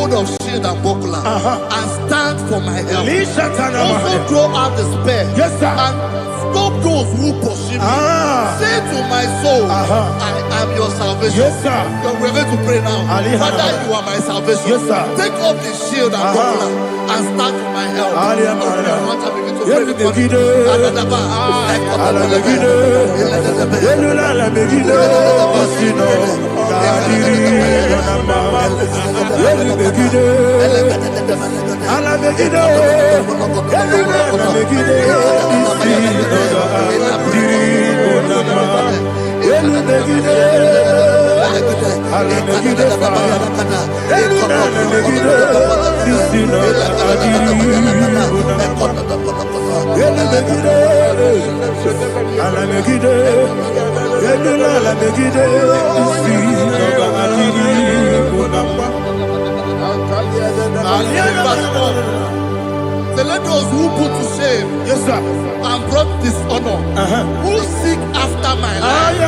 hold of shield and buckler and stand for my help. Also draw out the spear and stop those who pursue me. Say to my soul, I am your salvation. We're going to pray now. Father, you are my salvation. Take off the shield and buckler and stand for my help. So let those who put to shame and brought dishonor, who seek after my life,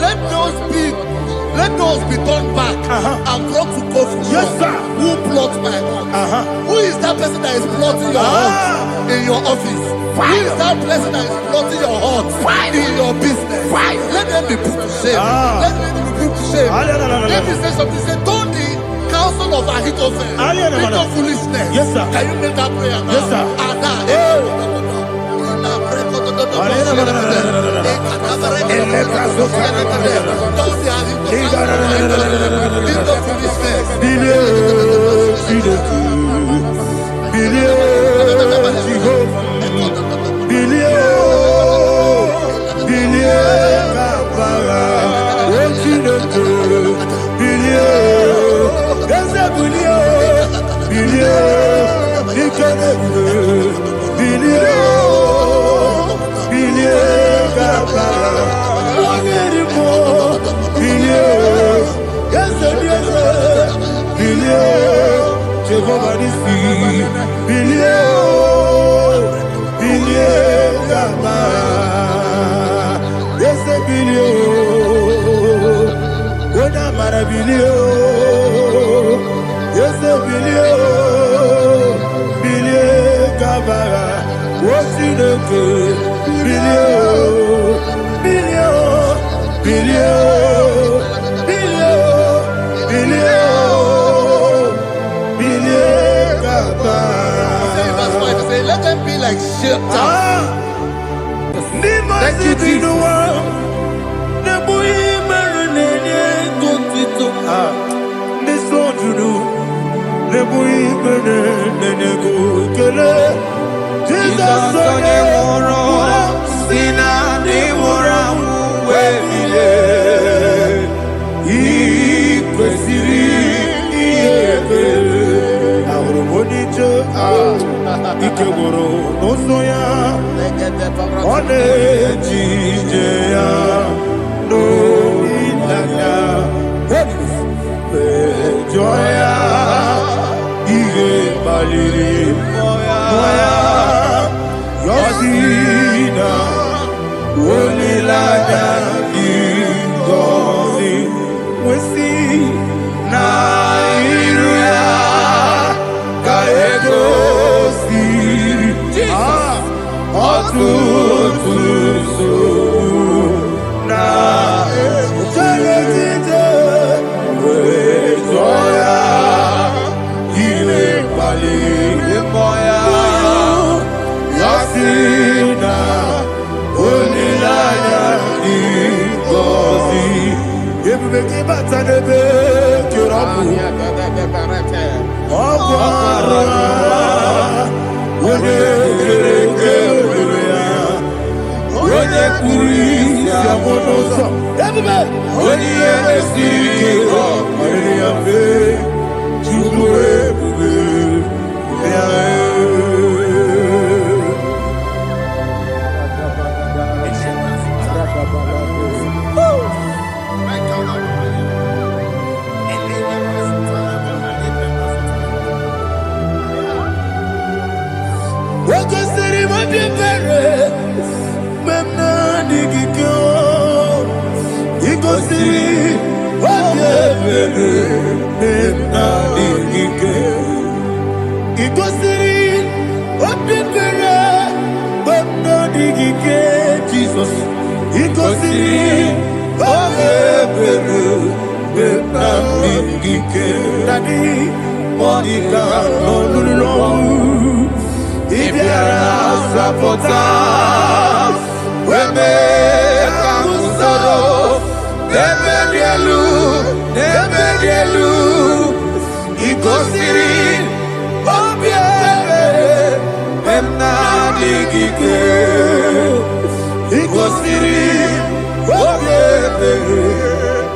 let those be turned back and brought to confusion. Who plot my heart? Who is that person that is plotting your heart in your office? Who is that person that is plotting your heart in your business? Let them be put to shame. Let them be put to shame. Let me say something. Say, don't the counsel of Ahithophel, think of foolishness. Can you make that prayer now? Let them be like shelter. Thank you, Jesus. Ikegoro nosoya one jijeya no ilaya joya ige baliri moya yosina olilaya ingozi wesi na iruya kaego What Ikosi Obebere Benamikike Dadi Monica Nolulu Ibiara Sapota Weme Kamusoro Debedielu Ikosiri Obebere Benamikike Ikosiri Obebere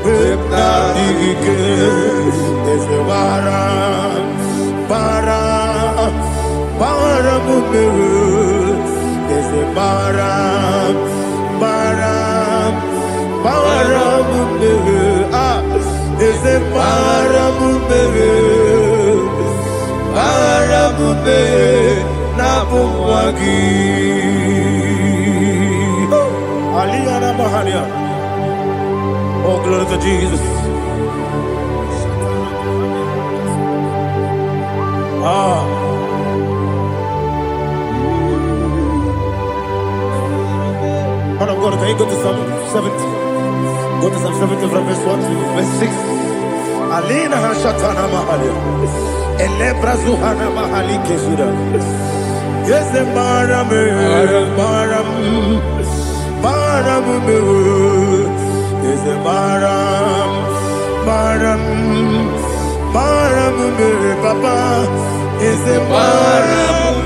Benamikike Ese Bara Mumere Ese Bara Mumere Ese Bara Mumere Nabumwagi Aliyana Mahalia. Oh, glory to Jesus. Man of God, can you go to Psalm 70? Go to Psalm 70 from verse 1 to verse 6. Alina Hashatana Mahalia. Elebra Zuhana Mahali Kesuda. Yes, the Maram. Is a Maram, Papa. Is a Maram,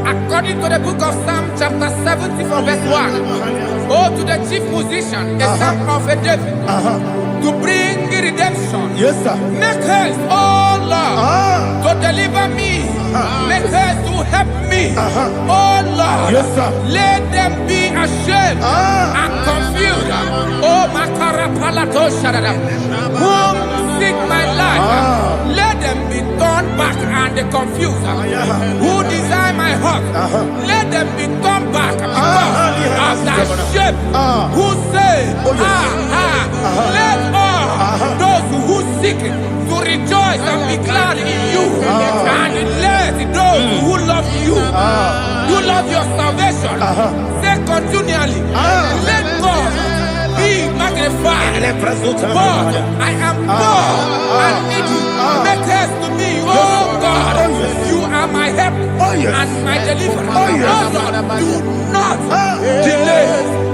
According to the book of Psalm chapter 70 from verse 1, oh, to the chief musician, a psalm of a David, to bring redemption. Yes, sir. Make haste, oh Lord, to deliver me. Make haste to help me. Oh Lord, Yes, sir. let them be ashamed and confused. Oh, Makara Palato Shadada, whom seek my life, let them be turned back and confused. Who desire my heart, let them be turned back because of that shape. Who say, let all those who seek to rejoice and be glad in you, and let those who love you, who love your salvation, say continually, let God be magnified. But I am poor and needy. Make haste to me, oh God. You are my help and my deliverer. Oh Lord, do not delay.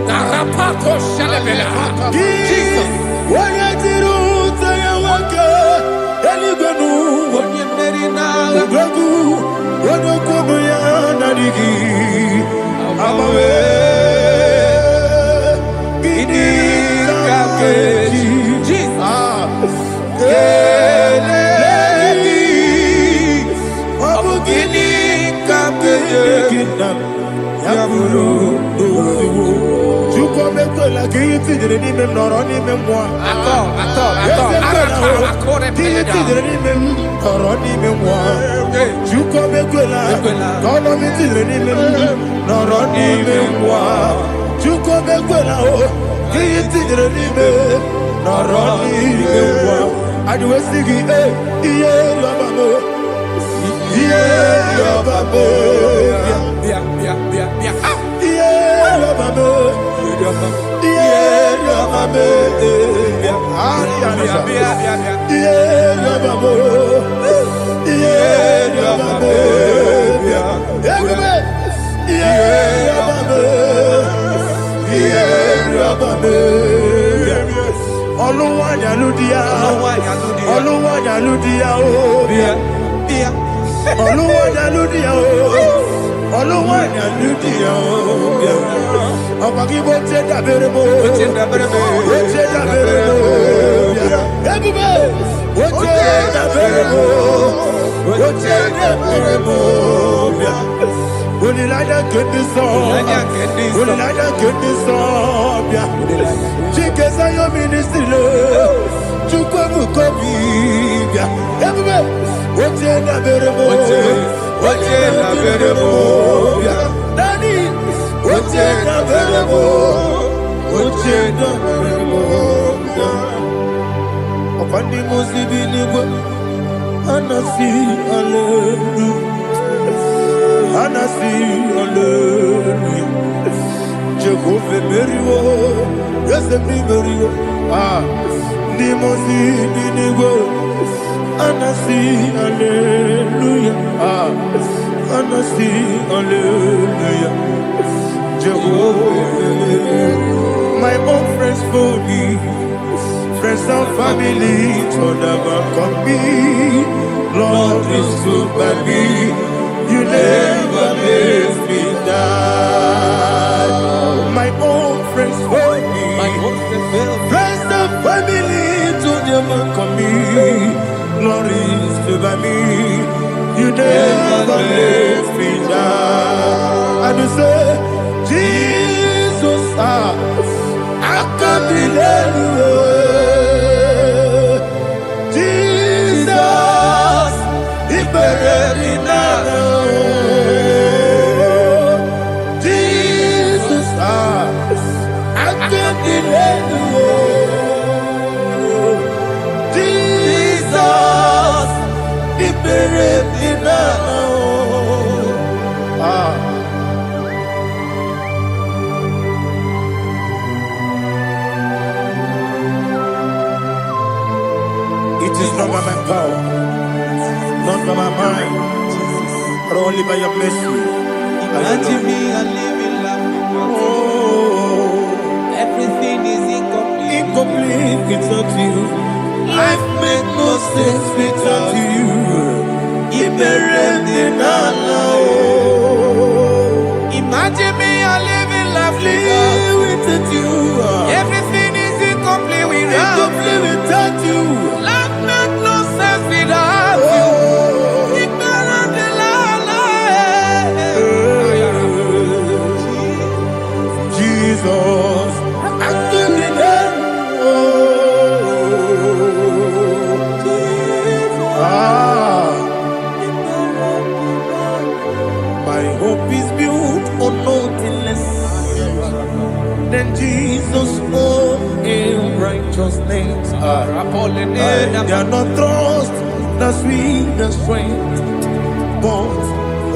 Tarapato Shalabela. Jesus. Anasi, hallelujah. Anasi, hallelujah. Jehovah Merio, yes, the Merio. Nimosi, Ninigo. Anasi, hallelujah. Anasi, hallelujah. Jehovah, my own friends for me, friends and family, told them come me. Lord is good by me. You never let me die. My own friends for me, friends and family, told them come me. Lord is good by me. You never let me die. And you say, Jesus, I can't believe you. Jesus, He buried me now. Jesus, I can't believe you. Jesus, He buried me now. It is not by my power, not by my mind, but only by your mercy. Imagine me a living life. Oh, Everything is incomplete. incomplete without you. Life makes no sense without you. Imagine me a living life Without you. Everything is incomplete without Incomplete without you. Life makes no sense without you. Jesus, I give you that. My hope is built on nothing less than Jesus' own righteousness. They are not trust the sweetest strength, but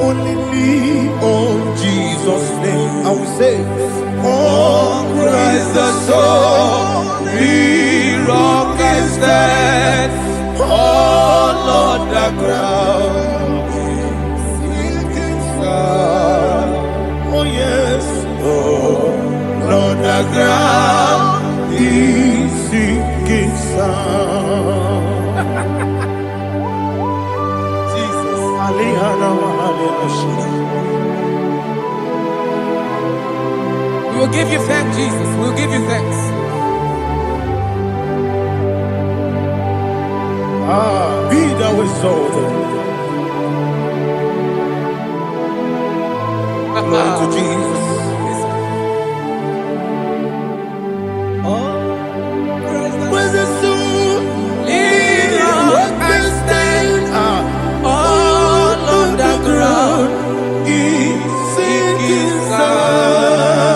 only lean on Jesus' name. I will say, on Christ the solid rock I stand, all on the ground sinking sand. Oh yes, all on the ground is sinking sand. Jesus, We will give you thanks, Jesus. We will give you thanks. Be thou exalted. Glory to Jesus. Where's the soul? What can stand? All on the ground is sinking sand.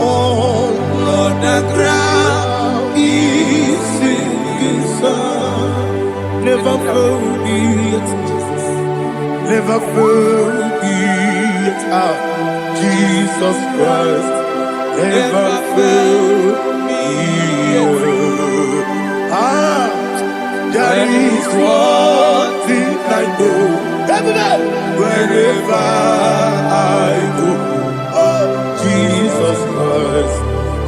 All on the ground is sinking sand. Never forget, never forget, Jesus Christ. Never forget. There is one thing I know. Wherever I go, oh Jesus Christ,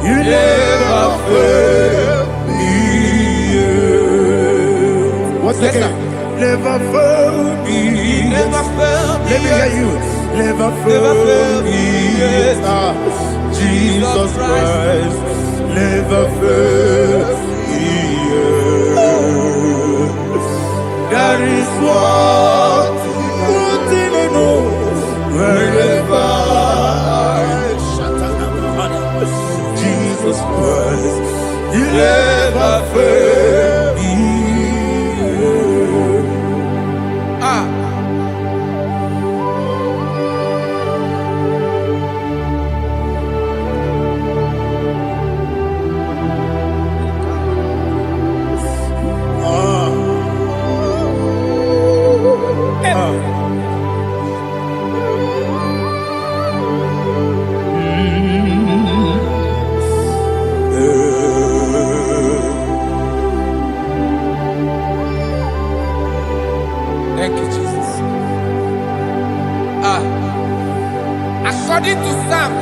you never fail me. What's the name? Never fail me. Never fail me. Let me hear you. Never fail me. Jesus Christ, never fail me. There is one thing I know. Wherever Jesus Christ, you never fail me. According to Psalm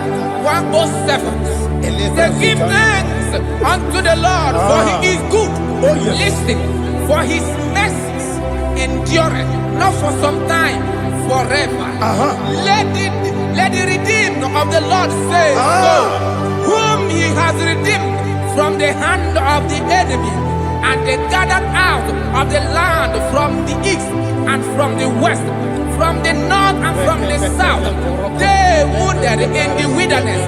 107, they give thanks unto the Lord, for he is good. Oh, yes. Listen, for his mercies endureth, not for some time, forever. Let the redeemed of the Lord say so, whom he has redeemed from the hand of the enemy, and they gathered out of the land from the east and from the west, from the north and from the south. They wandered in the wilderness,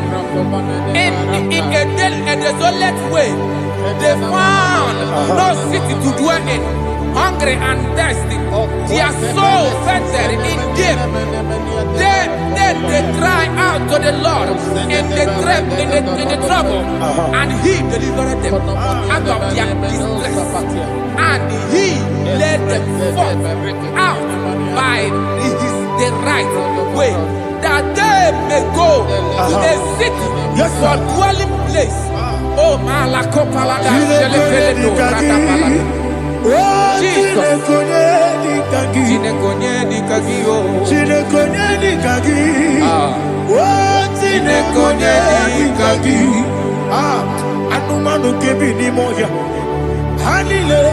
in a desolate way. They found no city to dwell in, hungry and thirsty. Their soul fainted in deep. Then they cried out to the Lord in the trouble, and he delivered them out of their distress. And he led them forth out by the right way, that they may go to a city for dwelling place. Oh, Malakopalada, Jesus. Anumanu kebi ni moya Hanile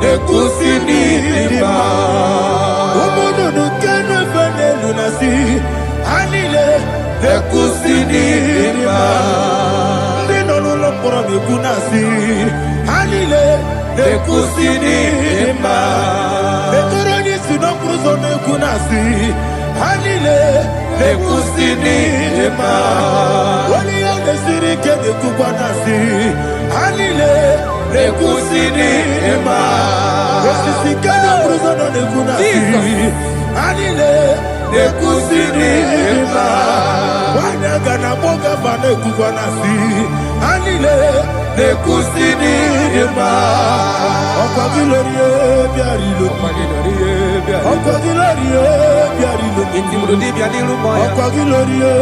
Nekusini lima Umudu nukene fene lunasi Hanile Nekusini lima Nino nulopura mikunasi Hanile Nekusini lima Neturani sinokruzo nekunasi Hanile Nekusini lima Wali yane sirike nekubanasi Hanile Nekusini lima Wasisikana bruzo nekunasi Hanile Nekusini lima Wanaga na boga bane kubanasi Hanile Nekusini lima Okwa gilorie biarilo Okwa gilorie biarilo Okwa gilorie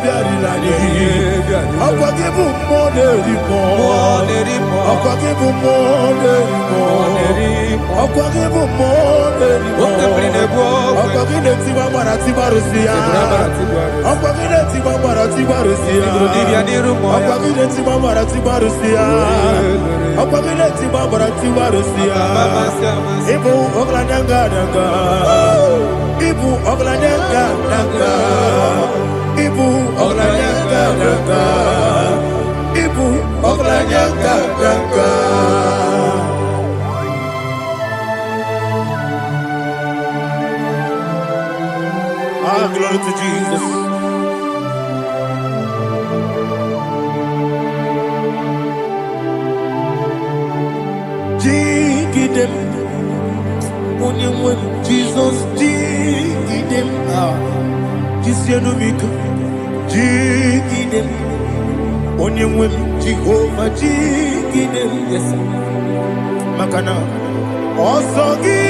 biarilani Okwa gibu monerimo Okwa gibu monerimo Okwa gibu monerimo Okwa gileti mamara tibarusia Okwa gileti mamara tibarusia Okwa gileti mamara tibarusia Okwa gileti mamara tibarusia Ibu oglanyanga nanga Ibu oglanyanga nanga Ibu oglanyanga nanga Ibu oglanyanga nanga Glory to Jesus. Jigidem, Onyemwem, Jesus, Jigidem, Jisianumika, Jigidem, Onyemwem, Jehovah, Jigidem, yes, Makana, Osogi,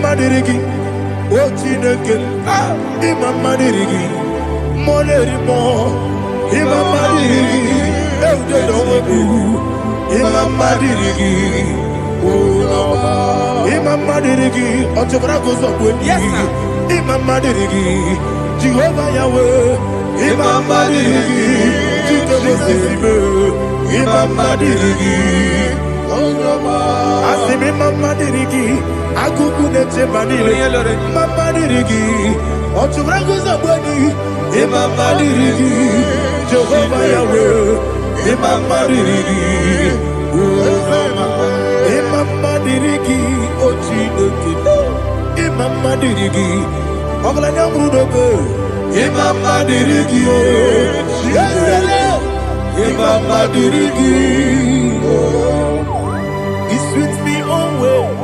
Madirigi, Ochineke, Imam Madirigi, Monerimo, Imam Madirigi, Eudedobu, Imam Madirigi, Imam Madirigi, Otobragos of Winnie, Imam Madirigi, Jehovah Yahweh, Imam Madirigi, Imam Madirigi, Asimi Mama Dirigi, Akukune Chemanile, Mama Dirigi, Oturango Zabani, Mama Dirigi, Jehovah Yahweh, Mama Dirigi, Mama Dirigi, Ochinoki, Mama Dirigi, Oglanya Mudobe, Mama Dirigi, Mama Dirigi. He's with me always.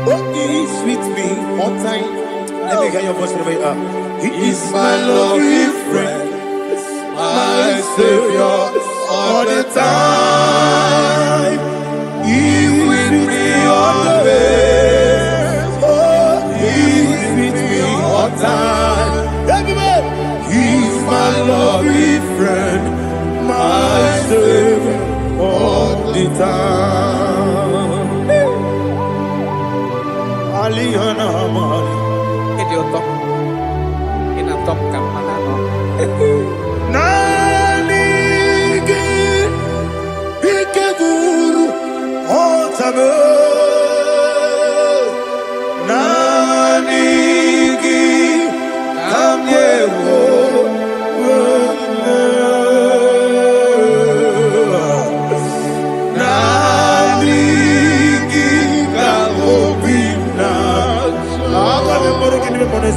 Oh, he's with me all time. Let me hear your voice from here. He is my loving friend, my Savior all the time.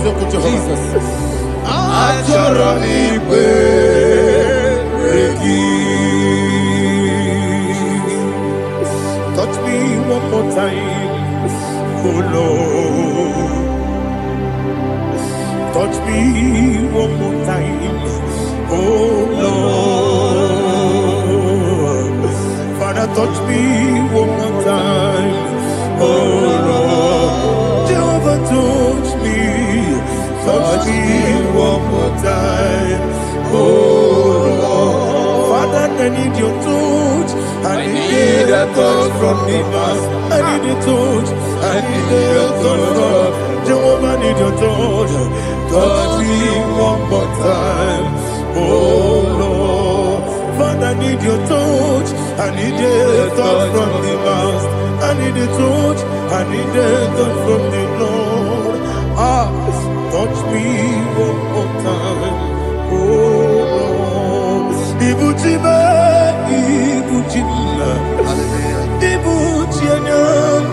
Jesus. Touch me one more time, oh Lord. Touch me one more time, oh Lord. Father, touch me one more time, oh Lord. Jehovah, touch me one more time, oh Lord. Father, I need your touch. I need a touch from the past. I need a touch. I need a touch from Jehovah. I need your touch. Touch me one more time, oh Lord. Father, I need your touch. I need a touch from the past. I need a touch. I need a touch from the Lord. Touch me one more time, oh Lord. Ibuchima, Ibuchima, Ibuchina,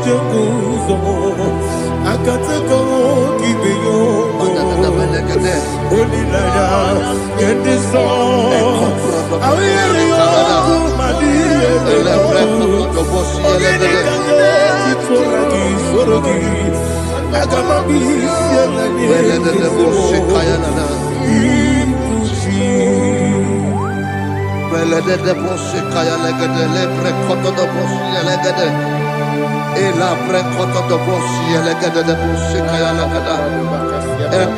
Jeguzo, Akatako, Kibeyo, Olilaya, get this song. I will you, my dear,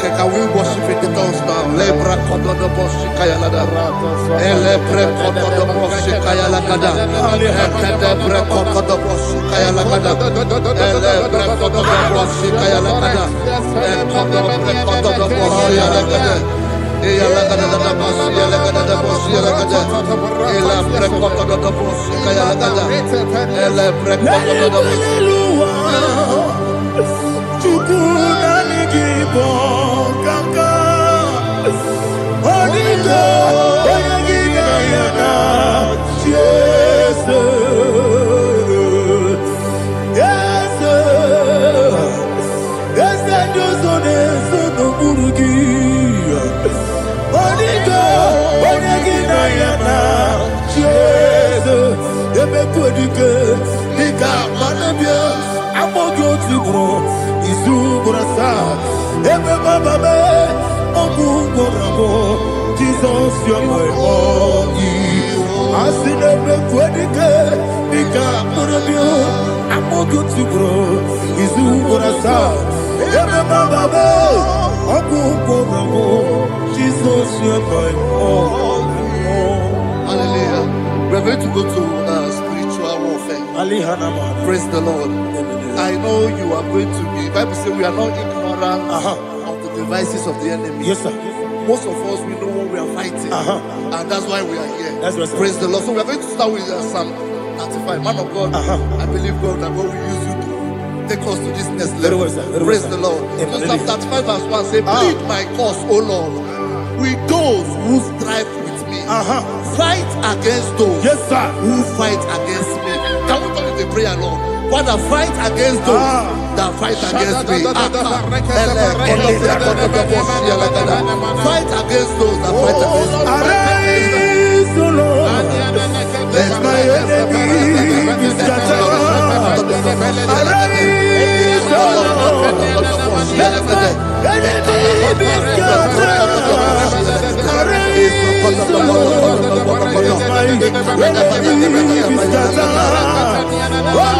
Can we worship in the tongues now? Lebra koto do boshi kaya lada. Ele pre koto do boshi kaya lada. Ekede pre koto do boshi kaya lada. Ele pre koto do boshi kaya lada. Ekodo pre koto do boshi lada. Eya lada da boshi lada da boshi lada. Ele pre koto do boshi kaya lada. Ele pre koto do boshi. IGBO kaka Onigo Oyagina yana Yes Yes Yes Josone Sono Burugi Onigo Oyagina yana Yes Ebe Kodike Nika Manabia Amogo Tibro Izubrasa Ebe Baba Me Ogugorabo Jesus you're my all Asinebe Kwedike Nika Manabia Amogo Tibro Izubrasa Ebe Baba Me Ogugorabo Jesus you're my all. Hallelujah. We're going to go to spiritual warfare. Praise the Lord. I know you are going to be. Bible says we are not ignorant of the devices of the enemy. Yes, sir. Most of us, we know what we are fighting, and that's why we are here. That's right, sir. Praise the Lord. So we are going to start with Psalm 35. Man of God, I believe God that God will use you to take us to this next level. Praise the Lord. So Psalm 35 verse 1 say, plead my cause, O Lord, with those who strive with me. Fight against those who fight against me. Can we call it a prayer, Lord? Father, fight against those that fight against me. Fight against those that fight against me. Arise, O Lord. Let my enemy be scattered. Arise, O Lord. Let my enemy be scattered. Arise, O Lord. Let my enemy be scattered. O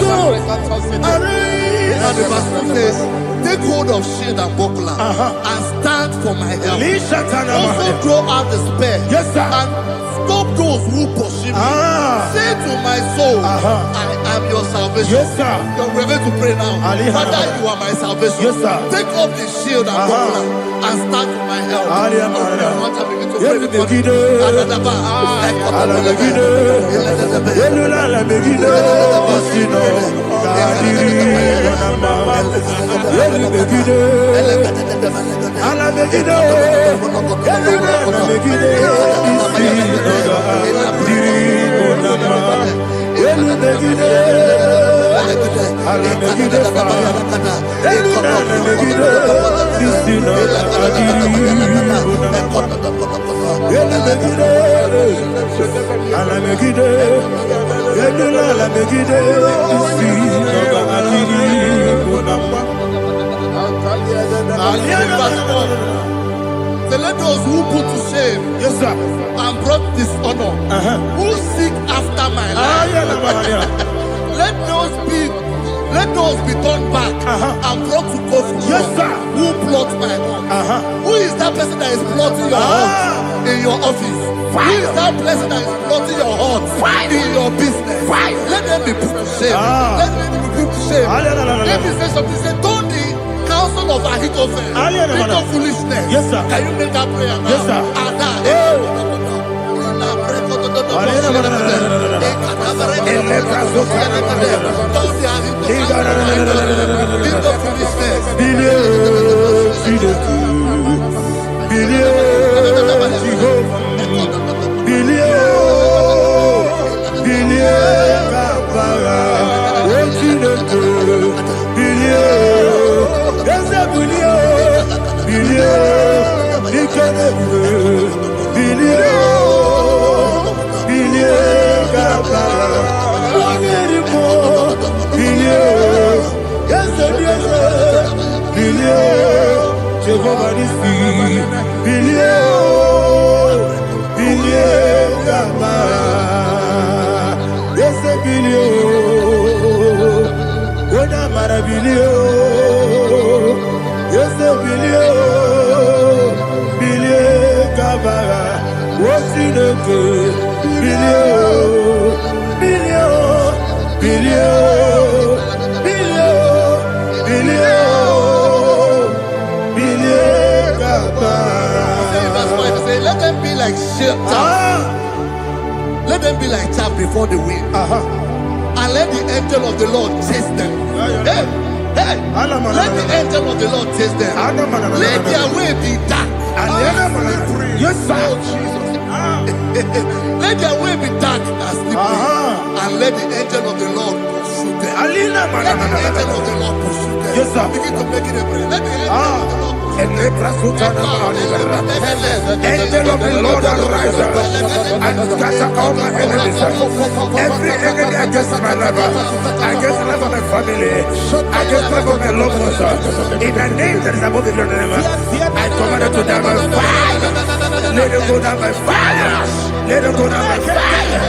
Lord. And the verse says, take hold of shield and buckler and stand for my help. Also throw out the spear and stop those who pursue me. Say to my soul, I am your salvation. Yes, sir. We're going to pray now. now. Father, you are my salvation. Yes, sir. Take off the shield and buckler and stand for my help. So let those who put to shame, yes, sir, and brought dishonor, who seek after my life, let those be turned back and brought to court. Yes, sir. Who plot my home? Who is that person that is plotting your heart in your office? Who is that person that is plotting your heart in your business? Let them be put to shame. Let them be put to shame. Let me say something. Say, don't the counsel of Ahithophel think of foolishness. Yes, sir. Can you make that prayer now? Yes, sir. Let them be like chaff. Let them be like chaff before the wind. And let the angel of the Lord chase them. Hey, let the angel of the Lord chase them. Let their way be dark. Yes, sir. Let their way be dark and slippery. And let the angel of the Lord pursue them. Let the angel of the Lord pursue them. Yes, sir. Begin to make it a prayer. Let the angel of the Lord Angel of the Lord arise and scatter all my enemies. Every enemy against my life, against the life of my family, against the life of my loved ones. In the name that is above your name, I command it to die by fire. Let it go down by fire. Let it go down by fire.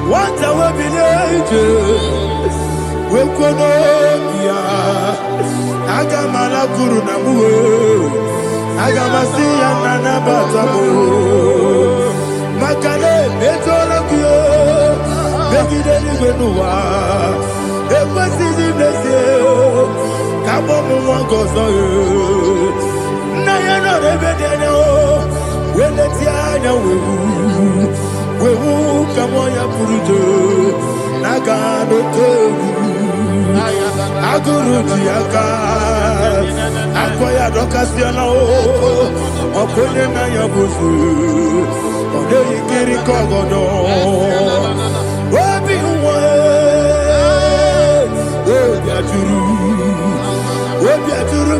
What I will be we Wekonomia Agamala Guru Namu Agamasia Nana Batamo Makale Betolakio Begideni Benua Ekwasizi Nesio Kabomu Wangozo Nayana Rebedeno Wenetiana Wewu Kamoya Purujo Nagano Tewu Aguru Diaka Akoya Dokasiana Okonye na Yabusu Ode Ikiri Kogodo Obi Uwe Obi Aturu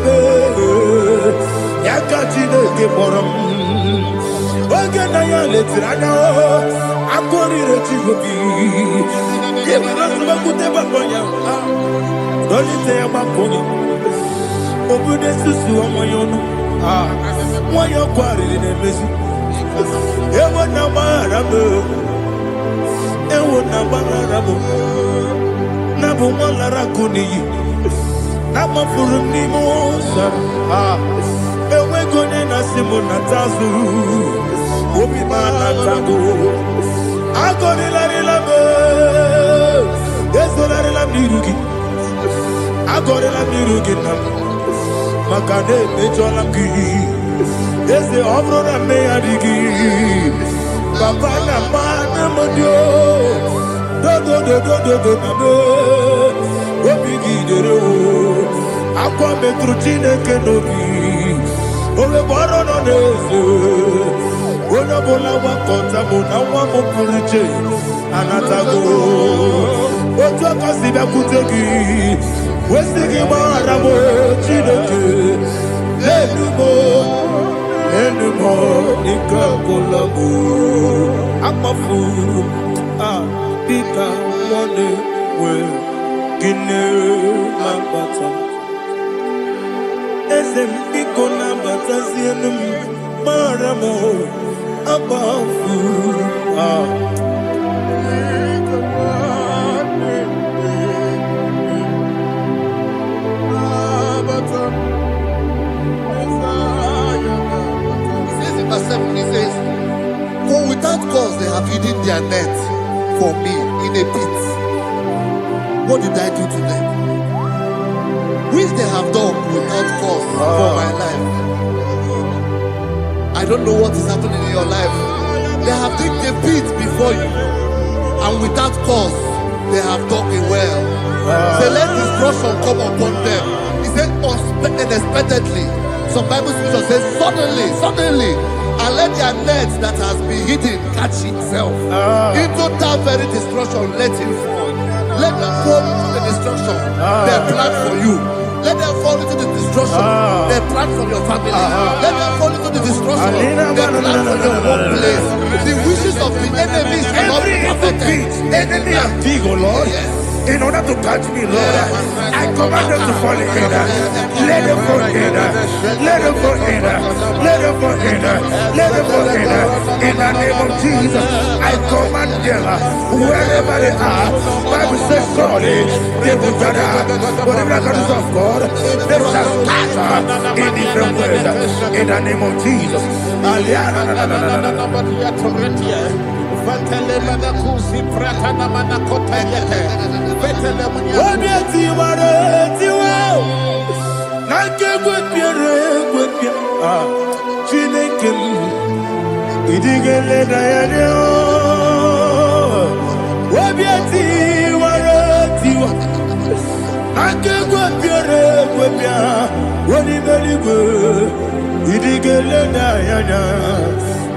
Yakachine Kiboram Oge na ya letirana Akori rechivobi Yebirasuma kuteba konya Dolite ya makonya Obude susu wa moyono Mwayo kwari nemesi Ewo na marabu Ewo na marabu Nabu mwalara kuniyi Nama furu ni mosa Ewe munatazu. Obi manatago. Agoni la rilame. Yeso la rilam nirugi. Agoni la nirugi nam. Makane mejolam ki. Yese obro na me adigi. Papa na mana modio. Do na me. Obi gidero. Akwa metru chineke nobi. Ole boro no neze. Ona bola wakota mona wamo puriche. Anatago. Ojo kasida kutegi. Wesigi maramo chineke. Enumo nikakolamu. Amafu. Pika one we. Kine lambata. Esem piko lambata sienum maramo abafu. Verse 7, he says, for without cause they have hidden their net for me in a pit. What did I do to them? Which they have done without cause for my life. I don't know what is happening in your life. They have digged a pit before you, and without cause they have dug a well. Say, let destruction come upon them. He said, unexpectedly. Some Bible scripture says, suddenly, and let their net that has been hidden catch itself. Into that very destruction, let it fall. Let them fall into the destruction they plan for you. Let them fall into the destruction they plan for your family. Let them fall into the destruction they plan for your workplace. The wishes of the enemies are not perfected. Enemy of dig, oh Lord. Yes. In order to catch me, Lord, I command them to fall in. Let them fall in. Let them fall in. Let them fall in. Let them fall in. In the name of Jesus, I command them wherever they are. Bible says, surely they will gather. But the miracles of God, they shall scatter in different ways. In the name of Jesus.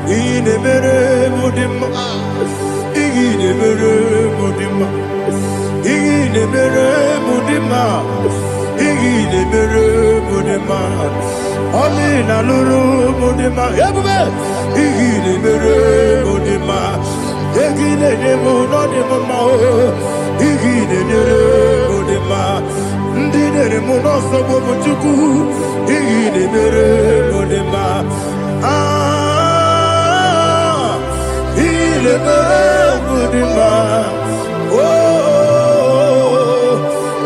Ine mere mudima, ine mere mudima, ine mere mudima, ine mere mudima. Oli na luru mudima, yabube. Ine mere mudima, ine demo no demo mo. Ine mere mudima, ndine demo no sobo buchuku. Ine mere mudima. Le Mudima, oh,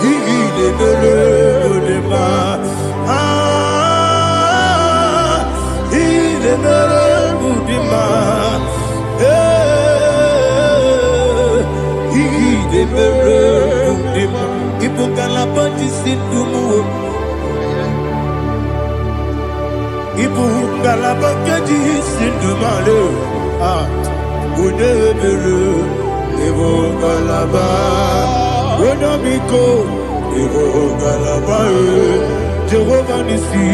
il est le Mudima, il est le Mudima, il est le Mudima, il faut qu'à la bâtisse s'indoumou, il faut qu'à la bâtisse s'indoumou, Unebere, Evo Galaba, Unamiko, Evo Galaba, Jehovah Nissi,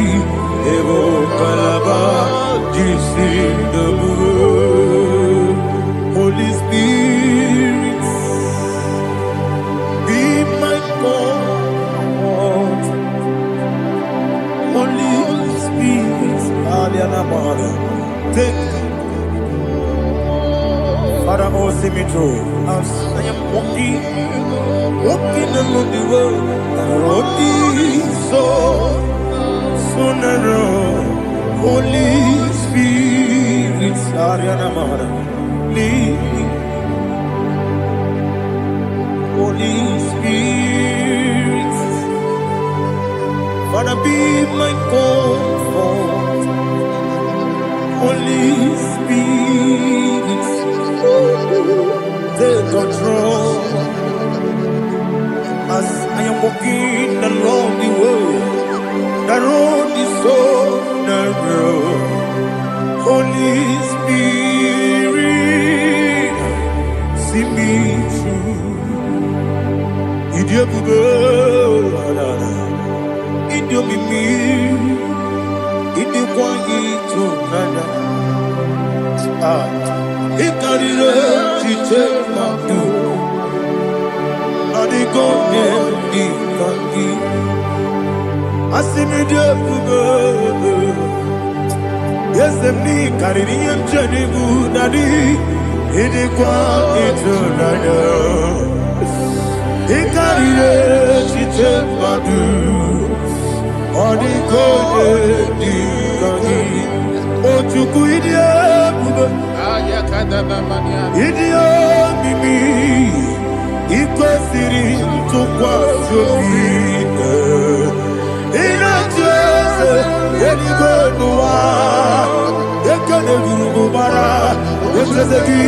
Evo Galaba, Jisi Debu, Holy Spirit, be my God, Holy Spirit, Aliana Mara, take. Father, oh, see me through. As I am walking along the road, so narrow. Holy Spirit, Ariana Mara, lead me. Holy Spirit, Father, be my comfort. Holy Spirit, take control as I am walking along the way. The road is so narrow. Holy Spirit, see me through. Idiobube, Idiobimi, Idiobwanito, Nana. Ikarire, Chitemadu, Adigone, Ikaki. Asimidiobubu. Yes, the me Caribbean journey good daddy. It is quite eternal. It carried she took my do. On the golden Dikaki. Oh, to Kuidia, Idia, Mimi, Equasiri, to Quashopi. In a church, any good one. Ekane guru bara, ekrezeki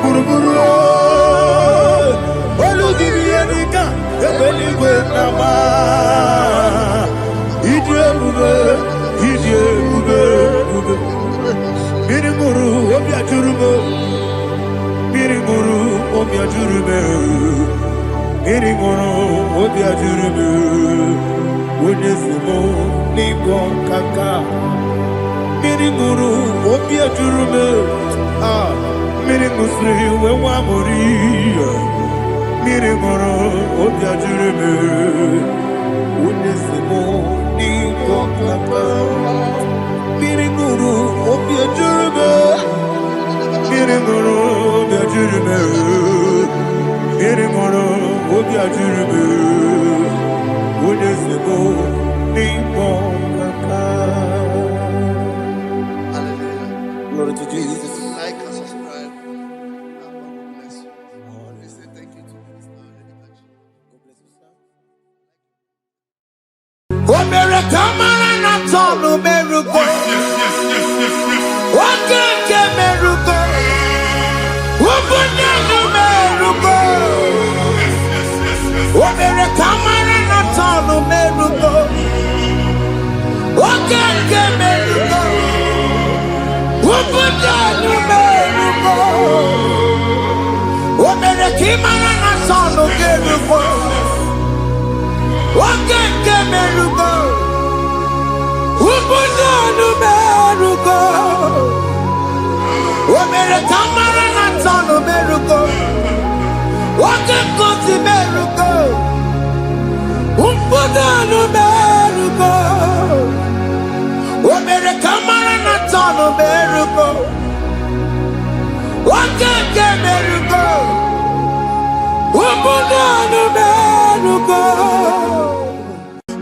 buruburu. Olu gibi enika, ebeli gwe nama. Idie bube, bube. Biri guru obya jurube, biri guru obya jurube, biri guru obya jurube. Wodesimo ningo kaka. Miri guru obia jurume, miri musri wewa mori. Miri guru obia jurume, unesimo ningo kaka. Miri guru obia jurume, miri guru obia jurume, miri guru obia jurume, unesimo ningo kaka. Glory to Jesus. Like and subscribe. And God will bless you. We say thank you to Minister Elikachi. God bless you, sir. America, man, I'm all America. What can America? What can America? America, man, I'm all America. What can America? What can America? America, man, I'm all America. What can America? What can America? America, man, I'm all America. What can America? What can America? America, man, I'm all America. What can America? What can America?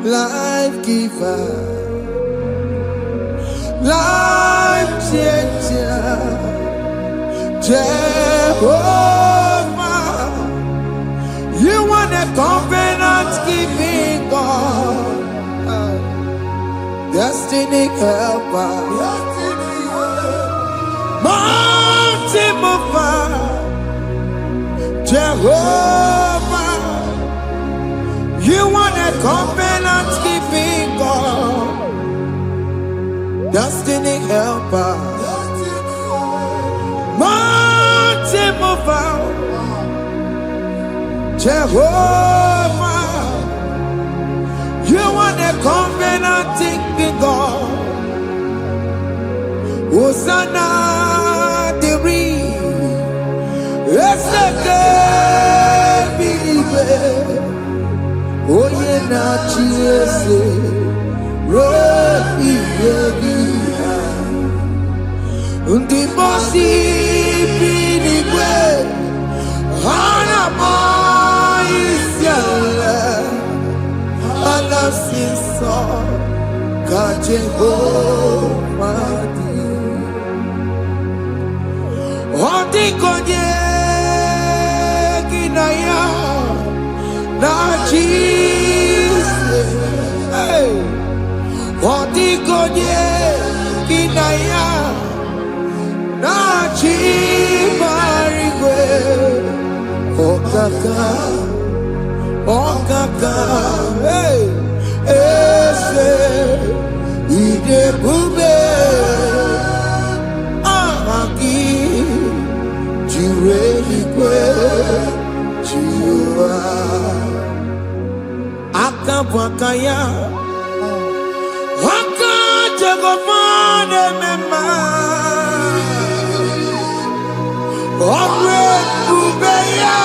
Life giver, life changer, Jehovah, you want a covenant keeping God, destiny helper, mountain mover, Jehovah, you want a covenant keeping God, destiny helper, mountain mover, Jehovah, you want a covenant keeping God. Hosanna, the it's the believer. Oh, yeah, not Jesus. Rocky, the bossy believer. Hana boy is yellow. Allah says, God Jehovah. Oti konye kinaya na Jesus. Oti konye kinaya hey, ese, ide bube, amaki, jirelikwe, jiwa, akabwakaya, akajegomane mema, omre bubeya.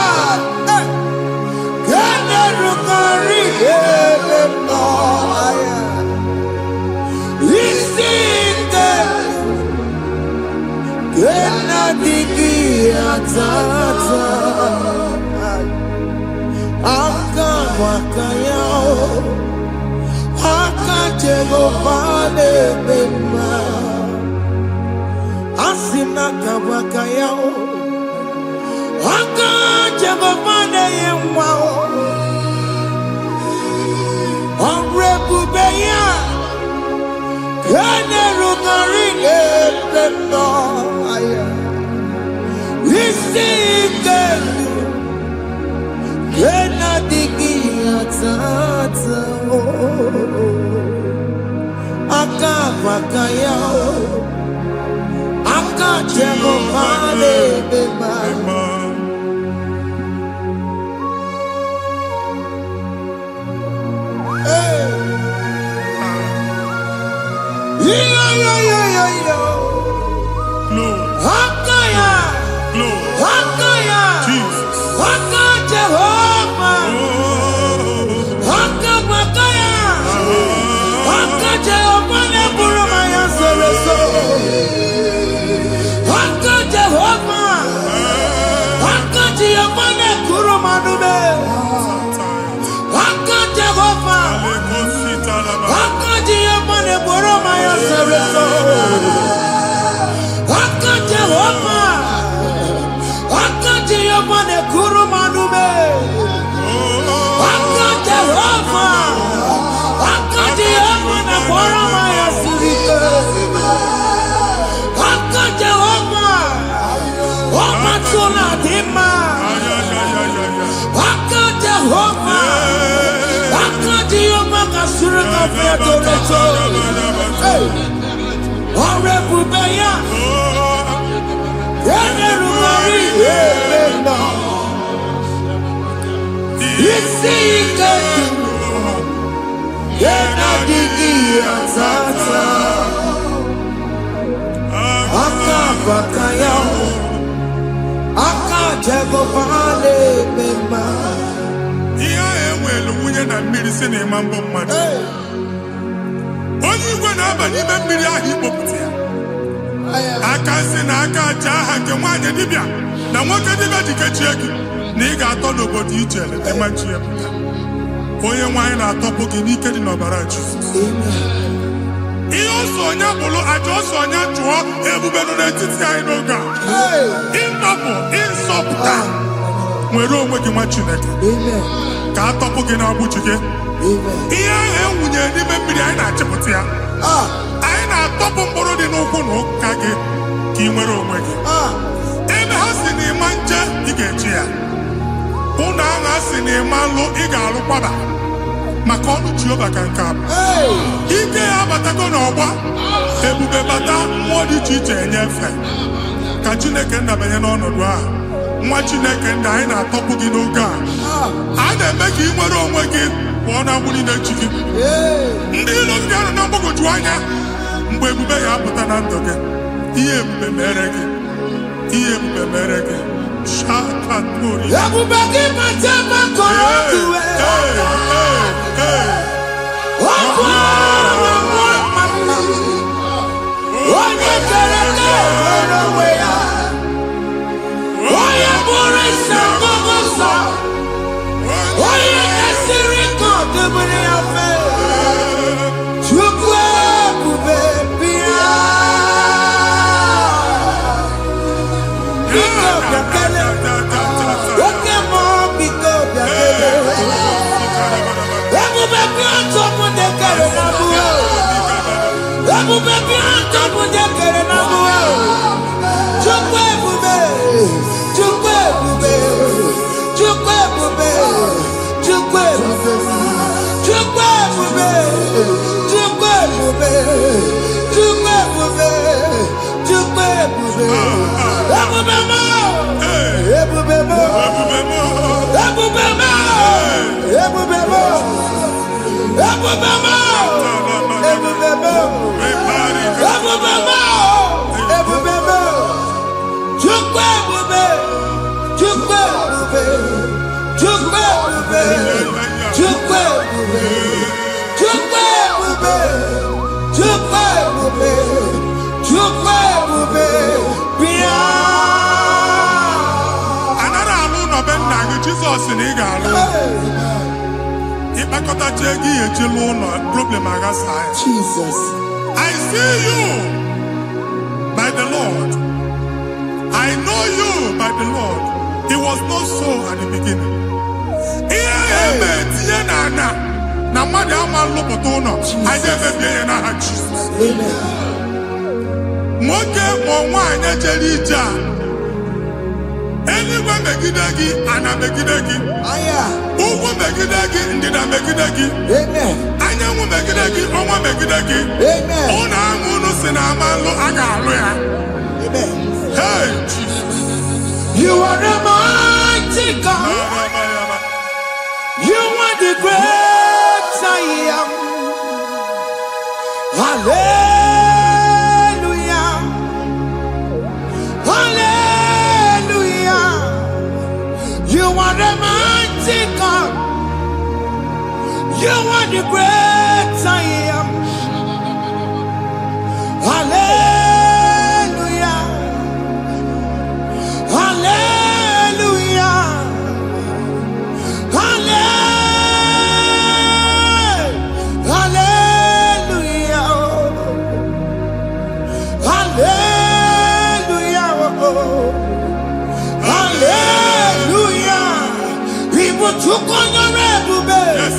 Chukwe Jesus in Igalo. Jesus. I see you by the Lord. I know you by the Lord. It was not so at the beginning. Anyone megidagi, ana megidagi. Uwu megidagi, ndina megidagi. Anyanwu megidagi, onwa megidagi. Ona amunu sinamalo agalu ya. Hey, Jesus. You are the mighty God. You are the great I am. Hallelujah. Hallelujah. You are the mighty God. You are the great I am. Hallelujah. Hallelujah. Hallelujah. Hallelujah. Hallelujah. People took on your red. Yes.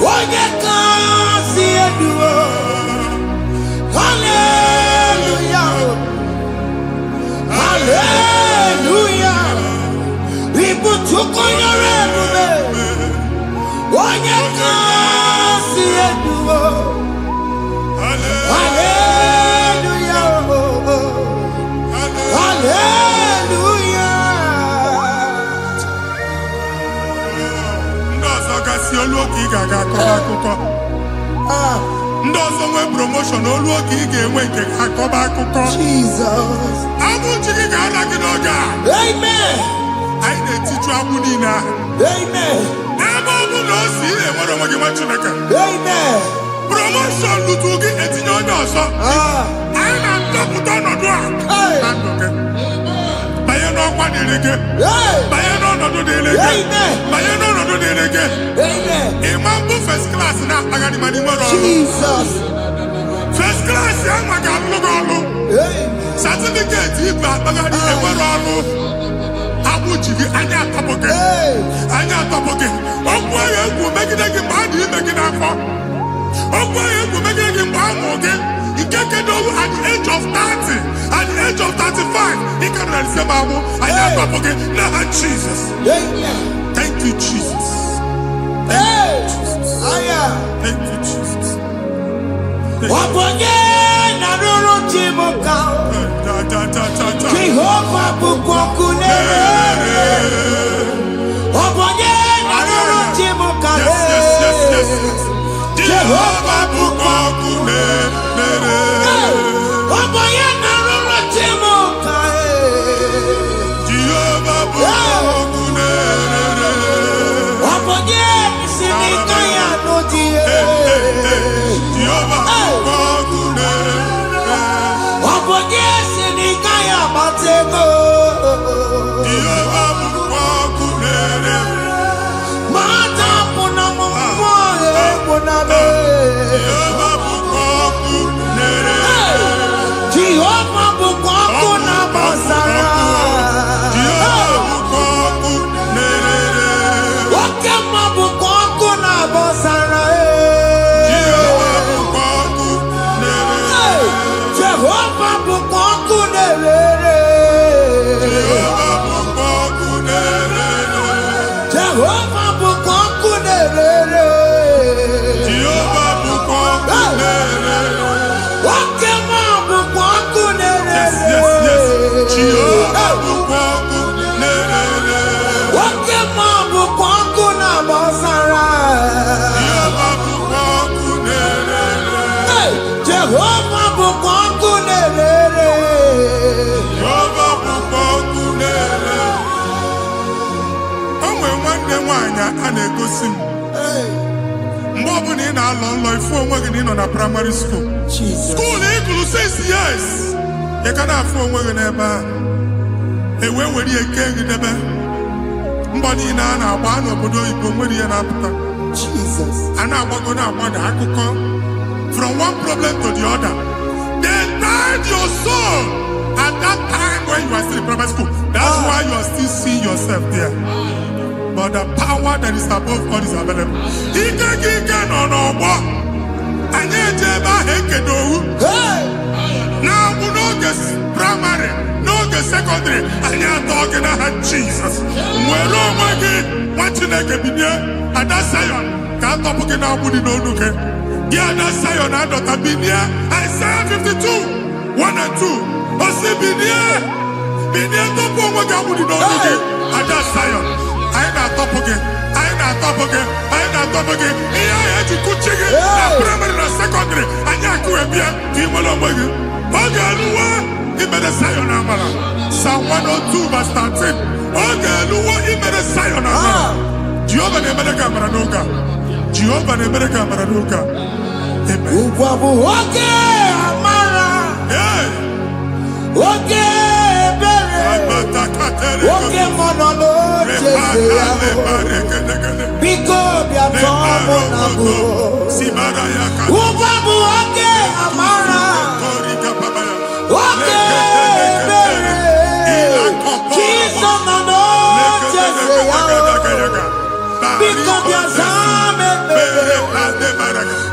What you can see it do. Hallelujah. Hallelujah. People took on your red. What you can see it do. Hallelujah. Hallelujah. Ndozo nwe promotion olu oge ị ga-enwe nke akọba akụkọ. Jesus. Abụ chiki ga-ala gị n'oge a. Amen. Anyị na-etiju agbụ niile ahụ. Amen. Ebe ọ bụ na o si enwere onwe gị nwa Chineke. Amen. Promotion lutu gị etinye onye ọzọ. Anyị na-atọpụta ọnọdụ a na ndụ gị. Banye n'ọkwa dịrị gị. Banye n'ọnọdụ dịrị gị. Banye n'ọnọdụ dịrị gị. Ịma mbụ first class na-akpagharị ma n'ime ọrụ. Jesus. First class ya nwa ga-alụ gị ọrụ. Certificate ibe akpagharị enwere ọrụ. Agbụ ji gị anya atọpụ gị. Anya atọpụ gị. Okwu ahụ egwu megide gị mgbe a dị ime gị n'afọ. Okwu ahụ egwu megide gị mgbe a mụrụ gị. Nke kedu at the age of 30, at the age of 35, he can receive abu. I am up again. Now, Jesus. Thank you, Jesus. Thank you, Jesus. Thank you, Jesus. Jehovah Bukokune. Yes. anya a na-egosi m mgbe ọbụla ị na-alọ nlọ ifu onwe gị na ị nọ na primary school skuul ị gụrụ 6 years ị ka na-afụ onwe gị n'ebe a ewee were eke gị debe mbọ niile a na-agba n'obodo oyibo nwere ihe na-apụta a na-agbago na-agbada akụkọ from one problem to the other. They tied your soul at that time when you are still in primary school. That's why you are still seeing yourself there. But the power that is above God is available. Ike no more. Anye jeba hekedowu. Now we no get primary, no get secondary. Anye talking about Jesus. Mwero mwagi wachineke binie adasayon. Kanto puke na budi no nuke. Yeah, that's Zion and Dr. Binia. Isaiah 52, 1 and 2. Osi Binia to po mo ga mudi no nuke. And that's Zion. I na top again. Iya ya ji kuchige. Na primary na secondary. Anya ku ebia. Ti mo lo mwagi. Oga luwa. Imede Zion amala. Psalm 102 verse 13. Oga luwa imede Zion amala. Jehovah ne mede kamera noga. Jehovah ne mede kamera noga. Uwabu oke amara, oke bere, oke monolo jese yabo, biko biato monabu. Uwabu oke amara, oke bere, kiso mono jese yabo, biko biazame bere.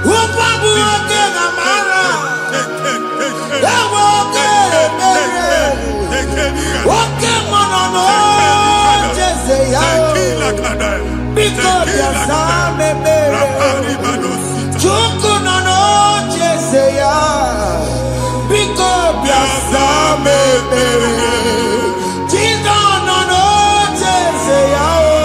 Uwabu oke amara, oke bere, oke monono jese yabo, biko biazame bere, chuku nono jese yabo, biko biazame bere, chido nono jese yabo.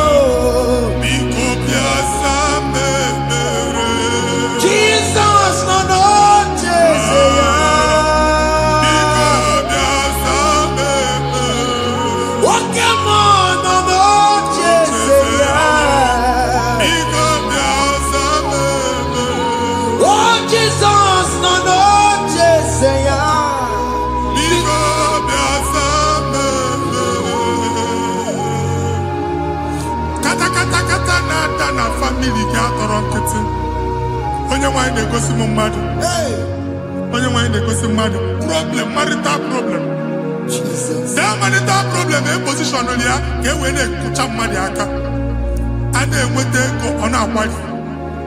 Family ga atọrọ nkịtị onye nwanyị na-egosi m mmadụ onye nwanyị na-egosi mmadụ problem marital problem that marital problem e position ya ka e wee na-ekụcha mmadụ aka a na-enweta ego ọ na-akwali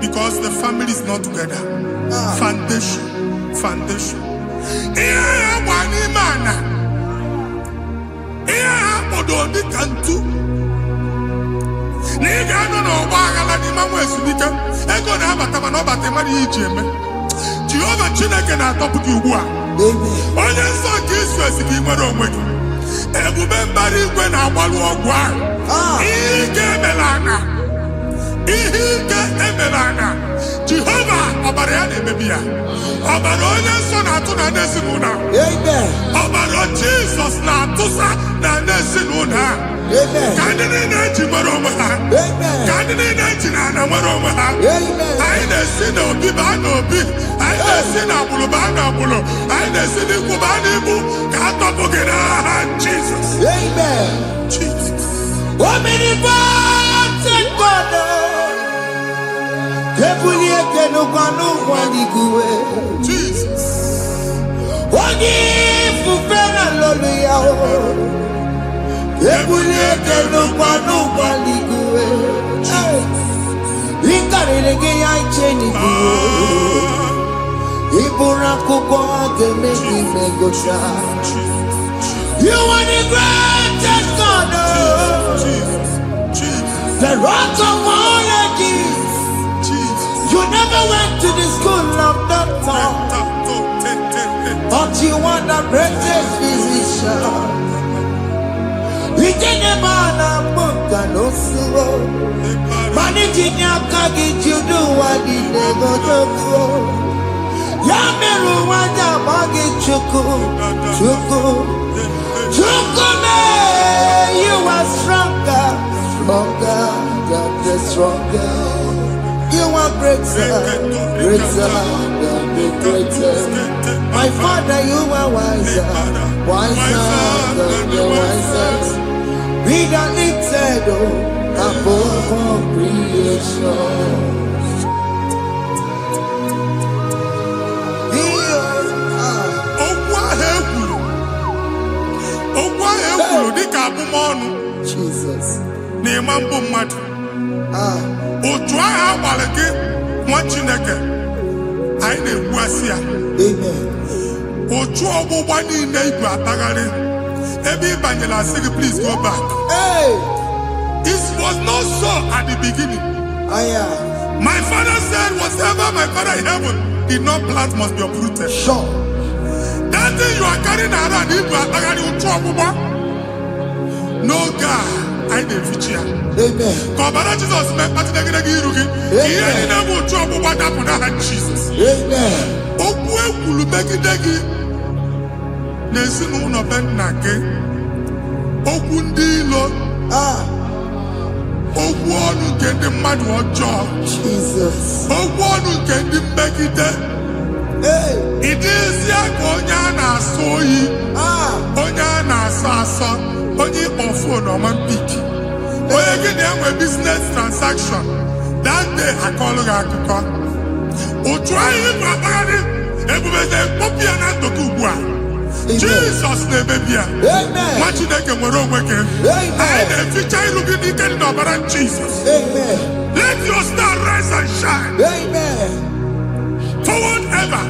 because the family is not together. Foundation ihe ya gba n'ime ana ihe ha kpọdo dị ka ntu na ị ga-anọ n'ọgba aghara n'ime nwa ezumike ego na-abata mana ọ bata mmadụ ihe iji eme. Jehova Chineke na-atọpụ gị ugbu a onye nsọ nke Izrel gị nwere onwe gị ebube mbara igwe na-agbalụ ọgwụ ahụ ihe ike emela anya Jehova ọbara ya na-emebi ya ọbara onye nsọ na-atụ na n'ezinụlọ ọbara Jizọs na-atụsa na n'ezinụlọ a ka ndị niile eji nwere onwe ha ka ndị niile eji na ana nwere onwe ha anyị na-esi na obi baa na obi anyị na-esi na agbụrụ baa na agbụrụ anyị na-esi n'ikwu baa n'ikwu ka a tọpụ gị n'aha Jizọs. Jesus. Onye fufere lolu ya o, ebuli n'ụkwa n'igwe. Ịkarịrị gị ya iche n'igwe. Ịbụrụ akwụkwọ ga-eme gị megota. You are the greatest God, the rock of all ages. You never went to the school of doctor, but you are the greatest physician. We didn't man a book and no slow. Managing your carriage, you do what you never do. Yameru wanja magi chuku. You are stronger than the stronger. You are greater, greater than the greatest. My Father, you are wiser, wiser than the wisest. Be that lifted above all creation. Jesus. Otu agha agbara gị nwa Chineke anyị na-egbu asị ya. Amen. Otu ọgbụgba niile igwe atagharị ebe ị banyere asị gị please go back. Hey. It was not so at the beginning. My father said whatever my father in heaven did not plant must be uprooted. Sure. That thing you are carrying around igwe atagharị otu ọgbụgba. No God, I didn't feature. Amen. Kọbara Jesus mee kpatị negidegi iru gị. Ihe niile bụ otu ọgbụgba dapụ n'aha Jesus. Amen. Okwu ekwuru megide gị n'ezinụlọ be nna gị. Okwu ndị ilo. Okwu ọnụ nke ndị mmadụ ọjọọ. Jesus. Okwu ọnụ nke ndị mmegide. Ị dịzịa ka onye a na-asọ oyi. Onye a na-asọ asọ. Onye ịkpọ fon ọma mpiki. Onye gị na-enwe business transaction. That day akọlụ gị akụkọ. Otu anyị bụ akpagharị ebubeze mkpọpụ ya na ntụtụ ugbu a. Jesus na-emebi ya. Nwa Chineke nwere onwe gị. Anyị na-eficha iru gị n'ike dị n'ọbara Jesus. Let your star rise and shine. Forward ever,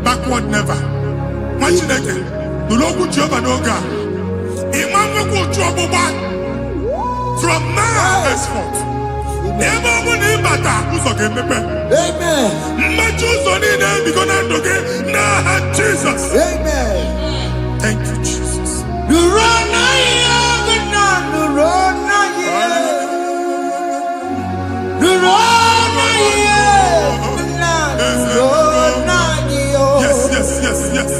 backward never. Nwa Chineke nụrụ okwu Jehova n'oge a. From now henceforth, ebe ọ bụ na ịbata ụzọ ga-emepe. Mmechi ụzọ niile ebigo na ndụ gị n'aha Jesus. Thank you, Jesus. Yes, yes, yes, yes.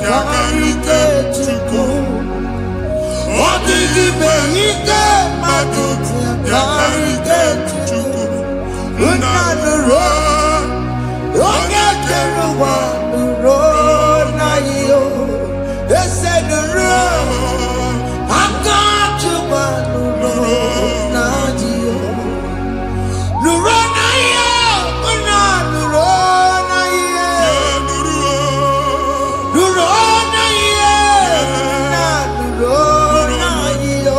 Yakarike Chukwu. Odigime ike mmadụ yakarike Chukwu. Nna nụrụ onye kere ụwa nụrụ na ihe ese nụrụ aka Chukwu nụrụ na ihe nụrụ na ihe nna nụrụ na ihe nụrụ na ihe nna nụrụ na ihe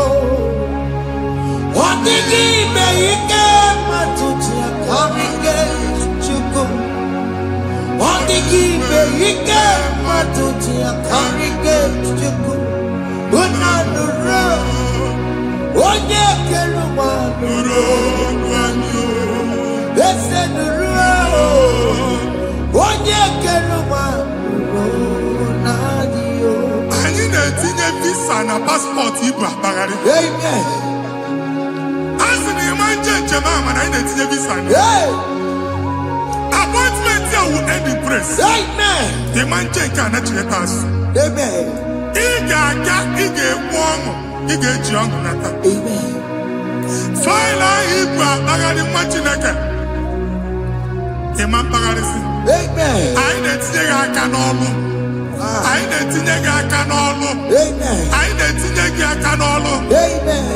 ọ dịghị ime ike mmadụ ji akarịke Chukwu. Ọ dịghị ime ike mmadụ ji akarịke Chukwu. Nna nụrụ onye kere ụwa nụrụ ese nụrụ onye kere ụwa nụrụ n'adịghị. Anyị na-etinye visa na paspọtụ ibu akpagharị. A sị na ịma njem ahụ mana anyị na-etinye visa na appointment ya will end in praise. Ịma nke a na-echeta azụ. Ị ga-aga, ị ga-ekwu ọṅụ, ị ga-eji ọṅụ nata. Faịlụ ahụ ibu akpagharị nwa Chineke. Ịma mkpagharịsị. Anyị na-etinye gị aka n'ọlụ. Anyị na-etinye gị aka n'ọlụ. Anyị na-etinye gị aka n'ọlụ.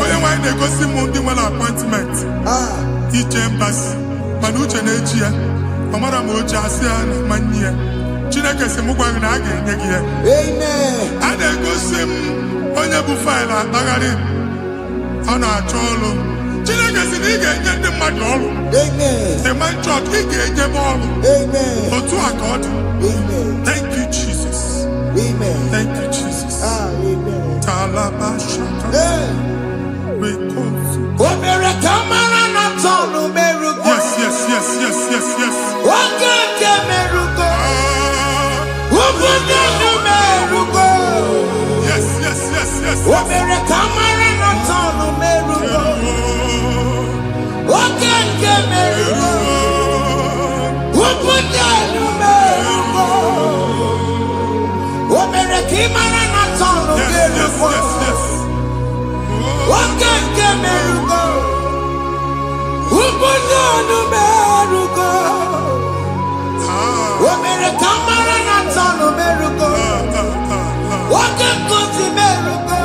Onye nwe anyị na-egosi m ndị nwere appointment ije mbasi mana uche na-eji ya. Ọ mara ma o ji asị ya na mmanyi ya. Chineke sị m gwa gị na a ga-enye gị ya. A na-egosi m onye bụ faịlụ akpagharị ọ na-achọ ọlụ. Chineke sị na ị ga-enye ndị mmadụ ọrụ. Demand chọt ị ga-enyebe ọrụ. Otu a ka ọ dị. Thank you Jesus. Thank you Jesus. Talabashaka. O mere ka mara na tọnụ merugo. Yes, yes, yes, yes, yes, yes. Oge nke merugo. Obodo nụ merugo. Yes, yes, yes, yes. O mere ka mara na tọnụ merugo. Oge nke merugo. Obodo Ubunanu meruko. Omere kamara na tano meruko. Wake kuti meruko.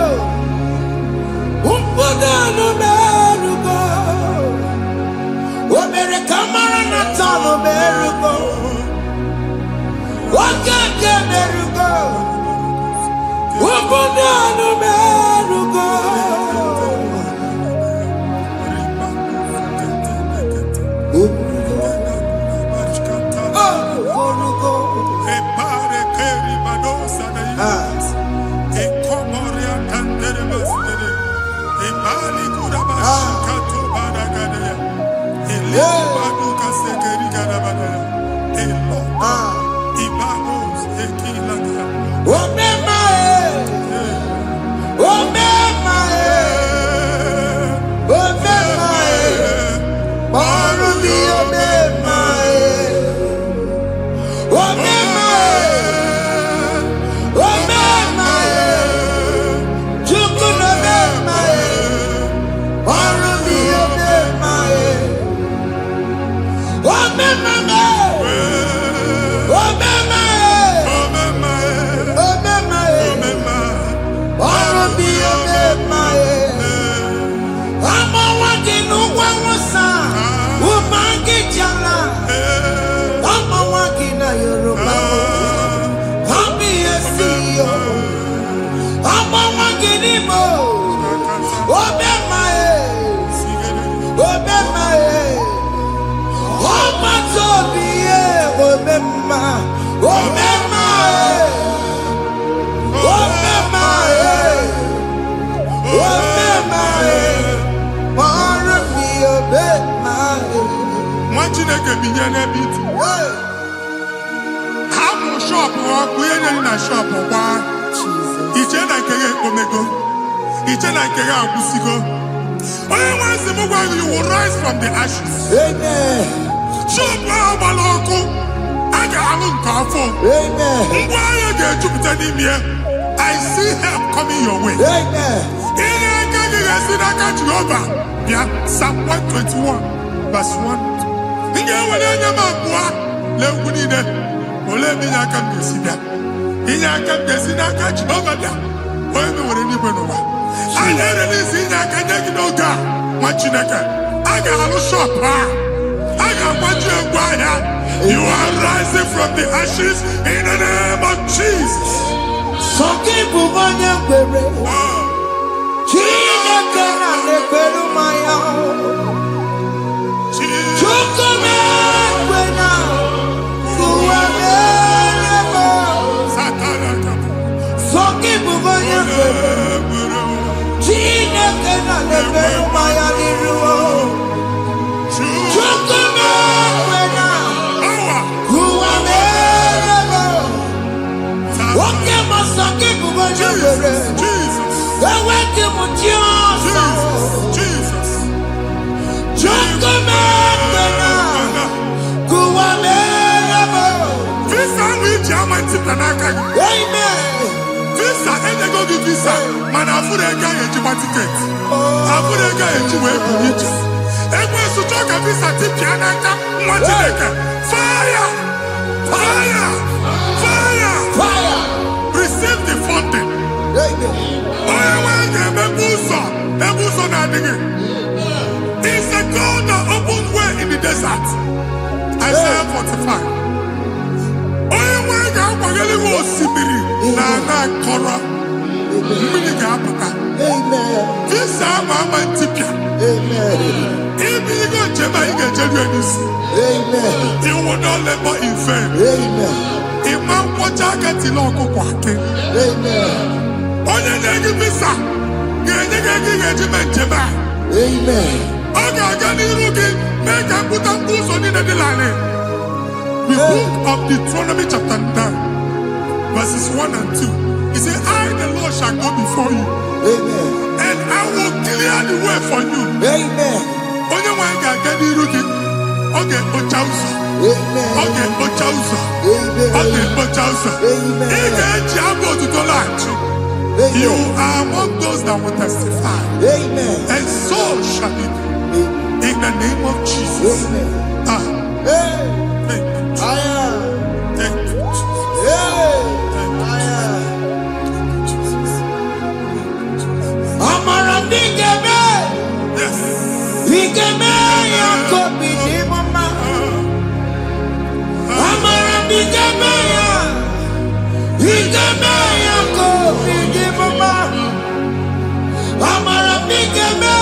Ubunanu meruko. Omere kamara na tano meruko. Wake ke meruko. Ubunanu meruko. You will rise from the ashes. Amen. I see help coming your way. Amen. Psalm 121, verse 1. You are rising from the ashes in the name of Jesus. Visa, and they go give visa. Man, I put a guy in your ticket. I put a guy in your way. And when you talk a visa, tip Yanaka, fire! Fire! Fire! Fire! Receive the funding. It's a God that opens way in the desert. Isaiah 45. You will not labor in vain. Imam Wajagati Loko Kwake. Onye negi visa. Genye regiment jeba. Oga gani rugi. Meka puta puso ni nedilane. The book of Deuteronomy chapter 9, verses 1 and 2. He said, I, the Lord, shall go before you. And I will clear the way for you. Onye wanga gani rugi. Oge ochausa. Oge ochausa. Oge ochausa. Ige jiabo tutolachi. You are among those that will testify. And so shall it be. the name of Jesus. Ah. Thank you, Jesus. Thank you, Jesus. Amara bigeme. Yes. Bigeme yako bidi mama. Amara bigeme ya. Bigeme yako bidi mama. Amara bigeme.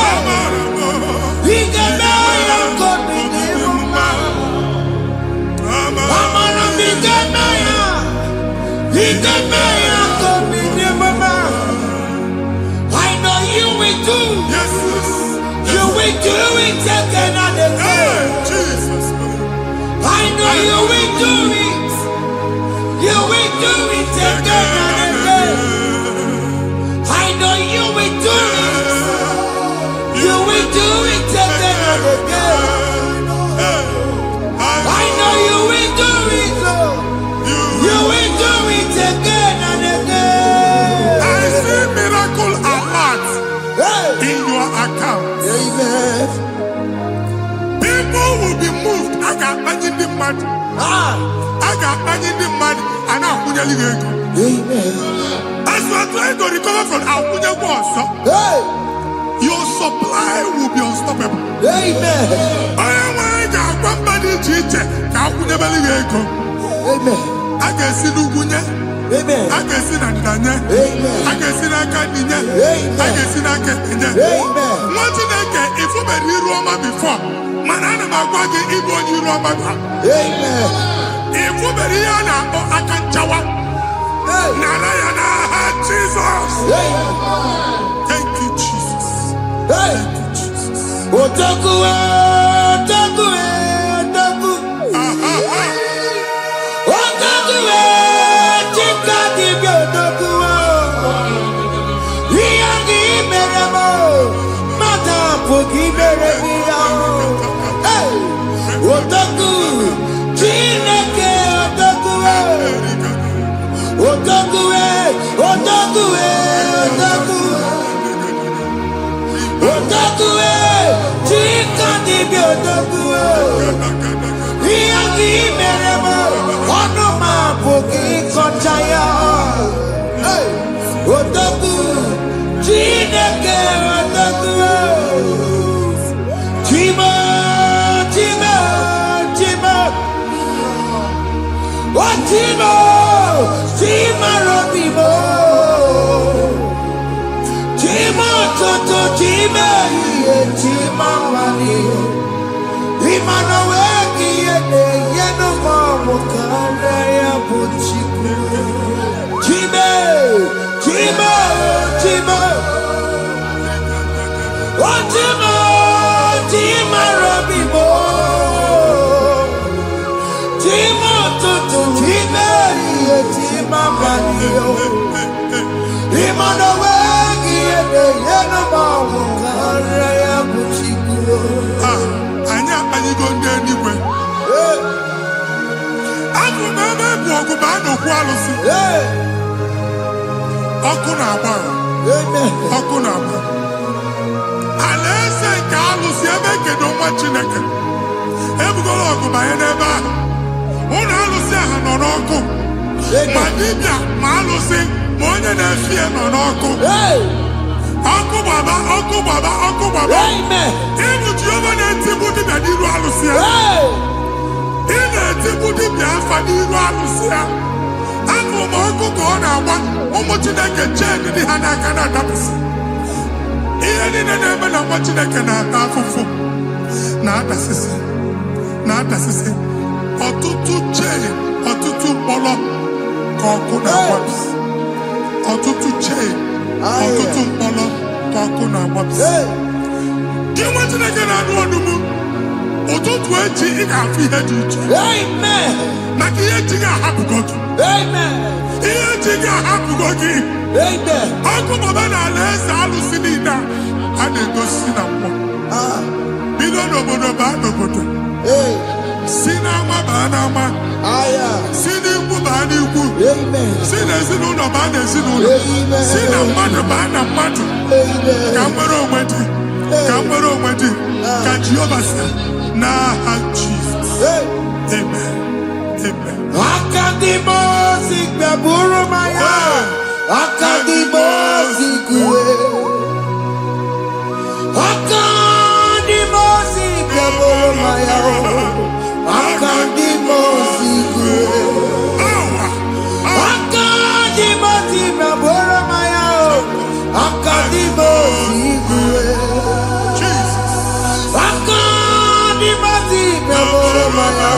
Bigeme yako bidi mama. Amara bigeme ya. Bigeme yako bidi mama. I know you will do. Yes. You will do it again and again. Jesus. I know you will do it. You will do it again and again. I know you will do it. You will do it again and again. I know you will do it, Lord. You will do it again and again. I see miracle alert in your account. Amen. People will be moved. I got imagine the mad. I got imagine the mad. And I'm going to leave. Amen. As you are trying to recover from Abuja Boss, your supply will be unstoppable. Amen. I am one body teacher. Abuja Believe. Amen. I can see Lugunya. Amen. I can see Nadanya. Amen. I can see Nakaninya. Amen. I can see Nakaninya. Amen. What did I get? If you were here Roma before, Manana Magwagi, Ibo, you Roma. Amen. If you were here now, I can Jawa. Narayana, Jesus. Thank you, Jesus. Thank you, Jesus. Otaku, otaku, otaku. Otaku, chika dibi otaku. Iyagi meremo, mata pogi meremia. Otaku, chineke otaku. Otaku, otaku, otaku. Otaku, chika dibi otaku. Iyagi meremo, onoma pogi konchaya. Otaku, chineke otaku. Chima, chima, chima. Oh, chima, chima robimo. Chima toto, chima iye, chima mani. Imano weki yene, yeno mamu kanda ya buchiku. Chima, chima, chima. Oh, chima, chima robimo. Chima toto, chima iye, chima mani. Imano weki yene, yeno mamu kanda ya buchiku. Anya anyị go ndị eluigwe. Abụ m ebe bụ ọgụ ma a na-okwu alụsị. Ọkụ na-agba. Ọkụ na-agba. Alaeze nke alụsị ebe kedu nwa Chineke. Ebugoro ọgụ banye n'ebe ahụ. Ụlọ alụsị ahụ nọ n'ọkụ. Ma dibịa ma alụsị ma onye na-efi ya nọ n'ọkụ. Ọkụ gbaba, ọkụ gbaba, ọkụ gbaba. Ịbụ Jehova na-etigbu dibịa n'iru alụsị ya. Ị na-etigbu dibịa afa n'iru alụsị ya. Afọ ma ọkụ ka ọ na-agba ụmụ Chineke chee dị ha n'aka na-adapụsị. Ihe niile na-eme na nwa Chineke na-ata afụfụ na-adasịsị na-adasịsị. Ọtụtụ chee, ọtụtụ mkpọrọ ka ọkụ na-agbapụsị. Ọtụtụ chee, ọtụtụ mkpọrọ ka ọkụ na-agbapụsị. Gị nwa Chineke na-anụ ọdụmụ, ụtụtụ echi ị ga-afụ ihe dị iche. Maka ihe echi ga-ahapụgo gị. Ihe echi ga-ahapụgo gị. Ọkụ baba na alaeze alụsị niile a na-egosi na mmụọ. Bido n'obodo baa n'obodo. Si n'ama baa n'ama. Si n'ikwu baa n'ikwu. Si n'ezinụlọ baa n'ezinụlọ. Si na mmadụ baa na mmadụ. Ka nwere onwe dị. Kamero Madi, Kajobasa, Naha Jesus. Amen. Amen. Akadimosi Gaburu Maya. Akadimosi Kue. Akadimosi Gaburu Maya. Akadimosi Kue. Akadimosi Gaburu Maya. Akadimosi Kue. Akadimosi Gaburu Maya.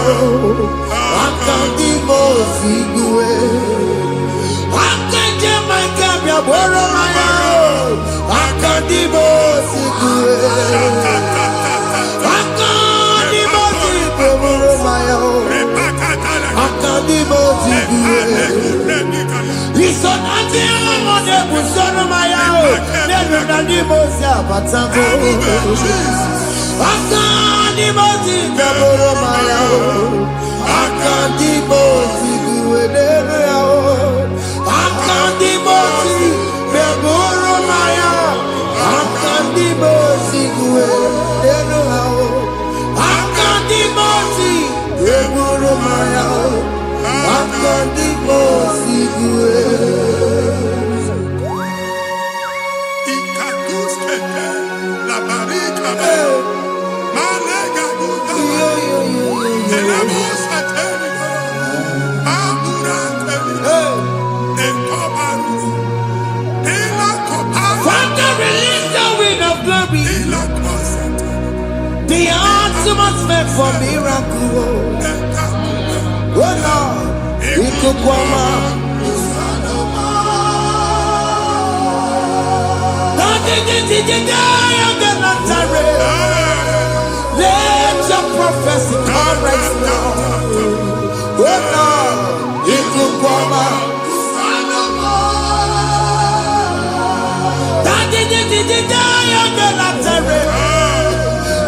Akadimosi Kue. Akadimosi Gaburu Maya. Akadimosi Kue. Akadimosi Gaburu Maya. Akadimosi Kue. Isonati amone busono Maya. Nenu Akadimosi abatango. Akadimosi Gaburu Maya. Akadimosi Kue. Akadimosi Gaburu Maya. Akadimosi Kue. Akadimosi Gaburu Maya. Akadimosi Kue. Ikaduskete, la barika, malega duta, elamos ateligo, amura ateligo, enkobaru, elakobaru, Father, release the wind of glory. elakosete, The atmosphere for miracle. Oh Lord, Ikukwama. Let your prophecy come right now. Oh Lord, Ikukwama.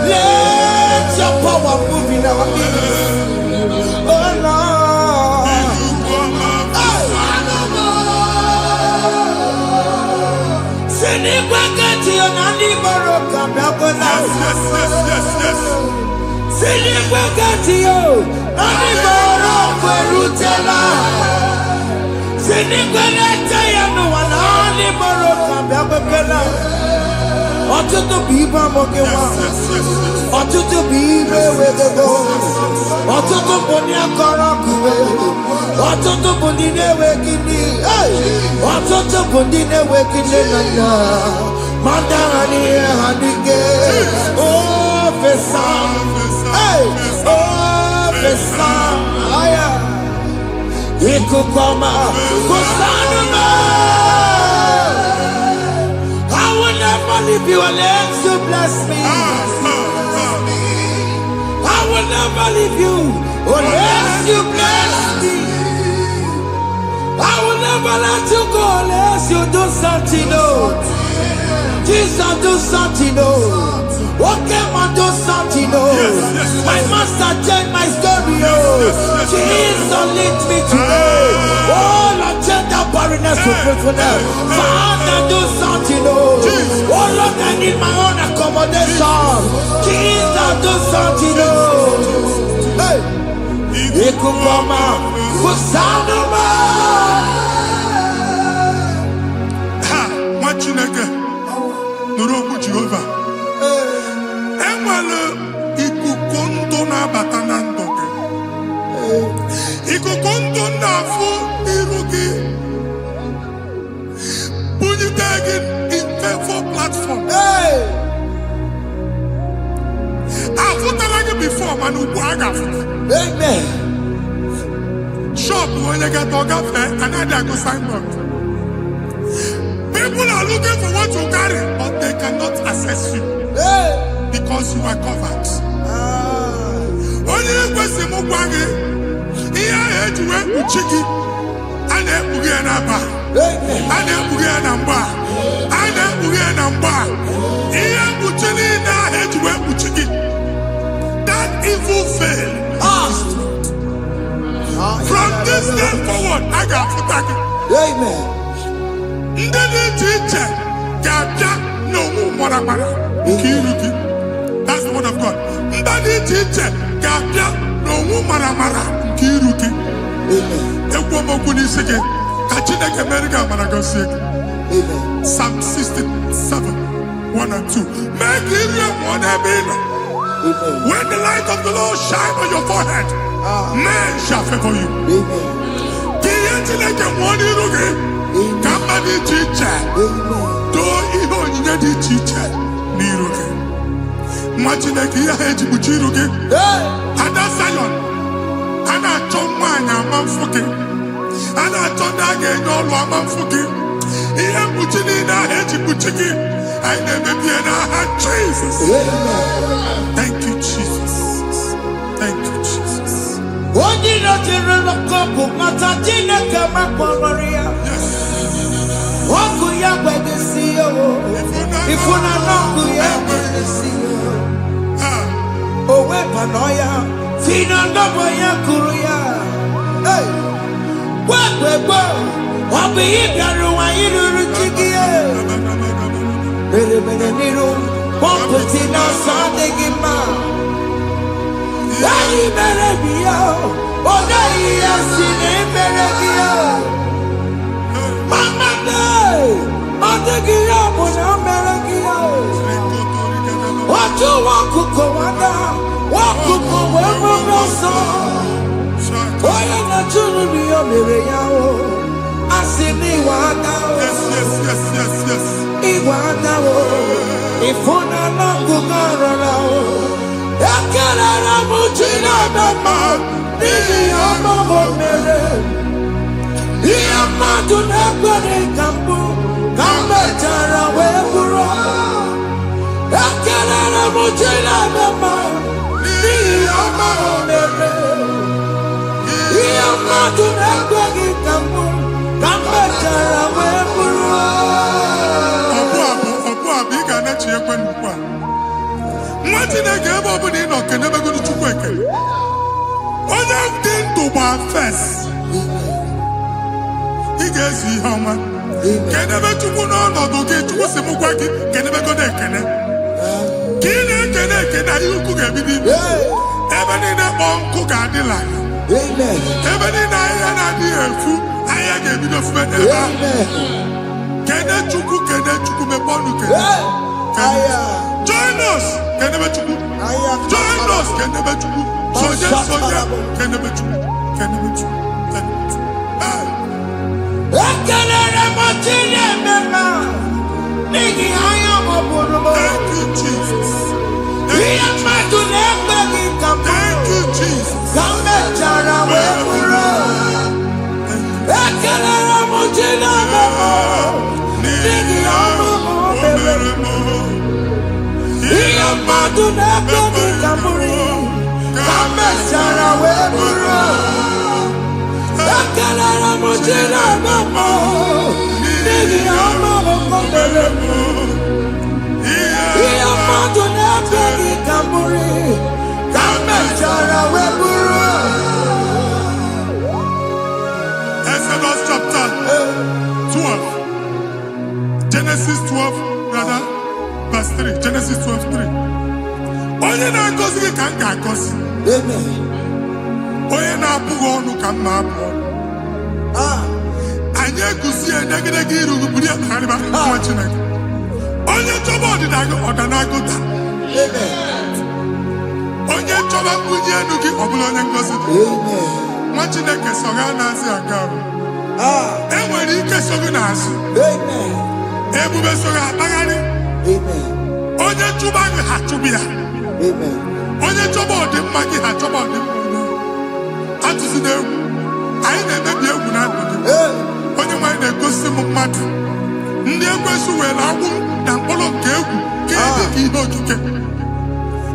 Let your power move in our midst. Oh Lord. Ọtụtụ bụ ibe amụghị nwa, ọtụtụ bụ ibe ewegego, ọtụtụ bụ ndị akọrọ akụwe, ọtụtụ bụ ndị na-enweghị nne, ọtụtụ bụ ndị na-enweghị nne na nna, ma ndị agha n'ihe ha n'ike. Ofesa, ofesa, aya, ikuku ọma, kụsanụ m. I will never leave you unless you bless me. I will never leave you unless you bless me. I will never let you go unless you do something. Oh, Jesus, do something. Oh, okay, man, do something. Oh, my master changed my story. Oh, Jesus, lead me today. Oh, Lord, change that barrenness to fruitfulness. Father, do something. Oh, Lord, I need my own accommodation. Jesus, do something. Oh, hey, Ikukoma, Kusanuma. Ha, Machineke, Nuroku Jehovah. Enwale ikuku ndụ na-abata na ndụ gị. Ikuku ndụ na-afụ iru gị. Bunyite gị info platform. Afụtala gị before mana ugbu a ga-afụta. Amen. Shop onye ga-eto gafee anaghị agụ signboard. People are looking for what you carry, but they cannot access you because you are covered. Onye kwesị m gwa gị ihe ahụ eji wee kpuchi gị a na-ekpughe ya n'aba, a na-ekpughe ya na mgba, a na-ekpughe ya na mgba. Ihe mkpuchi niile ahụ eji wee kpuchi gị, that evil veil. From this day forward, I got to Amen. ndị dị iche iche ga-abịa n'onwe mara mara. nke iru gị. That's the word of God. Mba dị iche iche ga-abịa n'onwu maramara nke iru gị. Ekwu okwu n'isi gị ka Chineke mere gị amara gọzie gị. Psalm 67, 1 and 2. Mee ka iru enwe n'ebe ị nọ. When the light of the Lord shine on your forehead, men shall favor you. Ka ihe Chineke nwụọ n'iru gị ka mba dị iche iche doo ihe onyinye dị iche iche n'iru gị. Nwa Chineke ihe ha eji kpuchi iru gị. Ada Zion, a na-achọ nwaanyị ama mfụ gị, a na-achọ ndị a ga-enye ọlụ ama mfụ gị. Ihe mkpuchi niile ahụ eji kpuchi gị anyị na-emebie n'aha Jesus. Thank you, Jesus. Thank you, Jesus. Onye na-ejere n'ọkụ mata Chineke makpọrọ ọkụ ya gbedesi ifuna n'ọkụ ya gbedesi o wepụnọ ya fina ndọbọ ya kụrụ ya gwagbegbo ọ bụ ihe bịara ụwa iruru chi gị mere mere n'iru pọmpụti n'ọsọ adịghị mma anyị mere bi ya ọ naghị ya si na emere gị ya mama ọ dịghị ya bụ na o mere gị ya otu nwakuko nwada nwakuko wee bụrụ ọsọ onye na-achụrụ m ya mere ya o asị m ịwa ada ịwa ada o ịfụ na n'ọkụkọ rọrọ o ekelere m chi na-eme mma n'ihi ya ọmụmụ mere ihe mmadụ na-ekwere ka mbụ ka m mechara wee bụrụ ekelere m chi na-eme mma n'ihi ya ọmụmụ mere ihe mmadụ na-ekweghị ka mbụ ka m mechara wee bụrụ ọbụ ị ga na-echi ekwe n'ukwu a nwa Chineke ebe ọ bụla ị nọ kenebegoro Chukwu ekele. Onye dị ndụ gba fes ị ga-ezi ihe ọma kenebe Chukwu n'ọnọdụ gị. Chukwu si m gwa gị kenebegoro ekele ka ị na-ekene ekene ihe ukwu ga-ebido ibi. Ebe niile kpọọ nkụ ga-adịla ya, ebe niile ahịhịa na-adịghị efu ahịhịa ga-ebido fube n'ebe ahụ. Kene Chukwu mepe ọnụ kene. Join us kenebe Chukwu. Join us kenebe Chukwu. Sonye kenebe Chukwu. Kenebe Chukwu. ekelere m chi na-eme mma n'ihi anya m bụrụ m Thank you, Jesus. ihe mmadụ na-ekweghị ka m Thank you, Jesus. ka m mechara wee bụrụ ekelere m chi na-eme mma n'ihi ọmụmụ mere ihe mmadụ na-ekweghị ka m bụrụ ka m mechara wee bụrụ ekelere m chi na-eme mma n'ihi ọmụmụ mere ihe mmadụ na-ekweghị ka m bụrụ ka m mechara wee bụrụ. Exodus chapter 12. Genesis 12, rather, verse 3. Genesis 12:3. Onye na-agọzi gị ka m ga-agọzi. Onye na-abụghị ọnụ ka m na-abụ ọnụ. Anyị eguzie edegedege iru gị buru ya kparịba nwa Chineke. Onye chọba ọdịda gị ọdanagụta. Onye chọba mbunye elu gị ọ bụla onye ngọzi gị. Nwa Chineke so gị na-azị aga ahụ. E nwere ike so gị n'azụ. Ebube so gị akpagharị. Onye chụba gị ha chụba ya. Onye chọba ọdịmma gị ha chọba ọdịmma onye. Atụzina egwu. Anyị na-emebi egwu na ndụ gị. Onye nwanyị na-egosi m mmadụ. Ndị ekwensu were agwụ na mkpụrụ nke egwu ka dị ka ihe okike.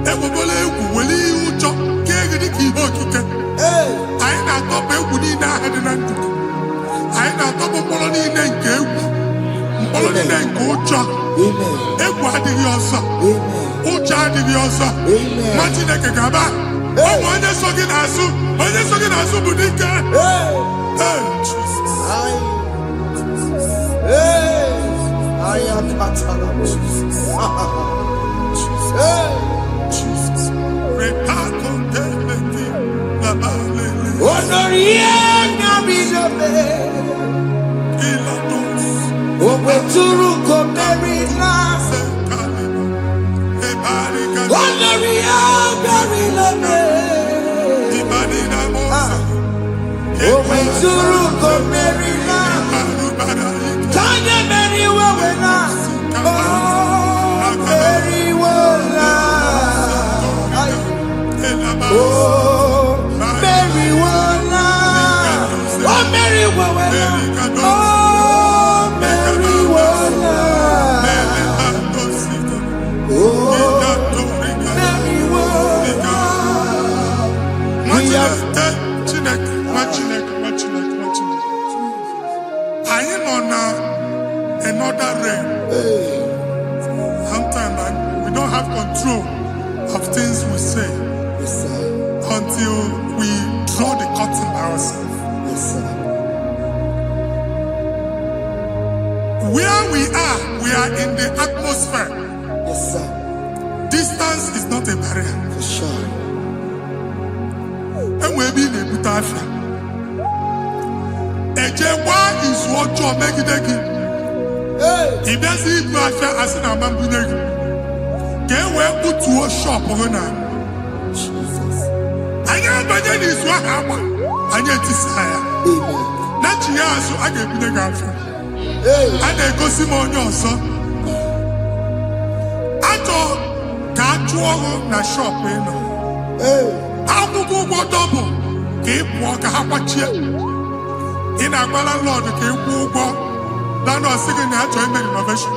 Egbebola egwu were ihe ụjọ ka dị ka ihe okike. Anyị na-atọpụ egwu niile ahụ dị na ndụ gị. Anyị na-atọpụ mkpụrụ niile nke egwu, mkpụrụ niile nke ụjọ. Egwu adịghị ọzọ, ụjọ adịghị ọzọ. Nwa Chineke ga-aba ọ bụ onye so gị n'azụ, onye so gị n'azụ bụ dike. Suruko Merina. Tanya Mary Wawena. Oh, Mary Wawena. Oh, Mary Wawena. Oh, Mary Wawena. Oh, Mary Wawena. Oh, Mary Wawena. I am on another realm. Sometimes we don't have control of things we say until we draw the curtain by ourselves. Where we are in the atmosphere. Distance is not a barrier. For sure. And we'll be in a butafia. Ejewa is what you make it again. If there's a butafia as an amambuneg, can we put to a shop over now? I am better is what happened. I get desire. Not you, so I get the girlfriend. And I go see more your son. I thought, can't you na shop, you know? I'm going to go double. Keep walk a half a chair. In a landlord, keep walk. Landlord singing that joint innovation.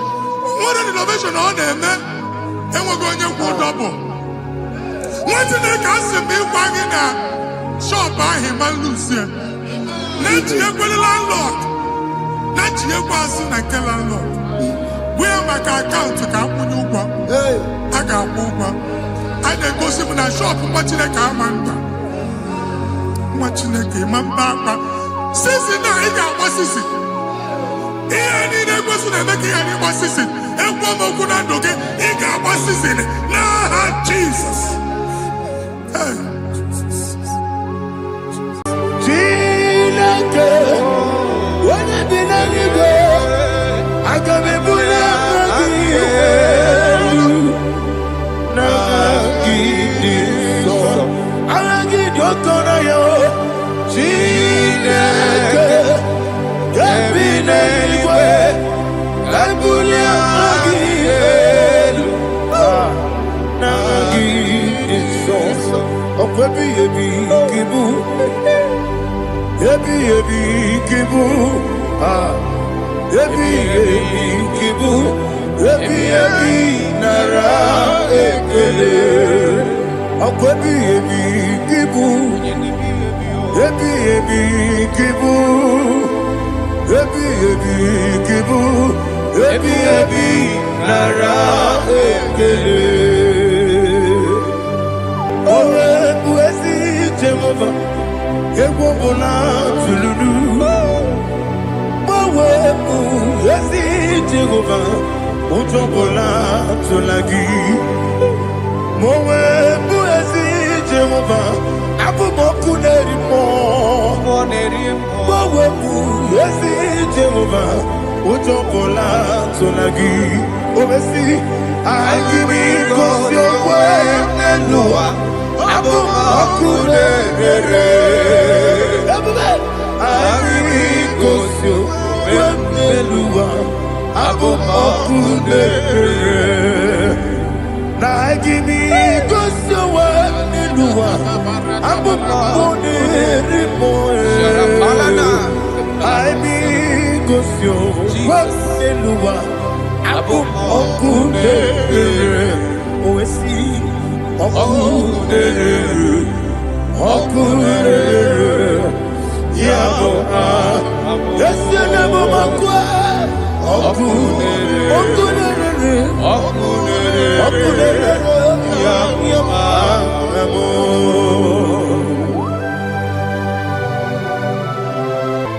What an innovation on them, man. And we're going to go double. What did they cast me wagging at? Shop by him and Lucian. Let you go the landlord. Let you go as soon as landlord. Where my account to come when you go? I got one. I then go see when I shop watching a car man. Watching a game and back. Since now he got what is it? He ain't a person making any what is it? And one more good and okay, he got what is it? Nah, Jesus. When I did any go, I can be put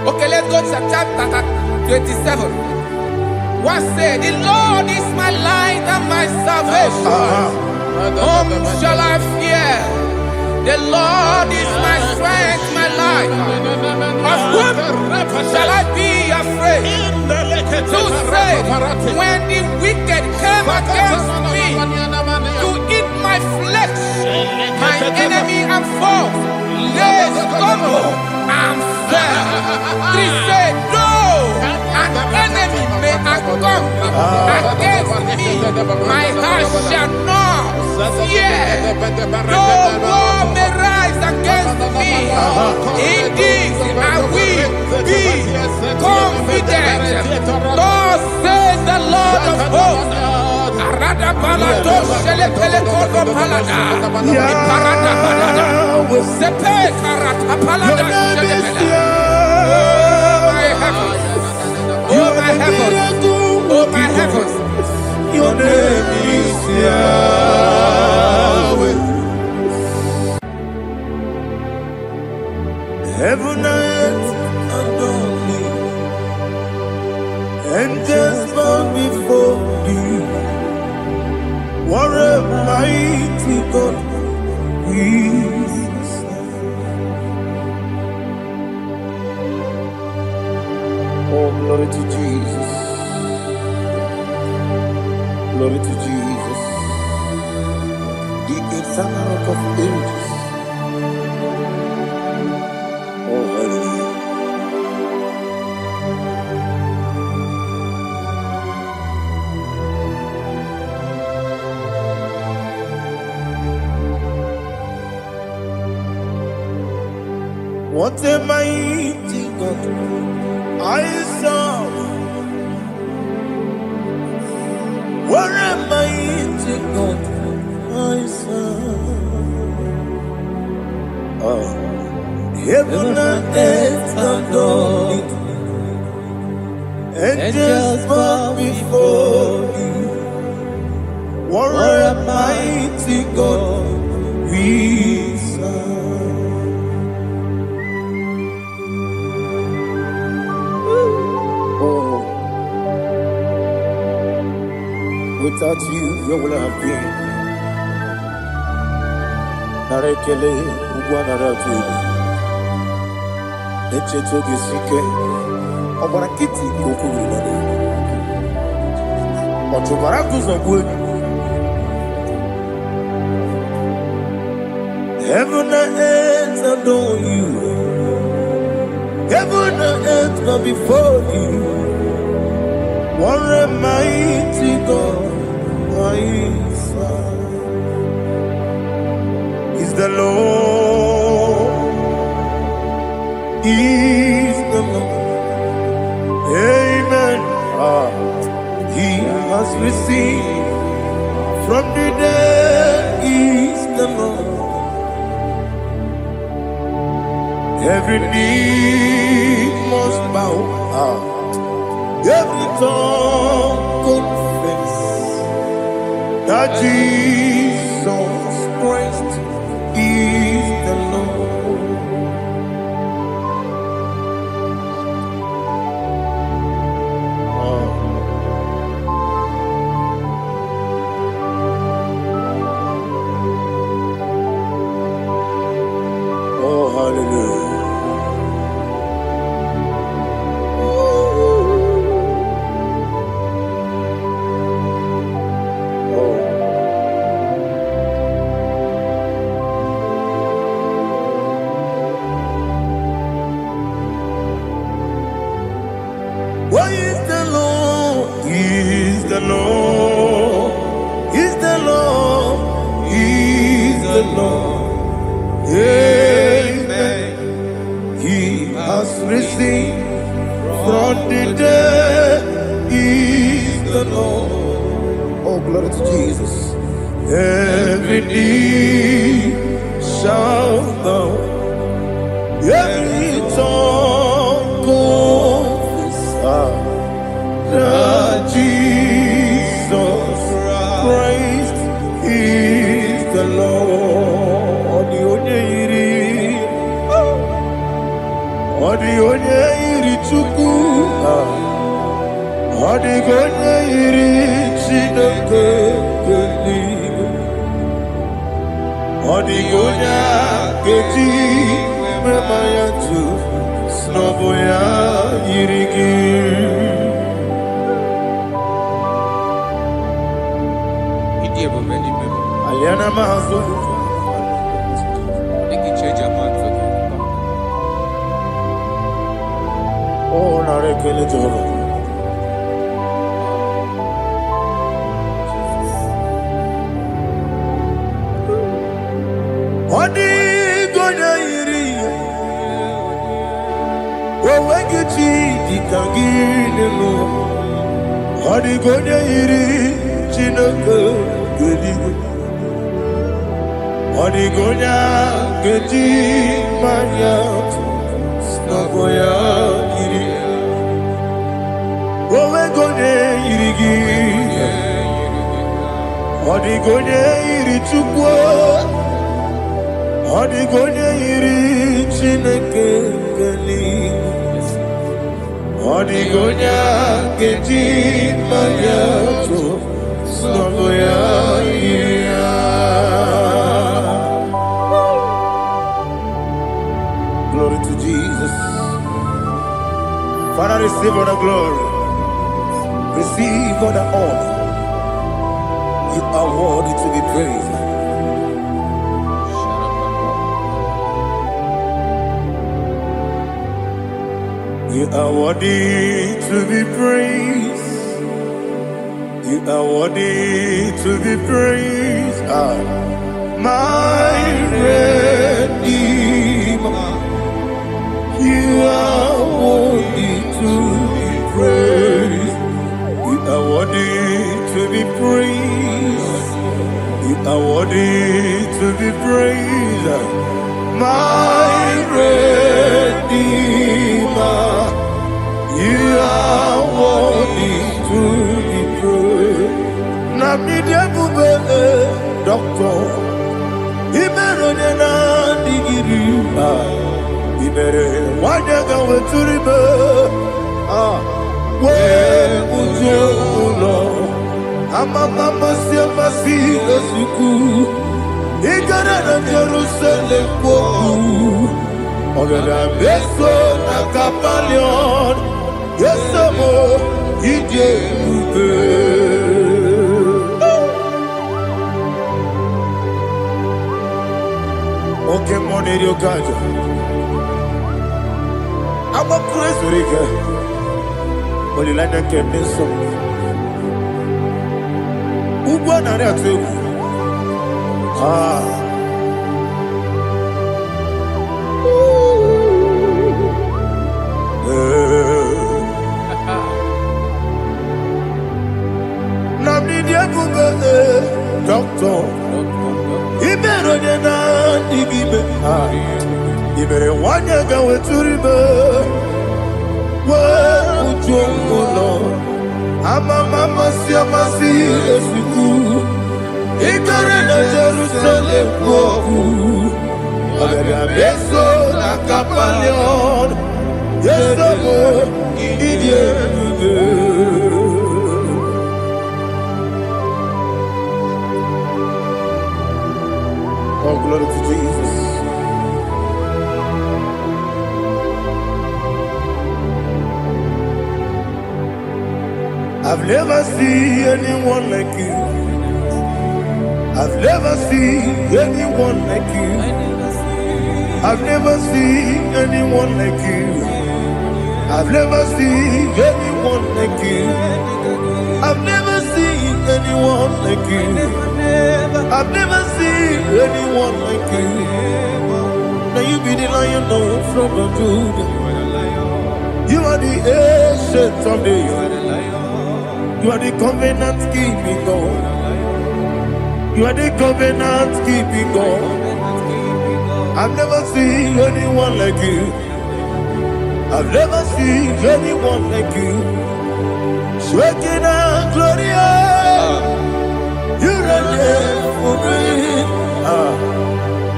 Okay, let's go to chapter 27. What said, the Lord is my light and my salvation. Whom shall I fear? The Lord is my strength, my life. Of whom shall I be afraid? Who said, when the wicked came against me to eat my flesh, my enemy and foe they stumble and fell. Three say, no, an enemy may have come against me. My heart shall not fear. No war may rise against me. In this I will be confident. Thus says the Lord of hosts. Arada balado shele pele kodo palada. Iparada balada. Sepe karata palada shele pele. Oh my heavens. Oh my heavens. Your name is Yahweh. Heaven and earth adore me, angels bow before you. What a mighty God we serve. Oh, glory to Jesus. Glory to Jesus. The eternal rock of ages. Oh, hallelujah. What a mighty God I serve. What a mighty God I serve. Oh. Heaven and earth adore you. Angels bow before you. What a mighty God we serve. Oh, without you, where would I have been? Narekele, Ugwanaratu. Echetoge sike, Obara kiti koku wilade. Otobara kuzogwe. Heaven and earth adore you. Heaven and earth bow before you. What a mighty God I serve. Is the Lord. Is the Lord. Amen. He has received from the dead. Is the Lord. Every knee must bow. Every tongue confess that Jesus Christ is the Lord. Oh, hallelujah. Why is the Lord? He is the Lord. He's the Lord. He's the Lord. Amen. He has risen from the dead. He's the Lord. Oh, glory to Jesus. Every knee shall bow. Every tongue confess that Jesus Christ is the Lord. Onye iri Chukwu, ọdịghị onye iri Chineke eluigwe, ọdịghị onye ga-eji mmemme ya tụ n'ọbụ ya yiri gị. Aliana Mahazo. They can change your mind for you. Oh, narekele Jehovah. Odi gonya iri, wawegiti dikangine mo. Odi gonya iri, chineke gedi. Odi gonya gedi manya, snagoya iri. Wawegonya iri gi, odi gonya iri chukwa. Odigonya iri chineke geli, odigonya gedi mayato snagoya ira. Glory to Jesus. Father, receive all the glory, receive all the honor. You are worthy to be praised. You are worthy to be praised. You are worthy to be praised. My Redeemer. You are worthy to be praised. You are worthy to be praised. You are worthy to be praised. My Redeemer. You are worthy to be praised. Namidia bube doctor, imero nena digiri. Imere wanyaga weturibe. We ujulo, amama siama si esuku. Igara na Jerusalem koku. Ogada beso na kapalion. Yesamo ije ube. Oke mone rio kaja. Amo kuresu rike. Olilanya kemeso. Ugwa na rea tewu. Doctor, Ibero na digibe. Ibere wanyaga weturibe. We ujongulo, amama siamasi esuku. Igare na Jerusalem koku. Ogada beso na kapalion. Yesamo idie. Oh, glory to Jesus. I've never seen anyone like you. I've never seen anyone like you. I've never seen anyone like you. I've never seen anyone like you. I've never seen anyone like you. I've never seen anyone like you. Now you be the Lion from the Judah. You are the ancient of days. You are the covenant keeping God. You are the covenant keeping God. I've never seen anyone like you. I've never seen anyone like you. Shaking and glorious. You reign for me.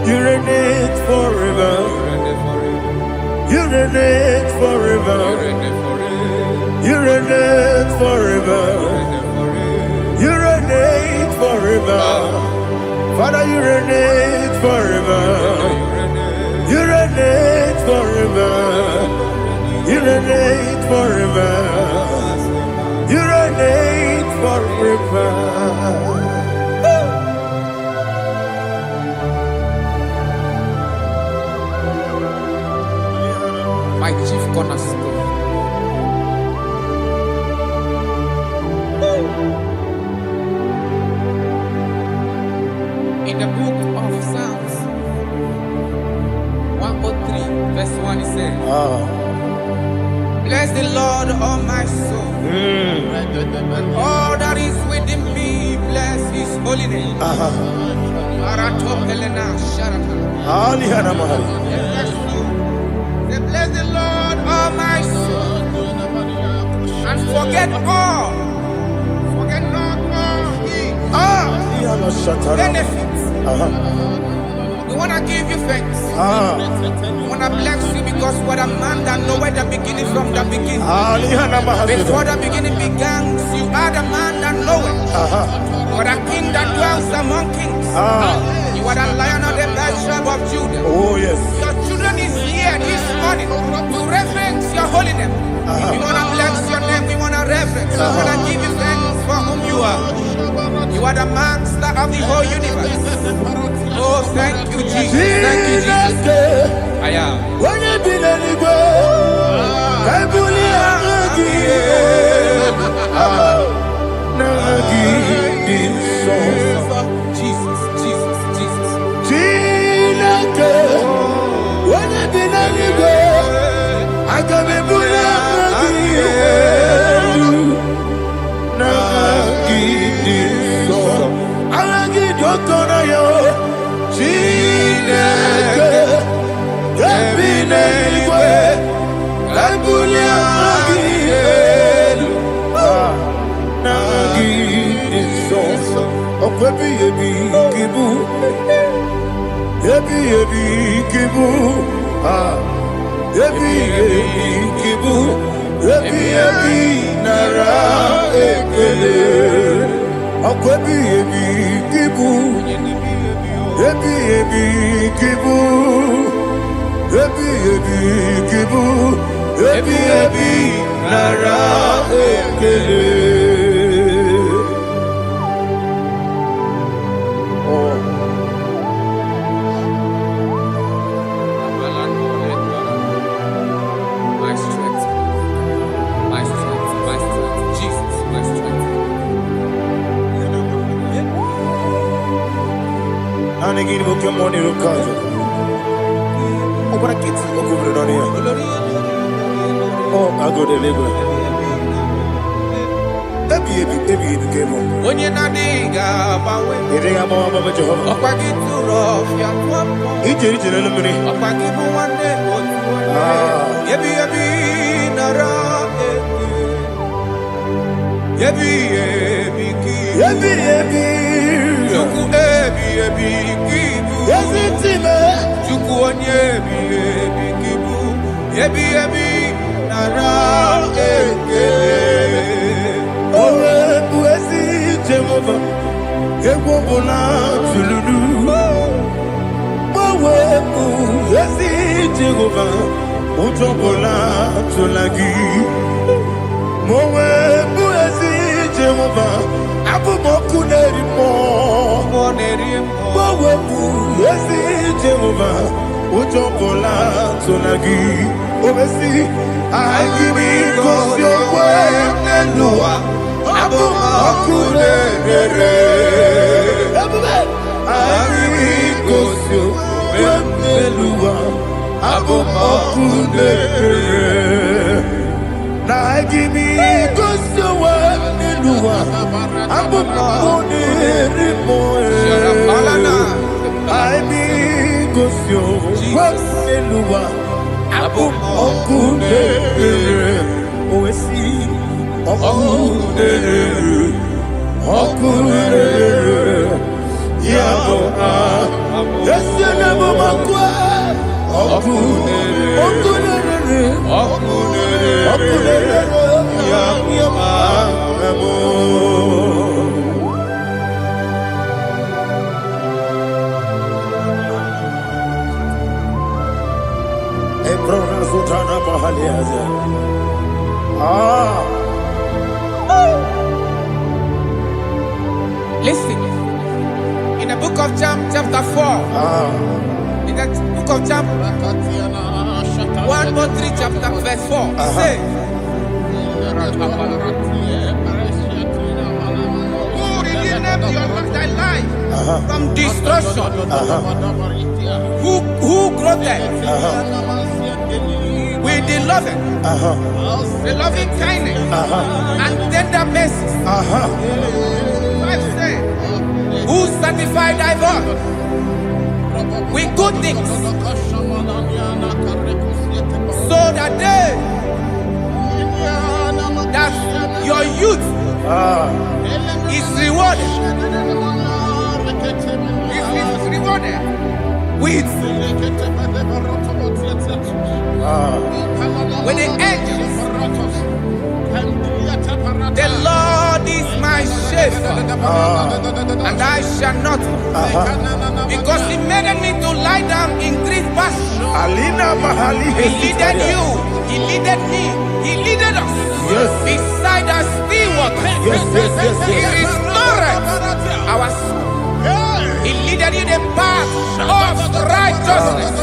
You reign forever. You reign forever. You reign forever. You reign forever. Father, you reign forever. You reign forever. You reign forever. You reign forever. My chief cornerstone. Bless the Lord, all my soul. All that is within me, bless His holy name. Bless the Lord, all my soul, and forget not all His benefits. We want to give you thanks. We want to bless you because what a man that knoweth the beginning from the beginning. Before the beginning began, you are the man that knoweth. What a king that dwells among kings. You are the Lion of the tribe of Judah. Oh yes. Your children is here this morning to reverence your holy name. We want to bless your name. We want to reverence. We want to give you thanks for whom you are. You are the master of the whole universe. Oh, thank you, Jesus. Thank you, Jesus. I am. When you be the go, I Jesus, Jesus, Jesus. When you be the go, I can be Listen, in the book of John, chapter 4, in the book of John 1:3, chapter verse 4, it says, who redeemed your thy life from destruction, who clothed with the loving, the loving kindness, and tender mercies. 5 says, who sanctify thy voice with good things, so that your youth is rewarded. Is rewarded with the angels. The Lord is my shepherd, and I shall not want, because He made me to lie down in green pastures. He leaded you, He leaded me, He leaded us beside the still waters. He restored our soul. He leaded you the path of righteousness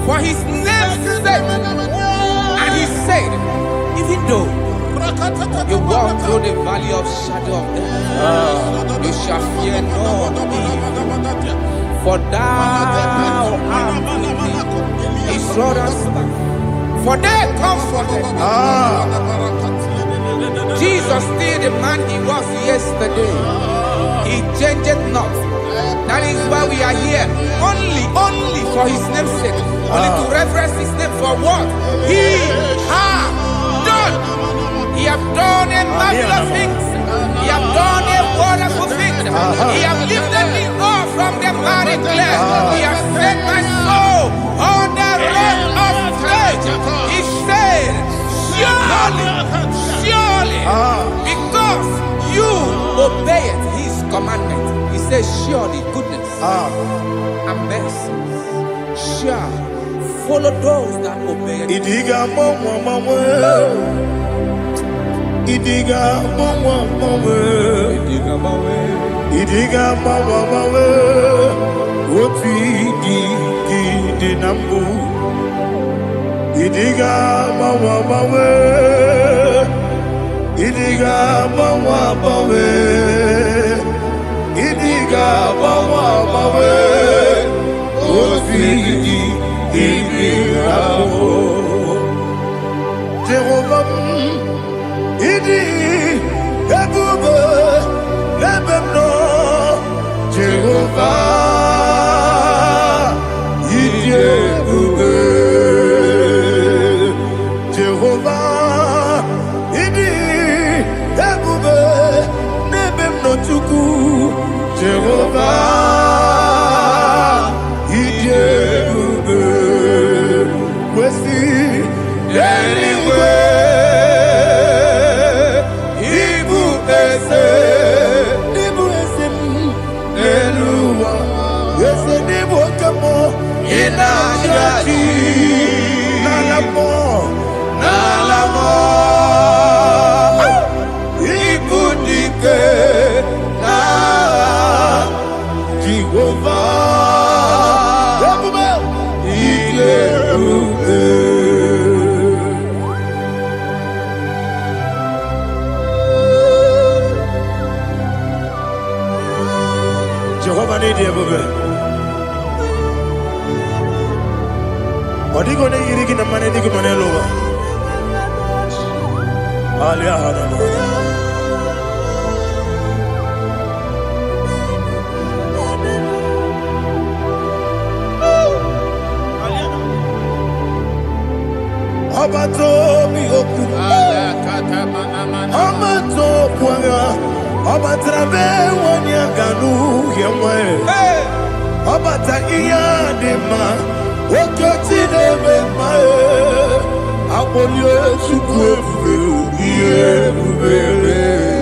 for His name's sake. And He said, even though you walk through the valley of shadow of death, you shall fear no evil, for thou art with me. His rod and staff, for they comforted. Jesus still the man He was yesterday. He changed not. That is why we are here. Only for His name's sake. Only to reverence His name for what He has done. He has done a marvelous things. He has done a wonderful thing. He has lifted me up from the miry clay. He has set my soul on the rock of faith. He said, surely, because you obeyed His commandment. He says, surely goodness and mercy shall follow those that obey it. Idiga mama, Idiga mama, what we did nambu. Idiga mama, Idiga mama, Idiga mama, what we Jehovah, Idi, Ebube, Lebemno, Jehovah, Idi, Ebube, Jehovah, Idi, Ebube, Lebemno Tuku, Jehovah, Idi, Ebube, Wesi, anyway. Jehovah need you, baby. What are you going to eat in the money? You can lower. Abato mi oku, Amato kwanga, Abatrabe wanya ganu yemwe, Abata iya dema, Okoti deme mae, Abolio chukwe iye bubele,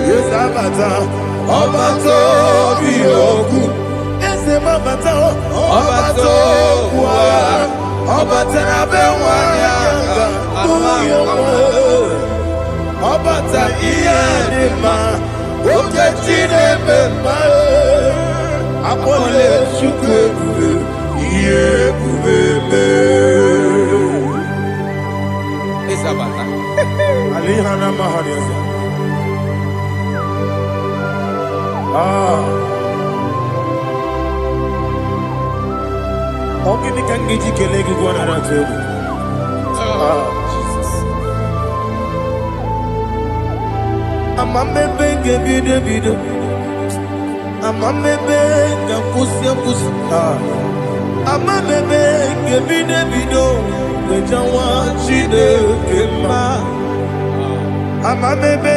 Yes Abata, Abato mi oku, Ese mabata, Abato kwa. Obata be wanya Obata iyadima Oketine bema Apole chukwe Iye bubebe Isabata Alihana mahaliasa Ogini kangiji kelegi gwana ratego. Amamebe gebide bide. Amamebe gakusia kusi. Amamebe gebide bido. Wejawa chide kema. Amamebe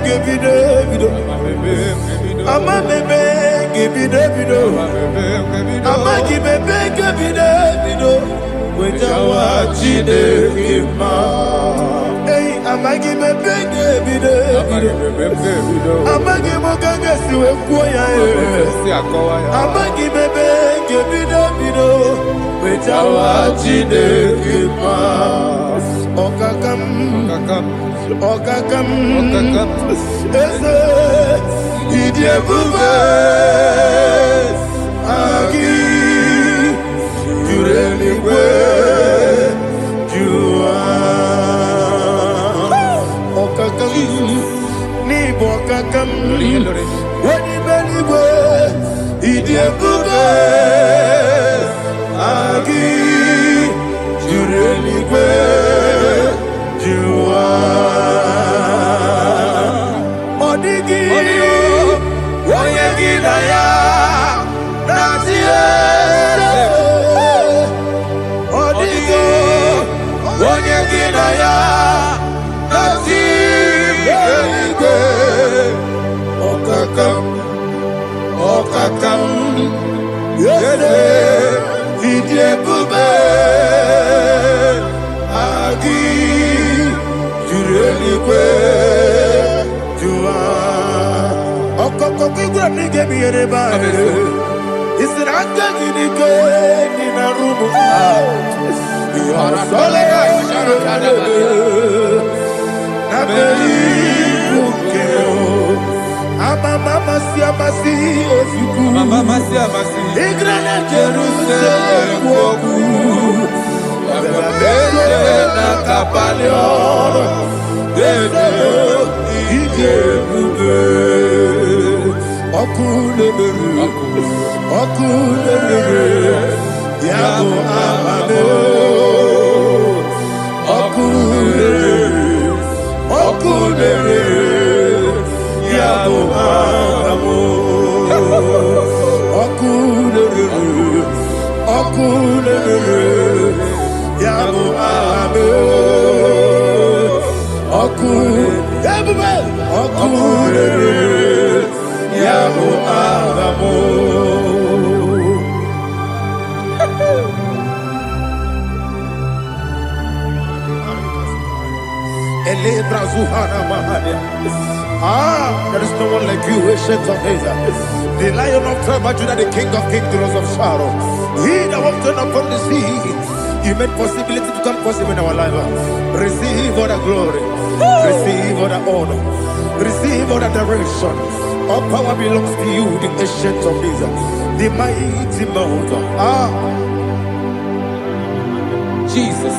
gebide bido. Amamebe gebide bido. Amagibebe gebide bido. Wejawa chide kema. Hey, amagibebe gebide bido. Amagimogaga siwe kuya amagibebe gebide bido. Wejawa chide kema. Okakam. Eze idiebube agi jureligwe jua okakam ni bokakam wani beligwe idiebube agi jureligwe jua odigi oyegi na ya nazie odigi oyegi na ya nazie okakam yede idiebube agi jureligwe jua okokokigura nige miyereba isiranga ginike nina rumu yasolega nabeli bukeo amama siamasi ofiku igrana Jerusalem woku abele na kapalioro dede idiebube Okulere, yabo amame. Okulere, yabo amamo. Okulere, yabo amame. Okulere, yabo amamo. There is no one like you, ancient of days. The Lion of tribe of Judah, the King of kings, the Rose of Sharon. He that walked upon the sea. You made possibility to come possible in our life. Receive all the glory. Receive all the honor. Receive all the direction. All power belongs to you, the ancient of days, the mighty mountain. Jesus.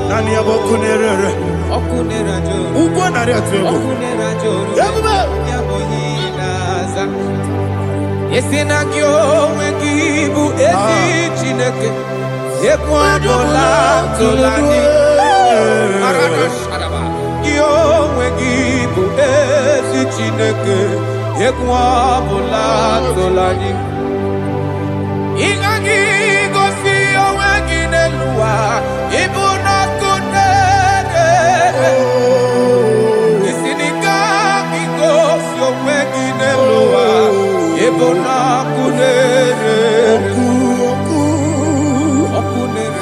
Nani abokunere okunera jo ugwo nari atego okunera jo yabuba yaboyinaza yesinagyo wegibu ezi chineke ekwadola tolani arana sharaba yo wegibu ezi chineke ekwadola tolani ingagi gosi oweginelua ibuna kunere isinika gosi oweginelua ibuna kunere okunere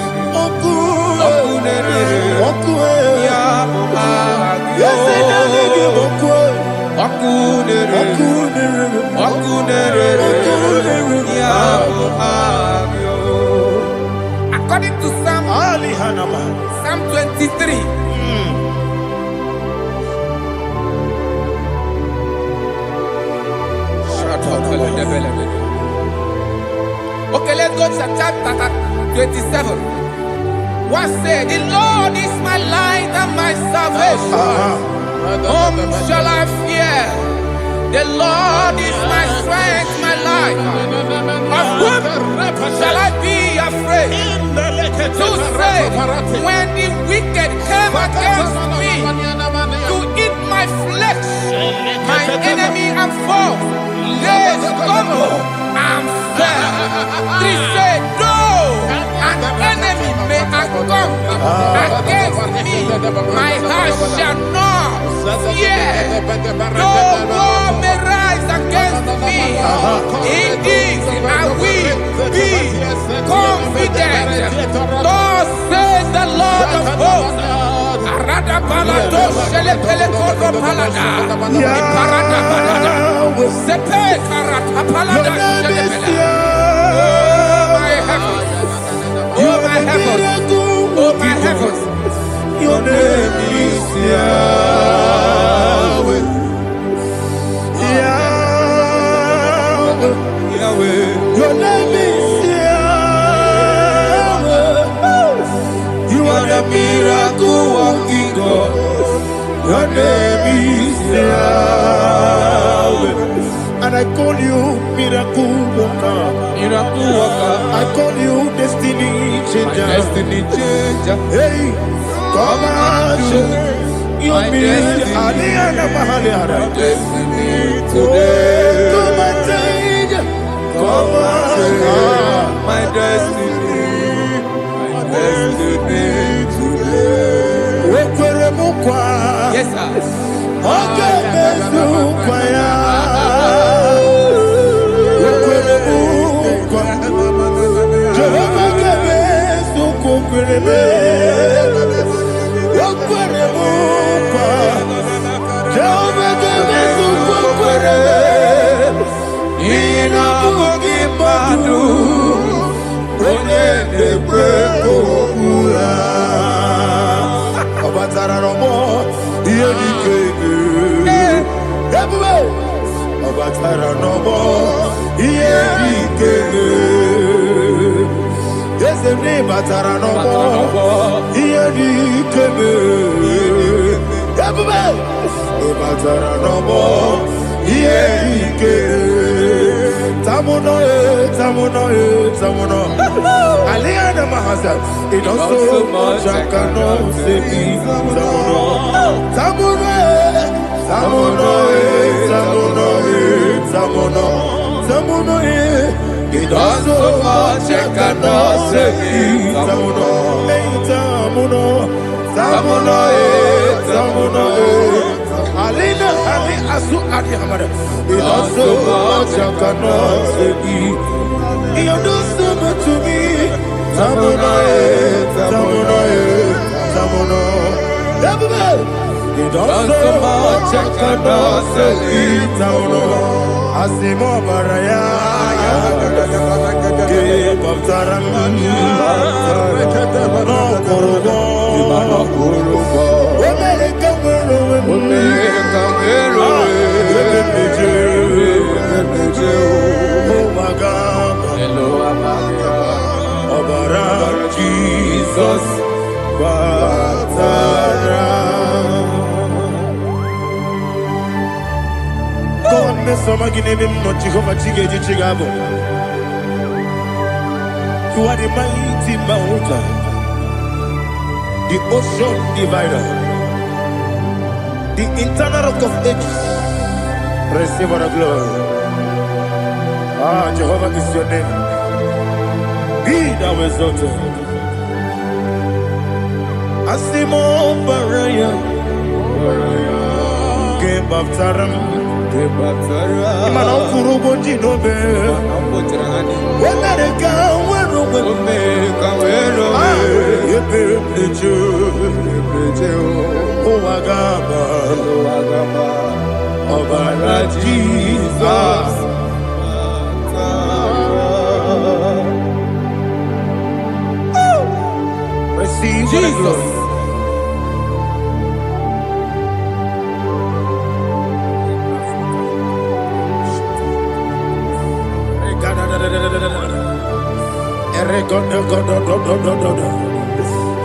ya according to Psalm 23. Okay, let's go to chapter 27. What say? The Lord is my light and my salvation. Whom shall I fear? The Lord is my strength, my life. Of whom shall I be afraid? To say, when the wicked came against me to eat my flesh, my enemy and foe, they stumble and fell. They say, though an enemy may come against me, my heart shall not fear. Though war may rise against me, in this I will be confident. Thus says the Lord of hosts. Oh my heavens, oh my heavens, your name is Yahweh. Yahweh, Yahweh, your name is Yahweh. You are the miracle working God. Your name is Yahweh. And I call you miracle worker. Miracle worker. I call you destiny changer. Destiny changer. Hey, come on, your destiny. My destiny today. Come on, change. Come on, my destiny. My destiny today. yes sir. Okay, it does so much I cannot say. It does so much I cannot say. Alina Ali Asu Adi Hamada. It does so much I cannot say. You do so much to me. Tamuno. It does so much I cannot say. Tamuno. Asimo Baraya. Give up Taran. No Kurubo. Jesus, God, me some again him not Jehovah Chigabo. You are the mighty mountain, the ocean divider, the internal rock of ages. Receive our glory. Ah, Jehovah is your name. Be thou exalted. Asimo Baraya, Game of Taram, Imano Kurubo Jinobe, when they come, when oh, Agaba, Jesus. Receive Jesus.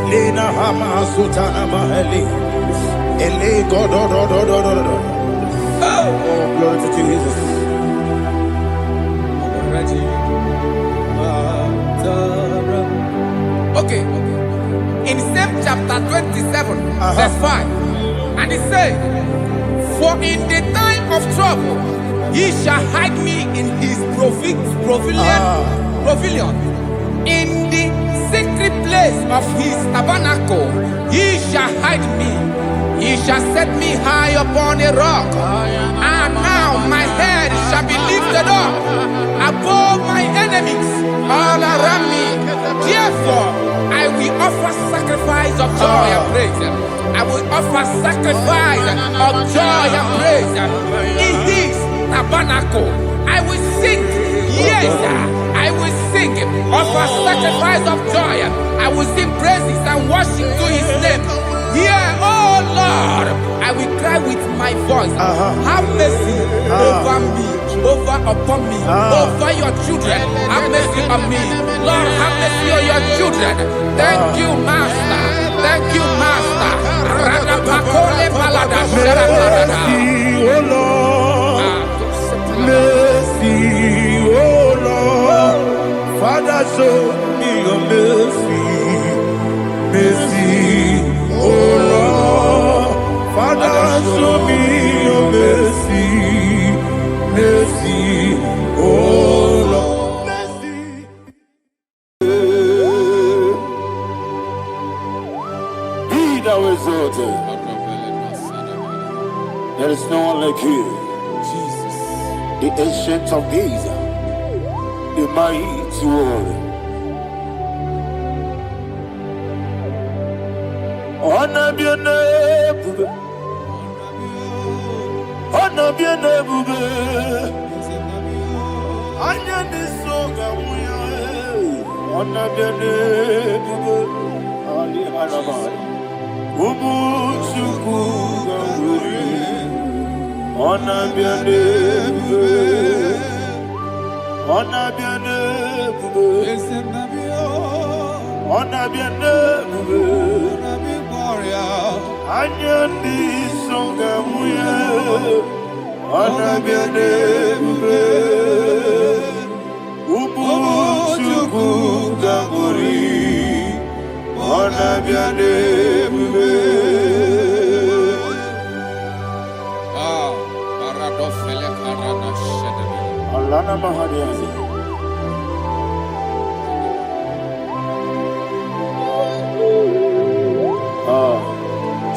Lena Hama Sutana Mahali. Ele God. Oh, glory to Jesus. Okay. In same chapter 27, verse 5. And it says, for in the time of trouble, he shall hide me in his pavilion. In the secret place of his tabernacle, he shall hide me. He shall set me high upon a rock. And now my head shall be lifted up above my enemies all around me. Therefore, I will offer sacrifice of joy and praise. I will offer sacrifice of joy and praise in his tabernacle. I will sing, yes, I will sing, offer sacrifice of joy. I will sing praises and worship to his name. Yeah, oh Lord, I will cry with my voice. Have mercy over me, upon me, over your children. Have mercy on me. Lord, have mercy on your children. Thank you, Master. Thank you, Master. Mercy, oh Lord. Mercy, oh Lord. Father, show me your mercy. Mercy, oh Lord. Father, show me your mercy. Mercy, oh Lord. Mercy. Be thou exalted. There is no one like you. Jesus. The ancient of days, the mighty one. Honor be your name, honor be your name, honor be so good, honor be your name, Ali Alaba, Ubu Chuku Gamburi, honor be your name, honor be your name, honor be your name. Anyandi songa muya, anabiane bube, ubu chuku gamburi, anabiane bube. Paradofele karana shedebe. Alana mahadiyazi.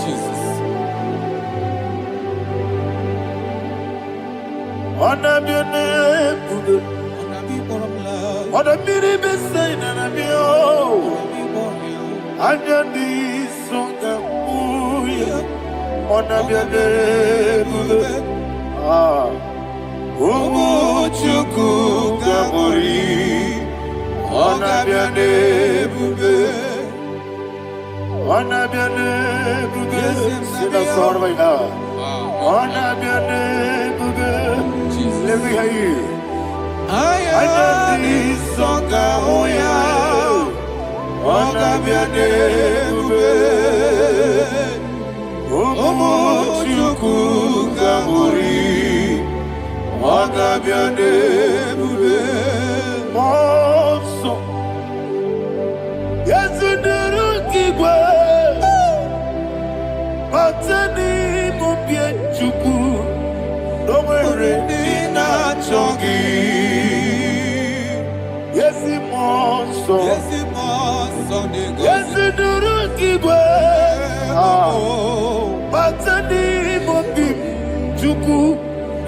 Jesus. Anabiane bube, anabiri besai nanabio, anyandi songa muya, anabiane bube. Umu chuku gamburi, anabiane bube. Anabiane bube, sina sorvaina. Anabiane bube, let me hear you. Ayani songa moya, anabiane bube. Omo chuku gamburi, anabiane bube. Monso, yesuduru kigwe. Matani mupie chuku, nomere nina chongi. Yesi monso, yesi duru kigwe. Matani mupie chuku,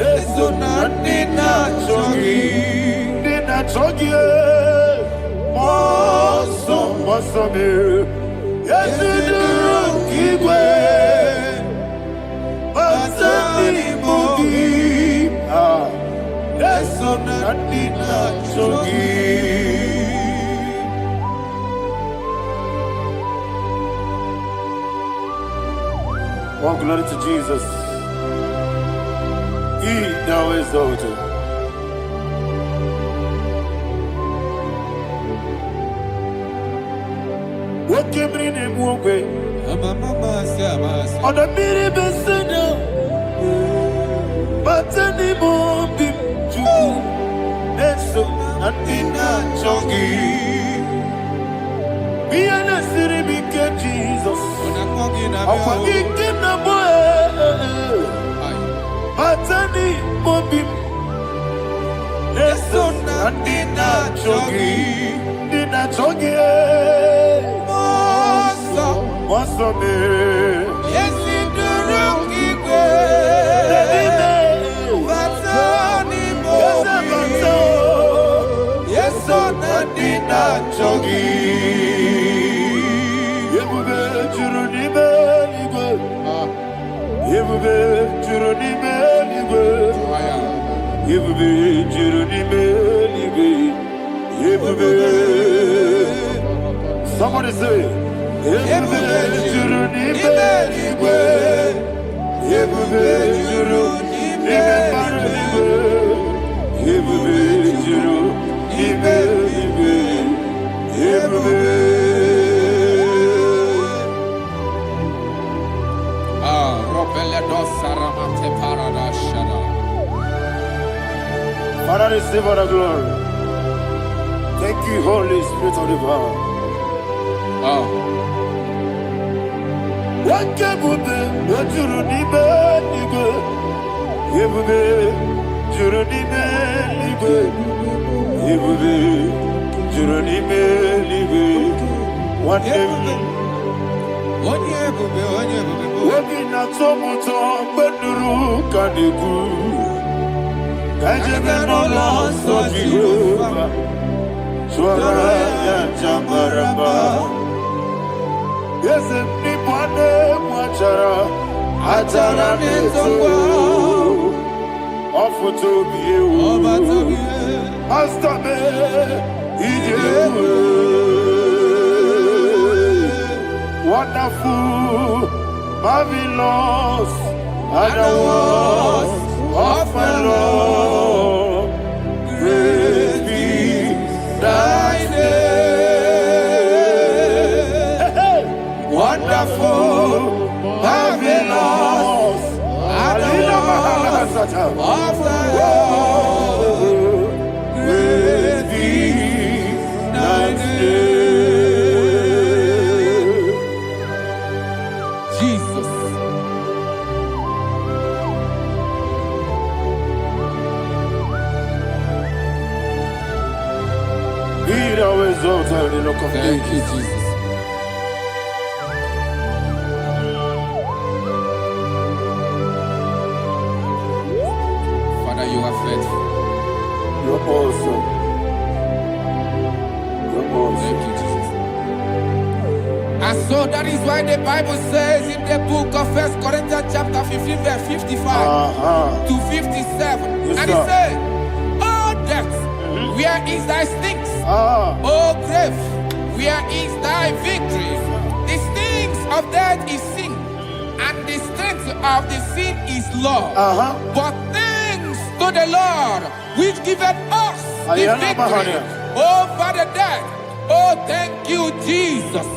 eso na nina chongi. Nina chongi, monso, monso me. Yesi duru kigwe. Oh, glory to Jesus. He now exalted. Woke bring him away. On the mini besina, but anymore be true. That's so Adina Chogi. Be an city because Jesus. I'm forgetting the boy. But anymore be. That's so Adina Chogi. Dina Chogi. What's up, man? Yes, in the room, yes, on the dinner, Chogi. You will be Juruni Belly. You will be Juruni Belly. You will be Juruni Belly. You will be. Somebody say. Juruni Belly. You will be Juruni Belly. You will be Juruni Belly. You will be. Father, receive all the glory. Thank you, Holy Spirit of the power. What can we do? What you need, nigga? You will be Juruni Belly. You will be Juruni Belly. One day. Wabina tomuto beduru kaniku Kajebe no loso Jehovah Swara ya jambaramba Yese nipane mwachara Atara nezogo Ofuto biyewu Astame ijewu Wonderful, marvelous, are the words of my Lord. Praise be thy name. Wonderful, marvelous, are the words of my Lord. Praise be thy name. Thank you, Jesus. Father, you are faithful. You're awesome. You're awesome. Thank you, Jesus. And so that is why the Bible says in the book of 1 Corinthians chapter 15, verse 55 to 57. Yes, and it says, "Oh death, where is thy stings? Oh grave, where is thy victory? The stings of death is sin, and the strength of the sin is law. But thanks to the Lord, which giveth us the victory over the death. Oh, thank you, Jesus."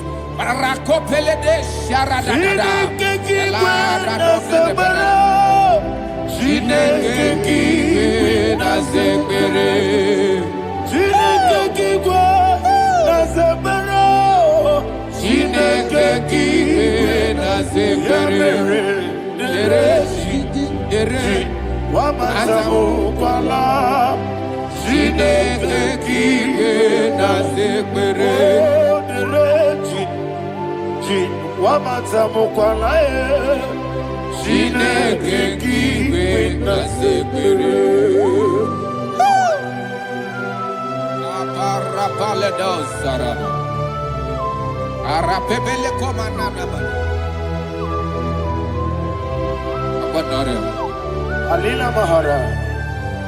Alina Mahara,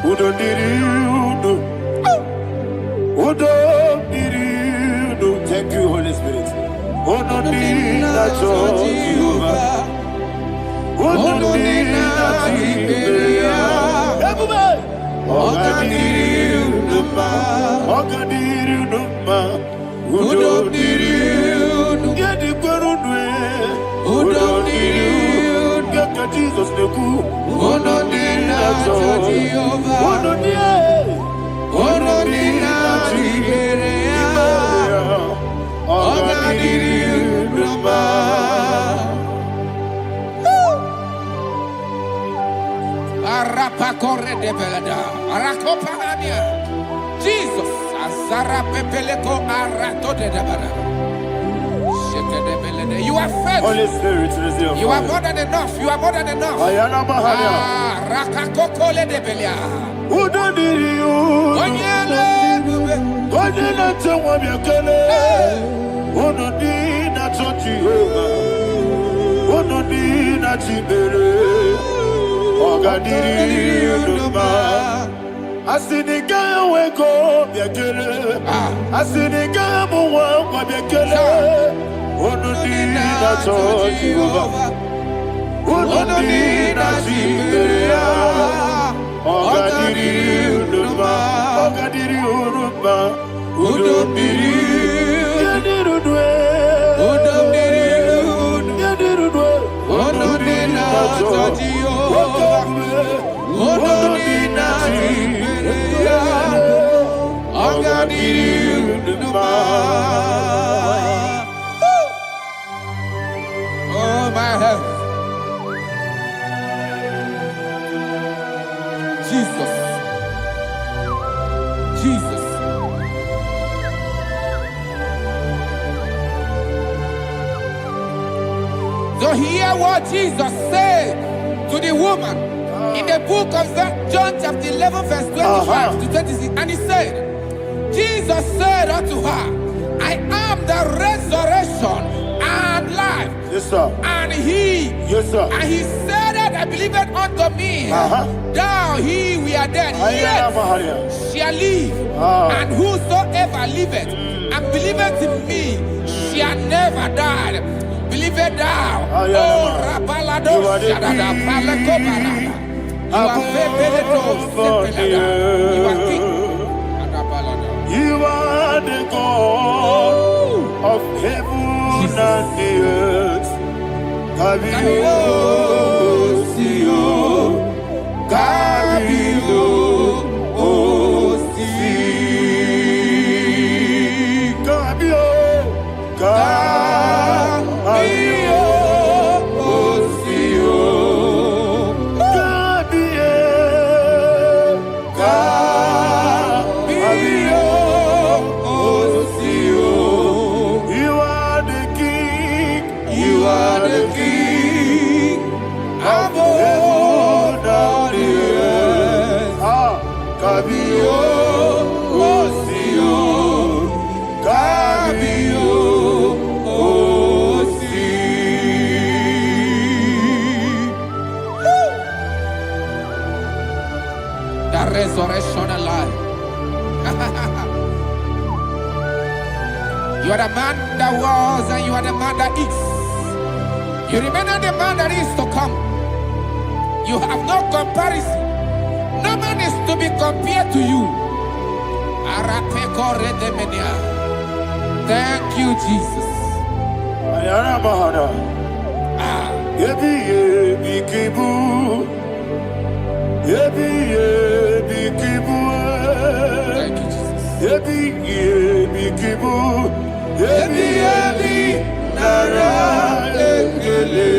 Udo Diriudo, Udo Diriudo. Thank you, Holy Spirit. Udo Diriudo, Udo Diriudo, Jesus, Azara Pepeleko Arato de Dabara. You are faithful. Holy Spirit, receive You are more than enough. You are more than enough. Ayana Mahania. Rakakokole de Belia. Udodiriu. Onyele. Onyele tewa miakele. Onodina Jehovah. Onodina Chibere. Ogadiriu Numa. Asiniga weko miakele. Asiniga muwa miakele. Onodina Jehovah. Onodina Chibere. Ogadiriu Numa. Ogadiriu Numa. Oh my head. Jesus. Jesus. So hear what Jesus said to the woman in the book of John chapter 11 verse 25 to 26. And he said, Jesus said unto her, I am the resurrection and life. Yes, sir. And he, Yes, sir. and he said that I believed unto me, thou he we are dead, Ayana Mahania. yet shall live. And whosoever liveth and believeth in me shall never die. Believe it thou. Ayana Oh, Mahania. Rabalado, You are the Shadada, Palako, Barada. You are Febeledo, Sepelada. You are king. Adabalada. You are the God of heaven and the earth. Kabio, Sio, Kabio, Si, Kabio, Kabio, Sio, Kabio, Sio. You are the king. You are the king of heaven and the earth. Kabio, Sio, Kabio, Si. The resurrection alive. You are the man that was and you are the man that is. You remain the man that is to come. You have no comparison. No man is to be compared to you. Thank you, Jesus. Ayana Mahana. Yebi yebi kibu. Yebi yebi kibu. Thank you, Jesus. Yebi yebi kibu. Yebi yebi nara ekele.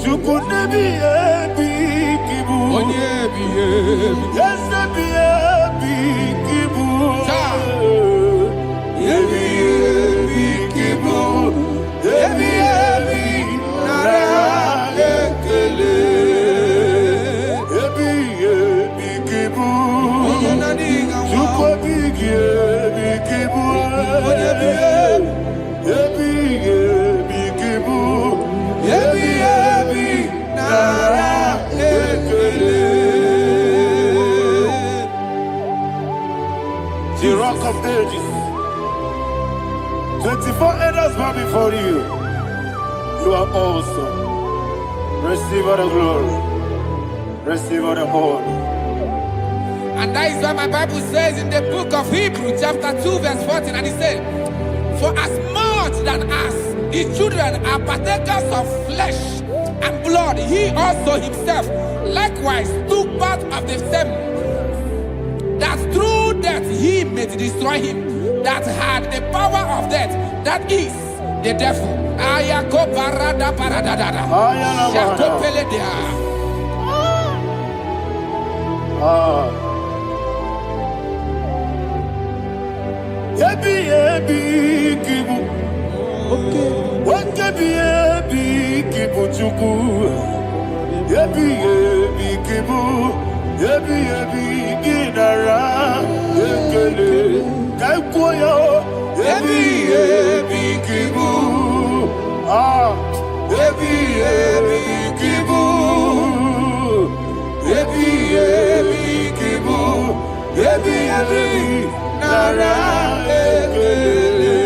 Chuku nebi yebi kibu. Onyebi, yebi. Yes, nebi yebi kibu. Yebi yebi kibu. Yebi yebi nara ekele. Yebi yebi kibu. Chuku bigi yebi kibu. Yebi yebi kibu. Yebi yebi nara ekele. The rock of ages. 24 elders bow before you. You are awesome. Receive all the glory. Receive all the honor. And that is what my Bible says in the book of Hebrews chapter 2 verse 14. And it said, for as much than us, the children are partakers of flesh and blood, he also himself likewise took part of the same, that through death he may destroy him that had the power of death, that is the devil. Ayako parada paradada. Shako peledea. Yebi yebi kibu. Wakebi yebi kibu chuku. Yebi yebi kibu. Yebi yebi ginara. Yekele kaikoya. Yebi yebi kibu. Yebi yebi kibu. Yebi yebi kibu. Yebi yebi nara ekele.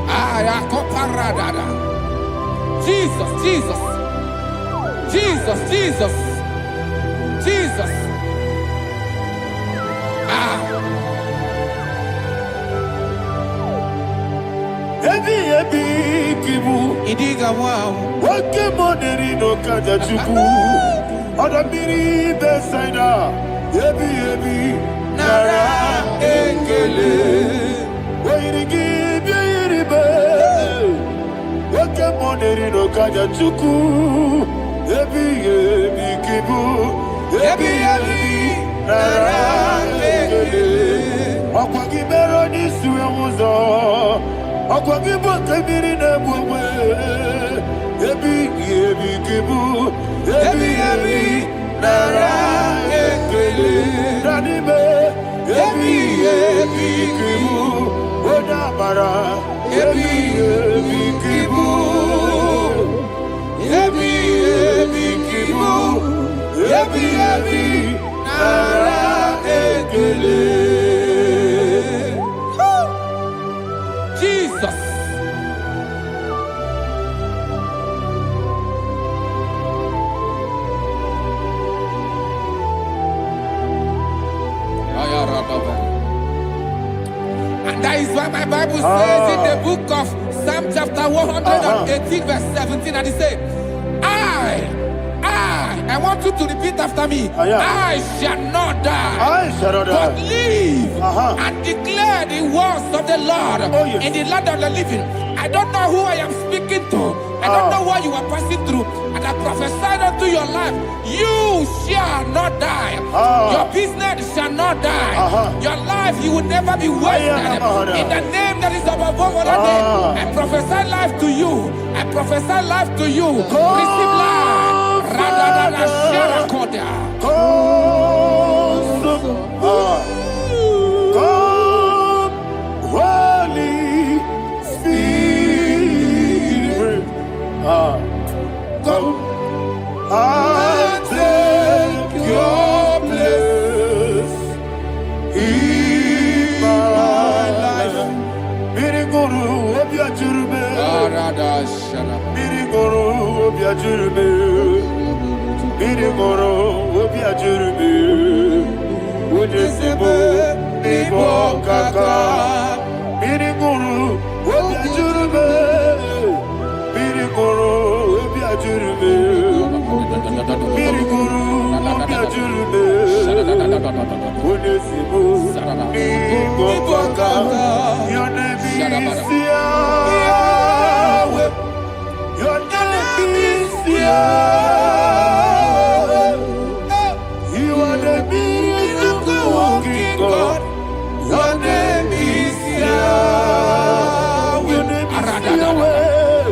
Ayakoparadada. Jesus, Jesus, Jesus, Jesus, Jesus. Yebi yebi kibu. Idiga wow. Wake money no kaja chuku. Oda miri besaida. Yebi yebi nara ekele. Wairigi biiribe. Wake money no kaja chuku. Yebi yebi kibu. Yebi yebi nara ekele. Akwagi bero ni suwe muzo. Akwagi boke miri ne bwe. Yebi yebi kibu. Yebi yebi nara ekele. Nanibe. Yebi yebi kibu. Oda mara. Yebi yebi kibu. Yebi yebi kibu. Yebi yebi nara ekele. Jesus. And that is why my Bible says in the book of Psalm chapter 118 verse 17, and it says, I want you to repeat after me. I shall not die, but live and declare the words of the Lord in the land of the living. I don't know who I am speaking to. I don't know what you are passing through. And I prophesy unto your life, you shall not die. Your business shall not die. Your life, you will never be wasted. In the name that is above all other name, I prophesy life to you. I prophesy life to you. Receive life. Radadada Sharakoda. Come, Holy Spirit. Come and take your place in my life. Miriguru obiajurube. Miriguru obiajurube. Miriguru obiajurube. Ujesebo nibo kaka. Miriguru obiajurube. Miriguru obiajurube. Miriguru obiajurube. Ujesebo nibo kaka. Your name is Yahweh. Your name is Yahweh. You are the miracle working God. Your name is Yahweh. Your name is Yahweh.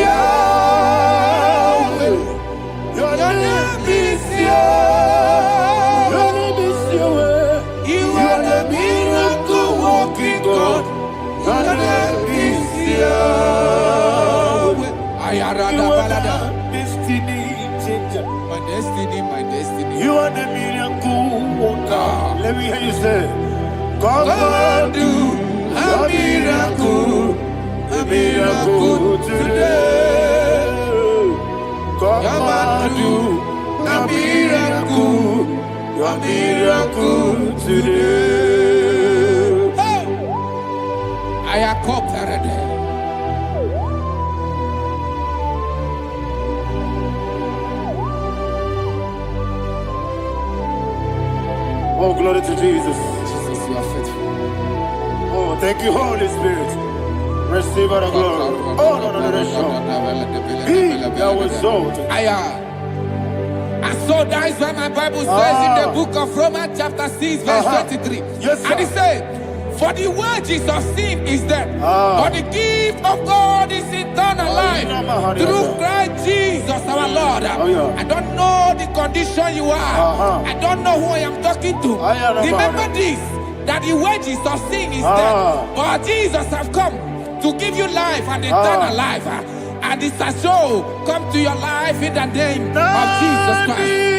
Yahweh. Your name is Yahweh. Your name is Yahweh. You are the miracle working God. Your name is Yahweh. You are the destiny changer. My destiny, my destiny. You are the miracle worker. Let me hear you say, come and do a miracle today. Come and do a miracle today. I am cooperative. Oh, glory to Jesus. Jesus, you are faithful. Oh, thank you, Holy Spirit. Receive all the glory. Oh, no, Be thou exalted. And so that is why my Bible says in the book of Romans chapter 6 verse 23. Yes, sir. And it says, for the wages of sin is death, but the gift of God is eternal life through Christ Jesus our Lord. I don't know the condition you are. I don't know who I am talking to. Remember this, that the wages of sin is death, but Jesus has come to give you life and eternal life. And this shall come to your life in the name of Jesus Christ.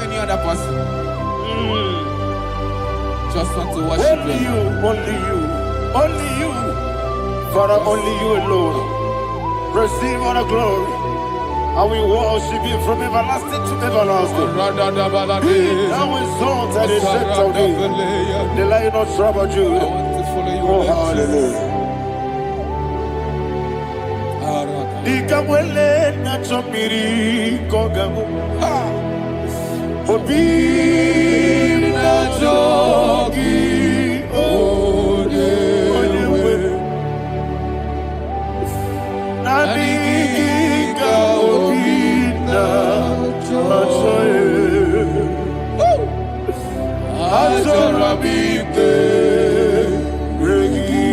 Any other person? Just want to worship only you, only you, only you, Father, only you alone. Receive all the glory, and we worship you from everlasting to everlasting. Be thou exalted, the Ancient of Days, the Lion of tribe of Judah. Oh, hallelujah. Ikamwele na chomiri kogamu. Obi na jogi onewe. Nabika obi na joye. Azorabike regi.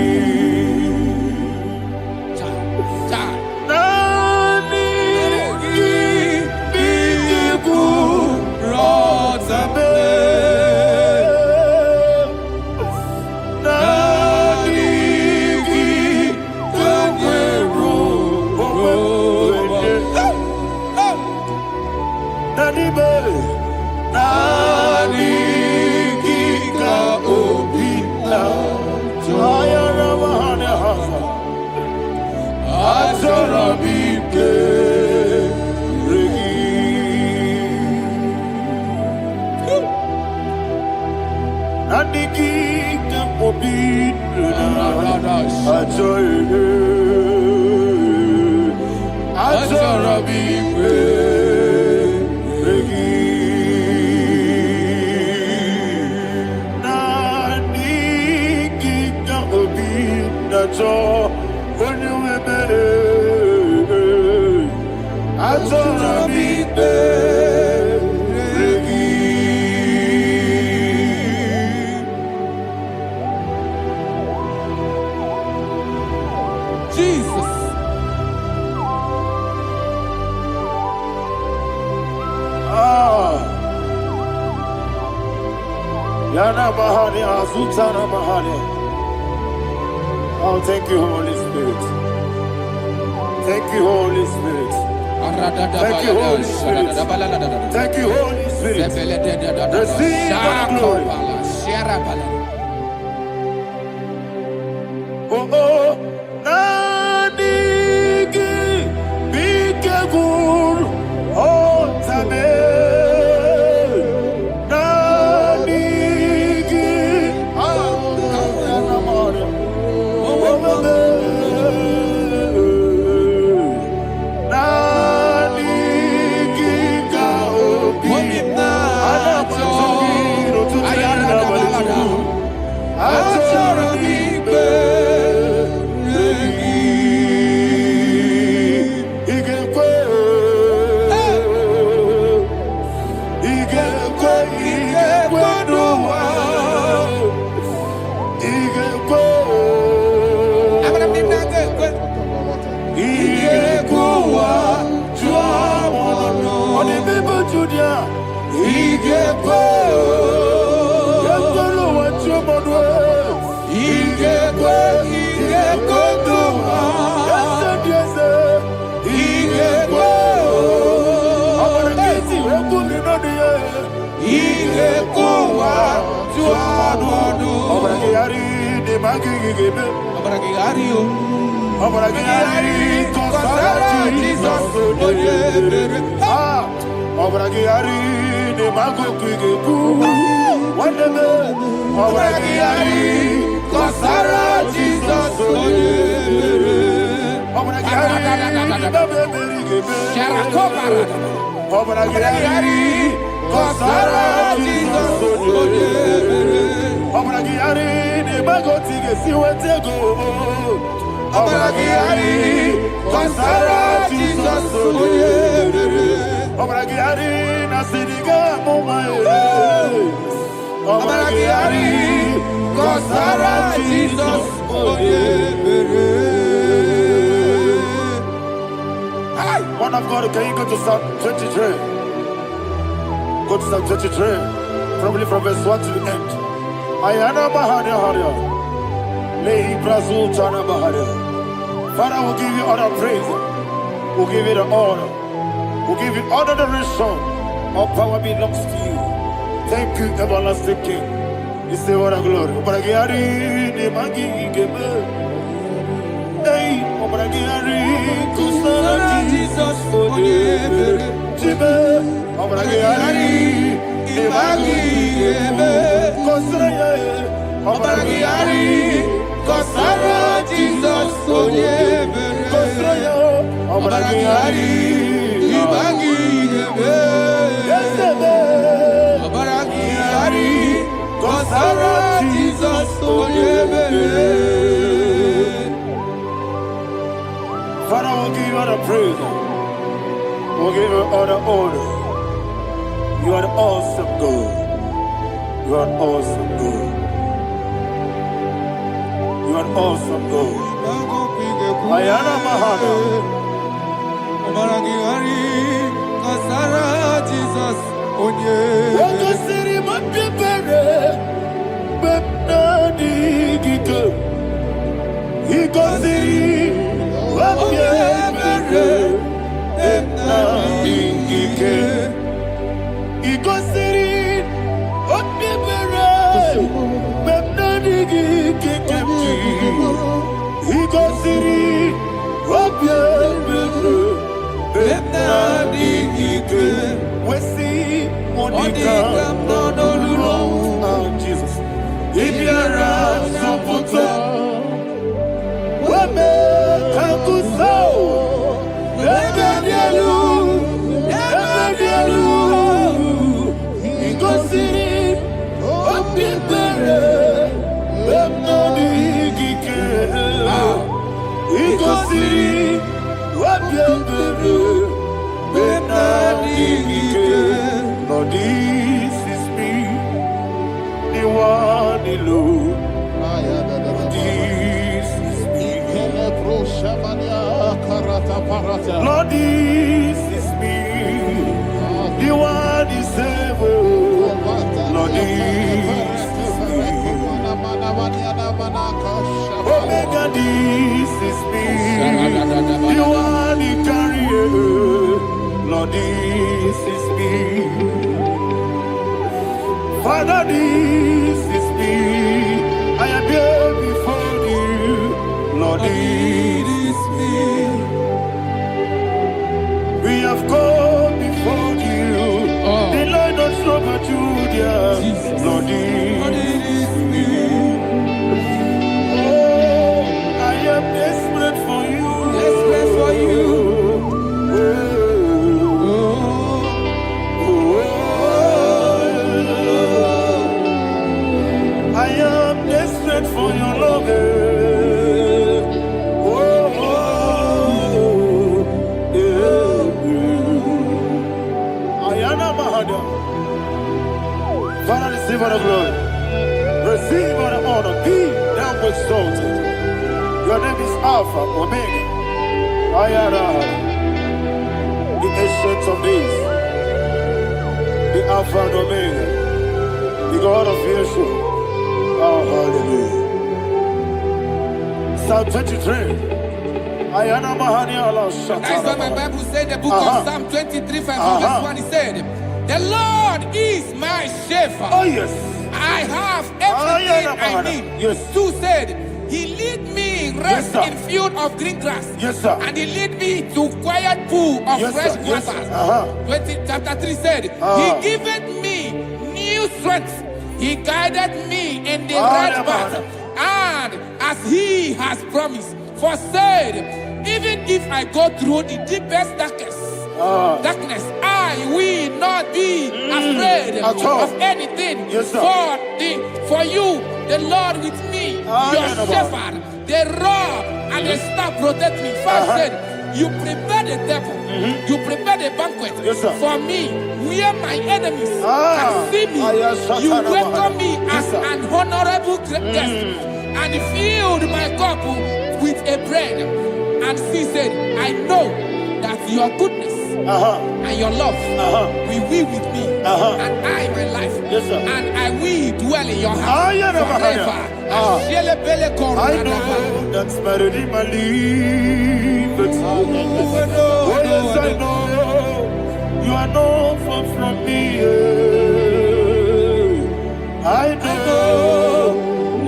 Oh, thank you, Holy Spirit. Thank you, Holy Spirit. Thank you, Holy Spirit. Thank you, Holy Spirit. Receive the glory. Oh, oh, Nadigi, Bikagur, oh, Tame. Yes, magigebe. Abragiario. Obragiari, Kosara, Jesus, Obragiari, the Mago Kigebu, whatever, Obragiari, Kosara, Jesus, Obragiari, Obragiari, Kosara, Jesus, Obragiari, the Mago Kigebu, Obragiari, Kosara, Jesus, Obragiari, Nasidiga, Momae. Obragiari, Kosara, Jesus, One of God, can you go to Psalm 23? Go to Psalm 23, probably from verse 1 to the end. Ayana Mahania Haria. Father, we'll give you all the praise. We'll give you the honor. We'll give you all the adoration. All power belongs to you. Thank you, everlasting King. You say what a glory. Obragiari, the Magi, hey, Obragiari, Kusara, Jesus, Obragiari, the Magi, Kusara, Obragiari, Kosara, Jesus, Obragiari, Obragiari, Kosara, Jesus, Father, we'll give you all the praise. We'll give you all the honor. You are the awesome God. You are an awesome God. You are an awesome God. Ayana Mahana. Obragiari, Kosara, Jesus, Waka Siri Mapipere, Bepnadi Giko. Iko Siri Mapipere, Bepnadi Gike. Iko Siri Mapipere, Bepnadi Gike. Iko Siri Mapipere, Bepnadi Gike. Wesi Monica, oh Jesus, Ibiara Soputo, Wame Kankuso, Ebedielu, Igosiri, Opipere, Bemnodi Gike, Igosiri, Opipere, Lord, this is me, the one alone. This is me. Lord, this is me, the one is able. Lord, this is me. Omega, this is me, the one in carrier. Lord, this is me. Father, this is me. I am here before you. Lord, this is me. We have come before you. The Lord not so but you, dear. Lord, this is me. Oh, I am desperate for you. Desperate for you. I am desperate for your love. Ayana Mahada. Father, receive all the glory. Receive all the honor. Be thou exalted. Your name is Alpha, Omega. Ayana. The ancient of days. The Alpha and Omega. The God of Yeshua. Oh, hallelujah. Psalm 23. Ayana Mahani Allah Shatana. That's what my Bible said, the book of Psalm 23, verse 1. He said, the Lord is my shepherd. Oh, yes. I I have everything I need. Yes. 2 said, He lead me rest Yes, in field of green grass. Yes, sir. And He lead me to quiet pool of Yes, fresh sir. Yes, waters. sir. 20, chapter 3 said, He giveth me new strength. He guided me in the right path. And as He has promised, for said, even if I go through the deepest darkness, I will not be afraid of anything. Yes, sir. For you, the Lord with me, your shepherd, the rod and the staff protect me. 5 said, you prepare the table, you prepare the banquet for me, where my enemies can see me. You welcome me as an honorable guest, and filled my cup with a bread. And she said, I know that your goodness and your love will be with me, and I, my life, and I will dwell in your house forever. I know that's better than my leave. Yes, I know you are not far from me. I know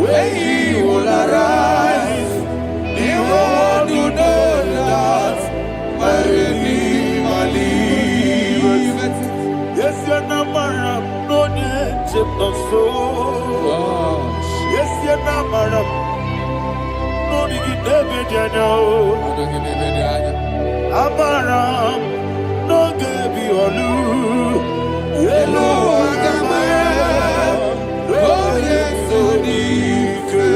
when He will arise, He will do that. Better than my leave. Yes, you're not my no need of soul. Yes, you're not my no need to Amaram, no gebi olu. Yelo agamara, no yesodike.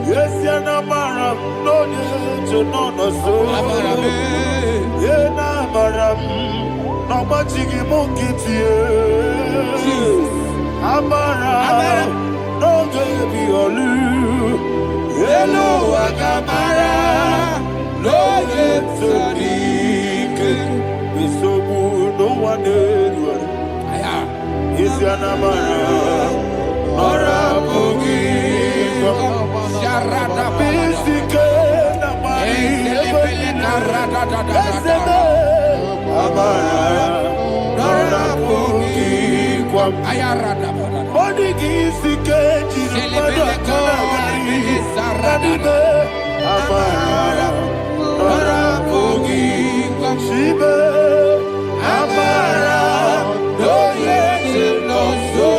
Yes, you're maram, no yeso no no so. Yena maram, no machigi mukiti. Amaram, no gebi olu. Yelo agamara, no yesodike. Isobu no one else. Is your namara, nora bugi. Sharada Bisike namari. Eseme amara, nora bugi. Ayarada Body gisike jina padakari. Radime amara, nora bugi. Shibe amara, no yesi no so.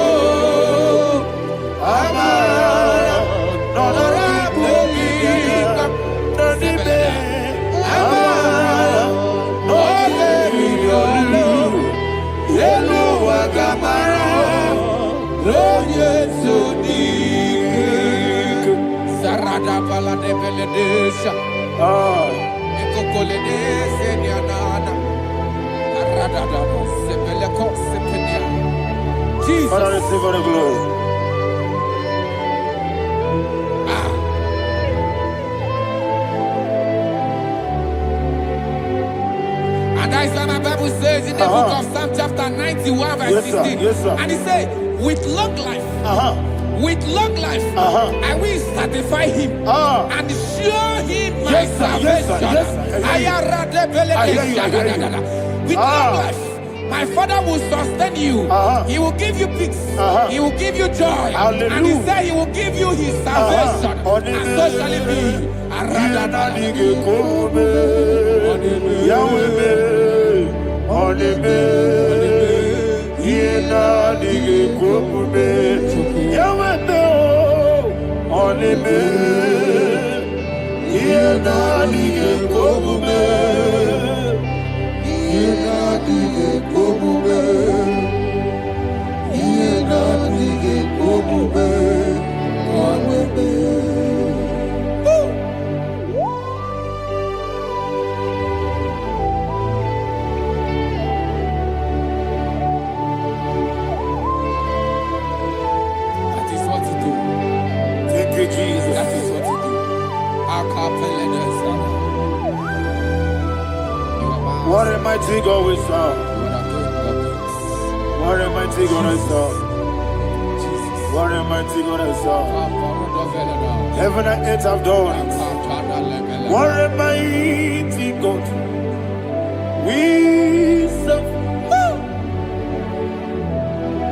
Amara, nora bugi. Radime amara, no yesi no. Yelo agamara, no yesi dik. Sarada bala de beledesha. Ekokoledese nianana. Aradada sebeleko sepenia. Jesus. Father, receive all the glory. And that is why my Bible says in the book of Psalm chapter 91 verse 16. Yes, sir. And He said, with long life, I will satisfy him and show him my salvation. With long life, my Father will sustain you. He will give you peace. He will give you joy. And He said He will give you His salvation. And so shall it be. What a mighty God we serve. What a mighty God I serve. What a mighty God I serve. Heaven and earth have done it. What a mighty God we serve.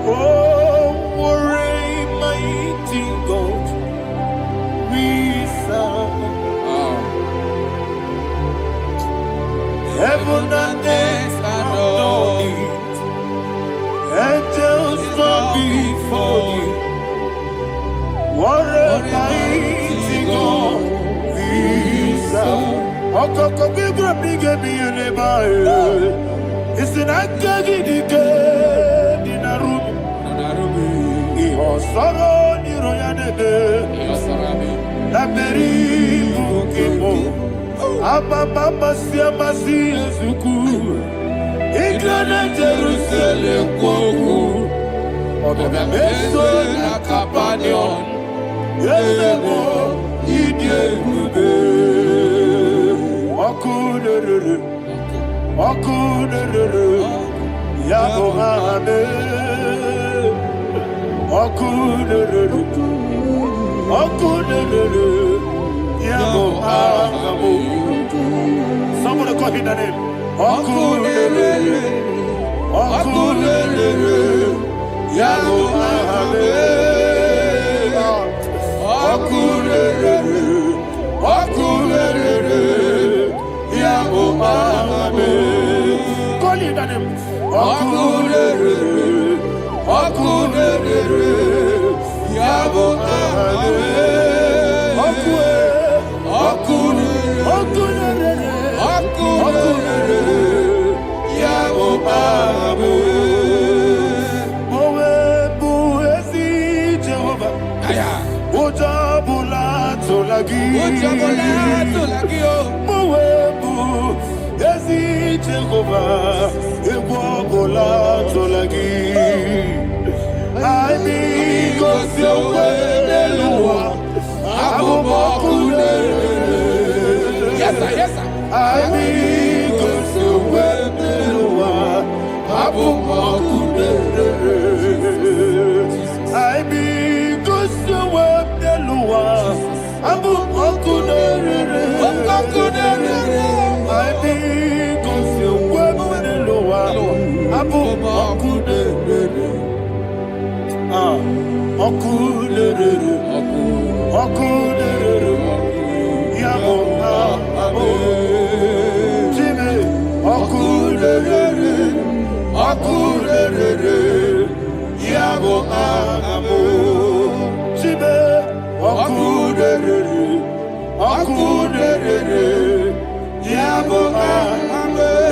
Oh, what a heaven and earth adore thee. Angels bow before thee. What a mighty God we serve. Okoko bigro bige bi elebae. Isinakagi dike dinarubi. Iho soro ni royanebe. Laberi bukimo. Ababa siamasi ezuku. Iglana Jerusalem koku. Obebe meso na kapanion. Yesemo idye gube. Okunere. Okunere. Yabo hame. Okunere. Okunere. Yabo hame. Somebody call him the name. Okunere. Okunere. Yabo hame. Okunere. Okunere. Yabo hame. Call him the name. Okunere. Okunere. Yabo hame.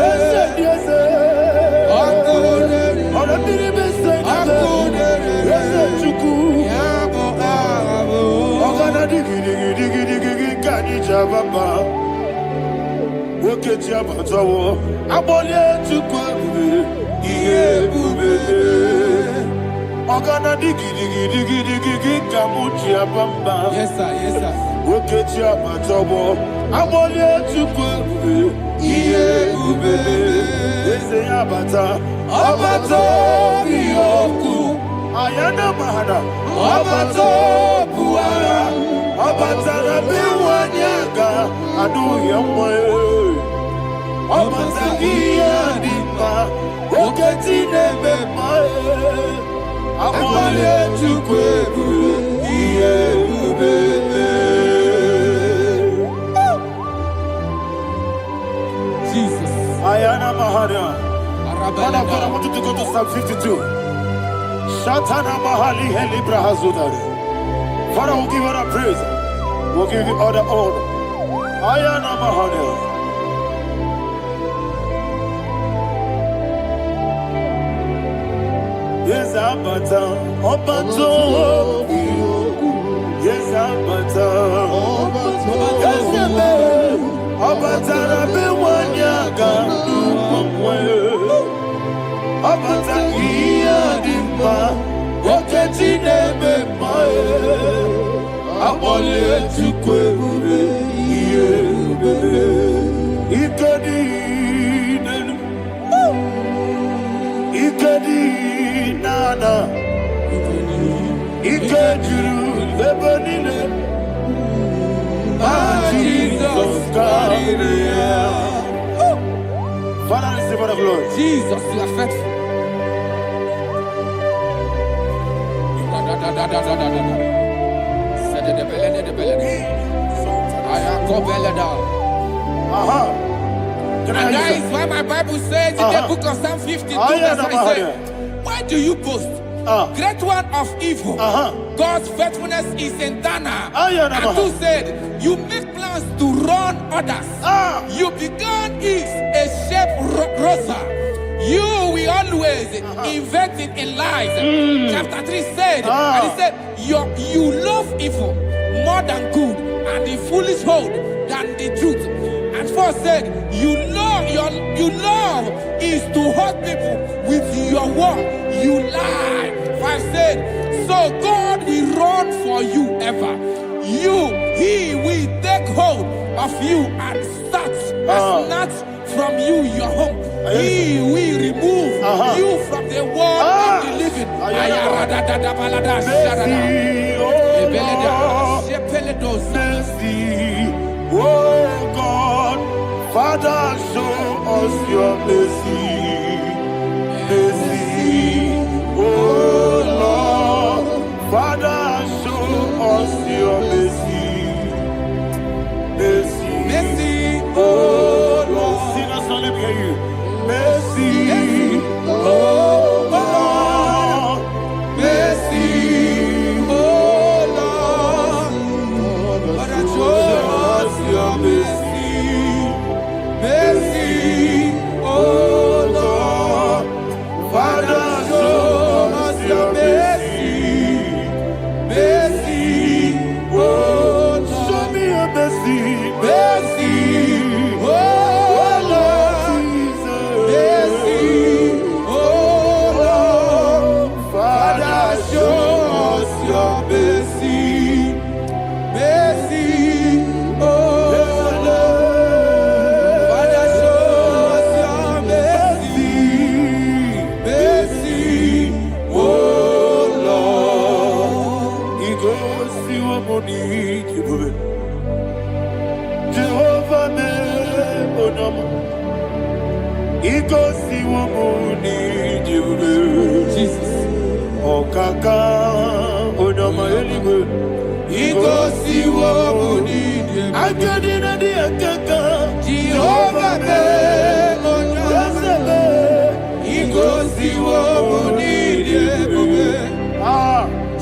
Yes, sir. Yes, sir. Yes, sir. Yes, sir. Ayana mahana, abato buara, abatara biwanyaga, adu yamwe, abatagia dimba, oketi nebe mae, amale chukwebu, iye ubebe. Jesus. Ayana mahana. Father, I want you to go to Psalm 52. Shatana Mahali Helibra Hazudari. Father, we'll give you the praise. We'll give you all the honor. Ayana Mahali. Yes, Abata. Obato. Yes, Abata. Yes, Abata. Rabe Wanyaga. Abata iya dimba, oketi nebe mae, abole chukwe ube iye ube, ikedi nenu, ikedi nana, ikediru lebenile, Jesus God. Father, receive all the glory. Jesus, you are faithful. Can I And hear that you, is why my Bible says in the book of Psalm 52, verse 36, why do you boast? Great one of evil. God's faithfulness is eternal. And two said, you make plans to run others. You began is a shape rosa. You will always invent it in lies. Chapter 3 said, and he said, you love evil more than good, and the foolish hold than the truth. And 4 said, you love is to hurt people with your word. You lie. 5 said, so God will run for you ever. He will take hold of you and snatch from you your home. He will remove you from the world of the living. Oh God, Father, show us your mercy. Mercy, oh Lord, Father, show us your mercy. Mercy, Mercy, oh Lord. Sing us all, let me hear you. Mercy, oh Lord. mercy, oh Lord, Father, show us your mercy. Mercy, oh Lord, Father, show us your mercy. Mercy, oh Lord, Show me your mercy. mercy, oh Lord, mercy, oh Lord, Father, show us your mercy. Mercy, oh Lord, Father, show us your mercy. Mercy, oh Lord. He goes to a money, Jehovah me onama. He goes to a money, Jesus. Okaka onama eligwe. He goes see what we need. I get in the akaka. Jehovah me onyama. He goes see what we need.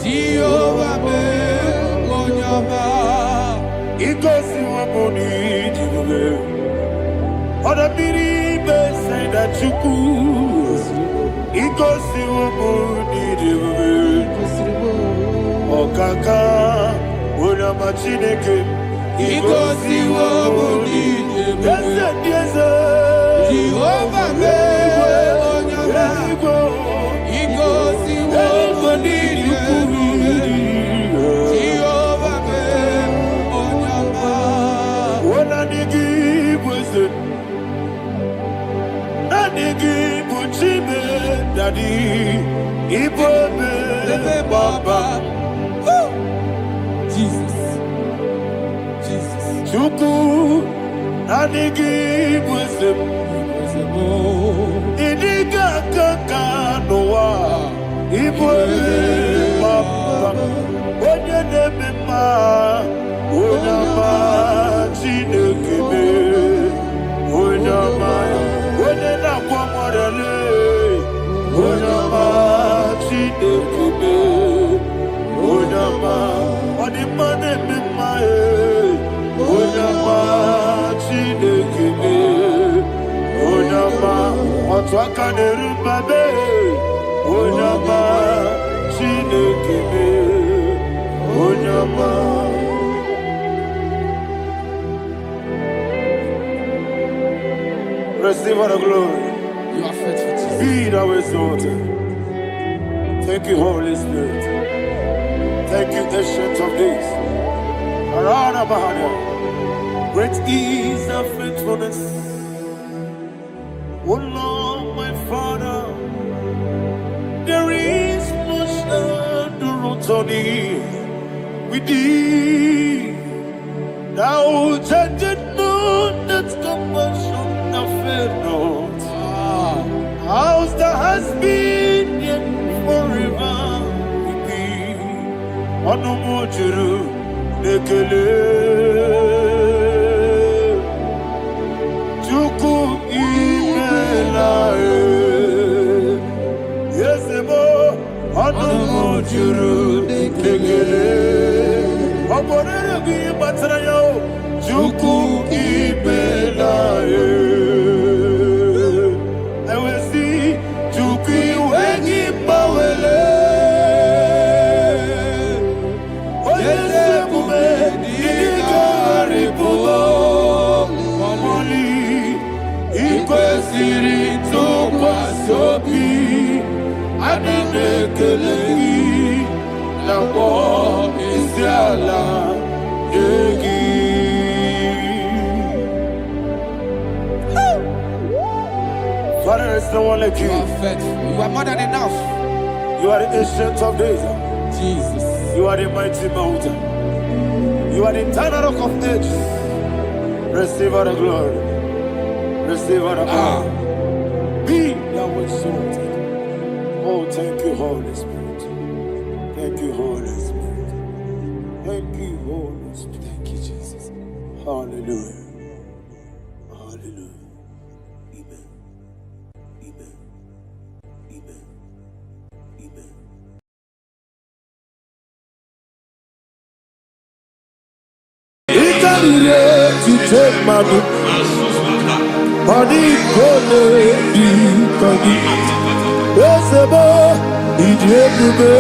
Jehovah me onyama. He goes to a money, Other people say that you could. He goes to a money, Okaka, Unama Chineke. He goes see what we need. Yes, Jehovah me onyama. He goes see what we need. Jehovah me onyama. When I give wisdom, I give Uchime, Daddy, Ibobe, Baba, Jesus. Jesus. Chuku, I give wisdom, Idiga Kaka Noah, Ibobe, Baba, Onya Nebema, Onama, Chinekebe, Onama, Onena Kwamorele, Onama, Chinekebe, Onama, Onimane Bimae, Onama, Chinekebe, Onama, Otwakane Rumbabe, Onama, Chinekebe, Onama. Receive all the glory. You are faithful, Jesus. Be thou exalted. Thank you, Holy Spirit. Thank you, Ancient of Days. Arana Bahana. Great is thy faithfulness. O Lord, my Father, there is much endurance on thee. With thee, thou judgest not that compassion fail not. House that has been yet forever with thee. Onomojuru nekele. Chuku Chuku ibelaye. I will see Chuku wengi bawele. Oyese kume ilikari pulo. Mamoli ikwesiri tukwa sobi. Adine kelegi nabo isiala yegi. Father, there is no one like you. You are faithful. You are more than enough. You are the ancient of days. Jesus. You are the mighty mountain. You are the eternal rock of ages. Receive all the glory. Receive all the honor. Be thou exalted. Oh, thank you, Holy Spirit. Thank you, Holy Spirit. Thank you, Holy Spirit. Thank you, Jesus. Hallelujah. Hallelujah. Amen. Amen. Amen. Amen. Ikarire tite madu. Adi kone di kagi. Esebo idiebube.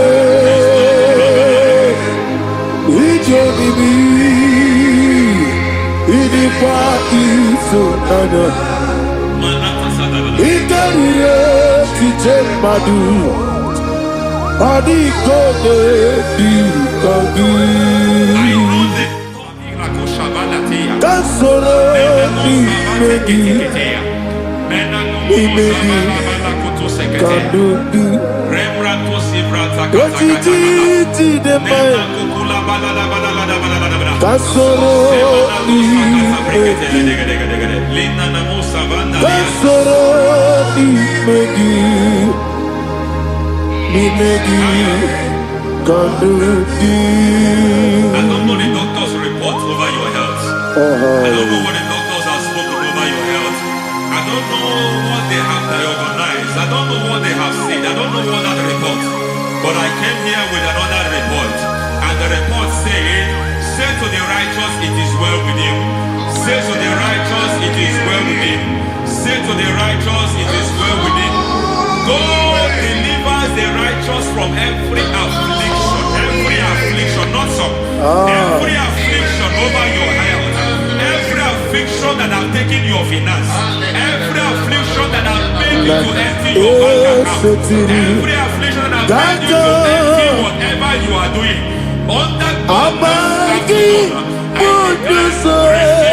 Idionibi. Idikwa isonana. Ikarire tite madu. Adi kone di kagi. Kasoro imegi kadudu Ojiji deme Kasoro imegi Kasoro imegi Imegi kadudu. I don't know the doctor's report over your health. I don't know what the doctors have spoken over your health. I don't know what they have diagnosed. I don't know what they have said. I don't know what that report. But I came here with another report. And the report said, say to the righteous, it is well with him. Say to the righteous, it is well with him. Say to the righteous, it is well with him. God delivers the righteous from every affliction. Every affliction, not some. Every affliction over your health. Every affliction that have taken your finance. Every affliction that have made you to empty your bank account. Every affliction that have made you to empty whatever you are doing. Under God, receive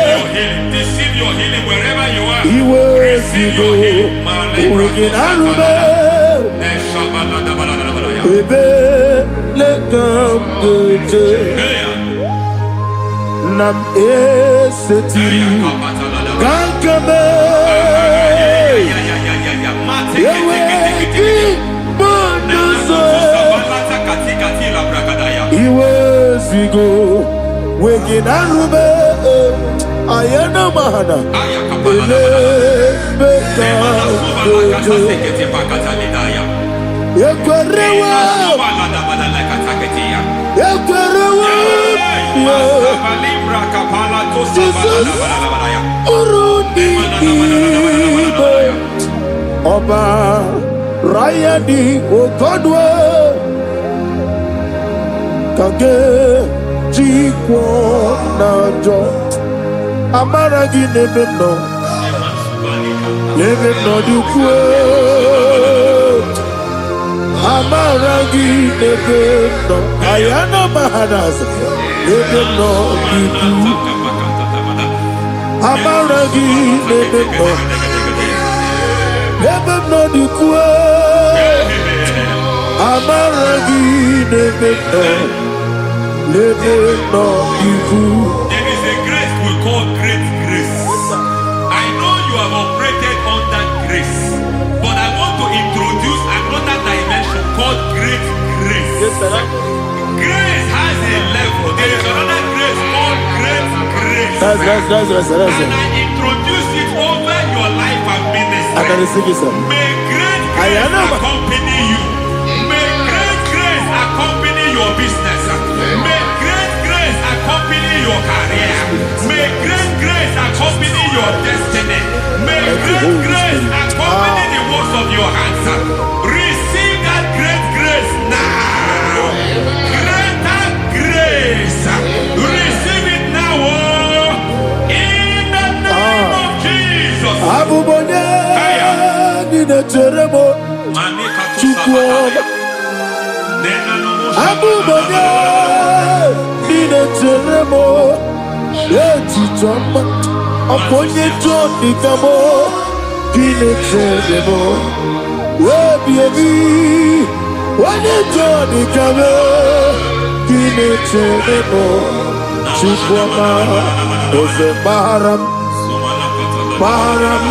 your healing. Receive your healing wherever you are. Receive your healing. Nam esetiri kankame yeweki bonuzo iwezigo weginarube ayana mahana ele beka dojo yekwerewa Jesus urudi ibe Ọba Rayadi Ogodwe Kage Jikwo Najo Amaragi Nebeno Nebeno Dukwe Amaragi Nebeno Ayana Mahanas Nebeno Dukwe Amaragi Nebeno Nebeno Dukwe Amaragi Nebeno Nebeno Dukwe. There is a grace we call great grace. I know you have operated under grace, but I want to introduce another dimension called great grace. Yes, sir. Grace has a level. There is another grace called great grace. That's And I introduce it over your life and ministry. I can receive it, sir. May great grace accompany you. May great grace accompany your business. May great grace accompany your career. May great Abubonye nina teremo chukwoma. Abubonye nina teremo eti choma. Aponye choni kamo nina teremo. Webi wane choni kamo nina teremo chukwoma. Oze baram. Param,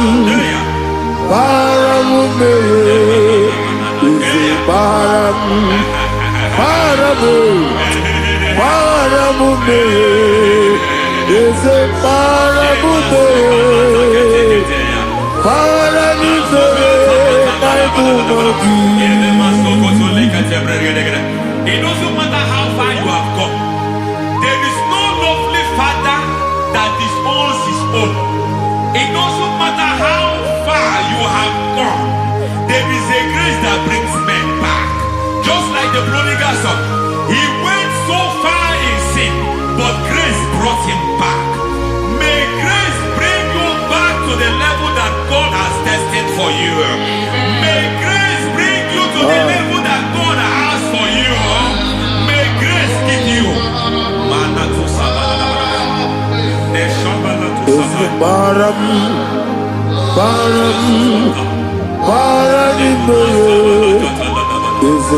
it doesn't matter how far you have come. There is no lovely father that disowns his own. It doesn't matter how far you have gone. There is a grace that brings men back. Just like the prodigal son. He went so far in sin, but grace brought him back. May grace bring you back to the level that God has destined for you. May grace bring you to the level that God has for you. May grace give you. Param, is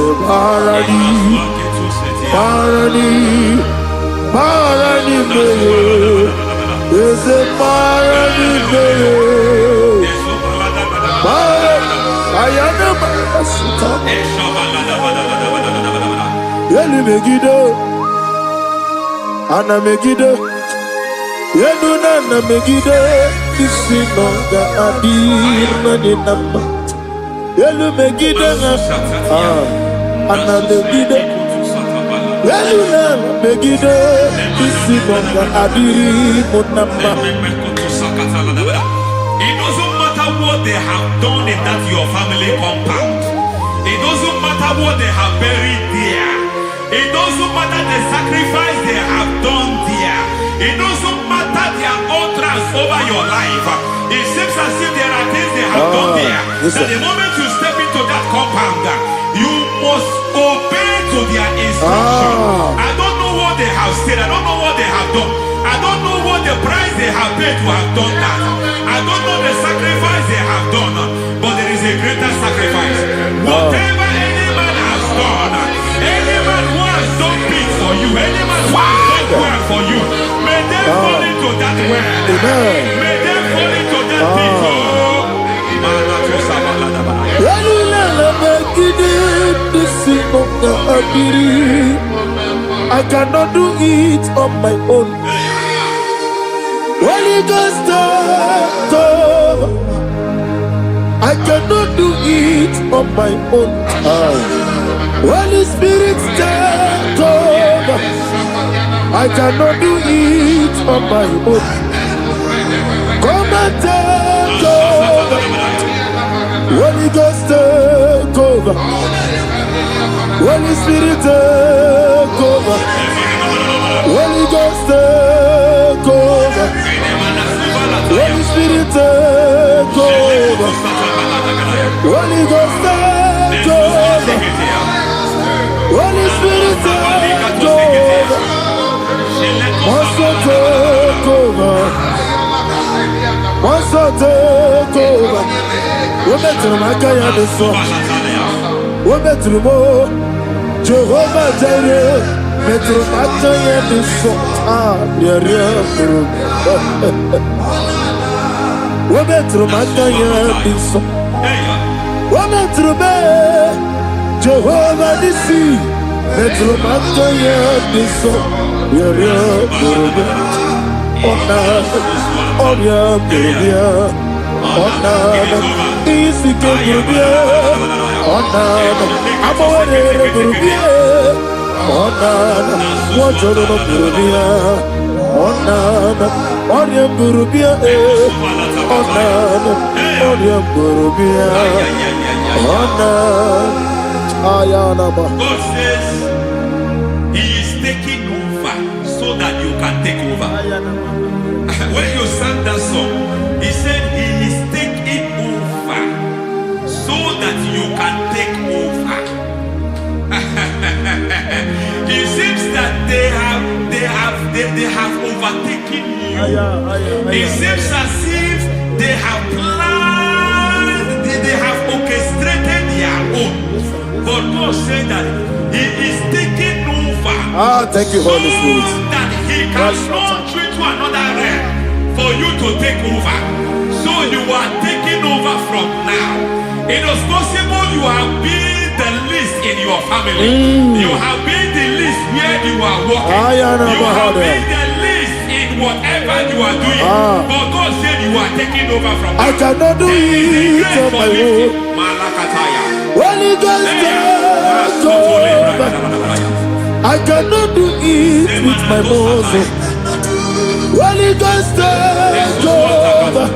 a Yenuna na megide isi nonga adir na dinamba. Yelu megide na ana megide. Yenuna na megide isi nonga adir munamba. It doesn't matter what they have done in that your family compound. It doesn't matter what they have buried there. It doesn't matter the sacrifice they have done there. It doesn't matter their utterance over your life. It seems as if there are things they have done there. That the moment you step into that compound, you must obey to their instruction. I don't know what they have said. I don't know what they have done. I don't know what the price they have paid to have done that. I don't know the sacrifice they have done. But there is a greater sacrifice. Whatever any man has done, any man who has done big for you, any man who has done well for you, may they fall into that well. May they fall into that people. I cannot do it on my own. Holy Ghost, come. I cannot do it on my own. Holy Spirit, come. I cannot do it on my own. Come and take over. Holy Ghost, take over. Holy Spirit, take over. Holy Ghost, take over. Holy Spirit, take over. Holy Ghost, take over. Holy Spirit, take over. Also take over. Also take over. We're better than I can do so. We're better than more. Jehovah Jireh. Better than I can do so. Yeah. We're better than I can do so. We're better than Jehovah Nissi. Better than I can do so. God says He is taking over so that you can take over. When you sang that song, He said He is taking attacking you. It seems as if they have planned, they have orchestrated their own. But God said that He is taking over. Thank you, Holy Spirit. So that He can launch you to another realm for you to take over. So you are taking over from now. It is possible you have been the least in your family. You have been the least where you are working. You have been the least in whatever you are doing. But God said you are taking over from now. I cannot do it on my own. Holy Ghost, take over. I cannot do it with my muscle. Holy Ghost, take over.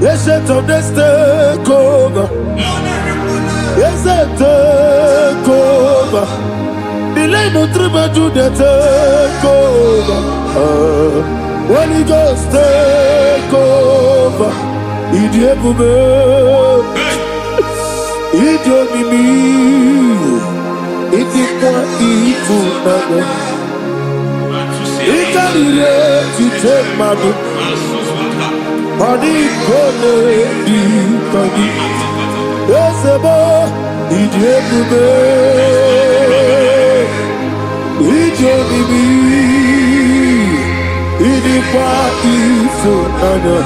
Yes, of this take over. Yes, take over. Delay no trouble to the take over. Holy Ghost, take over. Idiebube, idiomimi, idikwa ifunana. Ikarire titemadu. Mani kone di kagi. Esebo idiebube, idiomimi, idikwa ifunana.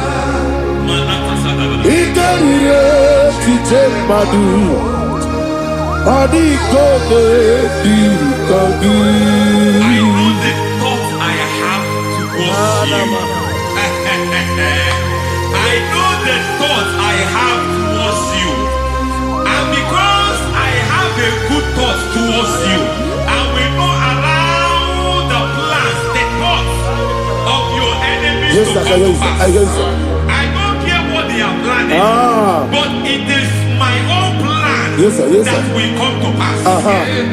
Ikarire titemadu. Mani kone di kagi. I know the thoughts I have towards you. I know the thoughts I have towards you. And because I have a good thought towards you, I will not allow the plans, the thoughts of your enemies to come to pass. I don't care what they are planning, but it is my own plan that will come to pass.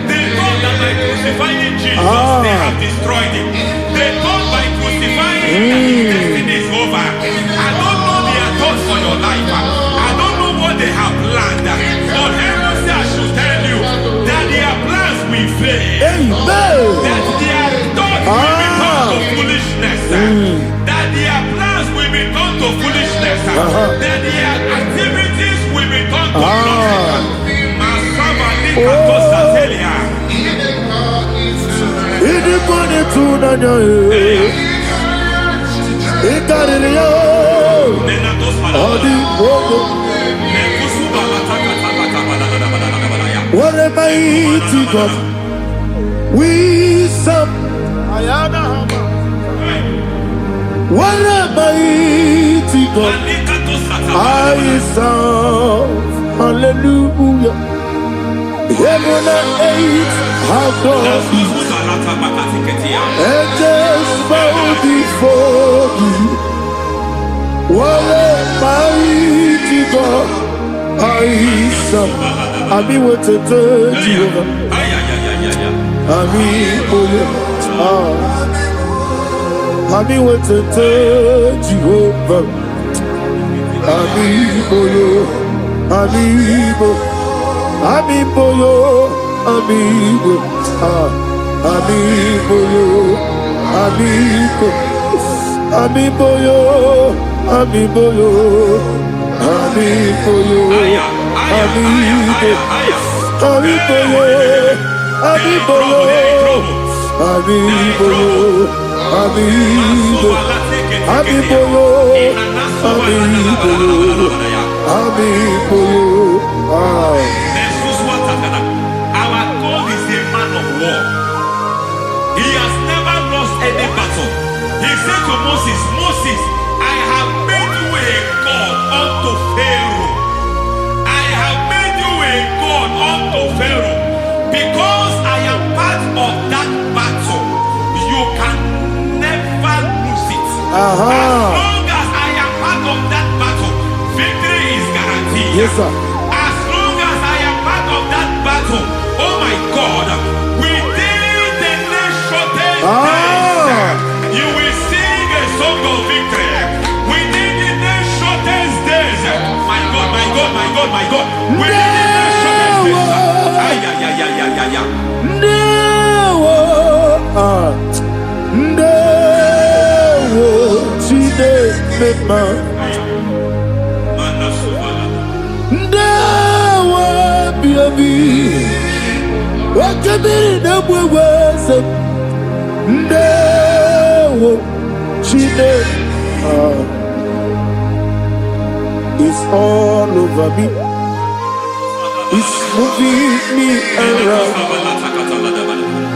They thought that by crucifying Jesus, they have destroyed him. They thought by crucifying him that his destiny is over. I don't know their thoughts for your life. I don't know what they have planned. But heaven says I should tell you that their plans will fail. That their thoughts will be turned to foolishness. That their plans will be turned to foolishness. That their activities will be turned to nonsense. What a mighty God we serve. What a mighty God I serve. Hallelujah. Heaven and earth have done it. Angels bow before you. What a mighty God I serve. Ami wote Jehovah. Ami boyo. Ami wote Jehovah. Ami boyo. Ami boyo. Amibo yo, amigo, amibo yo, amigo, amibo yo, amibo yo, amibo yo, amigo, amibo yo, amibo yo, amibo yo, amigo, amibo yo, amigo, amibo yo, Our God is a man of war. He has never lost any battle. He said to Moses, Moses, I have made you a God unto Pharaoh. I have made you a God unto Pharaoh. Because I am part of that battle, you can never lose it. As long as I am part of that battle, victory is guaranteed. Yes, sir. As long as I am part of that battle, oh my God, within the next shortest days, you will sing a song of victory. Within the next shortest days, my God, my God, my God, my God, within the next shortest days, mema. Ndawa biabi, wakabiri na mweweza. Ndawa chine, it's all over me. It's moving me around.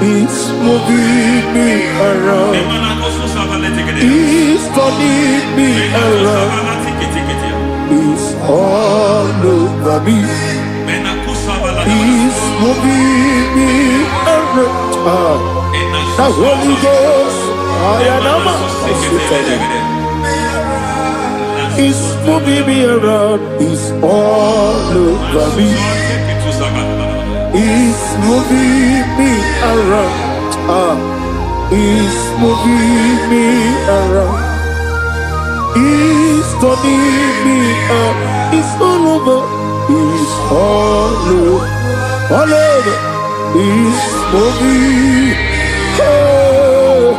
It's moving me around. It's turning me around. It's all over me. It's moving me around. The Holy Ghost, it's moving me around. It's all over me. It's moving me around. It's moving me around. It's turning me up. It's all over. It's all over. All over. It's moving. Oh,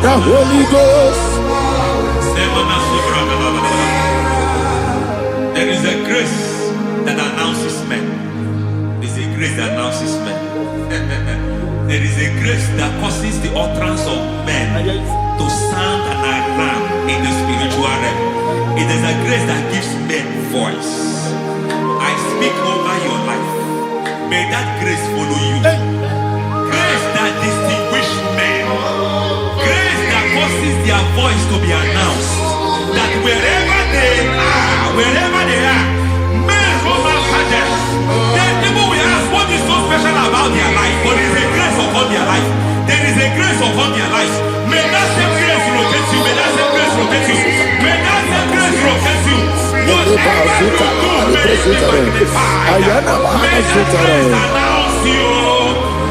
the Holy Ghost. There is a grace that announces men. There's a grace that announces men. There is a grace that causes the utterance of men to sound an alarm in the spiritual realm. It is a grace that gives men voice. I speak over your life. May that grace follow you. Grace that distinguishes men. Grace that causes their voice to be announced. That wherever they are, men come after them. Then people will ask what is so special about their life. But there is a grace upon their life. There is a grace upon their life. May that same grace rotate you. May that same grace rotate you. May that same grace rotate you. Whatever you do, may it be magnified. May that grace announce you.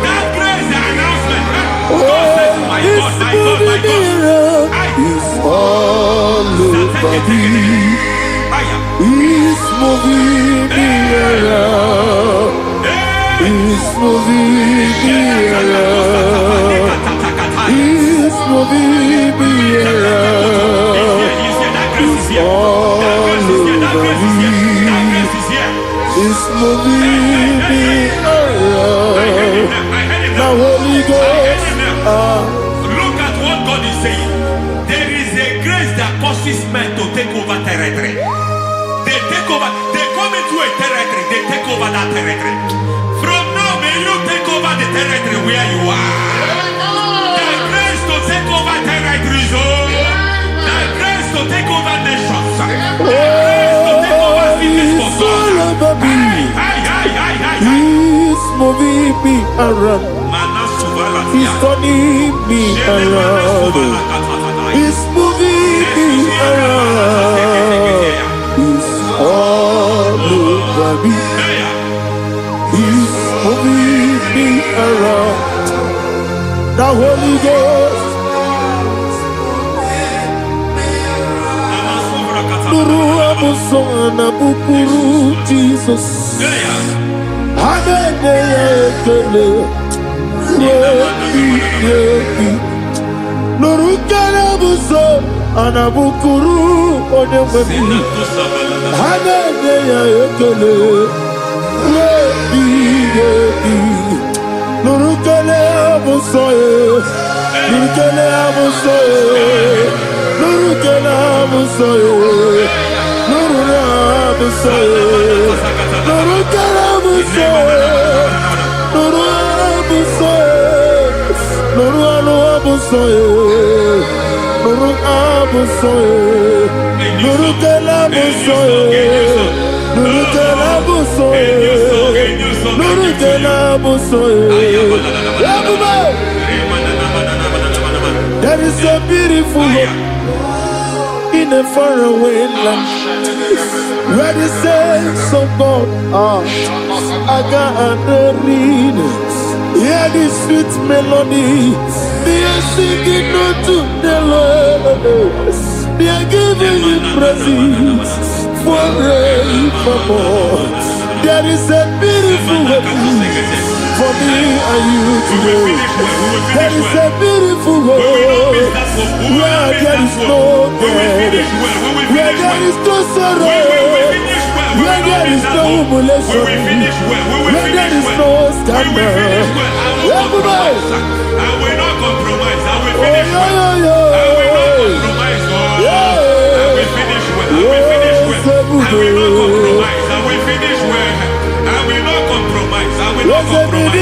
That grace announcement. God says, my God, my God, my God. It's all over me. It's moving me around. It's moving me around. It's moving me around. It's all over me. It's moving me around. The Holy Ghost. Look at what God is saying. There is a grace that causes men to take over territory. They take over. They come into a territory. They take over that territory. From now, may you take over the territory where you are. The grace to take over territories. The grace to take over nations. The grace to take over cities for God. He's moving me around. He's turning me around. He's moving me around. He's all over me. He's moving me around. The Holy Ghost. Nuru amusona bukuru Jesus. Hanene ekele. Nuru karabuso anabukuru onememi. Hanene ekele. Nuru kele abusoye. Nuru kele abusoye. Nuru kele abusoye. Nuru abusoye. Nuru kele abusoye. Nuru abusoye. Nuru abusoye. Nuru abusoye. Nuru kele abusoye. Nuru kele abusoye. Nuru kele abusoye. There is a beautiful hope in a faraway land where the saints of God are. I got the reading. Hear the sweet melody. They are singing unto the Lord. They are giving you praise forevermore. There is a beautiful way for me and you today. There is a beautiful way where there is no death, where there is no sorrow, where there is no humiliation, where there is no scandal. Everybody, I will not compromise. I will oh, finish well. I will not compromise. I will finish well. I will finish well. I will not compromise. I will finish well. I will not compromise. I will not compromise.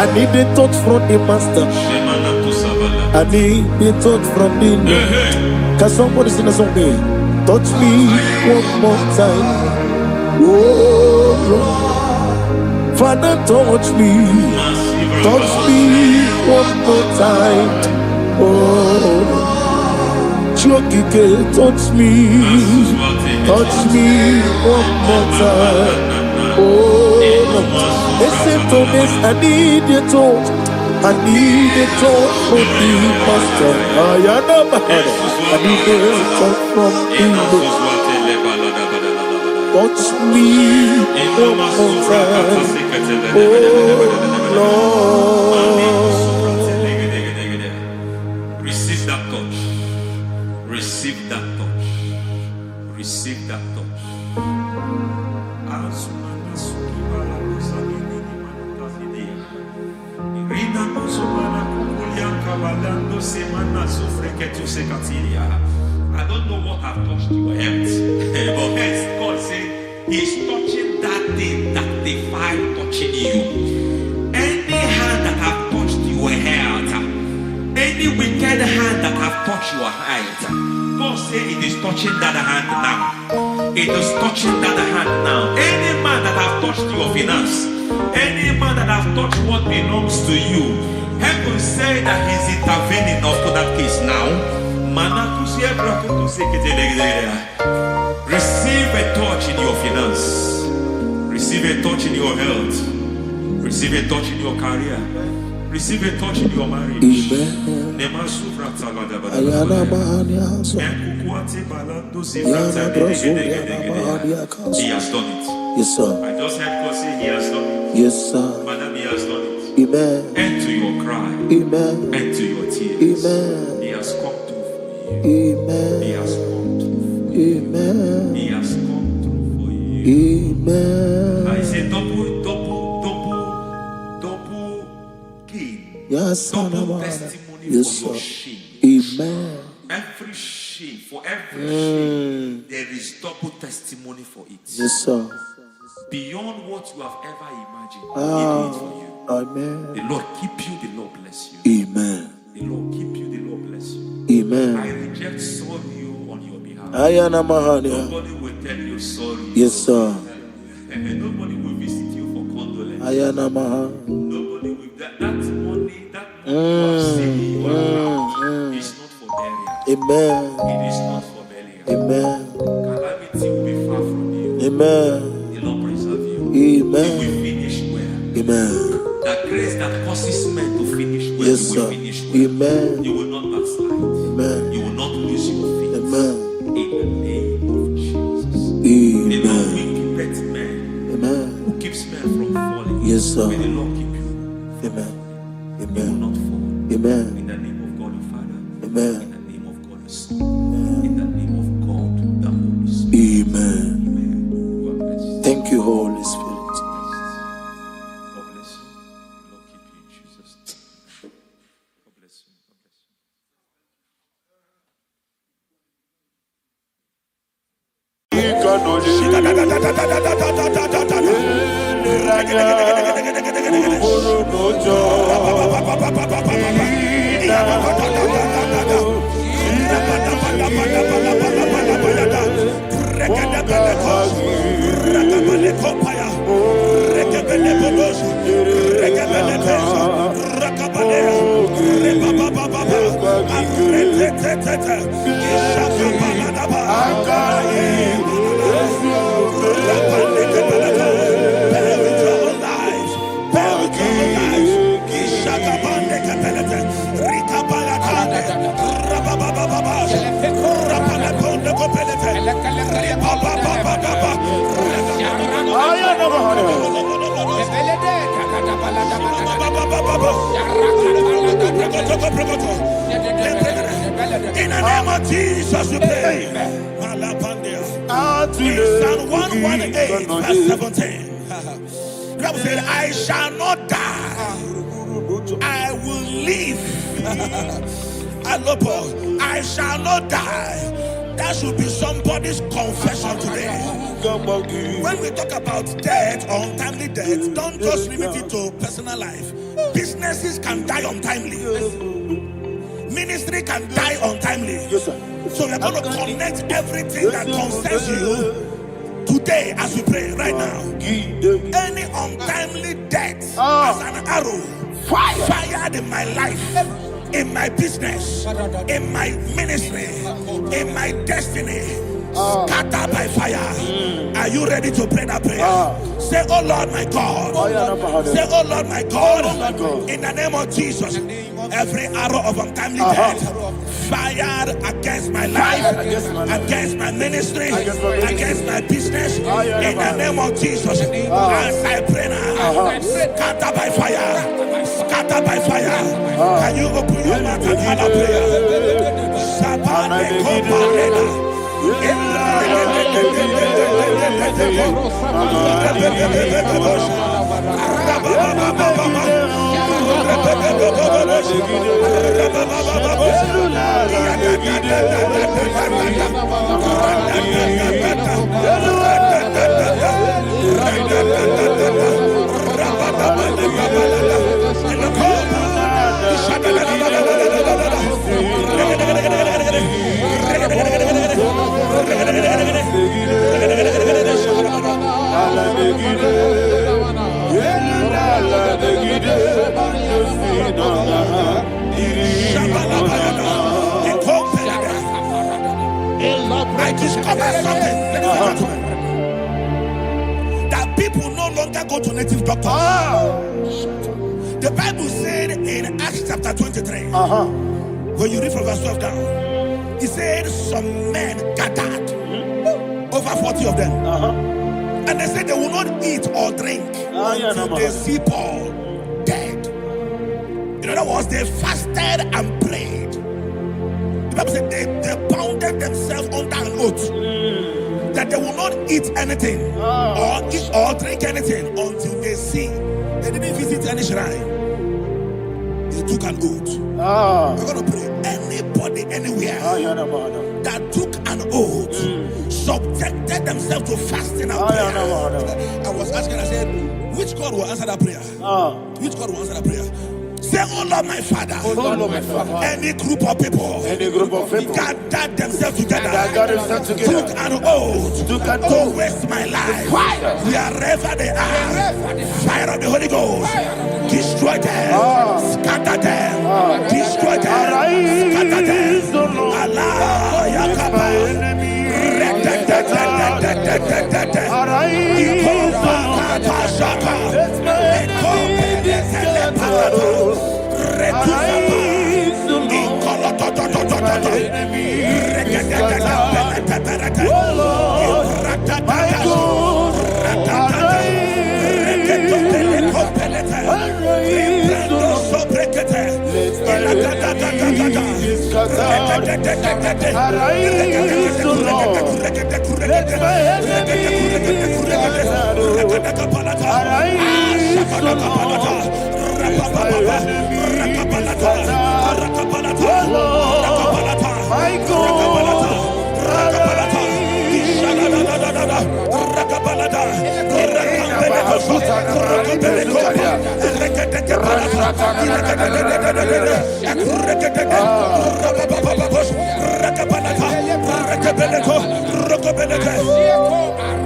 I need the touch from the master. I need the touch from the Lord. Can somebody sing a song here? Touch me one more time. Oh Lord. Father, touch me. Touch me one more time. Oh Chokike, touch me. Touch me one more time. Oh Lord. Listen to this, I need your touch. I need a touch from the master. I need a touch from the Lord. Touch me one more time. Oh Lord. Receive that touch. Receive that touch. Receive that touch. I don't know what I've touched your health, but hence God said He's touching that thing that defied touching you. Any hand that have touched your health, any wicked hand that have touched your health, God said it is touching that hand now. It is touching that hand now. Any man that have touched your finance, any man that have touched what belongs to you, heaven say that He's intervening up to that case now. Receive a touch in your finance. Receive a touch in your health. Receive a touch in your career. Receive a touch in your marriage. He has done it. Yes, sir. I just heard God say He has done it. Yes, sir. Madam, He has done it. Amen. End to your cry. Amen. End to your tears. Amen. He has come through for you. Amen. He has come through for you. Amen. He has come through for you. Amen. I say double gain. Yes, Double testimony yes, for your sir. shame. Amen. Every shame, for every shame, there is double testimony for it. Yes, sir. Beyond what you have ever imagined, He did it for you. Amen. The Lord keep you, the Lord bless you. Amen. The Lord keep you, the Lord bless you. Amen. I reject sorry on your behalf. Ayana Mahania. Nobody will tell you sorry. Yes, sir. And nobody will visit you for condolence. Ayana Mahania. Nobody will. That money you have saved in your account is not for burial. Amen. It is not for burial. Amen. Calamity will be far from you. Amen. The Lord preserve you. Amen. You will finish well. Amen. That grace that causes men to finish well, Yes, you will sir. finish well. Amen. You will not backslide. Amen. You will not lose your faith. Amen. In the name of Jesus. The Lord Amen. will keep men Amen. who keeps men from falling. Yes, sir. May the Lord keep you. Amen. You will not fall. Amen. In the name of God the Father. Amen. In the name of God the Son. In the name of God the Holy Spirit. Amen. Amen. God bless you. Thank you, Holy Spirit. God bless you. Lord keep you in Jesus' name. God bless you. God bless you. In the name of Jesus, we pray. In Psalm 118, verse 17, the Bible said, I shall not die, I will live. I shall not die. That should be somebody's confession today. When we talk about death or untimely death, don't just limit it to personal life. Businesses can die untimely. Ministry can die untimely. Yes, sir. So we're going to connect everything that concerns you today as we pray right now. Any untimely death as an arrow fired in my life, in my business, in my ministry, in my destiny, scattered by fire. Are you ready to pray that prayer? Say, oh Lord my God. Say, oh Lord my God. In the name of Jesus, every arrow of untimely death fired against my life, against my ministry, against my business, in the name of Jesus, as I pray now, scattered by fire, scattered by fire. Can you open your mouth and have a prayer? I discovered something, ladies and gentlemen, that people no longer go to native doctors. The Bible said in Acts chapter 23, when you read from verse 12 down, it said some men gathered, over 40 of them, and they said they will not eat or drink until they see Paul dead. In other words, they fasted and prayed. The Bible said they bounded themselves under an oath that they will not eat anything or eat or drink anything until they see. They didn't visit any shrine. They took an oath. We're going to pray. Anybody, anywhere that took an oath, subjected themselves to fasting and prayer. I was asking, I said, which God will answer that prayer? Which God will answer that prayer? Say, oh Lord my Father, any group of people, gathered themselves together, took an oath to waste my life. Wherever they are, fire of the Holy Ghost, destroy them, scatter them, destroy them, scatter them. Allah Yakaba. Arise, O Lord. Let my enemies be scattered. Arise, O Lord. Let my enemies be scattered. Oh Lord, my God.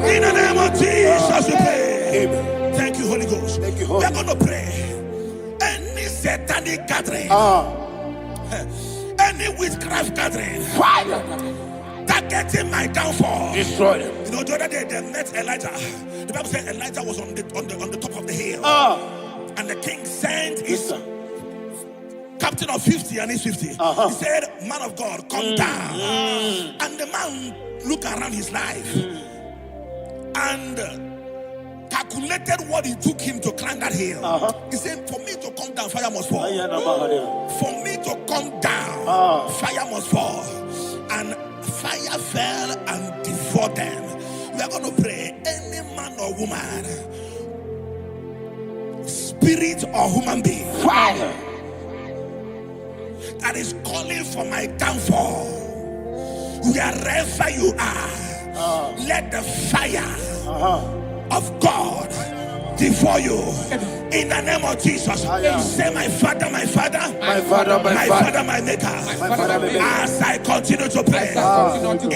In the name of Jesus, we pray. Thank you, Holy Ghost. Thank you, We Holy are going to pray. Any satanic gathering, any witchcraft gathering, Fire. targeting my downfall. Destroy them. You know, the other day they met Elijah. The Bible said Elijah was on the top of the hill, and the king sent his captain of 50 and his 50. He said, "Man of God, come down." And the man looked around his life and calculated what it took him to climb that hill. He said, "For me to come down, fire must fall. For me to come down, fire must fall." And fire fell and devoured them. We are going to pray. Any man or woman, spirit or human being, Fire. that is calling for my downfall, wherever you are, let the fire of God devour you. In the name of Jesus, say, "My Father, my Father, My Father, my Father, my Maker." Father, my Maker. As I continue to pray,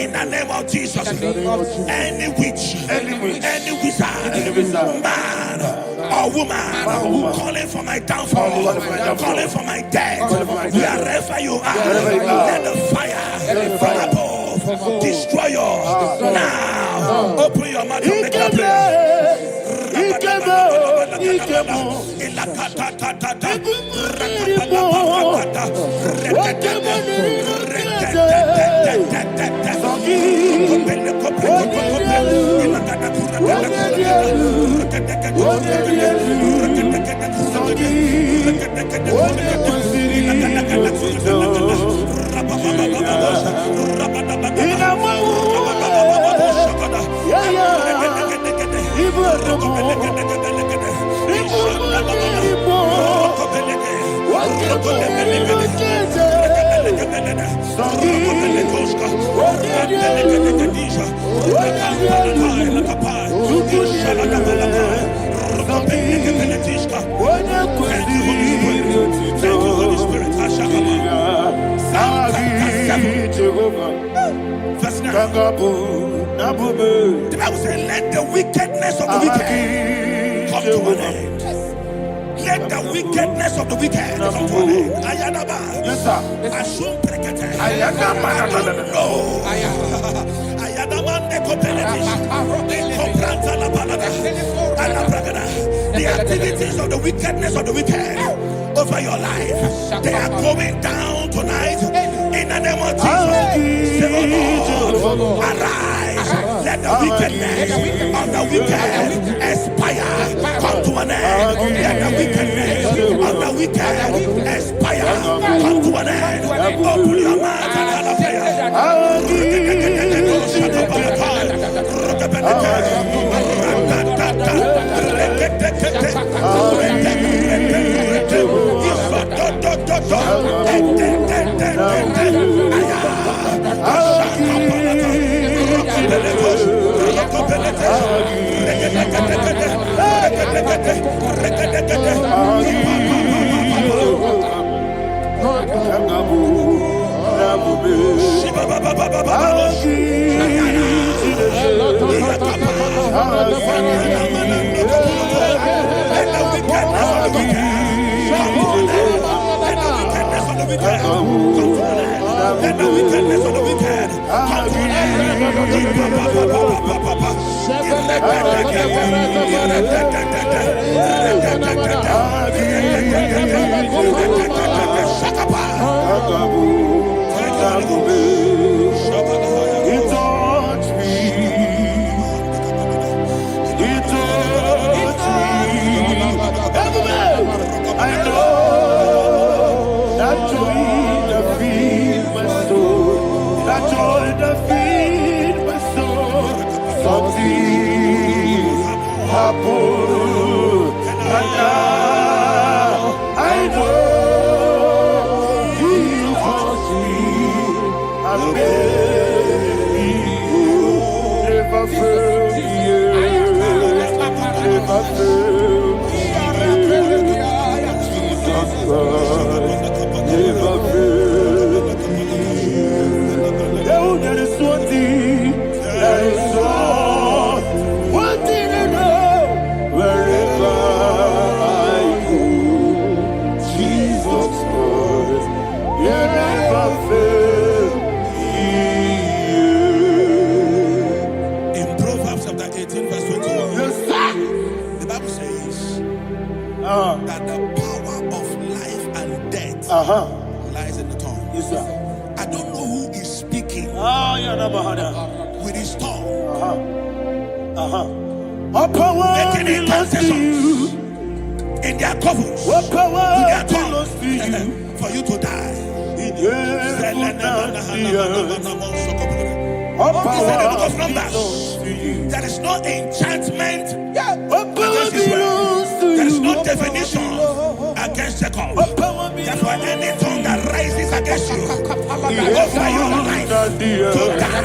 in the name of Jesus, any witch, any wizard, man or woman calling for my downfall, calling for my death, wherever you are, let the fire from above destroy you now. Open your mouth and make a prayer. Verse 9. The Bible says, "Let the wickedness of the wicked come to an end." Let the wickedness of the wicked come to an end. Ayadaba. Yes, sir. Assume prekete. Ayadaba. No. Ayadaba nekopeletis. Nekopranta la balada. Alabragada. The activities of the wickedness of the wicked over your life, they are going down tonight. In the name of Jesus, say, "Oh Lord, arise. Let the wickedness of the wicked expire. Come to an end. Let the wickedness of the wicked expire. Come to an end." Open your mouth and have a prayer. I know that joy that fills my soul. see happen. And now I know He foresee and made you never fail me. Never fail me. Jesus Christ never fail me. Oh, there is one thing, there is one thing I know. Wherever I go, Jesus Christ, He never fail me. In Proverbs chapter 18, verse 21, Yes, sir. the Bible says that the power of life and death lies in the tongue. Yes, sir. I don't know who is speaking with his tongue, All power making belongs to you. incantations in their covers What power with their belongs tongue to you? for you to die. All He said in the book power of Numbers, belongs to you. there is no enchantment What power against Israel. belongs to There is you? no definition against Jacob. What power Therefore, belongs any tongue that rises against you over your life to die,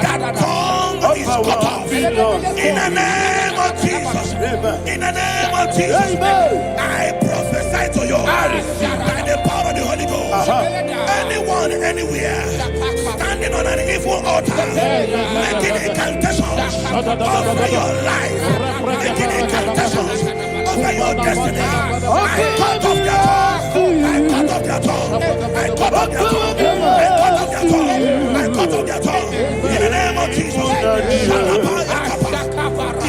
that tongue is cut off. In the name of Jesus. In the name of Jesus. I prophesy to you by the power of the Holy Ghost. Anyone, anywhere, standing on an evil altar, making incantations over your life, making incantations over your destiny, I cut off their tongue. I cut off their tongue. I cut off their tongue. I cut off their tongue. I cut off their tongue. In the name of Jesus.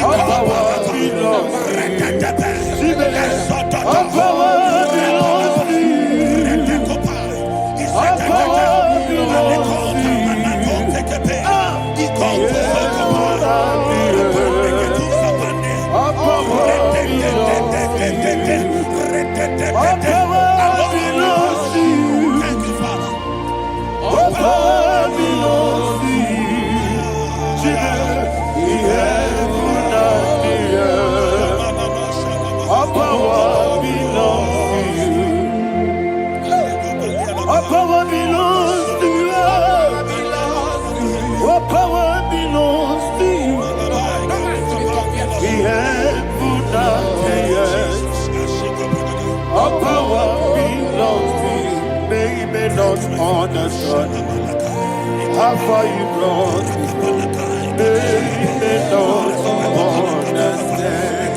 All power belongs to you. All power belongs to you. All power belongs to Thank you, Father. All power belongs to you. The heaven and the earth. All power belongs to you. All power belongs to you. All power belongs to you. The heaven and the earth. All power belongs to you. May not understand how far you brought me from. May not understand.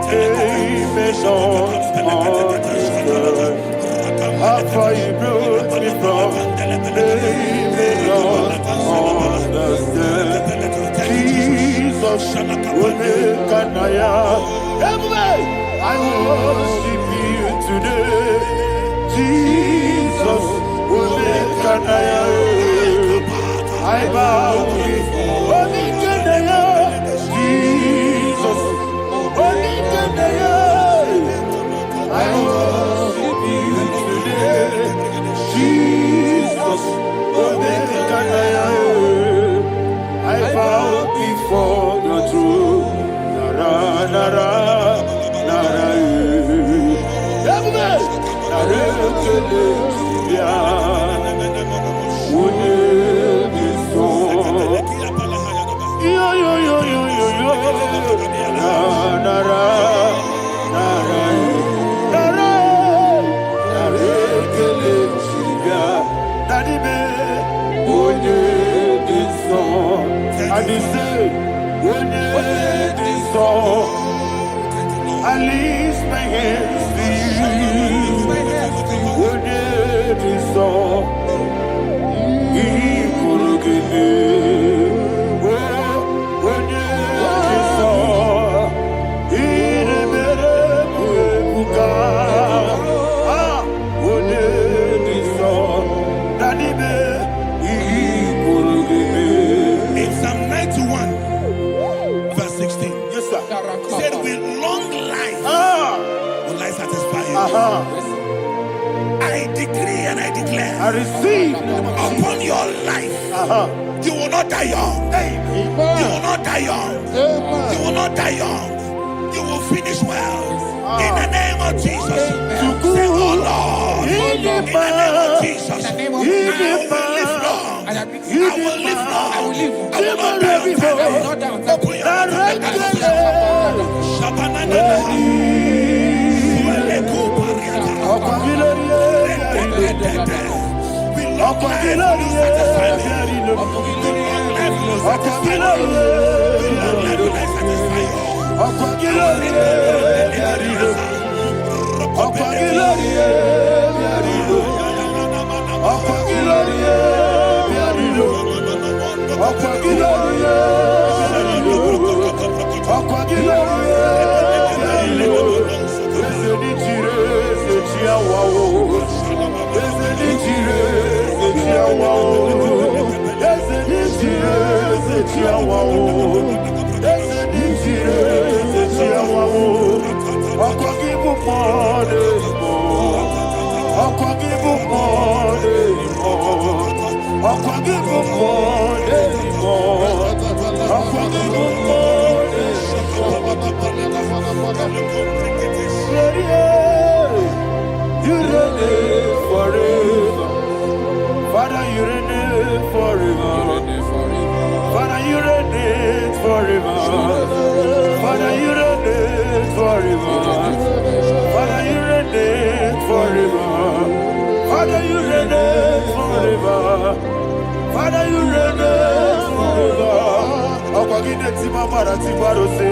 May not understand how far you brought me from. May not understand. Jesus, will make an I worship you today. Jesus, will make an I bow before Jesus, I worship you today. Jesus, will make an I bow before the throne. Nara, nara, nara, I lift my hands to you. When it is all, he could give me. When it is all, he never could. When it is all, that he could give me. In Psalm 91, verse 16, Yes, sir. he said, with long life will I satisfy you. I decree and I declare I receive. upon your life, you will not die young. You will not die young. You will not die young. You will finish well. In the name of Jesus. Say, oh Lord. In the name of Jesus. I will live long. I will live long. I will not die on time. Open your You reign forever. Father, you reign forever. Father, you reign forever. Father, you reign forever. Father, you reign forever. Father, you reign forever. Father, you reign forever. Akwagide timamara tibarose.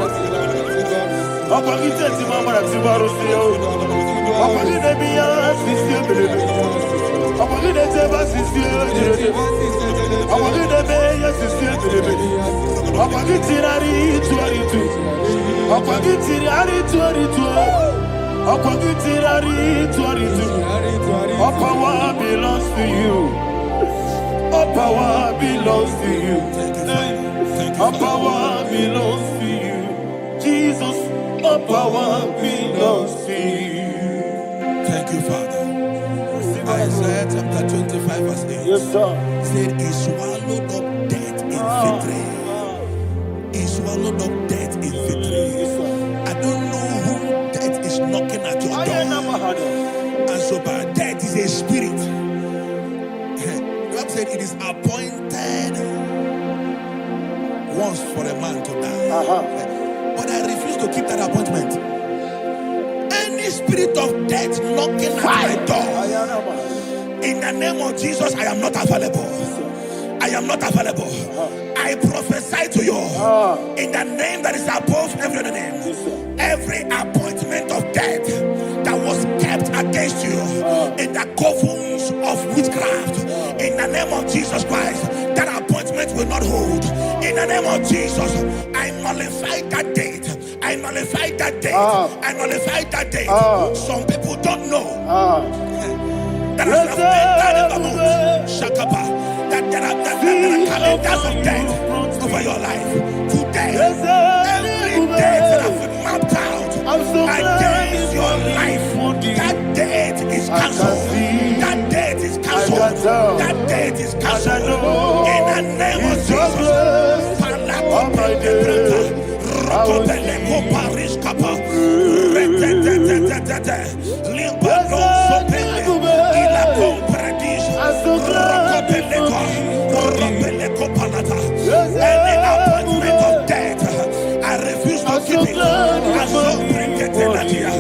Akwagide timamara tibarose. Akwagide biya sisiye. Akwagide teba sisiye. Akwagide beya sisiye. Akwagide rari tuaritu. Akwagide rari tuaritu. Akwagide rari tuaritu. All power belongs to you. All power belongs to you. All power belongs to you. Jesus, all power belongs to you. Thank you, Father. Isaiah chapter 25 verse 8. Yes, sir. Said, he swallowed up death in victory. He swallowed up death in victory. I don't know who death is knocking at your door. And so, but death is a spirit. God said it is appointed once for a man to die. But I refuse to keep that appointment. Any spirit of death knocking at my door, in the name of Jesus, I am not available. I am not available. I prophesy to you in the name that is above every other name. Every appointment of death that was kept against you in the covens of witchcraft, in the name of Jesus Christ, that appointment will not hold. In the name of Jesus, I nullify that date. I nullify that date. I nullify that date. Some people don't know that as of entered in the moon, Shakapa, that there are calendars of death over your life. Today, every date that I've mapped out against your life, that date is cancelled. That date is cancelled. That date is cancelled. In the name of Jesus. Any appointment of death, I refuse to keep it. I so bring it in the year.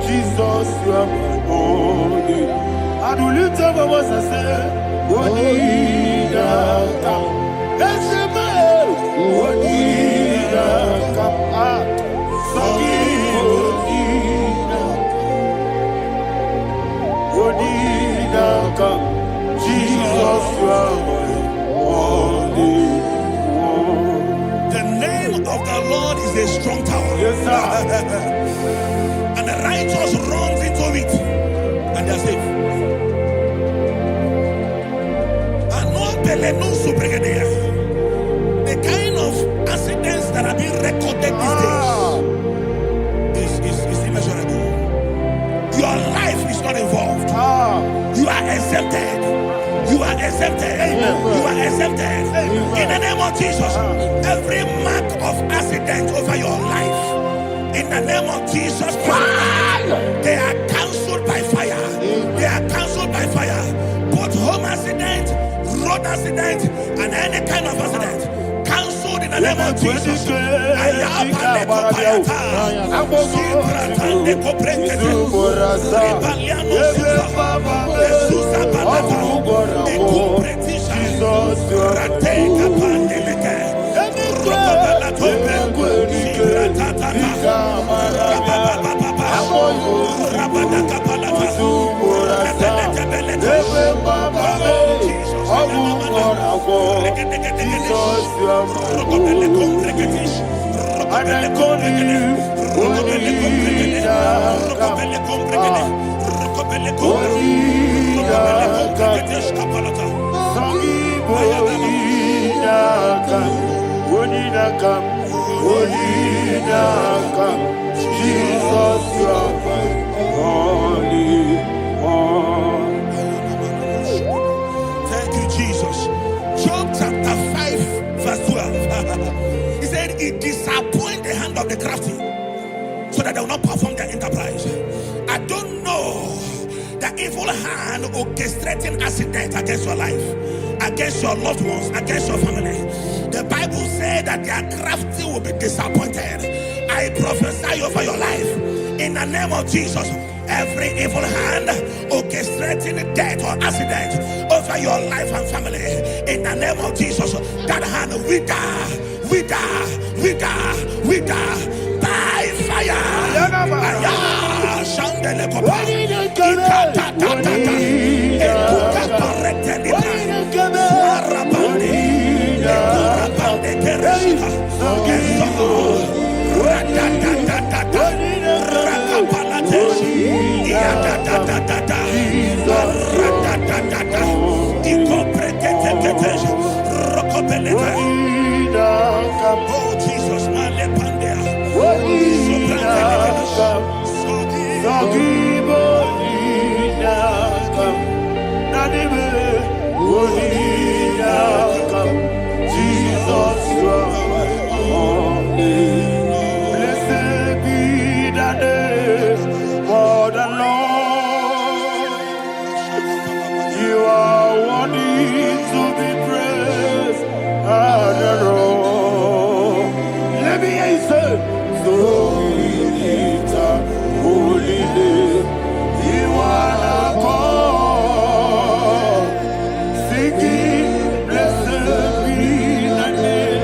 Jesus, you are my only. And we lift up our voice and say, what need I come? Let's say, what need I come? And the righteous runs into it and they're safe. The kind of accidents that are being recorded these days is immeasurable. Your life is not involved. You are exempted. You are exempted. You are exempted. In the name of Jesus, every mark of accident over your life, in the name of Jesus Christ, they are cancelled by fire. They are cancelled by fire. Both home accident, road accident, and any kind of accident, cancelled in the name of Jesus. Thank you, Jesus. Job chapter 5, verse 12. He said, it disappoints the hand of the crafty, so that they will not perform their enterprise. I don't know the evil hand orchestrating accident against your life, against your loved ones, against your family. The Bible said that their crafty will be disappointed. I prophesy over your life in the name of Jesus. Every evil hand orchestrating death or accident over your life and family, in the name of Jesus, that hand wither by fire. Oh Jesus, blessed be the name for the Lord. You are worthy to be praised and adored. Let me hear you say, so we lift up holy name. You are the God. Singing, blessed be the name.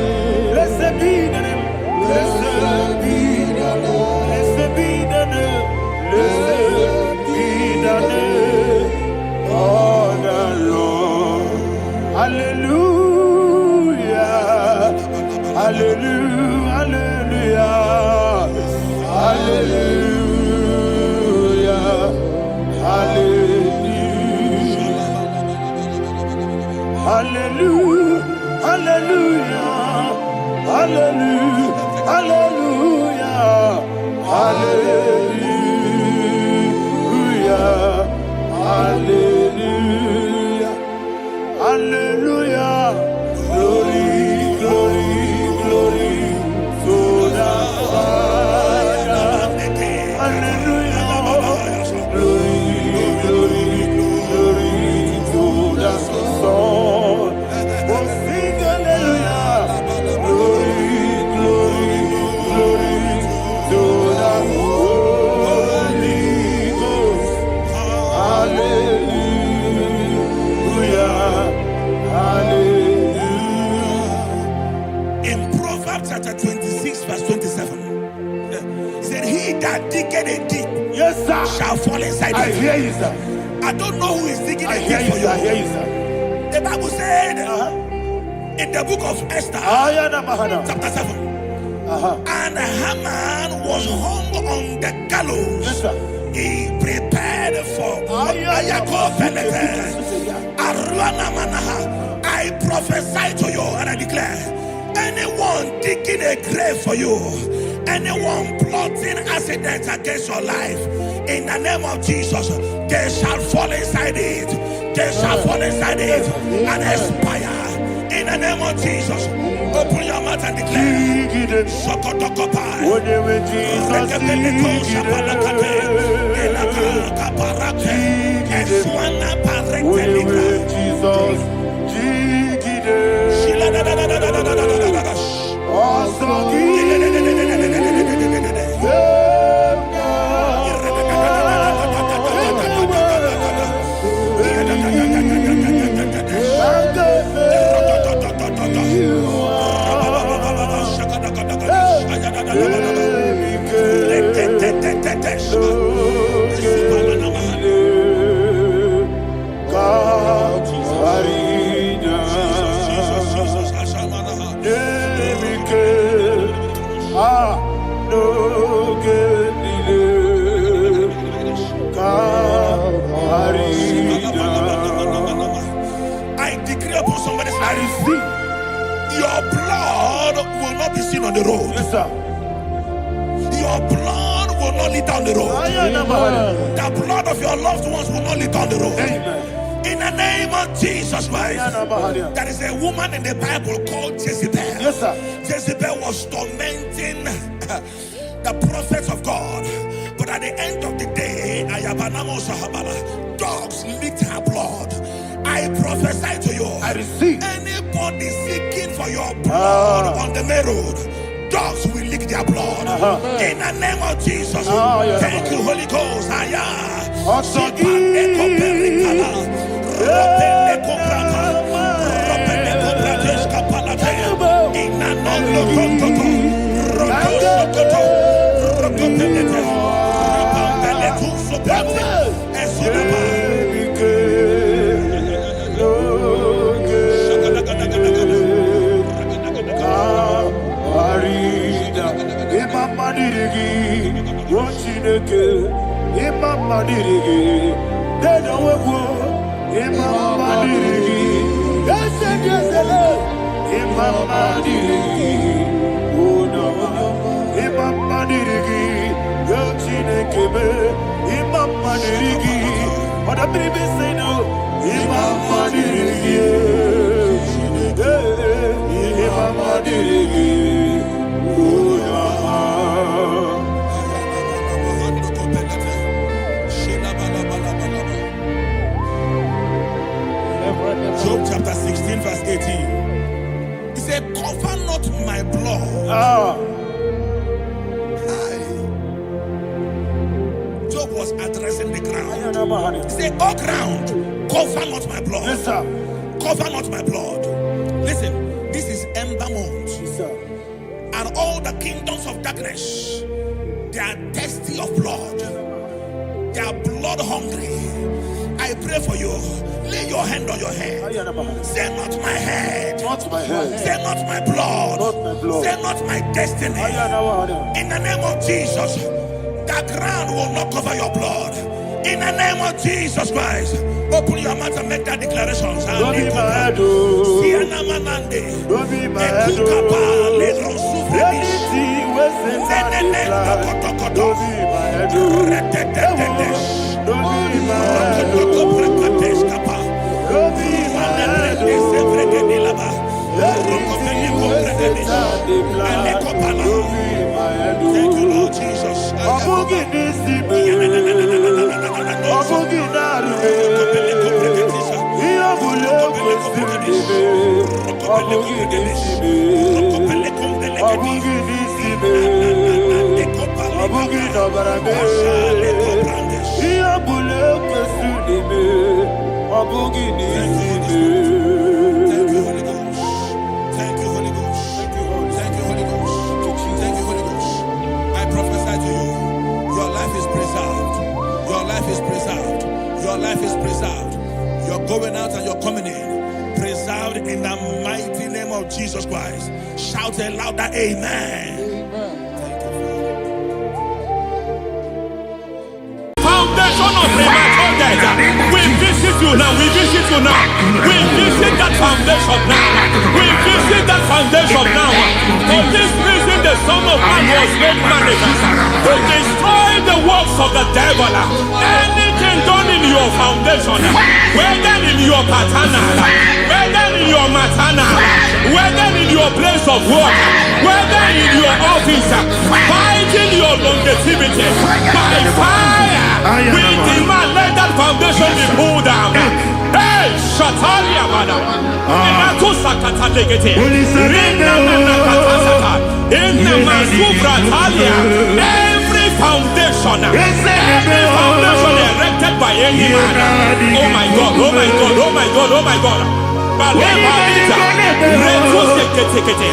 Blessed be the name. Blessed be the name. Blessed be the name. Blessed be the name of the Lord. Hallelujah. Hallelujah. Hallelujah. Hallelujah. Hallelujah. Hallelujah. Hallelujah. Hallelujah. Hallelujah. Hallelujah. Glory, glory, glory to the Father. Hallelujah. Glory, glory, glory to the Son. Oh, sing hallelujah. Glory, glory, glory to the Holy Ghost. Hallelujah. Hallelujah. In Proverbs chapter 26, verse 27, he said, he that diggeth a deep, yes, sir, shall fall inside. I hear you, sir. I don't know who is digging a deep for you. I hear you, sir. The Bible said in the book of Esther, chapter 7, And Haman was hung on the gallows. Yes, sir. He prepared for I prophesy to you and I declare, anyone digging a grave for you, anyone plotting accidents against your life, in the name of Jesus, they shall fall inside it. They shall fall inside it and expire. In the name of Jesus, open your mouth and declare. Sokotokopai. I decree upon somebody's life, your blood will not be seen on the road. Yes, sir. Your blood will not lead down the road. The blood of your loved ones will not lead down the road. Amen. In the name of Jesus Christ, there is a woman in the Bible called Jezebel. Yes, sir. Jezebel was tormenting the prophets of God. But at the end of the day, dogs licked her blood. I prophesy to you, I receive. anybody seeking for your blood on the main road, dogs will lick their blood. In the name of Jesus. Thank you, Holy Ghost. Job chapter 16 verse 18. He said, cover not my blood. Job was addressing the ground. He said, oh ground, cover not my blood. Yes, sir. Cover not my blood. Listen, this is ember month. Yes, sir. And all the kingdoms of darkness, they are thirsty of blood. They are blood hungry. I pray for you. Lay your hand on your head. Say not my head. Not my head. Say not my blood. Not my blood. Say not my destiny. In the name of Jesus, the ground will not cover your blood. In the name of Jesus Christ, open your mouth and make that declaration. Don't be my head. Don't be my head. Anything was in my life. Don't be my head. Don't be my head. Don't be my head. Thank you, Lord Jesus. Your life is preserved. You're going out and you're coming in. Preserved in the mighty name of Jesus Christ. Shout a louder amen. you now. We visit you now. We visit that foundation now. We visit that foundation now. For this reason, the Son of Man was made manifest to destroy the works of the devil. Anything done in your foundation, whether in your paternal, whether in your maternal, whether in your place of work, whether in your office, fighting your longevity by fire, we demand let that foundation be pulled down. Hey, Shatalia Madam, Nato Sakata Legate, Rina Nakatasaka, in the Masubra Talia, every foundation erected by any man. Oh my God, oh my God, oh my God, oh my God. Balebita, Reto Sekete,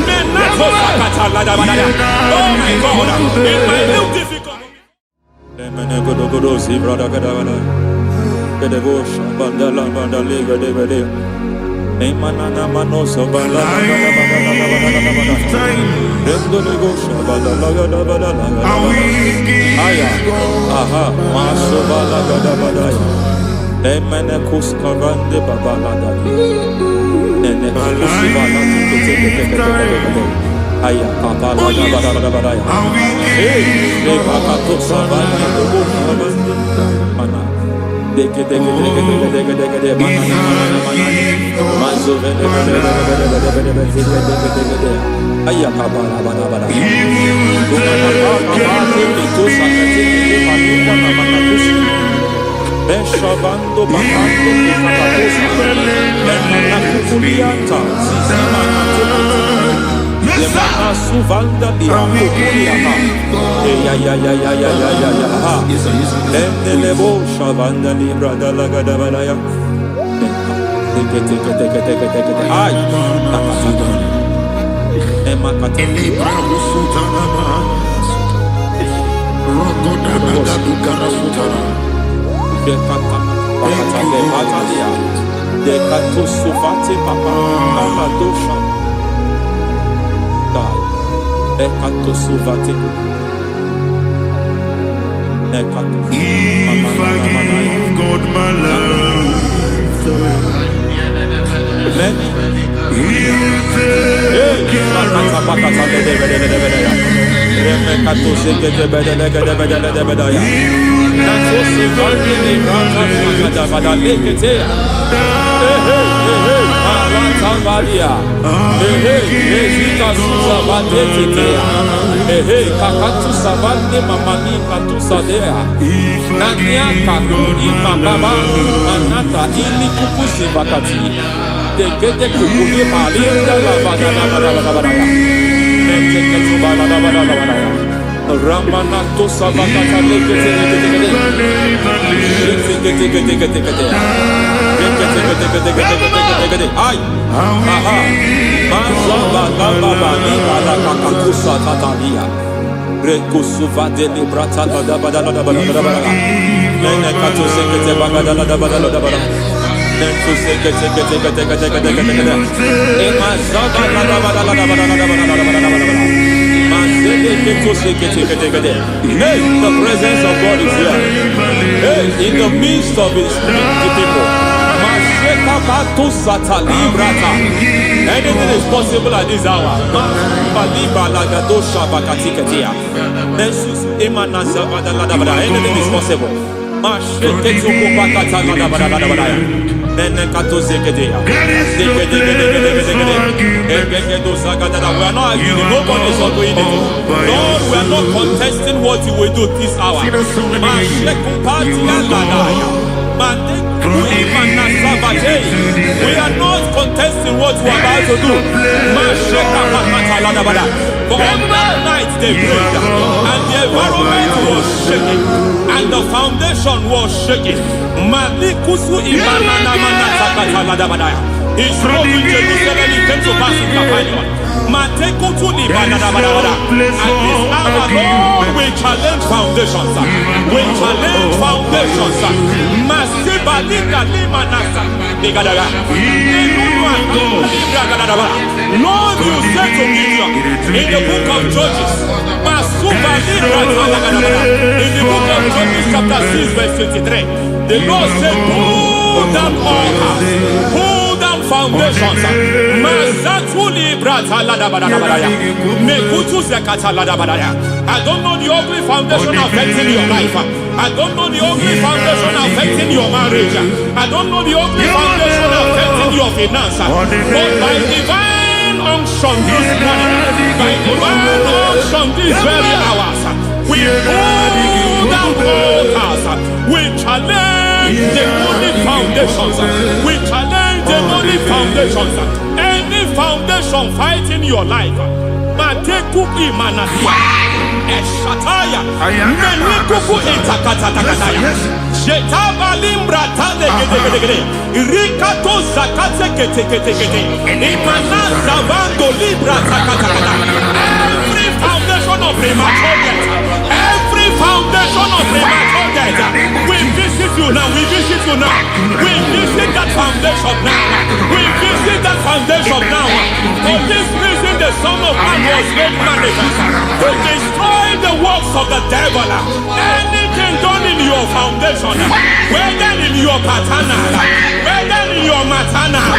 Menato Sakata Ladabada. Oh my God, in my new difficult. Aya papa la da ba da ya. Hey, le papa to savana do bo mana. Deke mana. Mazo vene. Aya papa la ba da. To sakati na manakusi. Beshavando bakando kapatosa. Mana kukulianta. Mana Lemana suvanda biakuliaka. Ya. Lebo shavanda libra dalagada balaya. Teke. Ay. Emakata libra usutana ma. Rogoda nagadu karasutana. Dekata. Bakata batalia. Dekato suvate papa. Amadosha. Ekato suvate. Ekato. If I give God my love, then He will take care of kakatu savande mamani katu sadea nania kakuri mababa anata ili kukusi bakati dekete kukuli malinda la bada nekete bada Ramanato savakata lekete ay aha mazaba baba ni bala kakakusa tatalia rekusuva de librata da bada nene kato sekete bagada da bada nentu sekete emazaba da bada hey, the presence of God is here. Hey, in the midst of His people. Anything is possible at this hour. Anything is possible. We are not arguing. Nobody is agreeing. Lord, we are not contesting what you will do this hour. We are not contesting what you are about to do. For on that night they prayed, and the environment was shaking, and the foundation was shaking. He spoke in Jerusalem, he came to pass in Capernaum. And this hour, Lord, we challenge foundations. We challenge foundations. Lord, you said to Gideon in the book of Judges, In the book of Judges chapter 6 verse 23, the Lord said, pull down altars, pull down foundations. I don't know the ugly foundation affecting your life. I don't know the ugly foundation affecting your marriage. I don't know the ugly foundation affecting your finance. But by divine unction this morning, by divine unction these very hours, we pull down altars. We challenge demonic foundations. We challenge demonic foundations. Any foundation fighting your life, Mateku Imanadia, Eshataya, Menikuku Itakatatakataya, Shetabalimbra Tadegede, Rikato Zakate Ketekete, Imanaza Bando Libra Takatakata. Every foundation of premature death, every foundation of premature death, we visit you now, we visit you now, we visit that foundation now, we visit that foundation now. For this reason, the Son of Man was made manifest to destroy the works of the devil. Anything done in your foundation, whether in your paternal, whether in your maternal,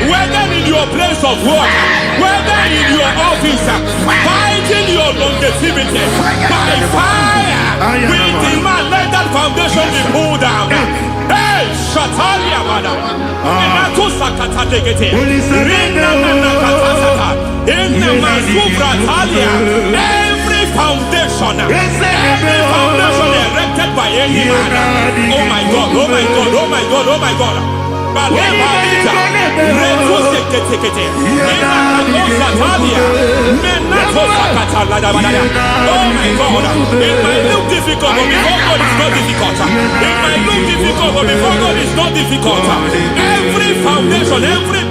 whether in your place of work, whether in your office, fighting your longevity by fire, we demand let that foundation be pulled down. Hey, Shatalia Bada, Inatusakata Degete, Rina Nakatasaka, in the Masufra Talia, every foundation erected by any man. Oh my God, oh my God, oh my God, oh my God. Oh my God, it might look difficult, but before God it's not difficult. It might look difficult, but before God it's not difficult. Every foundation, every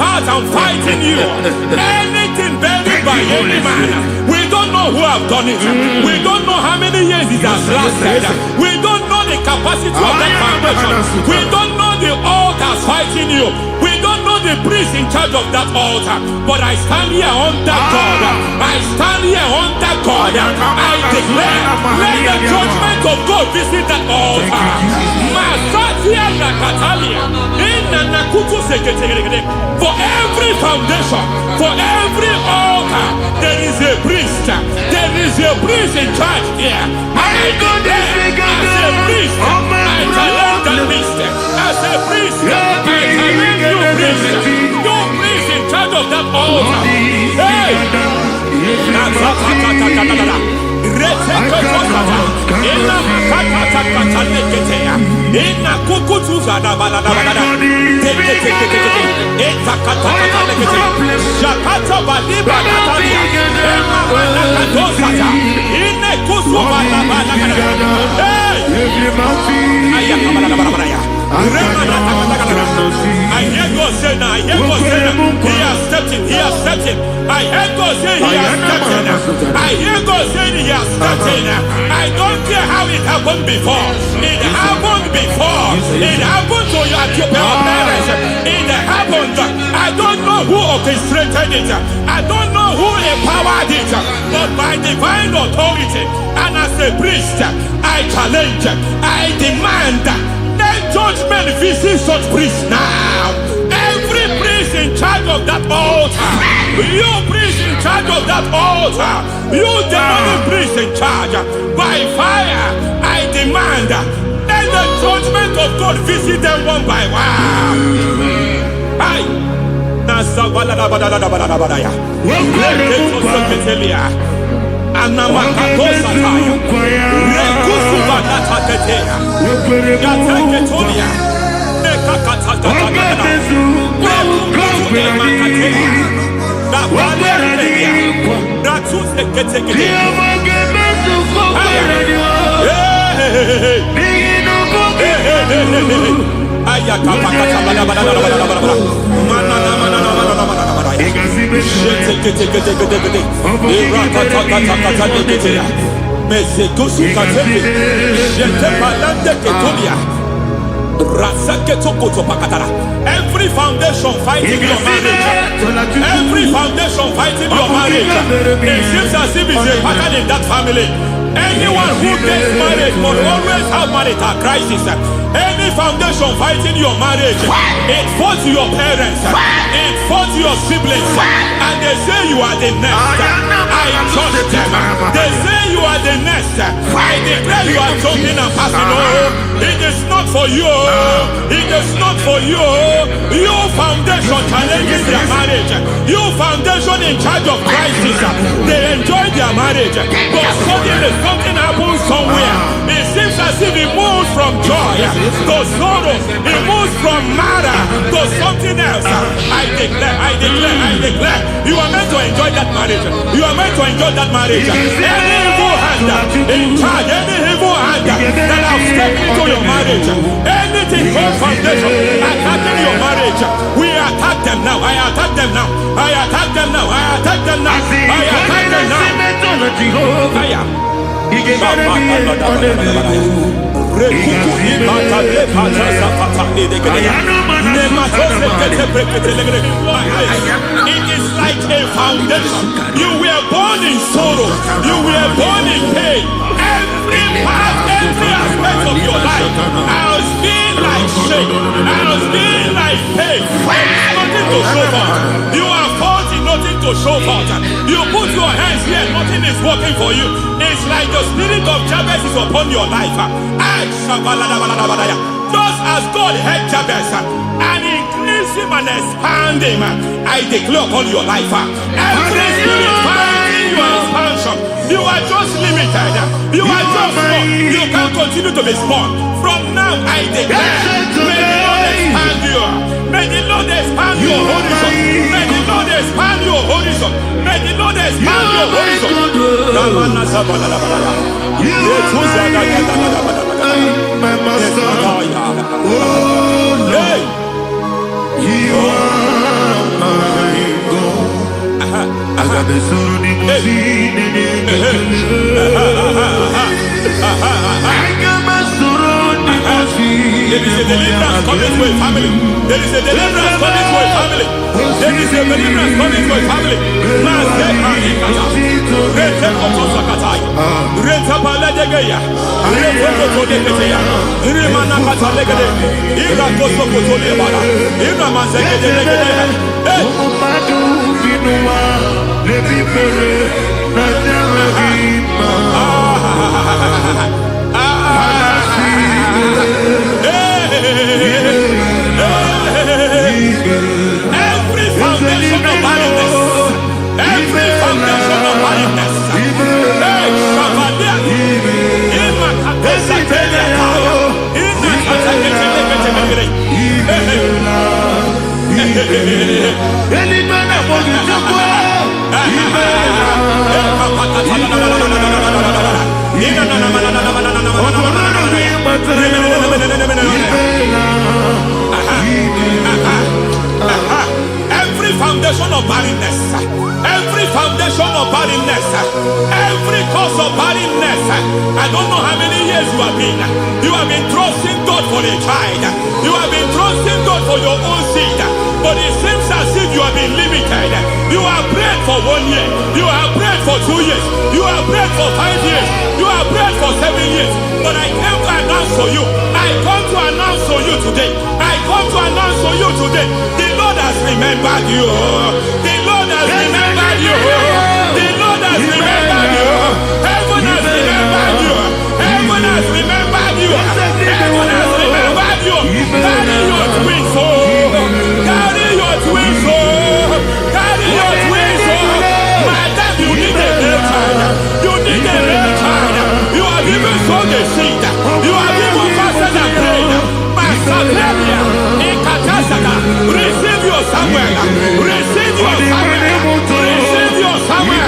pattern fighting you, anything buried by any man, we don't know who have done it. We don't know how many years it has lasted. We don't know the capacity of that foundation. We don't know the altars fighting you. We don't know the priest in charge of that altar. But I stand here under God. I stand here under God. I declare, let the judgment of God visit that altar. For every foundation, for every altar, there is a priest. There is a priest in charge here. I declare, as a priest, I challenge that priest. As a priest, I challenge you priest. You priest in charge of that altar. Hey! I hear God say now, I hear God say now, he has stepped in, he has stepped in. I hear God say he has stepped in. I hear God say he has stepped in. I don't care how it happened before. It happened before. It happened to your parents. It happened. I don't know who orchestrated it. I don't know who empowered it. But by divine authority and as a priest, I challenge, I demand, let judgment visit such priests now. Every priest in charge of that altar, you priest in charge of that altar, you demonic priest in charge, by fire, I demand, let the judgment of God visit them one by one. Aye. Every foundation fighting your marriage, every foundation fighting your marriage, it seems as if it's a pattern in that family. Anyone who gets married must always have marital crisis. Any foundation fighting your marriage, it fought your parents, it fought your siblings, and they say you are the next. I trust them. They say you are the next. I declare you are jumping and passing. Oh, it is not for you. It is not for you. You foundation challenging their marriage. You foundation in charge of crisis. They enjoy their marriage, but suddenly something happens somewhere. It seems as if it moves from joy to sorrow. It moves from matter to something else. I declare, you are meant to enjoy that marriage. You are meant to enjoy that marriage. Any evil hand in charge, any evil hand that have stepped into your marriage, anything called foundation attacking your marriage, we attack them now. I attack them now. I attack them now. I attack them now. I attack them now. Fire. It is like a foundation. You were born in sorrow. You were born in pain. Every part, every aspect of your life has been like shame. Has been like pain. There's nothing to show for. You are faulty, nothing to show for. You put your hands here, nothing is working for you. It's like the spirit of Jabez is upon your life. Just as God had Jabez and increased him and expand him, I declare upon your life. Every spirit finding your expansion, you are just limited. You are just small. You can't continue to be small. From now, I declare, may the Lord expand you. May the Lord expand your horizon. May the Lord expand your horizon. May the Lord expand your horizon. My master, oh Lord, you are my God. I got the soul in my feet, I got my soul in my feet. There is a deliverance coming to a family. There is a deliverance coming to a family. There is a deliverance coming to a family. Every foundation of barrenness, every foundation of barrenness, every foundation of barrenness, every foundation of barrenness, every cause of barrenness. I don't know how many years you have been trusting God for a child. You have been trusting God for your own seed, but it seems as if you have been limited. You have prayed for 1 year, you have prayed for 2 years, you have prayed for 5 years, you have prayed for 7 years. But I came to announce for you, I come to announce for you today, I come to announce for you today, the Lord has remembered you. The Lord has remembered you. The Lord has remembered you. Heaven has remembered you. Heaven has remembered you. Heaven has remembered you. Carry your twins home. Carry your twins home. Carry your twins home. Madam, you need a male child. You need a male child. You have even sown the seed. You have even fasted and prayed. Masaperia, Ekatasaka, receive your Samuel. Receive your Samuel. Receive your Samuel.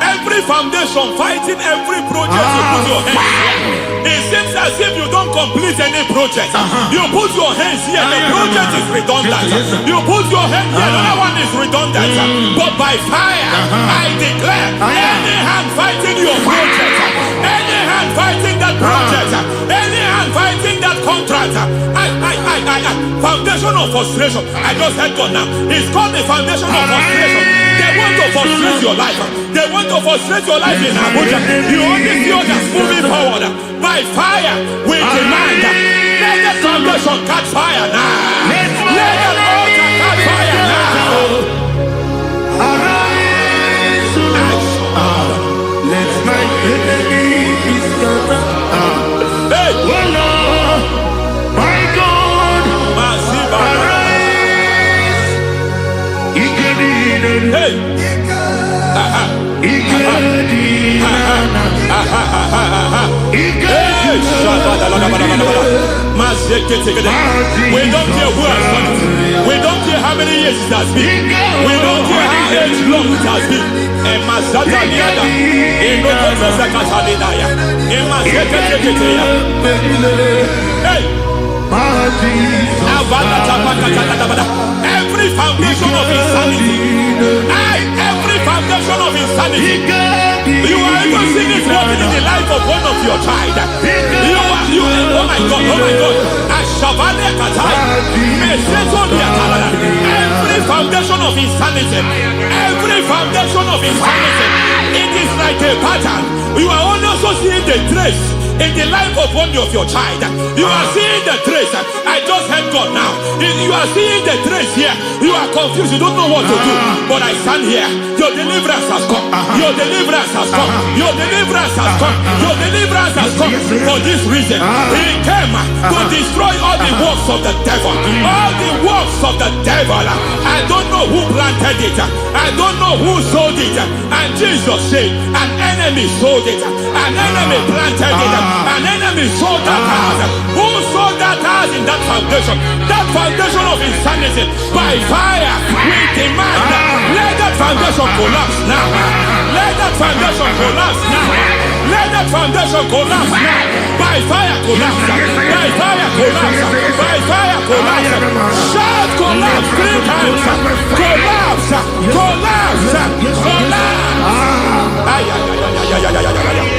Every foundation fighting every project you put your hands here. It seems as if you don't complete any project. You put your hands here, the project is redundant. You put your hand here, another one is redundant. But by fire, I declare, any hand fighting your project, any hand fighting that project, any hand fighting that contract, foundation of frustration. I just heard God now. It's called the foundation of frustration. They want to frustrate your life. They want to frustrate your life in Abuja. You only see others moving forward. By fire, we demand. Let the foundation catch fire now. Let the altar catch fire now. Arise, let my enemies scatter. Hey, Oh Lord, my God, arise. hey. We don't care who has done it. We don't care how many years it has been. We don't care how age long it has been. And Mazataliada, in Rokosacatalidaya, in Mazatakatea. Hey! Every foundation of insanity, every foundation of insanity, you are even seeing it working in the life of one of your child. Oh my God, every foundation of insanity, every foundation of insanity, it is like a pattern. You are also seeing the trace in the life of one of your child. You are seeing the trace. I just heard God now. You are seeing the trace here. You are confused. You don't know what to do. But I stand here. Your deliverance has come. Your deliverance has come. Your deliverance has come. Your deliverance has come. For this reason, He came to destroy all the works of the devil. All the works of the devil. I don't know who planted it. I don't know who sold it. And Jesus said, an enemy sold it. An enemy planted it. An enemy sold that house. Who sold that house in that foundation? That foundation of insanity. By fire, we demand, let that foundation collapse now. Let that foundation collapse now. Let that foundation collapse now. By fire collapse. By fire collapse. By fire collapse. Shout collapse 3 times. Collapse. Collapse. Collapse. Ay, ay, ay, ay, ay, ay, ay, ay.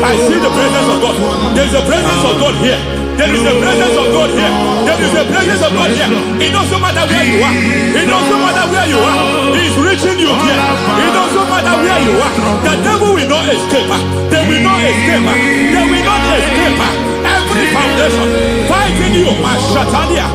I see the presence of God. There's a presence of God here. There is a presence of God here. There is a presence of God here. It doesn't matter where you are. It doesn't matter where you are. He's reaching you here. It doesn't matter where you are. The devil will not escape. They will not escape. They will not escape. Every foundation fighting you, Mashatalia.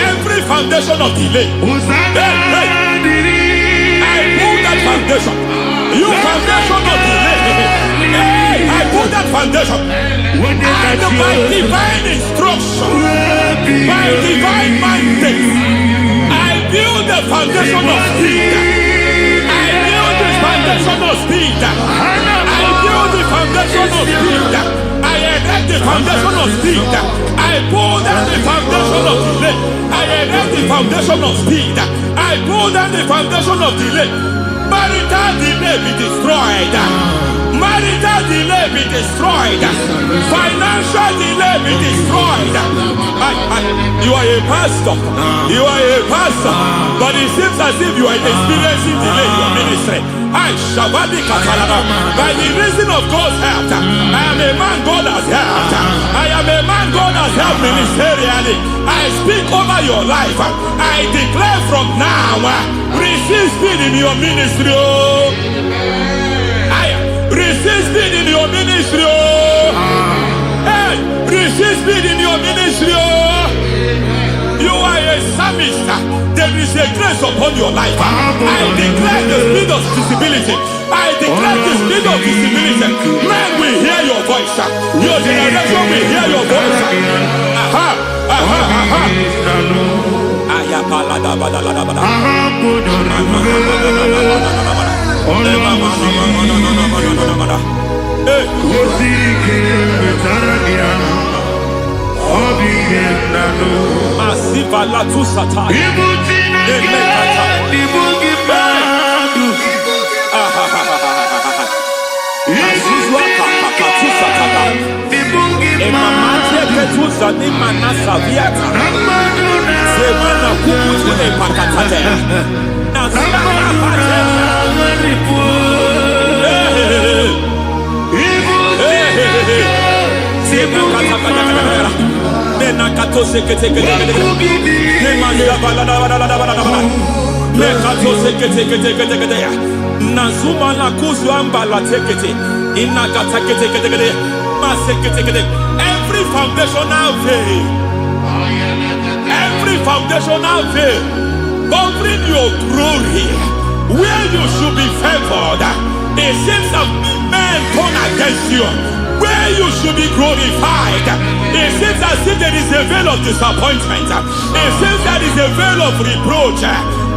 Every foundation of delay, I pull that foundation. You foundation of delay, I pull that foundation. And by divine instruction, by divine mandate, build the foundation of speed. I build the foundation of speed. I build the foundation of speed. I erect the foundation of speed. I pull down the foundation of delay. I erect the foundation of speed. I pull down the foundation of delay. Marital delay be destroyed. Marital delay be destroyed. Financial delay be destroyed. You are a pastor. You are a pastor. But it seems as if you are experiencing delay in your ministry. I Shabadi Katalaba. By the reason of God's help, I am a man God has helped. I am a man God has helped ministerially. I speak over your life. I declare from now, receive speed in your ministry. Receive speed in your ministry. Hey, receive speed in your ministry. You are a psalmist. There is a grace upon your life. I declare the speed of visibility. I declare the speed of visibility. Men will hear your voice. Your generation will hear your voice. Aha, aha, aha. Masiva la tu sataya. Nazuma la kuzuamba la tekete inakata kete masekete. Every foundational veil, every foundational veil covering your glory, where you should be favored, it seems that men turn against you. Where you should be glorified, it seems as if there is a veil of disappointment. It seems there is a veil of reproach.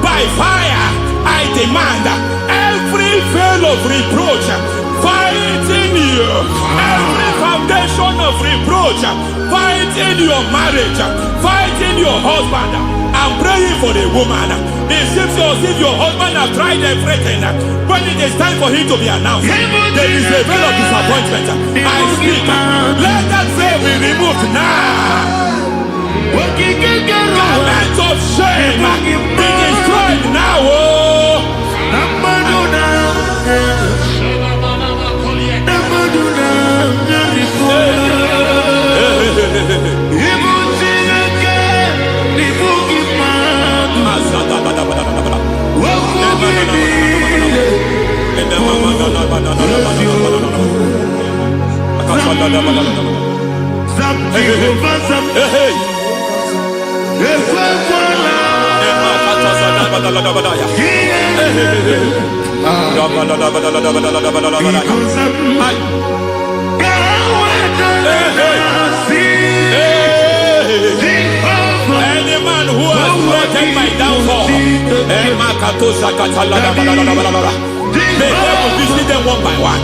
By fire, I demand every veil of reproach fighting you, every foundation of reproach fighting your marriage, fighting your husband. I'm praying for the woman. It seems as if your husband has tried everything. When it is time for him to be announced, there is a veil of disappointment. I speak. Let that veil be removed now. Garment of shame be destroyed now. Any man who has threatened my downfall, may God visit them one by one.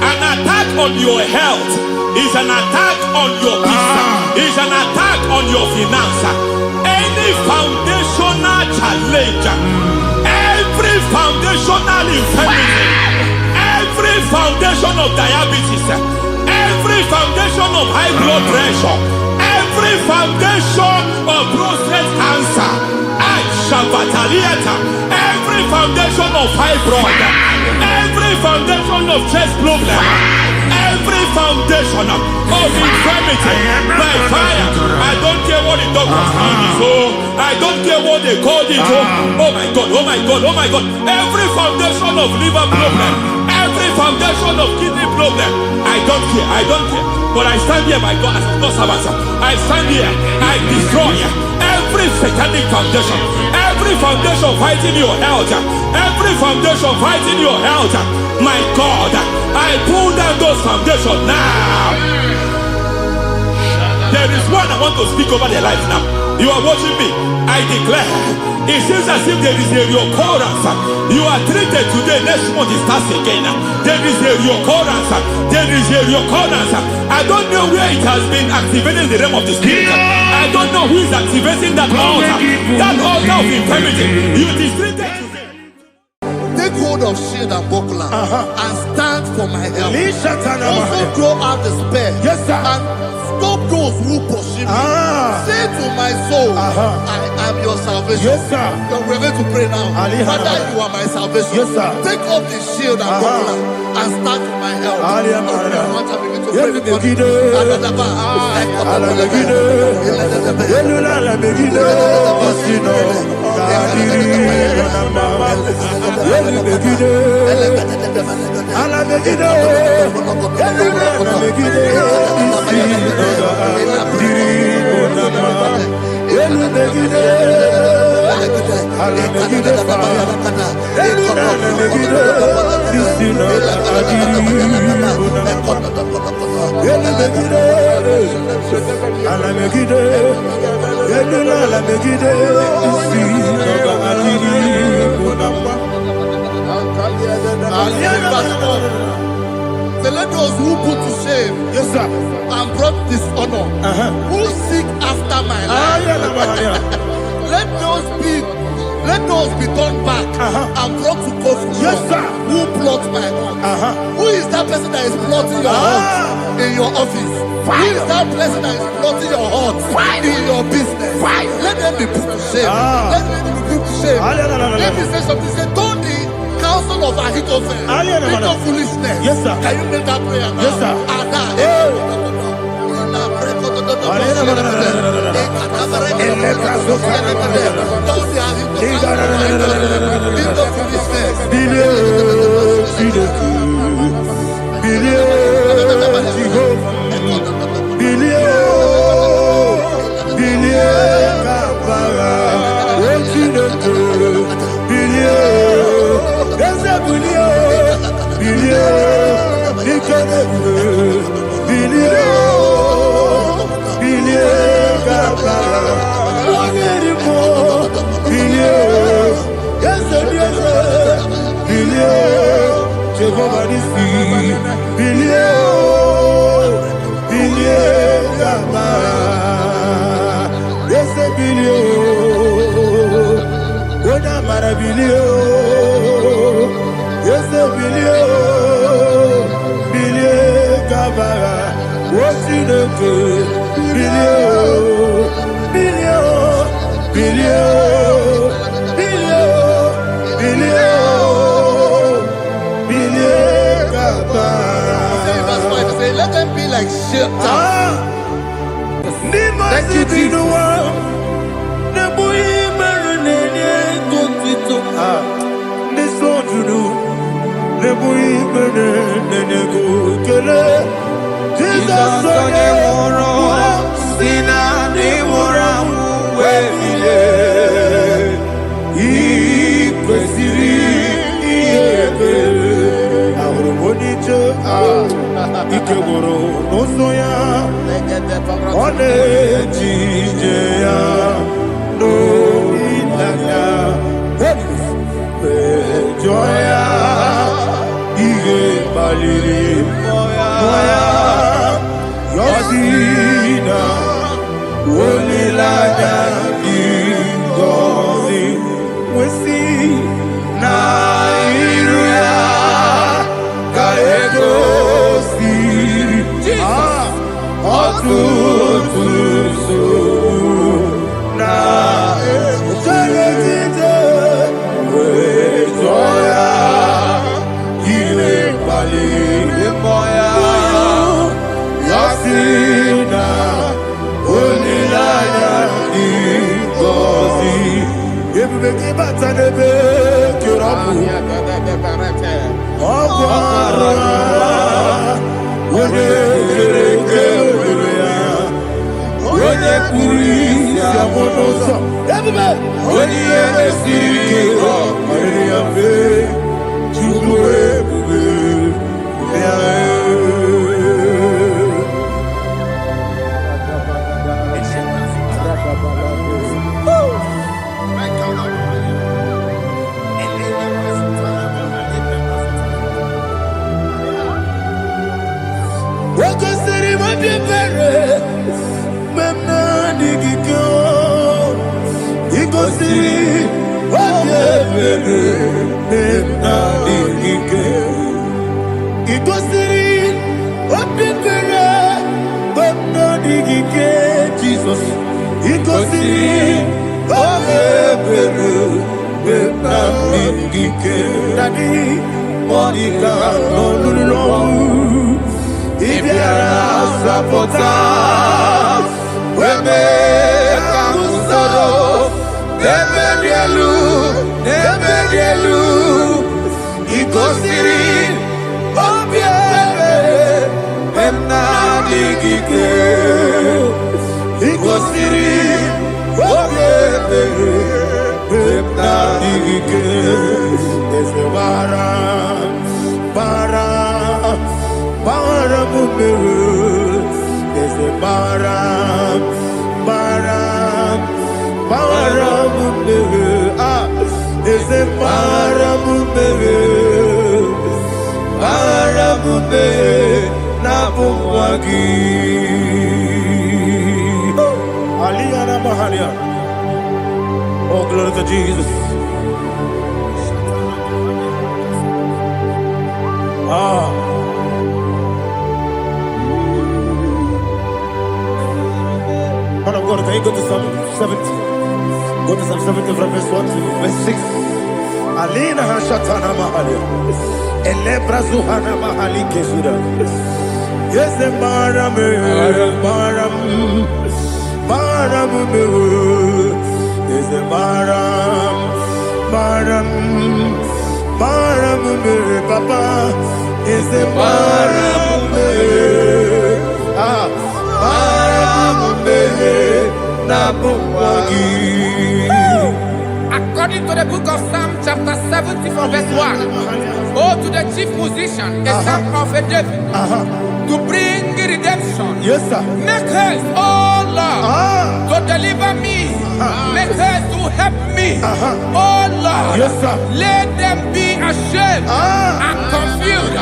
An attack on your health is an attack on your peace, is an attack on your finance. Any foundational challenge, every foundational infirmity, every foundation of diabetes, every foundation of high blood pressure, every foundation of prostate cancer, every foundation of fibroid, every foundation of chest problem, every foundation of infirmity, by fire. I don't care what the doctors call it, I don't care what they call it. Oh my God, oh my God, oh my God. Every foundation of liver problem, every foundation of kidney problem, I don't care, I don't care. But I stand here, my God, as a God servant. I stand here, I destroy every satanic foundation, every foundation fighting your health, every foundation fighting your health. My God, I pull down those foundations now. There is one I want to speak over their life now. You are watching me. I declare, it seems as if there is a reoccurrence. You are treated today, next month it starts again. There is a reoccurrence. There is a reoccurrence. I don't know where it has been activated in the realm of the spirit. I don't know who is activating that altar of infirmity. You is treated today. Take hold of of shield and buckler and stand for my help. Lishatana Also mahaya. throw out despair Yes, sir. and stop those who pursue me. Say to my soul, I am your salvation. Yes, sir. We're going to pray now. Ali Father, Hana. you are my salvation. Yes, sir. Take off the shield and buckler and stand for my help. Ali Open Hana. your heart and begin to Yes, pray with me. Megiddo. Adadaba. Ala Megiddo. Elula la Megiddo. Osino. Kadiri. Onamba. Eli Megiddo. Ala Megiddo. Elula la Megiddo. Osino. Kadiri. Onamba. Eli Megiddo. Ala Megiddo. Elula la Megiddo. Osino. Kadiri. Ele Megiddo, ala Megiddo, ele ala Megiddo, si noga adiri kunamba. Say, let those who put to shame, Yes, sir. and brought dishonor, who seek after my life, let those be turned back and brought to confusion. Yes, sir. Who plot my heart? Who is that person that is plotting your heart in your office? Who is that person that is plotting your heart in your business? Let them be put to shame. Let them be put to shame. If he says something, say, don't the counsel of Ahithophel. Think of foolishness. Yes, sir. Can you make that prayer now? Yes, sir. Let them be like shelter. Thank you, Jesus. Ikegoro n'osoya ole jijeya n'olilanya ejoya ihe baliri moya yosina olilanya ngozi wesi na iru ya ka ego Iko siri, n'ogige Jizọs igosiri oge ebere na n'ogige Daddy Monica n'olulu ịbịara zapụta weme ka m soro n'ebe dị elu igosiri obi ebere na n'ogige igosiri obi ebere na n'ogige eze bara mumere eze bara mumere eze bara mumere na bumwagi Aliyana Mahalia. Oh, glory to Jesus. Man of God, can you go to Psalm 70? Go to Psalm 70 from verse 1 to verse 6. Alina Hashatana Mahalia. Elebra Zuhana Mahali Kesura. Yes, the Maram. Yes, the Maram. Papa. Yes, the Maram. According to the book of Psalm chapter 70 from verse 1, oh, to the chief musician, a psalm of a David, to bring redemption. Yes, sir. Make haste, oh Lord, to deliver me. Make haste to help me. Oh Lord, yes, sir. Let them be ashamed and confused.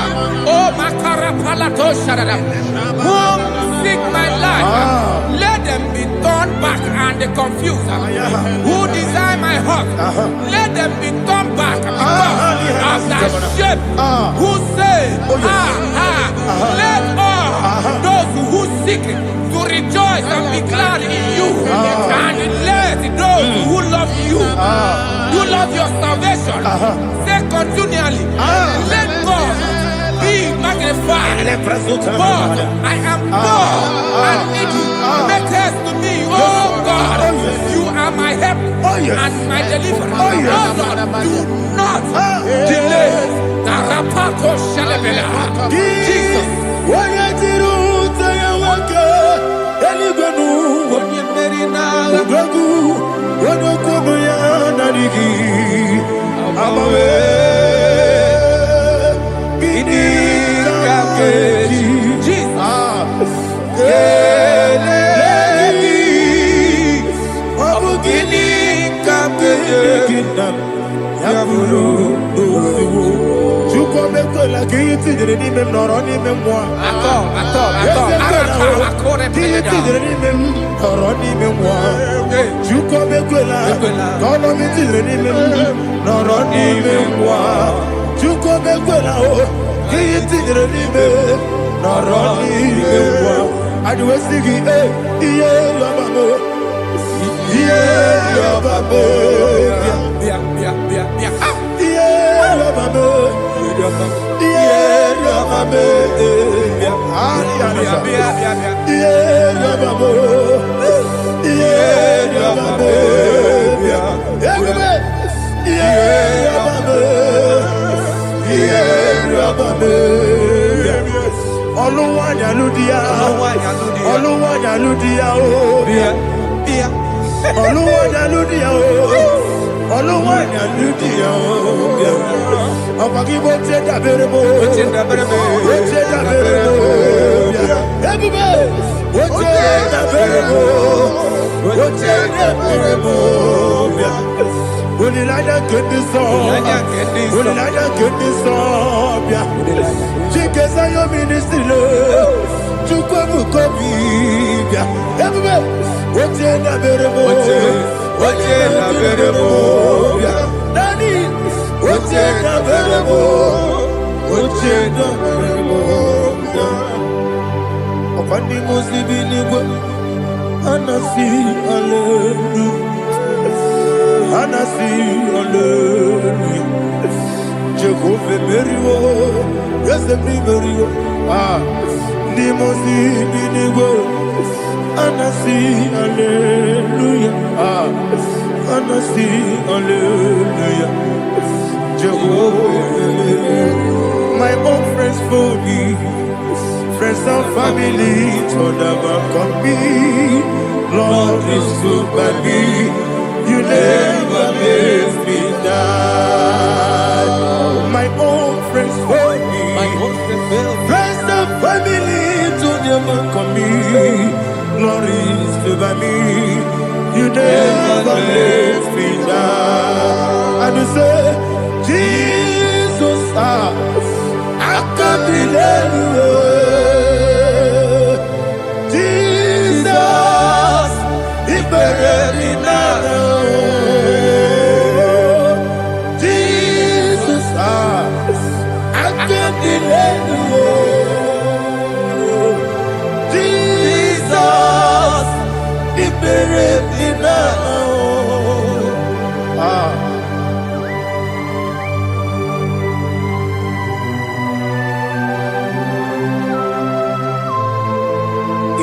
Oh, Makara Palato Shadada, whom seek my life. Let them be turned back and confused. Who desire my heart, let them be turned back because of that shape. Who say, let all those who seek to rejoice and be glad in you, and let those who love you, who love your salvation, say continually, let God be magnified. God, I am poor and needy. Make haste to me, oh God. You are my help and my deliverer. Oh Lord, do not delay. Tarapato Shalabela. Jesus. Upon the Muslim Anasi, hallelujah. Anasi, hallelujah. Jehovah Merio, yes, the Merio. Nimosi, Ninigo. Anasi, hallelujah. Anasi, hallelujah. Jehovah, my own friends for me, friends and family, told them come me. Lord is good by me. You never leave me down. My own friends for me, friends and family, told them come me. Lord is good by me. You never leave me down. And you say, Jesus, I can't believe you. Jesus, He buried me now. Jesus, I can't believe you. Jesus, He buried me now.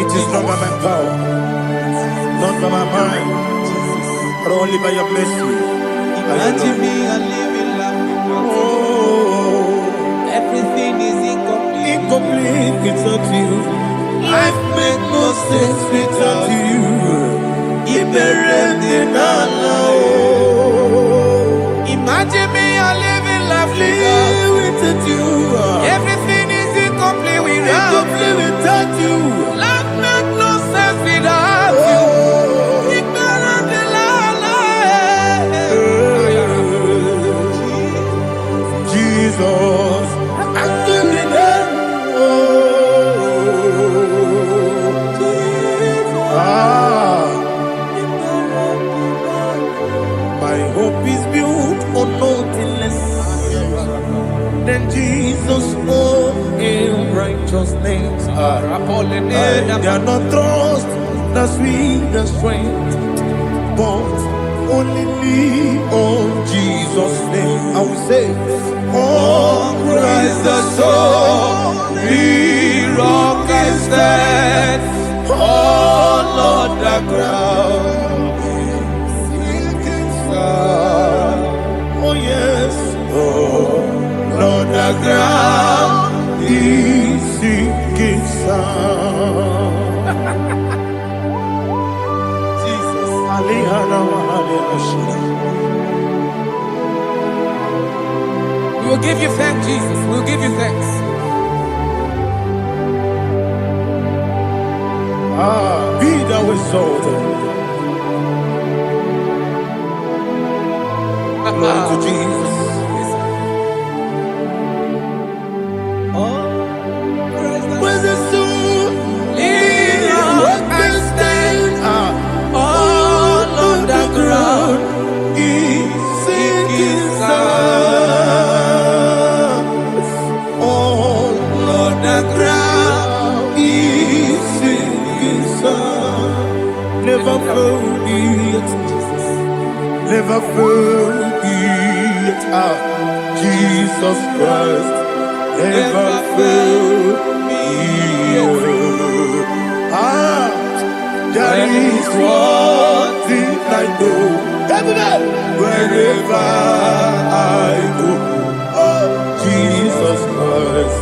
It is not by my power, not by my mind, but only by your mercy. Imagine me a living life. Oh, Everything is incomplete. incomplete without you. Life makes no sense without you. Imagine me a living life Without you. Everything is incomplete Incomplete without you. Life makes no sense without you. Jesus, I give you my hope is built on nothing less than Jesus' own righteousness. They are not trust the sweetest strength, but only lean on Jesus' name. I will say, oh, Christ the solid rock I stand. Oh, Lord, the ground is sinking sand. Oh, yes, oh, Lord, the ground is sinking sand. Jesus, We will give you thanks, Jesus. We will give you thanks. Be thou exalted. Glory to Jesus. Where's the soul? What can stand? All on the ground is sinking sand. All on the ground is sinking sand. Never forget, never forget, Jesus Christ. Never forget. There is one thing I know. Wherever I go, oh, Jesus Christ,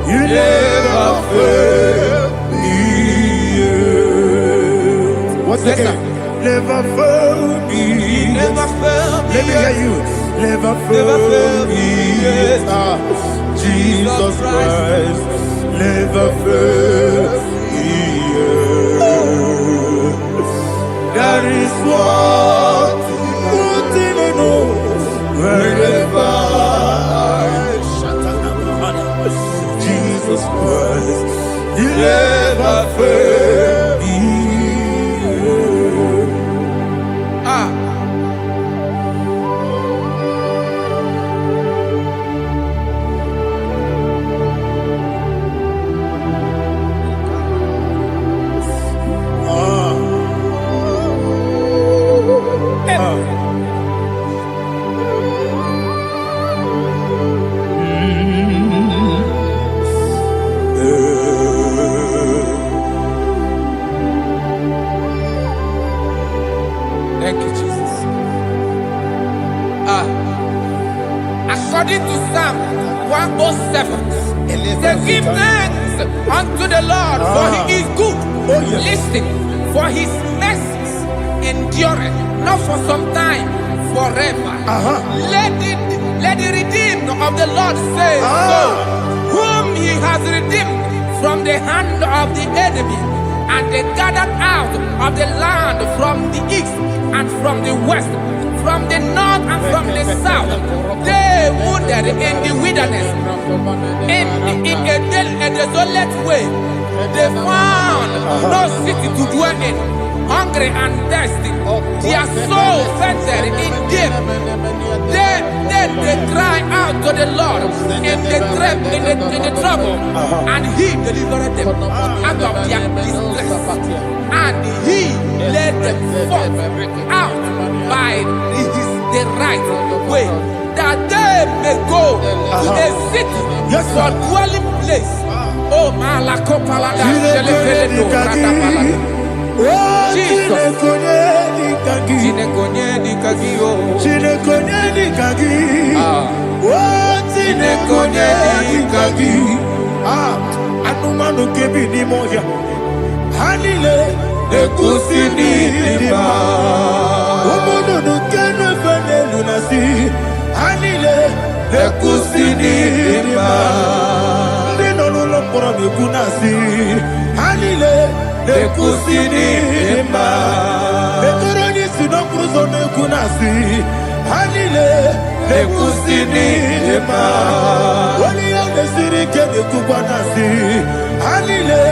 you never fail me. What's the name? Never fail me. Never fail me. Let me hear you. Never fail me. Jesus Christ, never fail me. There is one thing I know. Wherever Jesus Christ, you never fail me. Thank you, Jesus. According to Psalm 107, they give thanks unto the Lord, for he is good. Listen, for his mercies endureth, not for some time, forever. Let the redeemed of the Lord say so, whom he has redeemed from the hand of the enemy, and they gathered out of the land from the east and from the west, from the north and from the south. They wandered in the wilderness, in a desolate way. They found no city to dwell in, hungry and thirsty. Their soul fainted in deep. Then they cry out to the Lord in the trouble, and he delivered them out of their distress, and he led them forth out by the right way, that they may go to a city for dwelling place. Oh, Malakopalada, Jesus. Anumanu kebi ni moya Hanile Ekusini lima Umudu nukene fene lunasi Hanile Ekusini lima Nino lulopura mikunasi Hanile Ekusini lima Ekuroni sinokruzo nekunasi Hanile Ekusini lima Wali yane sirike nekubanasi Hanile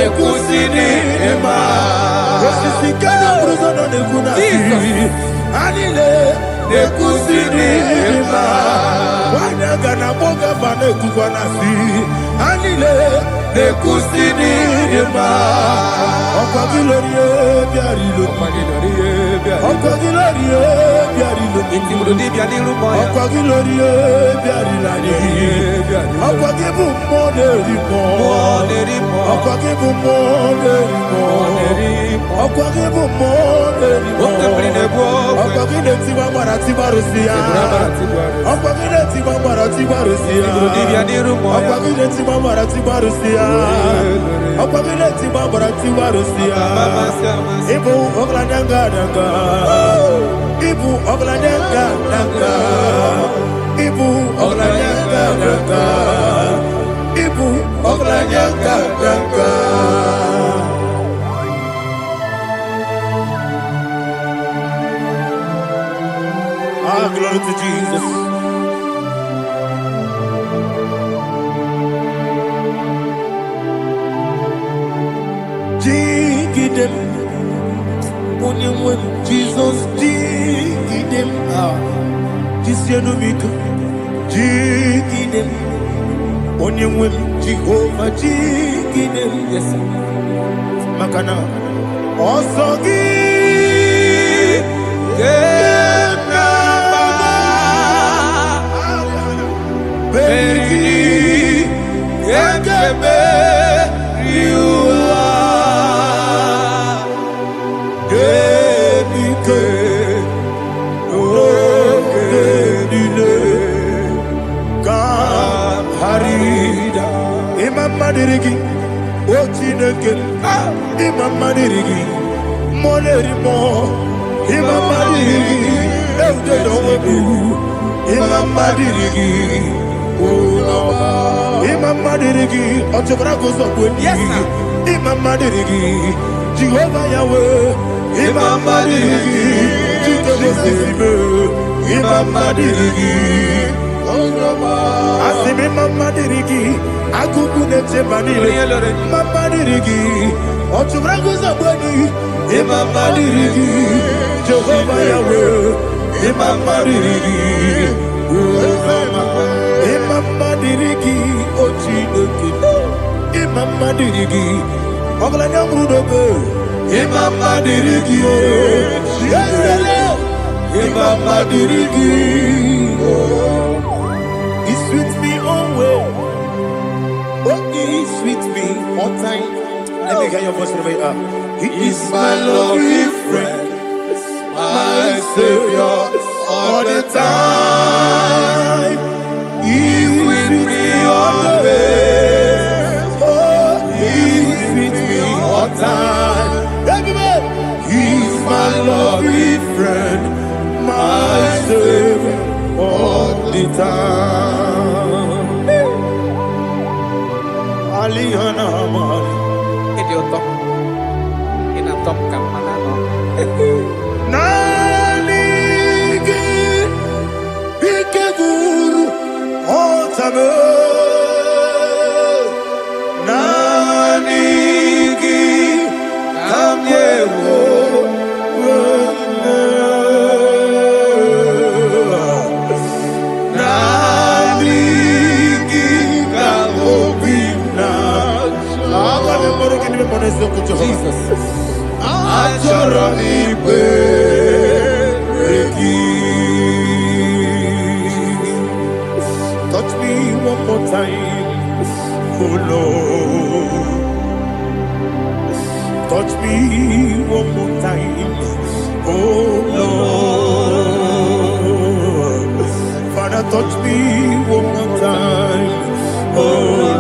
Ekusini lima Esisikana bruzo nekunasi Hanile Ekusini lima Wanyaga na boga bane kubanasi Hanile Ekusini lima Okwa gilorie biarilo Okwa gilorie biarilo Okwa gilorie biarilani Okwa gibu moderimo Okwa gibu moderimo Okwa gibu moderimo Okwa gileti mamara tibarusia Okwa gileti mamara tibarusia Okwa gileti mamara tibarusia Okwa gileti mamara tibarusia Ibu oglanyanga nanga Ibu oglanyanga nanga Ibu oglanyanga nanga Ibu oglanyanga nanga Glory to Jesus. Jigidem, Onyemwem, Jesus, Jigidem, Jisianumiko, Jigidem, Onyemwem, Jehovah, Jigidem, yes, Makana, Osogi, Madirigi, Ochineke, Imam Madirigi, Monerimo, Imam Madirigi, Eudedobu, Imam Madirigi, Imam Madirigi, Otobragos of Winnie, Imam Madirigi, Jehovah Yahweh, Imam Madirigi, Imam Madirigi, Asimi Mama Dirigi, Akukune Temanile, Mama Dirigi, Otubrago Zabani, Mama Dirigi, Jehovah Yahweh, Mama Dirigi, Mama Dirigi, Ochinoki, Mama Dirigi, Oglanya Mudobe, Mama Dirigi, Mama Dirigi. He's with me always. Oh, he's with me all time. Let me hear your voice from here. He is my lovely friend. my Savior, all the time. He's with me always. Oh, he's with me all time. He's my lovely friend, my Savior, all the time. Alihana Mari. Nanigi Ikeguru Otame Nanigi Kamyewo Nanigi Kamobina Jesus Ajorani Bereki. Touch me one more time, oh Lord. Touch me one more time, oh Lord. Father, touch me one more time, oh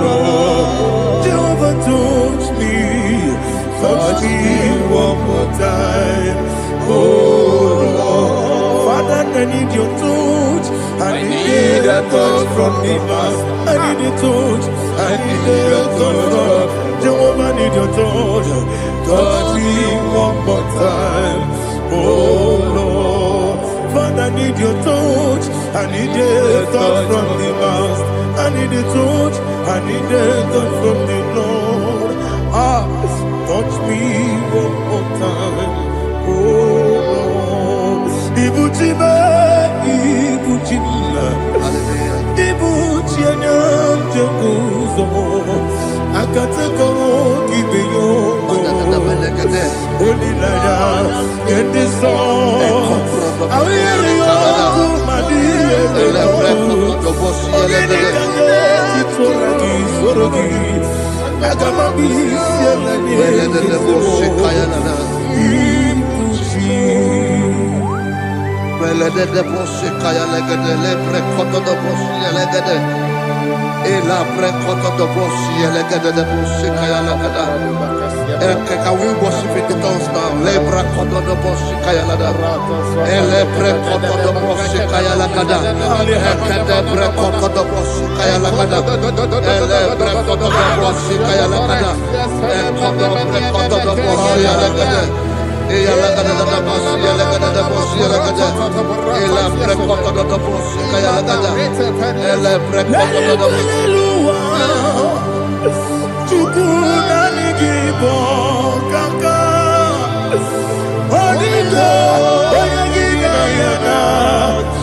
Lord. Jehovah, touch me. Touch me one more time, oh Lord. Father, I need your touch. I need a touch from the past. I need a touch. I need a touch from Jehovah. I need your touch. Touch me one more time, oh Lord. Father, I need your touch. I need a touch from the past. I need a touch. I need a touch from the Lord. Touch me one more time, oh Lord. Ibuchime, Ibuchime, Ibuchianyam Jeguzo, Akateko Kibeyo, Olilaya, get this song. I hear you, Madi, Can we worship in the tongues now? Lebra koto do boshi kaya lada. Ele pre koto do boshi kaya lada. Ekede pre koto do boshi kaya lada. Ele pre koto do boshi kaya lada. Ekodo pre koto do boshi lada. Eya lada da boshi lada da boshi lada. Ele pre koto do boshi kaya lada. Ele pre koto do boshi. IGBO kaka Onigo Oyagina yana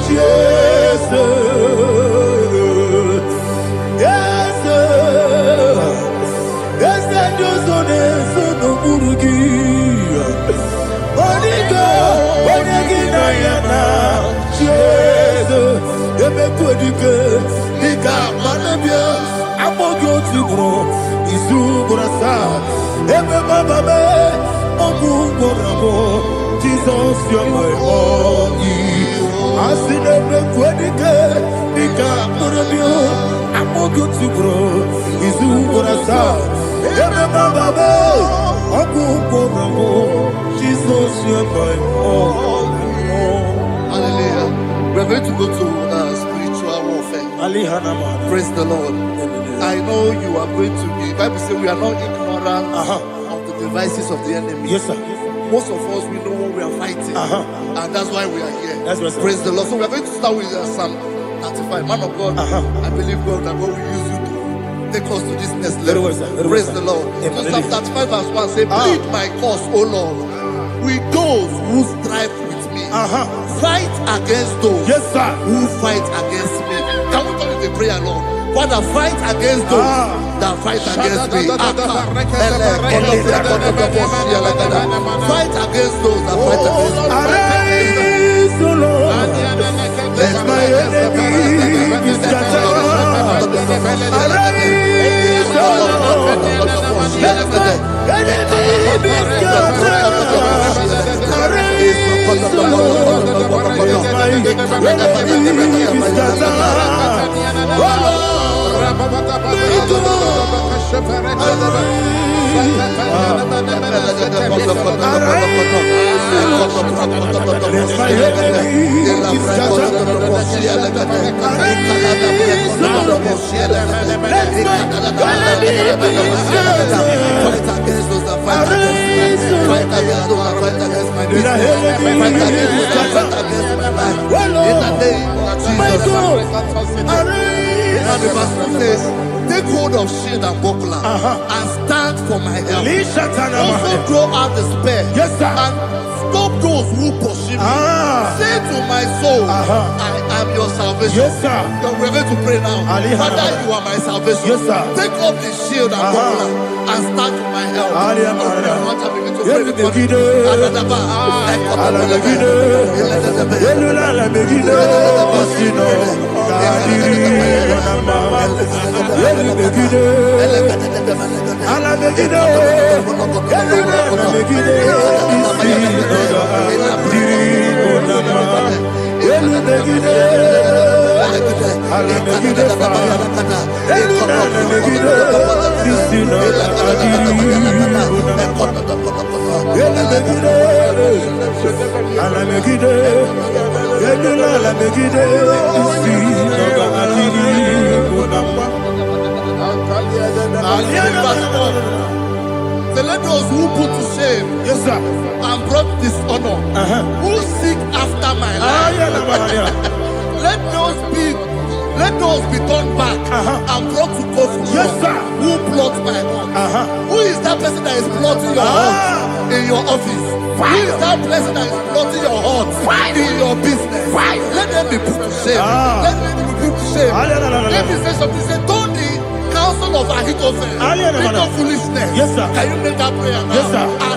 Jesus Yes Yes Josone Sono Burugi Onigo Oyagina yana Jesus Ebe Kodike Ika Manabia Amogo Tibro Izugrasa, Ebe Baba me, Ogugorabo, Jesus, you're my only. Asinebe Kwedike, Nika Murabio, Amogo Tibro, Izugrasa, Ebe Baba me, Ogugorabo, Jesus, you're my only. Hallelujah. We're going to go to spiritual warfare. Praise the Lord. I know you are going to be. Bible says we are not ignorant of the devices of the enemy. Yes, sir. Most of us, we know what we are fighting, and that's why we are here. That's right, sir. Praise the Lord. So we are going to start with Psalm 35. Man of God, I believe God that God will use you to take us to this next level. Praise the Lord. So Psalm 35 verse 1 say, plead my cause, O Lord, with those who strive with me. Fight against those who fight against me. Can we call it a prayer, Lord? Father, fight against those that fight against me. Fight against those that fight against me. Arise, O Lord, let my enemy be scattered. Arise, O Lord, let my enemy be scattered. Arise, O Take hold of shield and buckler and stand for my help. Also throw out despair and stop those who pursue me. Say to my soul, I am your salvation. We're going to pray now. Father, you are my salvation. Take up the shield and buckler and stand for my help. So let those who put to shame and brought dishonor, who seek after my life, let those be turned back and brought to confusion. Who plot my home? Who is that person that is plotting your home in your office? Who is that person that is plotting your heart in your business? Let them be put to shame. Let them be put to shame. Let me say something. Say, don't the counsel of Ahithophel think of foolishness. Can you make that prayer now? Don't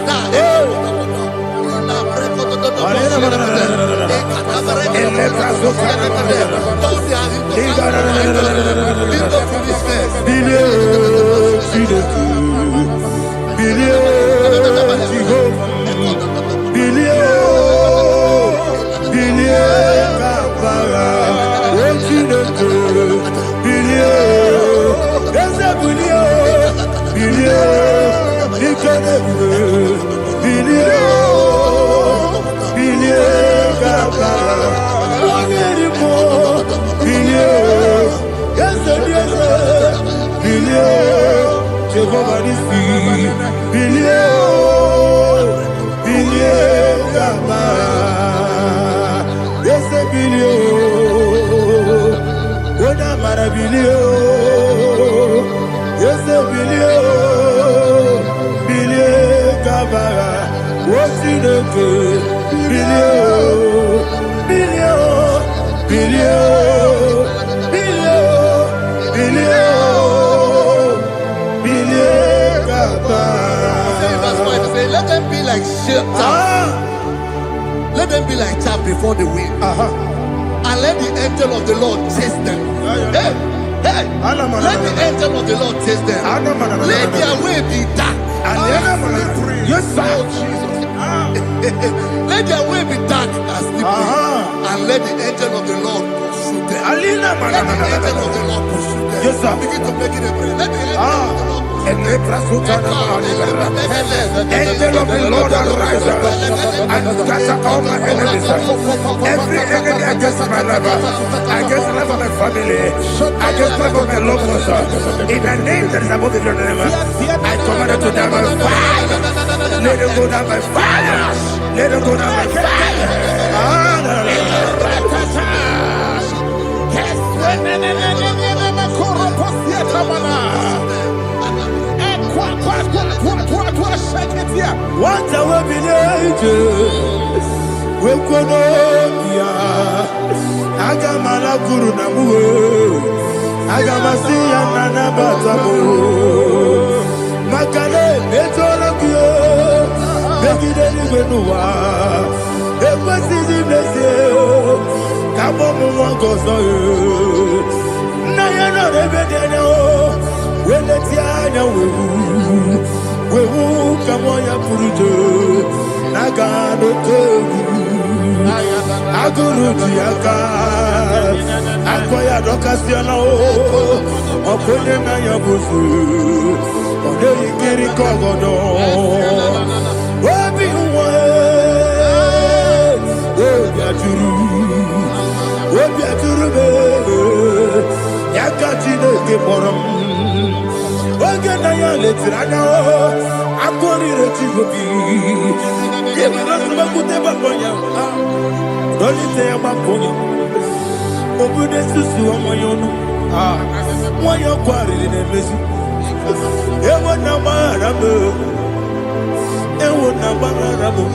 let them be like chaff. Let them be like chaff before the wind. And let the angel of the Lord chase them. Hey, let the angel of the Lord chase them. Let their way be dark. Let their way be dark and slippery. And let the angel of the Lord pursue them. Let the angel of the Lord pursue them. Begin to make it a prayer. Let the angel of the Lord. Angel of the Lord arise and scatter all my enemies. Every enemy against my life, against the life of my family, against the life of my loved ones. In the name that is above your name, I command it to die by fire. Let it go down by fire. Let it go down by fire. What a we Wekonomia Agamala Guru Namu Agamasia Nana Batamo Makale Betolakio Begideni Benua Ekwasizi Blessio Kabomu Wangozo Nayana Rebedeno Wenetiana Wewu Kamoya Purujo Nagano Togu aguru diaka akoya dokasiana o okonye na yabuzu ode ikiri kogodo obi uwe obi aturu be yaka Chineke borom oge na ya letiranya o akori rechigobi yebira subakute bakonya dolite ya bakonya obude susu omoyono moyo kwari nemezi ewo na marabe ewo na marabe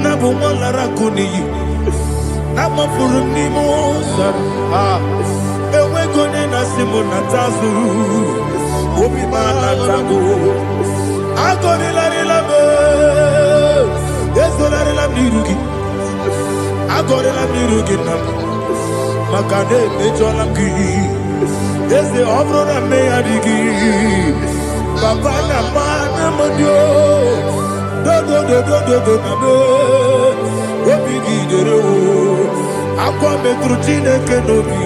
na bu molara kuniyi na mafuru ni mosa ewe gone na simu na tazu obi mana tago agori la be ezola la mirugi agori la mirugi na makane mejola ki eze obro na me adigi papa na mana modio do na me obi gidere o akwa metru Chineke nobi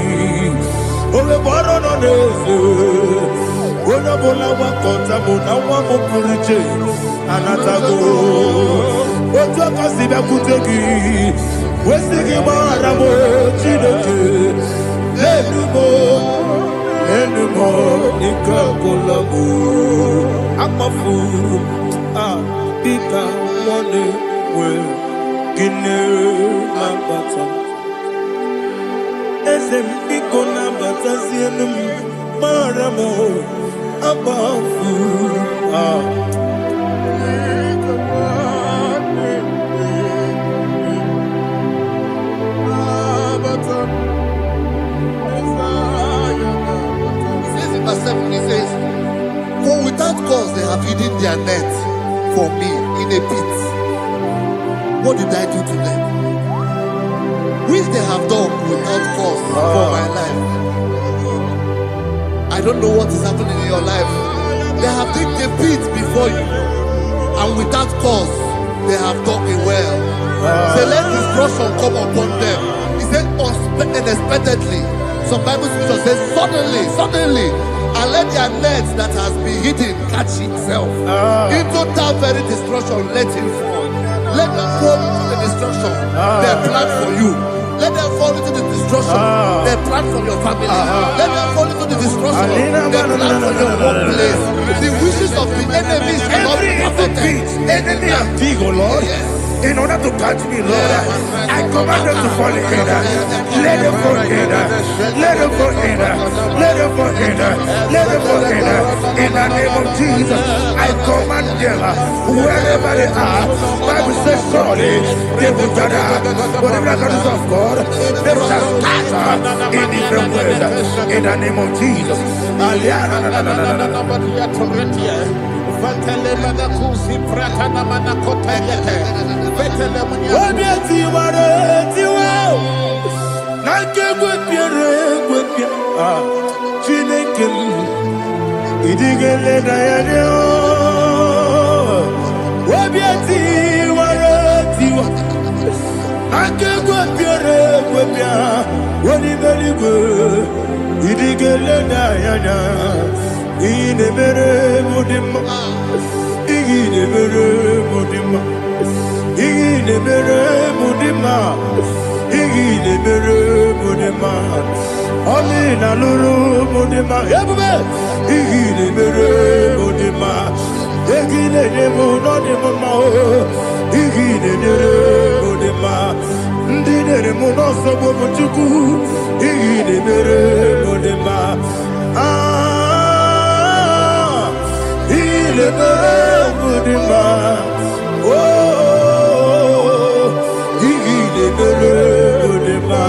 ole boro no neze ona bola wakota mona wa mo puriche anatago otu akasiba kutegi wesigi mara mo Chineke enumo ikakolago amafu bika one we kine mabata esempiko na batazienum maramo abafu Verse 7, he says, for without cause they have hidden their net for me in a pit. What did I do to them? Which they have done without cause for my life. I don't know what is happening in your life. They have digged a pit before you, and without cause they have dug a well. Say, let destruction come upon them. He said, unexpectedly. Some Bible scripture says, suddenly, and let their nets that has been hidden catch itself. Into that very destruction, let it fall. Let them fall into the destruction they plan for you. Let them fall into the destruction they plan for your family. Let them fall into the destruction they plan for your workplace. The wishes of the enemies shall not be perfected. Enemy of thee, O Lord. Yes. In order to catch me, Lord, I command them to fall in. Let them fall in. Let them fall in. Let them fall in. Let them fall in. In the name of Jesus, I command them wherever they are. Bible says surely they will gather. But the miracles of God, they shall scatter in different ways. In the name of Jesus. Chineke idigele dayane obiati waratiwa akegwe piere gwepia woni beligwe idigele dayana ine mere mudima ine mere mudima ine mere mudima ine mere mudima Amina luru mudima ebube ine mere mudima egine nemu no nemu ma igine nere mudima ndine mu no sobo mutuku igine mere mudima ile mere mudima oh igine mere mudima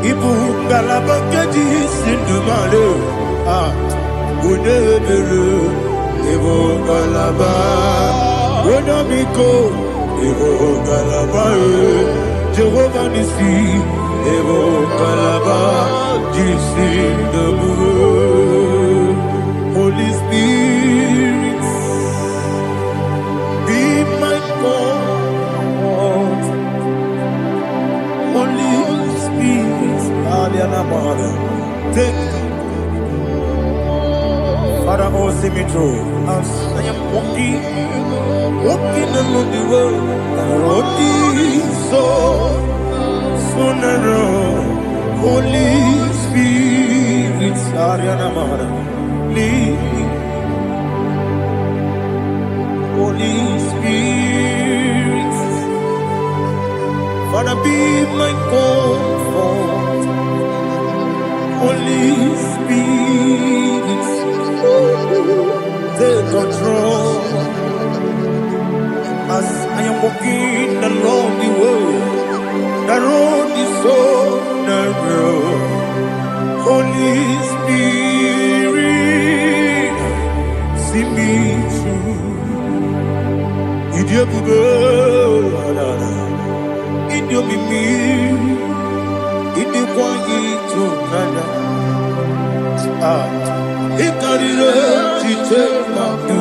Ibu galabakadi sindumale unebere Ibu galaba unamiko Evo Kalaba, Jehovah Nissi, Evo Kalaba, Jesus the Lord. Holy Spirit, be my God. Holy Spirit, take Father, oh, see me through. As I am walking along the road, the road is so narrow. Holy Spirit, Ariana Mara, lead. Holy Spirit, Father, be my comfort. Holy Spirit, take control. As I am walking along the road is so narrow. Holy Spirit, see me through. Idiobube, Idiobimi, Idiokwanyito nana. Ikarire chitemaku.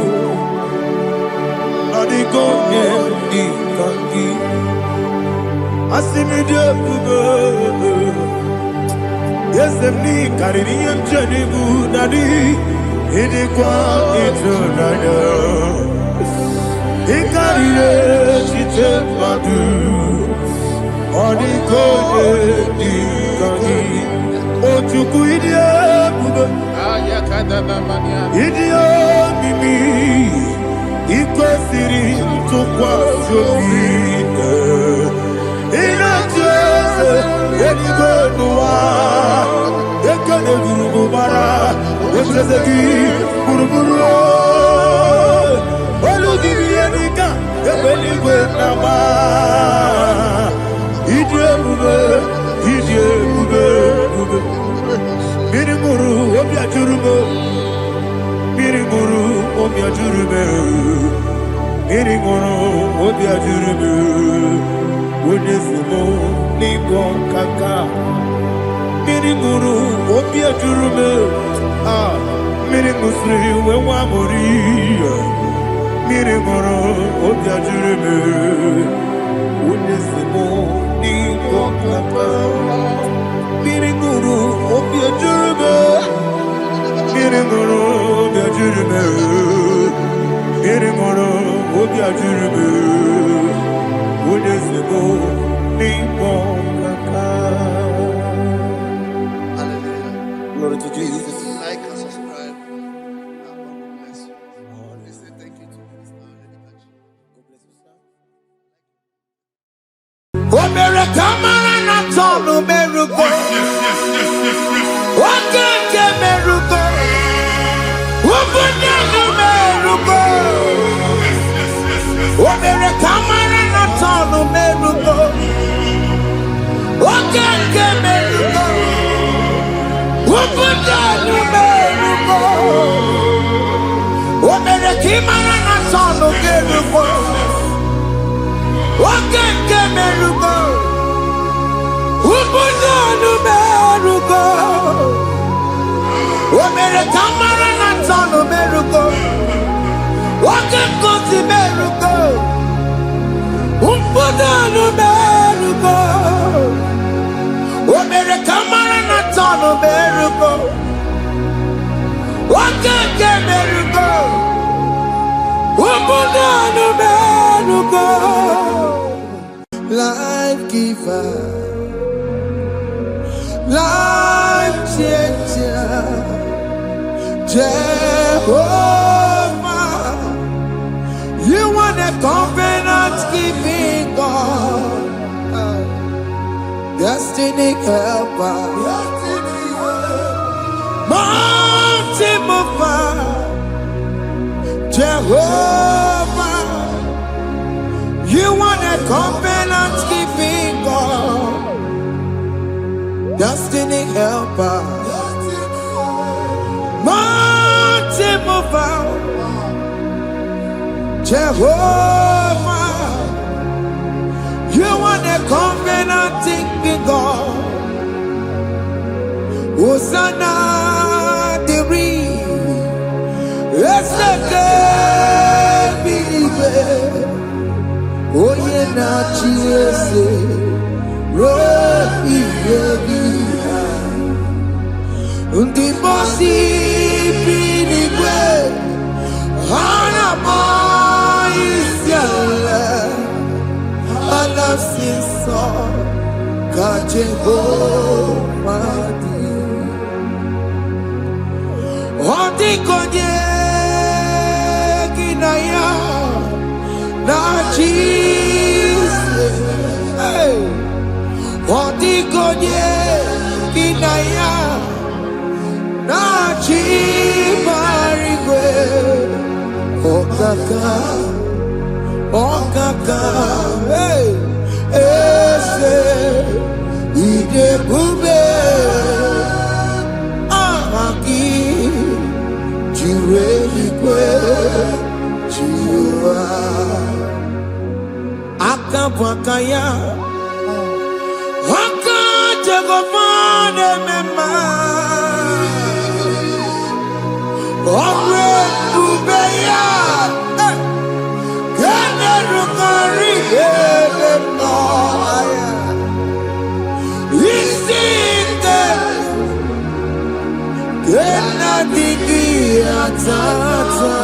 Adigonye ikangi. Asimidiobu. Yes, me kariri emjenibu nadi. Idiokwanyito nana. Ikarire chitemaku. Adigonye ikangi. Ochuku idiobu. Idio mimi iko siri tukwa jovine inatese edigonwa ekane gurubara wetezeki buruburu olugibi enika ebeligwe nama idio bube Miriguru obia jurume Miriguru obia jurume Miriguru obia jurume Wonesimo ningo kaka Miriguru obia jurume Mirigusri wewa mori Miriguru obia jurume Wonesimo ningo kaka Miriguru obia jurume Miriguru obia jurume Miriguru obia jurume Wonesimo ningo kaka. Hallelujah. Glory to Jesus. Like and subscribe. God bless you. Please say thank you to Mr. Ledikachi. God bless you, sir. Omere kamara na tonu merugo. Wakeke merugo. Ubunye merugo. Omere kamara na tonu merugo. Wakeke merugo. Ubunye merugo. Omere kamara na tonu merugo. Wakeke merugo. Ubunanu merugo. Omere kamara na tonu merugo. Wakeke merugo. Ubunanu merugo. Omere kamara na tonu merugo. Wakeke merugo. Ubunanu merugo. Life giver, life changer, Jehovah, you are the covenant keeping God, destiny helper, mountain mover, Jehovah. You are the covenant keeping God, destiny helper, mountain mover, Jehovah. You are the covenant-keeping God. Hosanna, the it's the good believer. Oh, yeah, not Jesus. Undi bosi pinigwe hana moisyala alasiso kajehomadi Odi konye kinaya na Jesus. Odi konye kinaya na chibarigwe okaka ese ide bube ahaki jiwelikwe jiwa akabwakaya akajegomane mema Omre ubeya, kene rukari ebe noya. Isite, kena digi atata.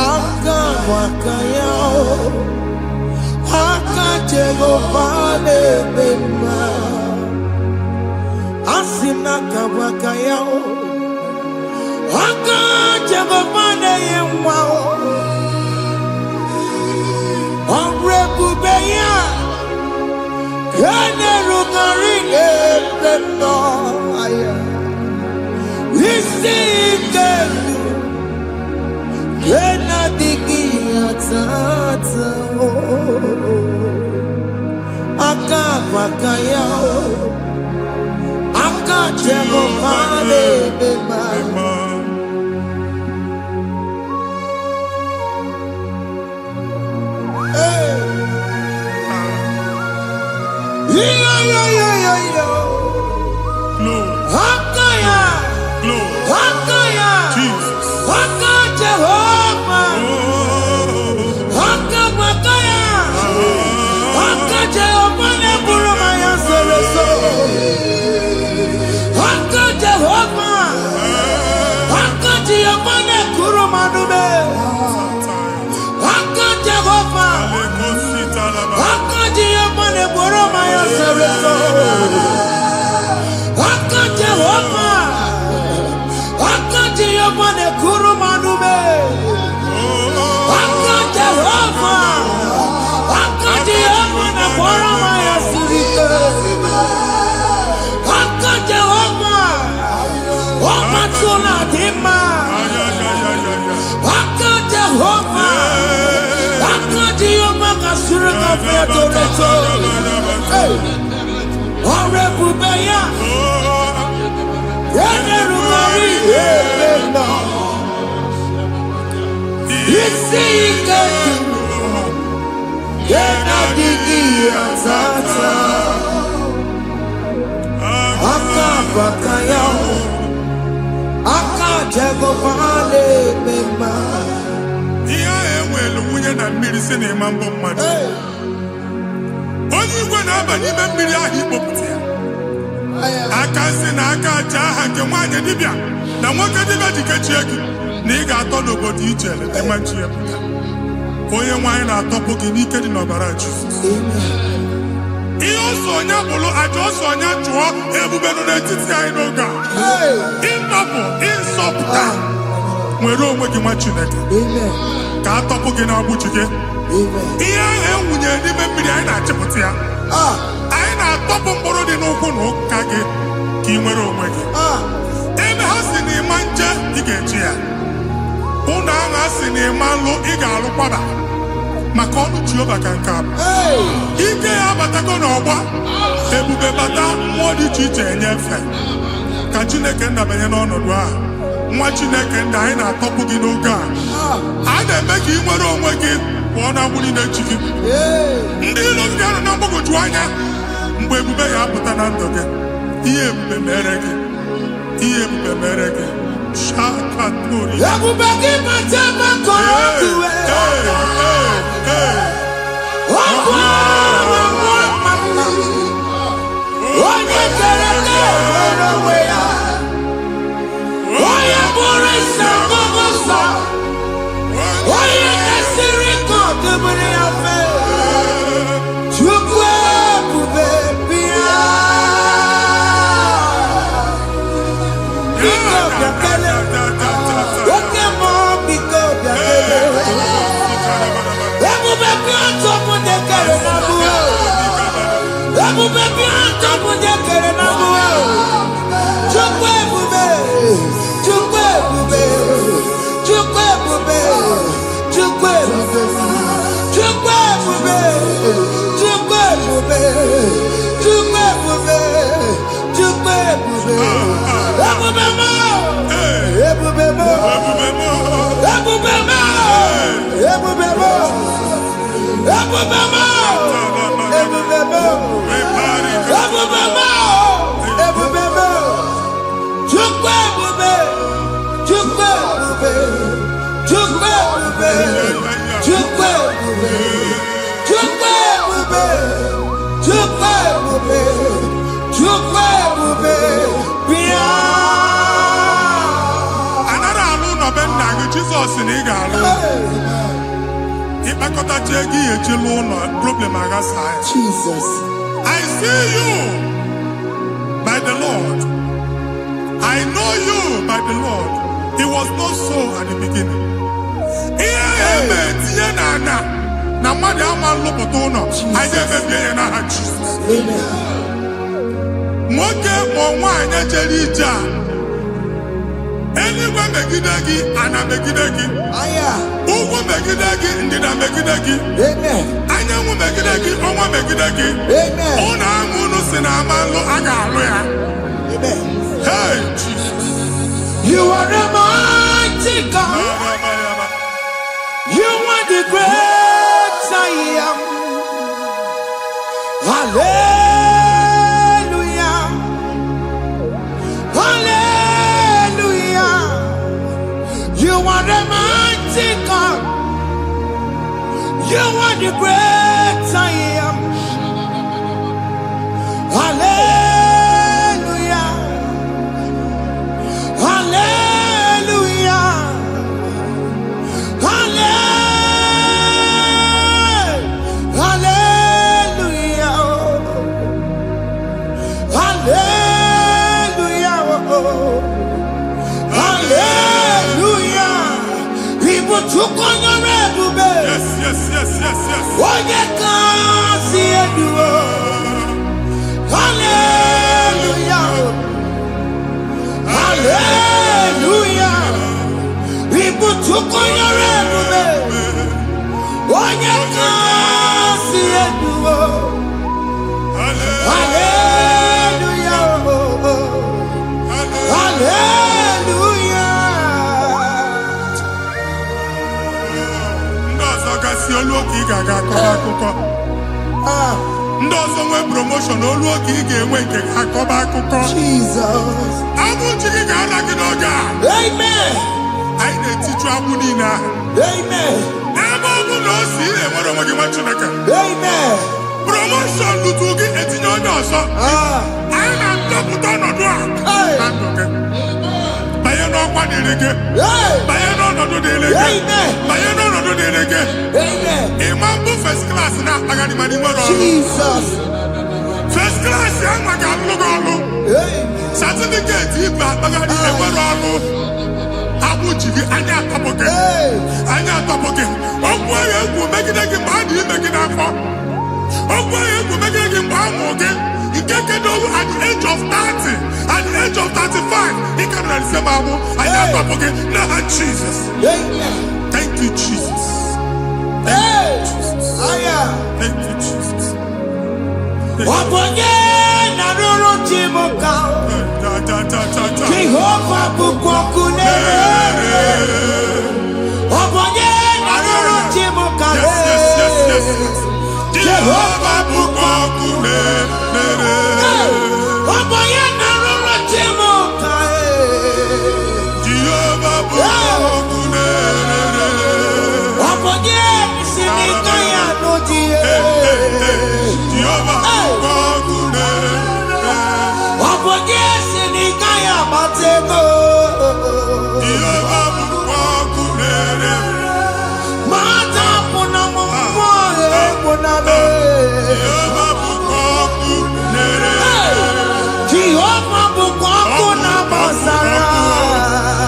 Aka wakayao, aka jego vale bema. Asina kabakayao. Aka jagomane yemwao Omre bubeya Kene rugari ebeno aya Isike Kena digi atata Aka bakaya Aka jagomane bema nwa Chineke ndị anyị na-atọpụ gị n'oge a na-eme ka ị nwere onwe gị pụọ na agbụrụ na-echi gị. Ndị ilo ndị ahụ na mgbagwoju anya mgbe ebube ya apụta na ndụ gị. Ihe ebube mere gị. Ihe ebube mere gị. Shakatori. Ebube gị mata maka ọkụwe. Onye kere kere onwe ya. Onye bụrụ isi ọgụgụ nsọ. Onye kesịrị ka ọ dịbụrụ ya mfe. Chukwu ebube bịa. Biko bịa kele. Oke mmụọ biko bịa kele. Ebube bịa tọpụ ndị kere na mbuo. Ebube bịa tọpụ ndị kere na mbuo. Chukwu ebube. Chukwu ebube. Chukwu ebube. Chukwu ebube. Chukwu ebube. Chukwu ebube. Chukwu ebube. Chukwu ebube. Ebube mo. Ebube mo. Ebube mo. Ebube mo. Ebube mo. Ebube mo. Ebube mo. Ebube mo. Chukwu ebube. Chukwu ebube. Chukwu ebube. Chukwu ebube. Chukwu ebube. Chukwu ebube. Chukwu ebube. Bịa. Anara alụ nọ be nna gị Jizọs na ị ga-alụ. Ịkpakọtacha ego ihe eji lụọ ụlọ problem aghasa ya. Jesus. I see you by the Lord. I know you by the Lord. It was not so at the beginning. Ihe eme tinye na ana na mmadụ ama nlụpụta ụlọ. Anyị ga-emebie ya n'aha Jizọs. Nwoke ma nwaanyị jere ije a. Eluigwe megide gị, ana megide gị. Ugwu megide gị, ndịda megide gị. Anyanwụ megide gị, ọnwa megide gị. Ụlọ ahụ unu si na ama nlụ a ga-alụ ya. Hey, Jesus. You are the mighty God. You are the great I am. Hallelujah. Hallelujah. You are the mighty God. You are the great I am. Hallelujah. Hallelujah. Hallelujah. Hallelujah. Hallelujah. People took on your ebube. Yes, yes, yes, yes, yes. Onye kasi eduo. Hallelujah. Hallelujah. People took on your ebube. Onye kasi eduo. Hallelujah. Hallelujah. Ndị ọzọ gasị olu oge ị ga-aga akọba akụkọ. Ndị ọzọ nwee promotion olu oge ị ga-enwe nke akọba akụkọ. Jesus. Abụ chi gị ga-ala gị n'oge a. Amen. Anyị na-etiju agbụ niile ahụ. Amen. Ebe ọ bụ na o si ị na-enwere onwe gị nwa Chineke. Amen. Promotion lutu gị etinye onye ọzọ. Anyị na-ndọpụta ọnọdụ a na ndụ gị. Banye n'ọkwa dịrị gị. Banye n'ọnọdụ dịrị gị. Banye n'ọnọdụ dịrị gị. Amen. Ịma mbụ first class na-akpagharị ma n'ime ọrụ. Jesus. First class ya nwa ga-alụ gị ọrụ. Certificate ibe akpagharị enwere ọrụ. Agbụ ji gị anya atọpụ gị. Anya atọpụ gị. Okwu ahụ egwu megide gị mgbe a dị ime gị n'afọ. Okwu ahụ egwu megide gị mgbe a mụrụ gị. Nke kedu at the age of 30, at the age of 35, he can receive abu. I am up again. Now, Jesus. Thank you, Jesus. Thank you, Jesus. Thank you, Jesus. Jehovah Bukwakunere. Obonye naroro Chimuka. Jehovah Bukokune. Oboye naroro chemo kae. Jehovah Bukokune. Oboye sinika ya no die. Jehovah Bukokune. Oboye sinika ya matego. Jehovah Bukokune. Mata puna mumwa puna be. Jehovah Bukokune. Jehovah Bukokuna basara.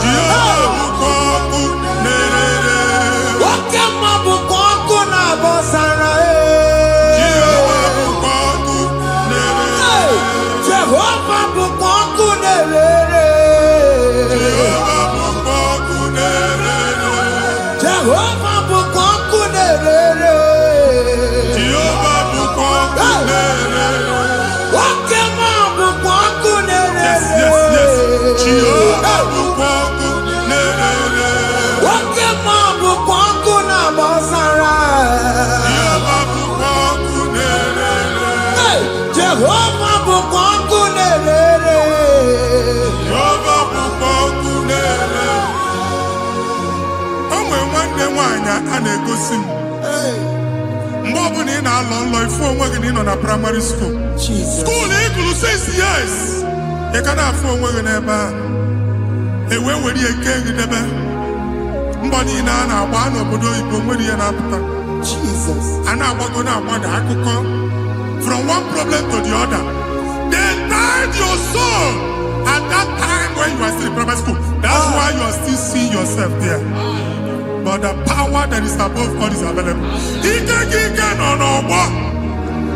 Jehovah Bukokune. Wakema Bukokuna basara. Jehovah Bukokune. Jehovah Bukokune. Jehovah Bukokune. Jehovah Bukokune. Jehovah Bukokune. Wakema Bukokune. Yes. Jehovah Bukokune. Wakema Bukokuna basara. Jehovah Bukokune. Jehovah Bukokune. Jehovah Bukokune. O nwere nwanne nwaanyị a na-egosi m mgbe ọbụla ị na-alọ nlọ ifu onwe gị na ị nọ na praịmarị skuul skuul ị gụrụ 6 years ị ka na-afụ onwe gị n'ebe a ewee were ihe kee gị debe mbọ niile a na-agba n'obodo oyibo nwere ihe na-apụta a na-agbago na-agbada akụkọ from one problem to the other. They tied your soul at that time when you are still in primary school. That's why you are still seeing yourself there. But the power that is above God is available. Ike no n'ọgbọ.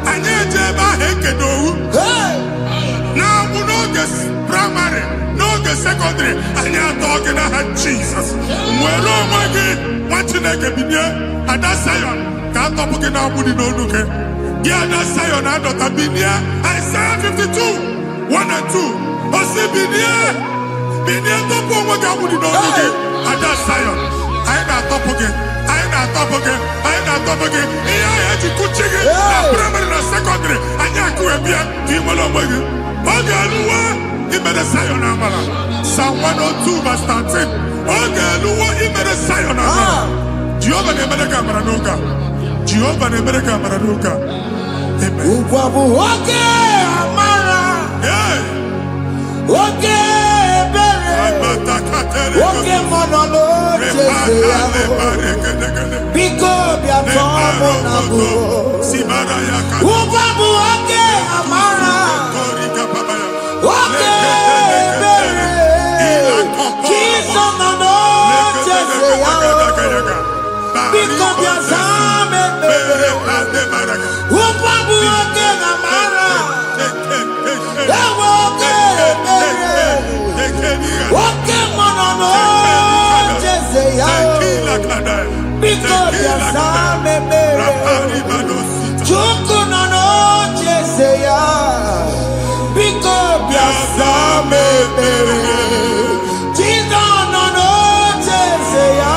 Anyị eje ebe ahụ ekedowu. Na-abụ n'oge primary, n'oge secondary, anyị atọ gị n'aha Jizọs. Nwere onwe gị, nwa Chineke binie, Ada Zion, ka atọpụ gị na-agbụ dị n'onu gị. Gị Ada Zion adọta binie, Isaiah 52, 1 and 2. Osi binie tọpụ onwe gị agbụ dị n'onu gị, Ada Zion. Anyị na-atọpụ gị, anyị na-atọpụ gị, anyị na-atọpụ gị. Ihe anyị eji kụchi gị na praịmarị na sekọndịrị, anyị akụwebie ka ị nwere onwe gị. Oge eluwe imere Zion amara. Psalm 102 verse 13. Oge eluwe imere Zion amara. Jehova na-emere gị amara n'oge a. Jehova na-emere gị amara n'oge a. Amen. Ugwu bụ oge amara. Hey! Oge ebere. Oge mmanụ n'oche ya. Biko bịa tọọ mụ na bụ. Ugwu bụ oge amara. Oge ebere. Jizọs nọ n'oche ya. Biko bịa zaa m ekpere. Ugwu bụ oge amara. Ewe oge ebere. Oge mmanụ n'oche ya. Biko bịa zaa m ekpere. Chukwu nọ n'oche ya. Biko bịa zaa m ekpere. Jizọs nọ n'oche ya.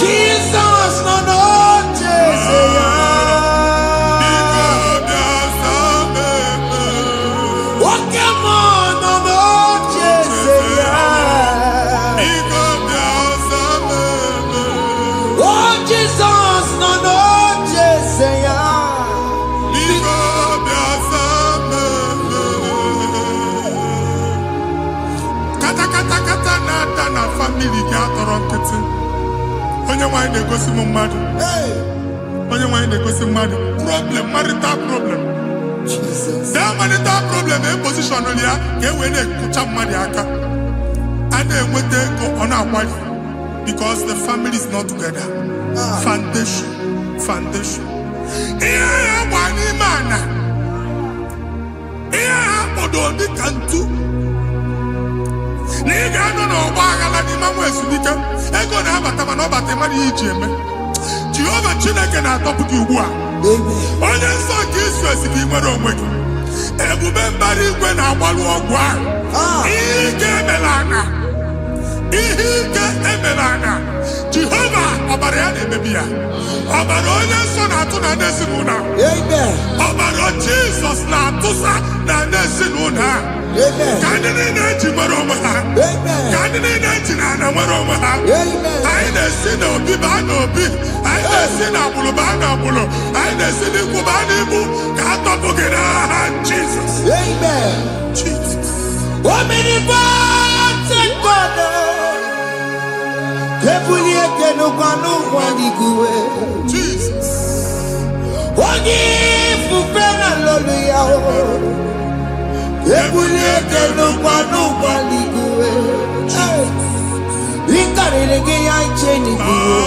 Jesus nọ n'oche ya. Oke mmụọ nọ n'oche ya. Oh, Jesus nọ n'oche ya. Kata na-ada na famili gị atọrọ nkịtị. Onye nwaanyị na-egosi m mmadụ. Onye nwaanyị na-egosi mmadụ. Problem, marital problem. That marital problem position ya ka e wee na-ekụcha mmadụ aka. A na-enweta ego ọ na-akwali because the family is not together. Foundation. Ihe ya gba n'ime ana. Ihe ha kpọdọ dị ka ntu. Na ị ga-anọ n'ọgba aghara n'ime nwa ezumike. Ego na-abata mana ọ bata mmadụ ihe iji eme. Jehova Chineke na-atọpụ gị ugbu a. Onye nsọ nke Izrel ka ị nwere onwe gị. Ebube mbara igwe na-agbalụ ọgwụ ahụ. Ihe ike emela ana. Jehova ya na-emebi ya. Ọbara onye nsọ na-atụ na ndị ezinụlọ. Amen. Ọbara Jizọs na-atụsa na ndị ezinụlọ. Amen. Ka ndị niile eji nwere onwe ha. Amen. Ka ndị niile eji na ana nwere onwe ha. Amen. Anyị na-esi n'obi baa n'obi. Anyị na-esi n'agbụrụ baa n'agbụrụ. Anyị na-esi n'ikwu baa n'ikwu. Ka a tọpụ gị n'aha Jizọs. Amen. Jesus. Omnipotent God, Kebuli ekenu kwanu kwaniguwe. Jesus. Onye fufena lolu ya o. Kebuli ekenu kwanu kwaniguwe. Ikarele ge ya icheni guwe.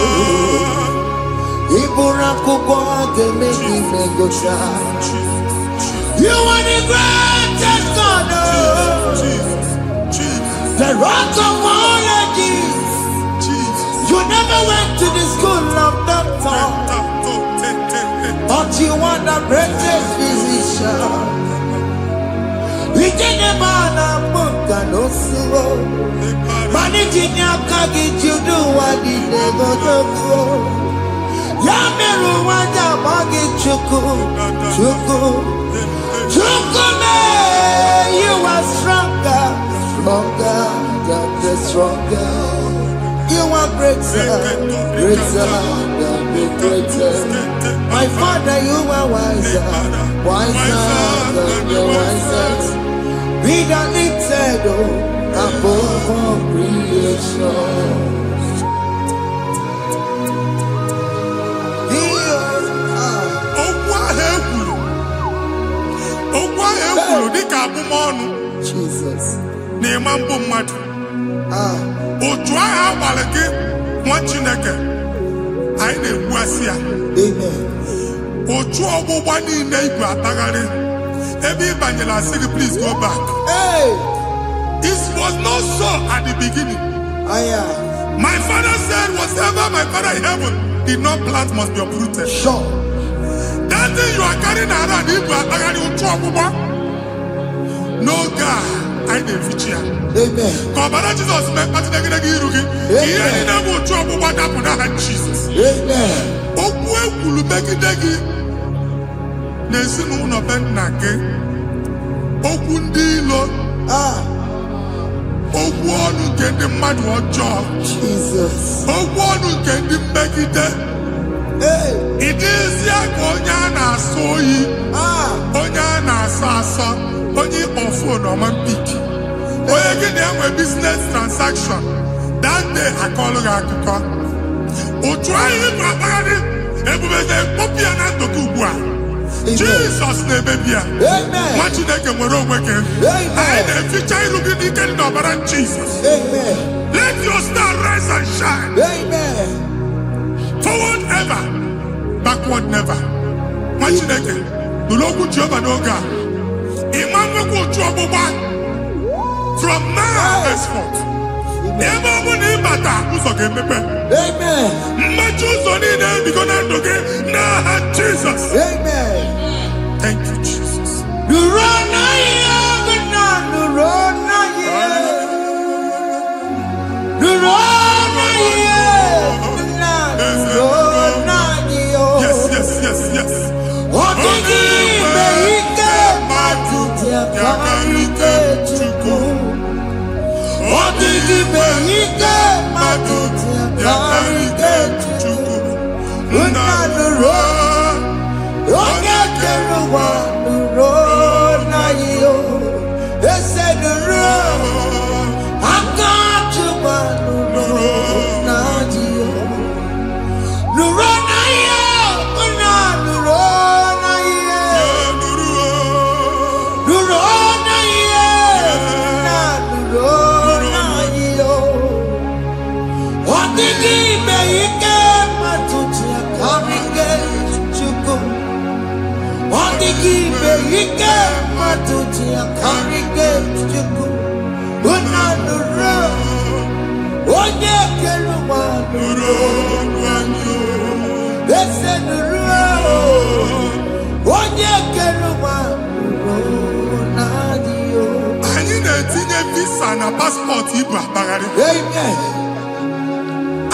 Ibura kuko ageme imegosha. You are the greatest God, the rock of all ages. You never went to the school of doctor, but you are the greatest physician. We didn't man a book and no slow. Managing your kagi, you do what you never do. Yameru wanda magi chuku, chuku. Chukume, you are stronger, stronger, God is stronger. You are greater, greater, God is greater. My Father, you are wiser, wiser, God is wiser. Be the lifted above all creation. Jesus. Na-ema mbụ mmadụ. Otu agha agbalị gị nwa Chineke anyị na-egbuasị ya. Amen. Otu ọgbụgba niile igwe atagharị ebe ị banyere asị gị please go back. Hey. It was not so at the beginning. My father said whatever my father in heaven did not plant must be uprooted. Sure. That thing you are carrying around igwe atagharị otu ọgbụgba. No God, I didn't feature. Amen. Kọbara Jesus mee kpatị negidegi iru gị. Ihe niile bụ otu ọgbụgba dapụ n'aha Jesus. Amen. Okwu ekwuru megide gị n'ezinụlọ be nna gị. Okwu ndị ilo. Okwu ọnụ nke ndị mmadụ ọjọọ. Jesus. Okwu ọnụ nke ndị mmegide. Ị dịzịa ka onye a na-asọ oyi. Onye a na-asọ asọ. Onye ọfụ na ọma mpiki. Onye gị na-enwe business transaction. That day akọlụ gị akụkọ. Otu anyị bụ akpagharị ebube na-ekpopụ ya na ntụkọ ugbu a. Jizọs na-emebi ya. Nwa Chineke nwere onwe gị. Anyị na-eficha iru gị n'ike dị n'ọbara Jizọs. Let your star rise and shine. Forward ever, backward never. Nwa Chineke nụrụ okwu Jehova n'oge a. From now henceforth, ebe ọ bụ na ịbata ụzọ ga-emepe. Mmechi ụzọ niile ebigo na ndụ gị n'aha Jizọs. Thank you, Jesus. Yes, yes, yes, yes. Yakarike Chukwu. Odigi Beike Madu. Yakarike Chukwu. Unanuro. Onye keruwa nuro na yo. Ese nuro. Akachuba nuro na yo. Nuro na yo. Unanuro. Ike matuti akarike chuku unanuro onye keruwa nuro wanyo ese nuro onye keruwa nuro nadio. Anyị na-etinye visa na paspọtụ ibu akpagharị.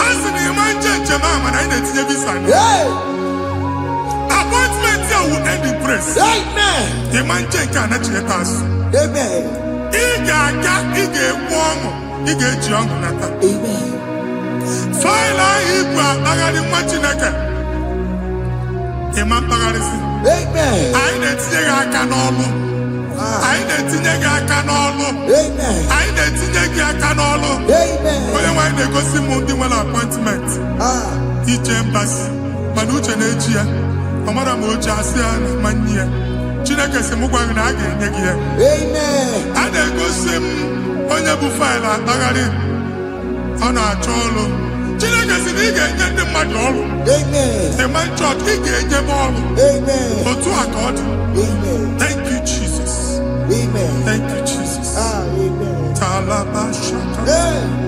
Asị na ịma nche Jemama, I didn't see visa. Appointment here will end in praise. Amen. The man check and actually pass. Amen. Ige warm, ige jong nata. Amen. Faila iba agadi machineke. Imam pagarisi. Amen. I didn't see a canolo. I didn't see a canolo. Amen. I didn't see a canolo. Amen. When they go see Mundi one appointment. Each embassy. Manuche Nejia. Amara Moja Sian Mania. Chineke Simugwa Nagi Negia. Amen. And they go see Onyabu File Bagari on our cholo. Chineke Siniga and the Madol. Amen. The man church, he gave them all. Amen. But to accord. Amen. Thank you, Jesus. Amen. Thank you, Jesus. Amen. Talabashaka. Yes.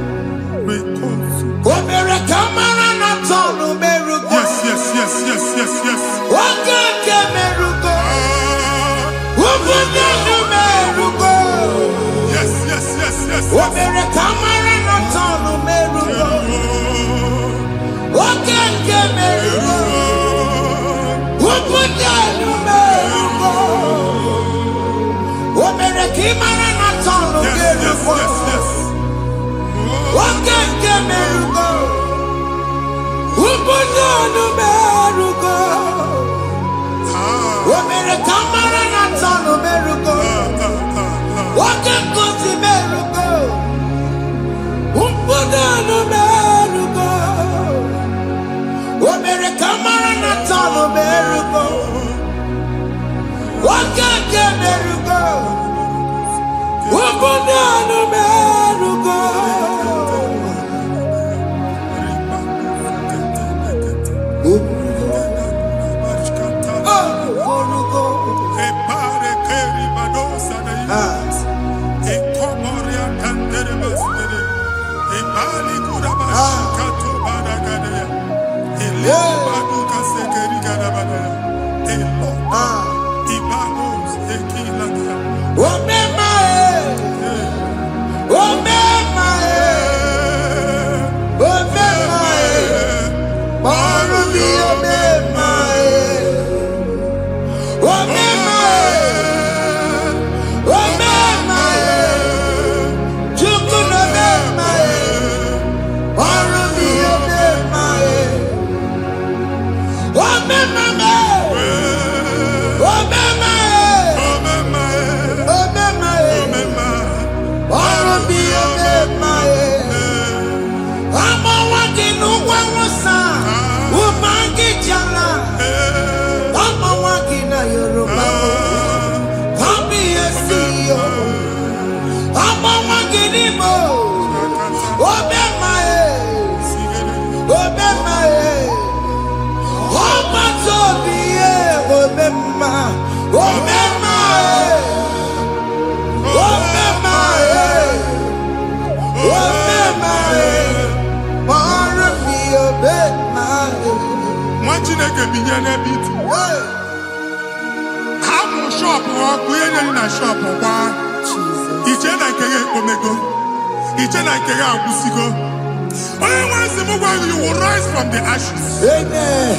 You will rise from the ashes. Amen.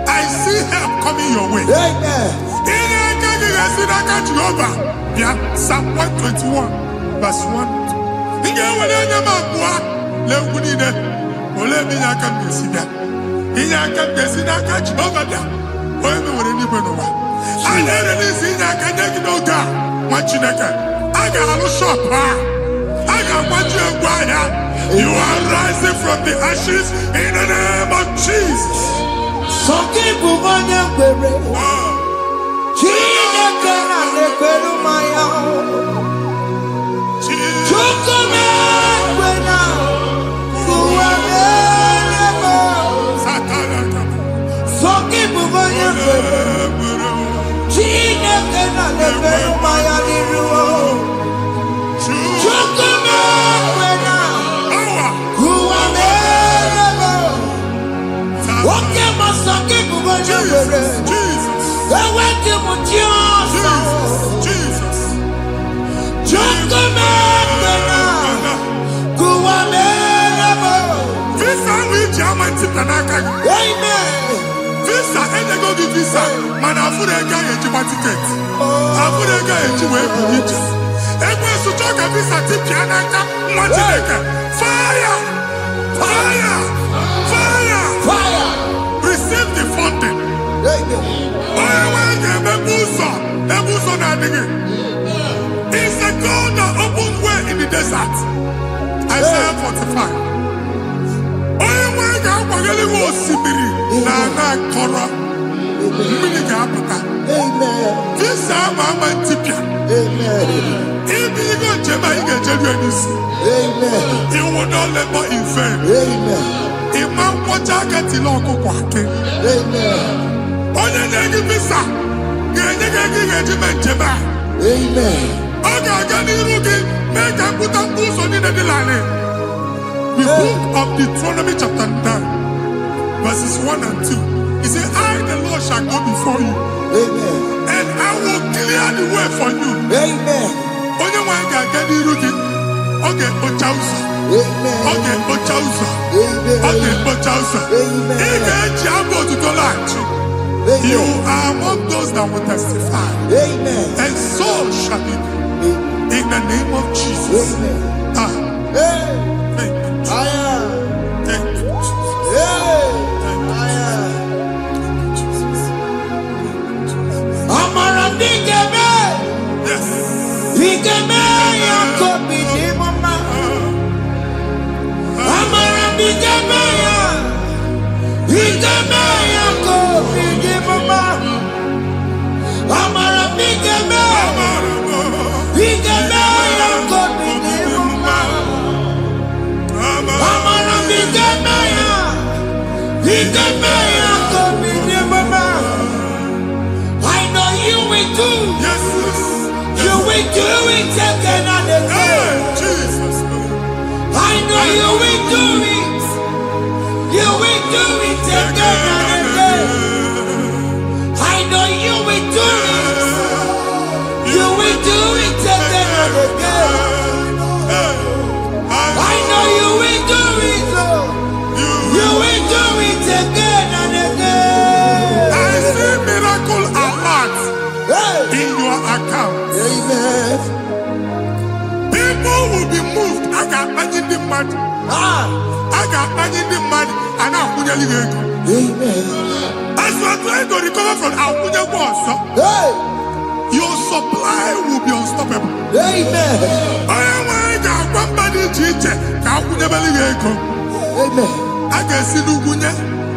I see help coming your way. Amen. Psalm 121, verse 1. You are rising from the ashes in the name of Jesus. Jesus. Amen. Visa, and go to visa. Man, I put a guy in my ticket. I put a guy in my ticket. And when you talk a visa, Tipiana, fire! Fire! Fire! Fire. Receive the funding. It's a God that opens way in the desert. Isaiah 45. This time I'm Tipia. If you go to you will not labor in vain. Imam Wajaka Tiloko Kwake. Onye na-egi visa ga-enye gị ego ga-eji mee njem a. Ọ ga-aga n'iru gị mee ka mpụta mkpu ụzọ niile dị larịị. The book of Deuteronomy chapter 9 verses 1 and 2. He said, I the Lord shall go before you. And I will clear the way for you. Onye nwe anyị ga-aga n'iru gị. Ọ ga-ekpocha ụzọ. Ọ ga-ekpocha ụzọ. Ọ ga-ekpocha ụzọ. Ị ga-eji abụ otuto laghachi. You are among those that will testify. And so shall it be. In the name of Jesus. Thank you. Thank you, Jesus. Amara bigeme. Yes. Bigeme yakobi ni mama. Amara bigeme ya. Bigeme yakobi ni mama. Amara bigeme. Bigeme yakobi ni mama. Amara bigeme ya. Bigeme yakobi ni mama. I know you will do. Yes. You will do it again and again. Jesus. I know you will do it. You will do it again and again. I know you will do it. You will do it again and again. I know you will do it, Lord. You will do it again and again. I see miracle alert in your account. Amen. People will be moved. I got imagine the mad. I got imagine the mad. And I'm going to go. Amen. As you are trying to recover from Abuja boss, your supply will be unstoppable. Amen. I am one body teacher. Abuja belly go. Amen. I can see Lugunya.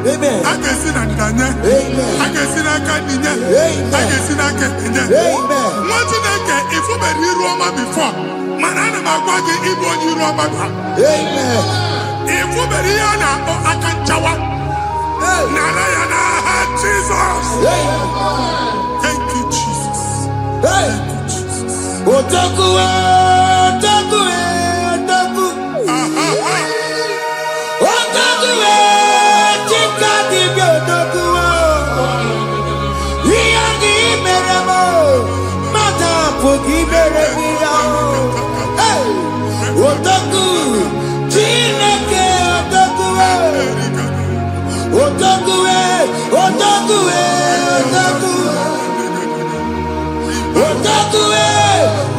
Amen. I can see Nadanya. Amen. I can see Nakaninya. Amen. I can see Nakaninya. Amen. What you think if you were in Roma before? Manana Magwagi, Ibo, you Roma. Amen. If you were here now, I can chow. Narayana, Jesus. Thank you, Jesus. Hey. Otaku, otaku, otaku. Otaku, chika dibi otaku. Iyagi meremo, mata pogi meremia. Hey. Otaku, chineke otaku. Otaku, otaku, otaku. Otaku,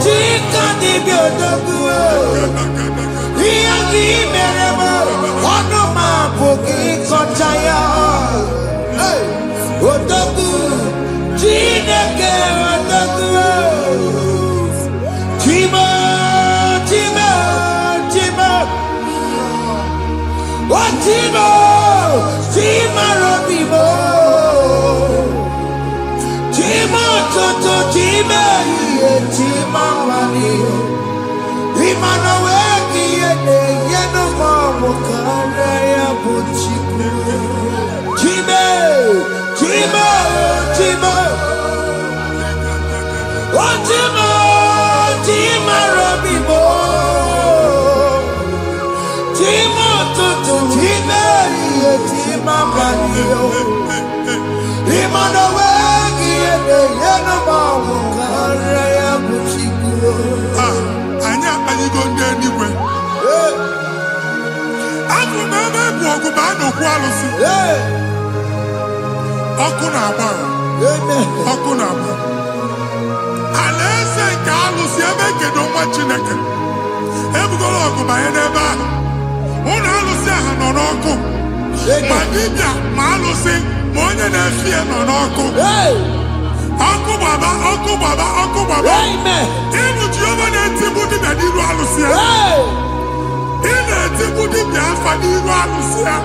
chika dibi otaku. Iyagi meremo, onoma pogi kochaya. Hey, otaku, chineke otaku. Chima, chima, chima. Oh, chima, chima robimo. Chima toto, chima iye, chima mani. Imana weki yene, yeno mamu kare ya buchiku. Chime, chima, chima. Oh, chima, chima robimo. Chima toto, chima iye, chima mani. Imana weki yene, yeno mamu kare ya buchiku. Anya, are you going anywhere? I'm from Baba, n'okwu alụsị. Ọkụ na-agba. Ọkụ na-agba. Alaeze nke alụsị ebe kedu nwa Chineke. Ebugoro ọgụ banye n'ebe ahụ. Ụlọ alụsị ahụ nọ n'ọkụ. Ma dibịa ma alụsị ma onye na-efi ya nọ n'ọkụ. Ọkụ gbaba, ọkụ gbaba, ọkụ gbaba. Ịbụ Jehova na-etigbu dibịa n'iru alụsị ya. Ị na-etigbu dibịa afa n'iru alụsị ya.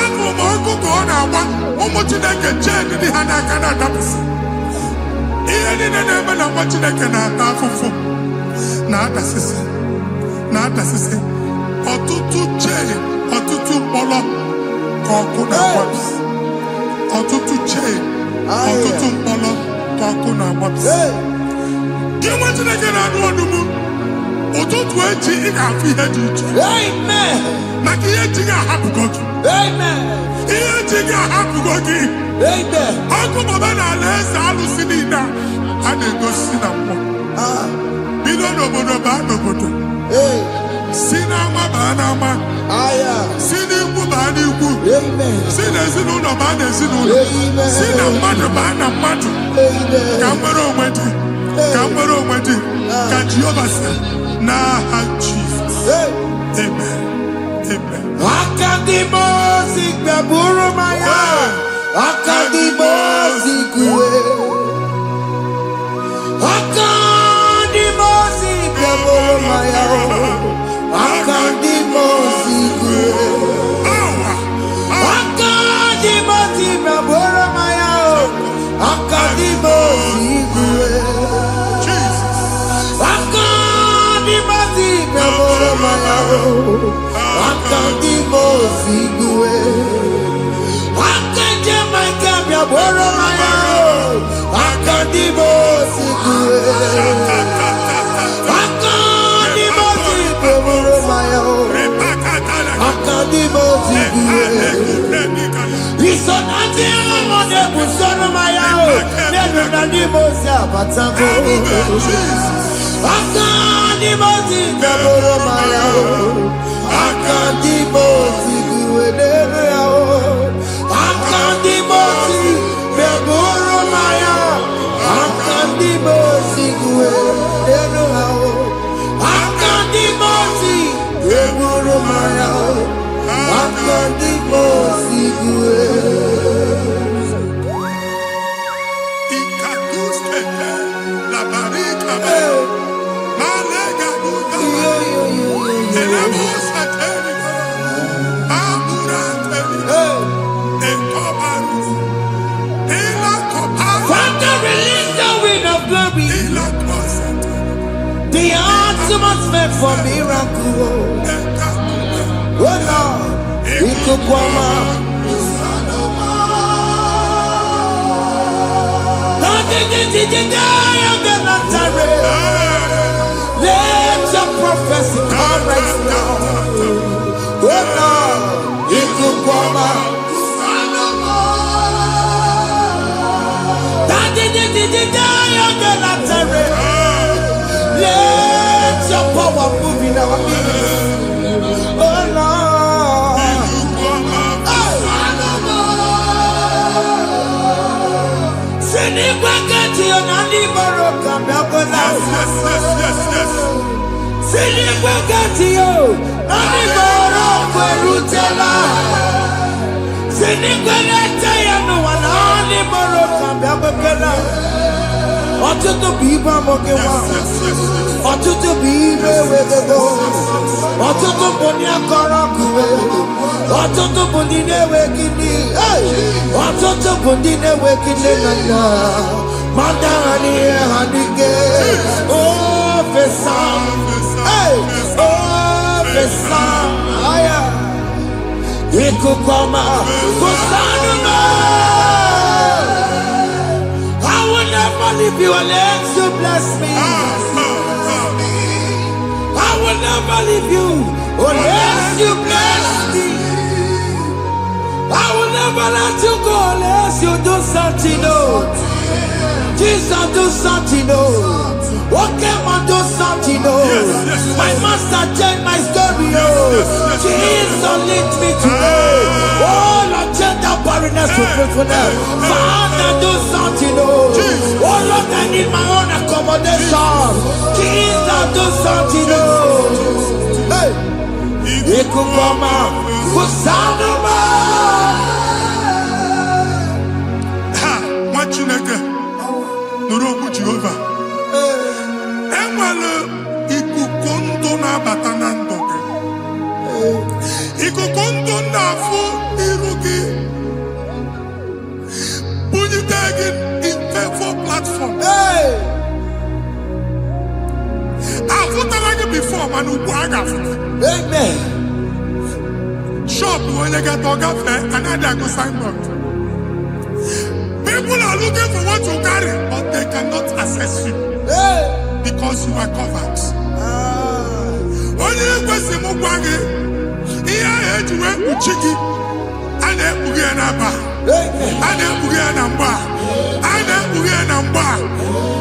Abụ m ọkụ ka ọ na-agba ụmụ Chineke chee ndị ha n'aka na-adapụsị. Ihe niile na-eme na nwa Chineke na-ata afụfụ na-adasịsị na-adasịsị. Ọtụtụ chee, ọtụtụ mkpọrọ ka ọkụ na-agbapụsị. Ọtụtụ chee, ọtụtụ mkpọrọ ka ọkụ na-agbapụsị. Gị nwa Chineke na-anụ ọdụmụ ụtụtụ echi ị ga-afụ ihe dị iche. Maka ihe eji ga-ahapụgo gị. Ihe eji ga-ahapụgo gị. Ọkụ baba na alaeze alụsị niile a na-egosi na mmụọ. Bido n'obodo baa n'obodo. Si n'ama baa n'ama. Si n'ikwu baa n'ikwu. Si n'ezinụlọ baa n'ezinụlọ. Si na mmadụ baa na mmadụ. Ka nwere onwe dị. Ka nwere onwe dị. Ka Jehova sị n'aha Jizọs. Amen. Amen. Akadimosi gbẹ̀bùrú maya. Akadimosi kúwe. Akadimosi gbẹ̀bùrú maya. Akadimosi kúwe. Akadimosi gbẹ̀bùrú maya. Akadimosi kúwe. Akadimosi gbẹ̀bùrú maya. Akadimosi kúwe. Gbẹ̀bùrú maya. Akadimosi kúwe. Akadimosi gbẹ̀bùrú maya. Akadimosi kúwe. Ìsọ̀nà tí ọmọdé kù sọ́nù maya o. Nínú Akadimosi àbátágó. Akadimosi gbẹ̀bùrú maya o. Akadimosi kúwe nínú ya o. Akadimosi gbẹ̀bùrú maya. Akadimosi kúwe nínú ya o. Akadimosi gbẹ̀bùrú maya o. Akadimosi kúwe. The ultimate meant for miracle. Oh Lord, it could come out. Let your prophecy come right now. Oh Lord, it could come out. Let your power move in our midst. Oh Lord. Send it back to your nanny Baroka. Send it back to you. Nanny Baroka Rutella. Send it back to you. No one nanny Baroka. Ọtụtụ bụ ibe amụghị nwa. Ọtụtụ bụ ibe ewegego. Ọtụtụ bụ ndị akọrọ akụwe. Ọtụtụ bụ ndị na-enweghị nne. Ọtụtụ bụ ndị na-enweghị nne na nna. Ma ndị agha n'ihe ha n'ike. Ofesa. Ofesa. Ikuku ọma. Kụsanụ m. Leave you unless you bless me. I will never leave you unless you bless me. I will never let you go unless you do something new. Jesus do something new. Okay, man, do something new. My master changed my story. Jesus, lead me today. Oh, Lord, change that barrenness to fruitfulness. Father, do something. Oh, Lord, I need my own accommodation. Jesus, do something. Hey, Ikukoma, Kusanuma. Ha, Machineke, Nuroku Jehovah. Enwale ikuku ndụ na-abata na ndụ gị. Ikuku ndụ na-afụ iru gị. Bunyite gị infevo platform. Afụtala gị before mana ugbu a ga-afụta. Amen. Shop onye ga-atọ gafee anaghị agụ signboard. People are looking for what you carry, but they cannot access you because you are covered. Onye kwesị m gwa gị ihe ahụ eji wee kpuchi gị a na-ekpughe ya n'aba, a na-ekpughe ya na mgba, a na-ekpughe ya na mgba.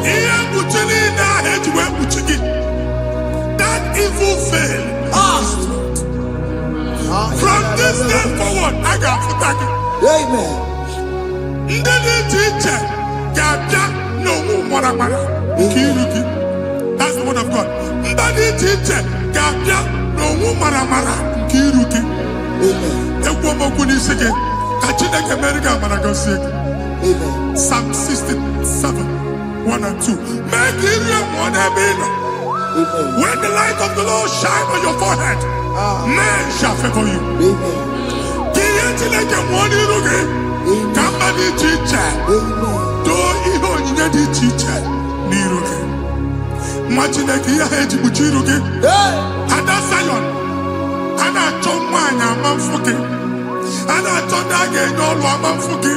Ihe mkpuchi niile ahụ eji wee kpuchi gị, that evil veil, from this day forward, a ga-afụta gị. Ndị dị iche iche ga-abịa n'onwe mara nke iru gị. That's the word of God. Ndị dị iche iche ga-abịa n'onwe mara nke iru gị. Ekwu okwu n'isi gị ka Chineke mere gị amara gọzie gị. Psalm 67, 1 and 2. Mee ka iru ya mụọ n'ebe ị nọ. When the light of the Lord shine on your forehead, men shall favor you. Ka ihe Chineke mụọ n'iru gị. Ka mba dị iche iche doo ihe onyinye dị iche iche n'iru gị. Nwa Chineke ihe ha eji kpuchi iru gị. Ada Zion, a na-achọ nwaanyị ama mfụ gị, a na-achọ ndị a ga-enye ọlụ ama mfụ gị.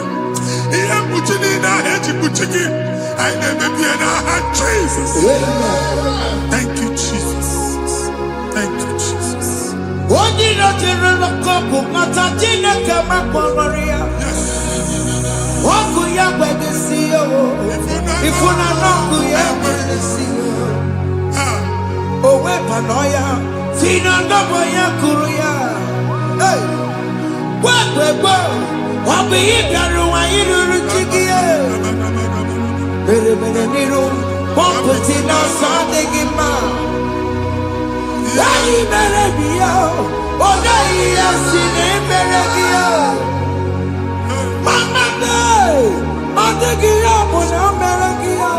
Ihe mkpuchi niile ahụ eji kpuchi gị, anyị na-emebi ya n'aha Jesus. Thank you, Jesus. Thank you, Jesus. Onye nọjere n'ọkọpụ mata Chineke makpọrọ ya. Ọkụ ya gbedesi ya o. Ifuna n'ọkụ ya gbedesi ya. O wepụnọ ya. Si na ndọbọ ya kụrụ ya. Gwagbegbo. Ọ bụ ihe bịara ụwa iruru chi gị ya. Mere n'iru. Pọmpụti n'ọsọ adịghị mma. Anyị mere gị ya. Ọ gaghị ya si na emere gị ya. Mama ọ dịghị ya bụ na o mere gị ya.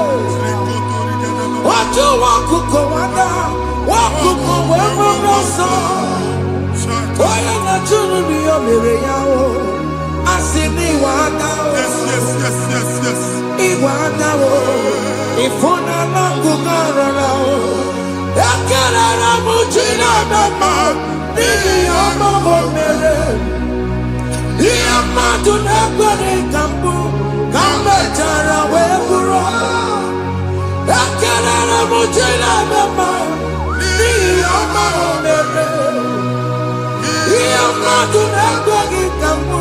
Otu nwakuko nwada, nwakuko wee bụrụ ọsọ. Onye na-achụrụ m ya mere ya o. Asị m iwe ada o. Iwe ada o. Ịfụna n'akụkụ ọrara o. Ekelere m Chineke ma n'ihi ya ọma o mere. Ihe mmadụ na-ekwere ka mbụ ka m mechara wee bụrụ. Ekelere m Chineke ma n'ihi ọma o mere. Ihe mmadụ na-ekweghị ka mbụ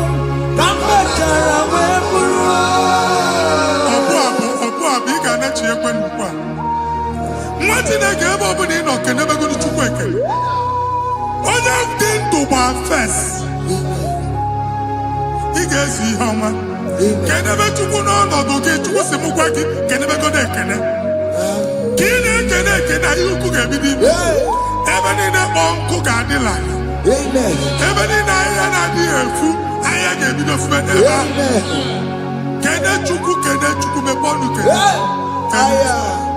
ka m mechara wee bụrụ. Ọbụ abụ ị ga-anachi ekwe n'ukwu a. Nwa Chineke ebe ọ bụla ị nọ kenebegoro Chukwu ekele. Onye dị ndụ gba fes. Ị ga-ezi ihe ọma. Kenebe Chukwu n'ọnọdụ gị, Chukwu si m gwa gị kenebegodo ekele. Ka ị na-ekene ekene ihe ukwu ga-ebido ime. Ebe niile kpọọ nkụ ga-adịla. Ebe niile ahịhịa na-adịghị efu, ahịhịa ga-ebido fube n'ebe ahụ. Kene Chukwu mepe ọnụ kene.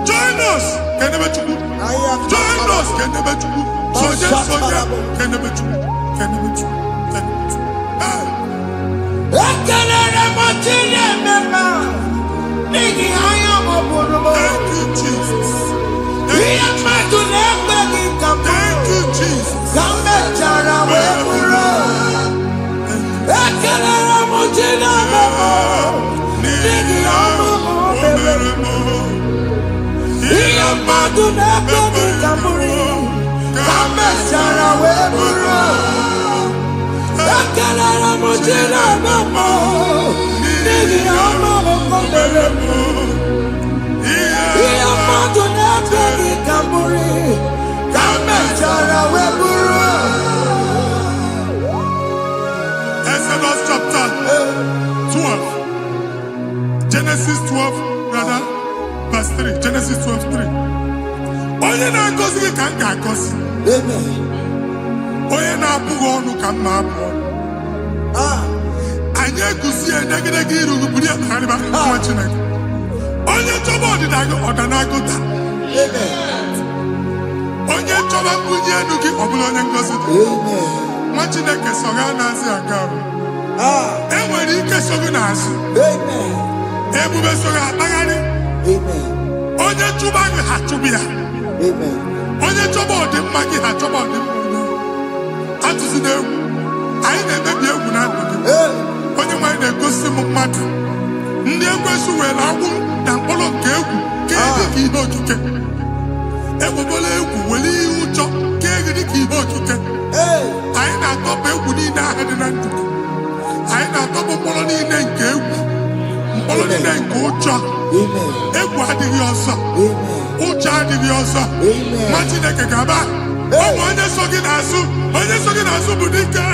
Join us, kenebe Chukwu. Join us, kenebe Chukwu. Soje, kenebe Chukwu. Kenebe Chukwu. Ekelere m Chineke ma n'ihi anya m bụrụ m. Thank you, Jesus. Ihe mmadụ na-ekweghị ka m Thank you, Jesus. ka m mechara wee bụrụ. Ekelere m Chineke ma n'ihi ọrụ m mere. Ihe mmadụ na-ekweghị ka m bụrụ ka m mechara wee bụrụ. Ekelere m Chineke ma n'ihi ọrụ m mere. Ihe mmadụ na-ekweghị ka m bụrụ ka m mechara wee bụrụ. Genesis 12:3. Onye na-agọzi gị ka m ga-agọzi. Onye na-abụghị ọnụ ka m na-abụ ọnụ. Anyị eguzie edegedege iru gị buru ya kparịba nwa Chineke. Onye chọba ọdịda gị ọdanagụta. Onye chọba mbunye elu gị ọ bụla onye ngọzi dị. Nwa Chineke so ga na-azị aga arụ. Enwere ike so gị n'azụ. Ebube so gị akpagharị. Onye chụba gị ha chụba ya. Onye chọba ọdịmma gị ha chọba ọdịmma onye. Atụzina egwu. Anyị na-emebi egwu na ndụ gị. Onye nwanyị na-egosi m mmadụ. Ndị ekwensu were agwụ na mkpụrụ nke egwu ka dị ka ihe okike. Egbebola egwu were ihe ụjọ ka dị ka ihe okike. Anyị na-atọpụ egwu niile ahụ dị na ndụ. Anyị na-atọpụ mkpọrọ niile nke egwu. Mkpọrọ niile nke ụjọ. Egwu adịghị ọzọ. Ụjọ adịghị ọzọ. Nwa Chineke ga-aba. Ọ bụ onye so gị n'azụ. Onye so gị n'azụ bụ dike.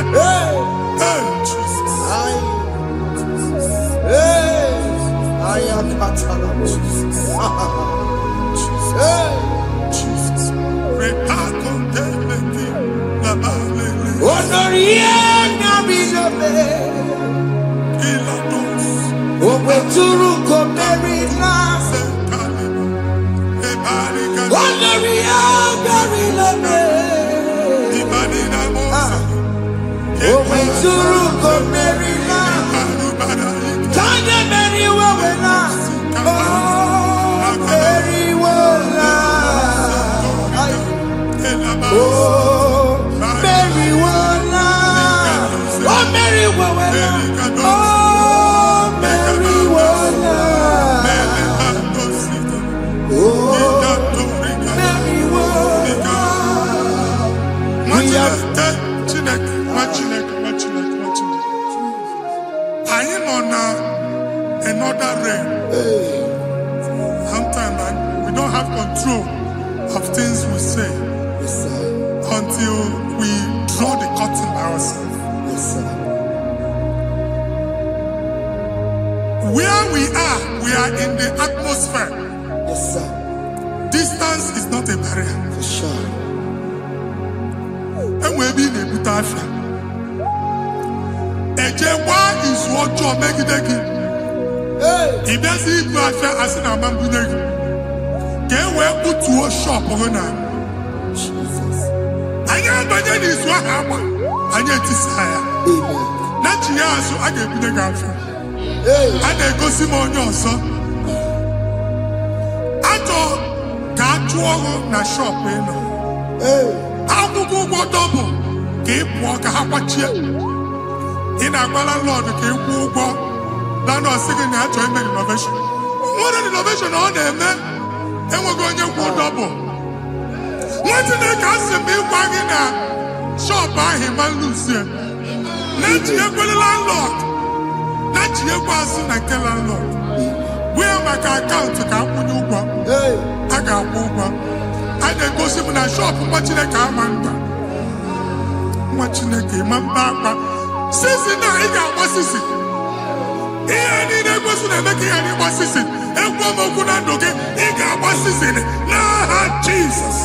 Another realm. Sometimes we don't have control of things we say until we draw the curtain by ourselves. Where we are in the atmosphere. Distance is not a barrier. For sure. And we'll be in a butafia. Ejewa is what you make it. If there's a butafia as in a mambuneg, can we put to a shop or not? I am by that is what happened. I get desire. Not you, so I get the gafia. And they go Simon also. Ato Katuo na shop. How to go double? Keep walk a hapachi. In a landlord, keep walk. Land or second year to make innovation. What an innovation on them, man. And we're going to go double. What did they cast me wagging a shop by him and Lucian? Let you have a landlord. Let you pass in a landlord. Where my account to come with you? I got over. I then go see in a shop watching a car man. Watching a game and papa. Since now, I got what's this? Here, I was making any what's this? And one more good and okay. He got what's this in it. Nah, Jesus.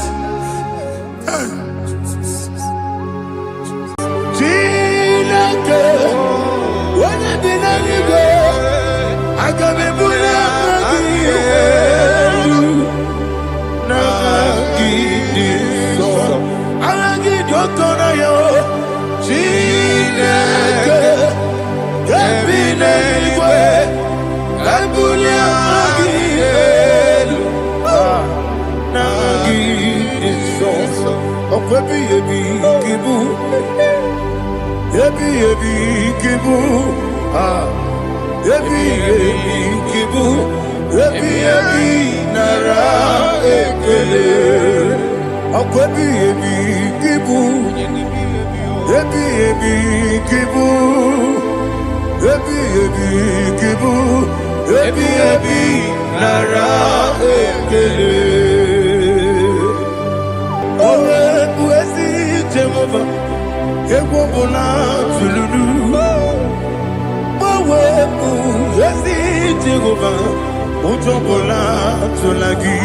I got me put ujobola tulagi.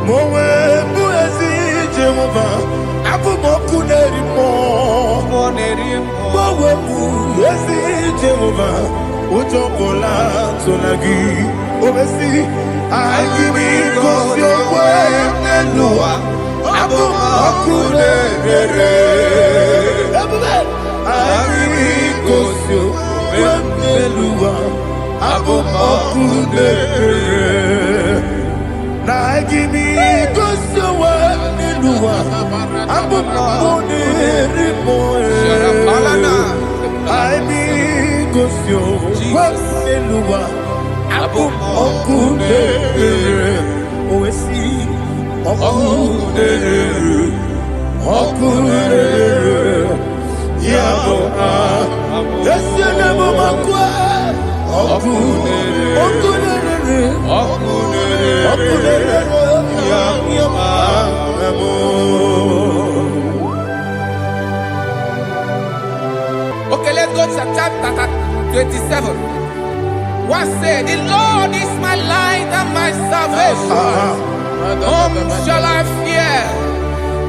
Mowe buezi Jehovah, abu moku nerimo. Mowe buezi Jehovah, ujobola tulagi. Obesi, IGBO Nelua, abu moku nerere. IGBO Nelua, abu moku nerere. Na IGBO Nelua, abu moku nerimo. IGBO Nelua, abu moku nerere. Oesi, moku nerere, moku nerere. Yabo Yesu na moku moku nerere, moku nerere. Okay, let's go to chapter 27. What said, the Lord is my light and my salvation. Whom shall I fear?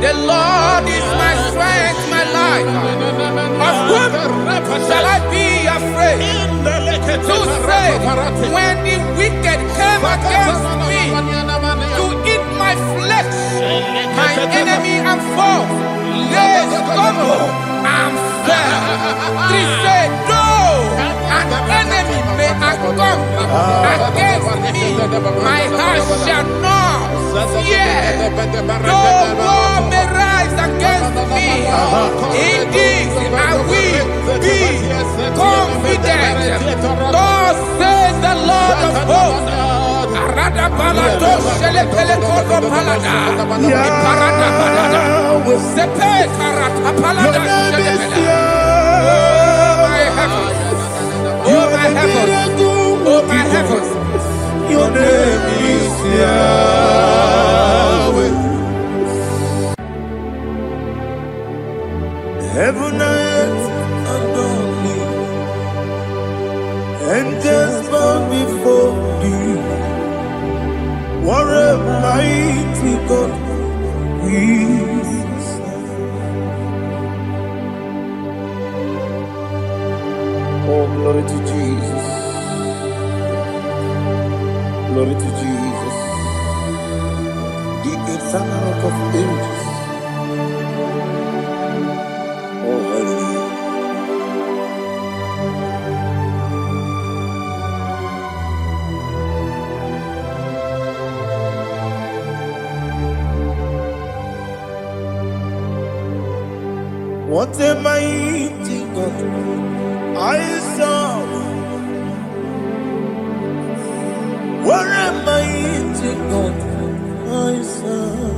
The Lord is my strength, my life. Of whom shall I be afraid? To say, when the wicked came against me to eat my flesh, my enemy and foe, they stumble and fell. They said, no, an enemy may have come against me, my heart shall not fear. No war may rise against me. In this I will be confident. Thus says the Lord of hosts. Oh my heavens, oh my heavens, your name is Yahweh. Heaven and earth adore me, angels bow before thee. What a mighty God we serve. Oh, glory to Jesus. Glory to Jesus. The eternal rock of ages. Oh, hallelujah. What a mighty God I serve. What a mighty God I serve.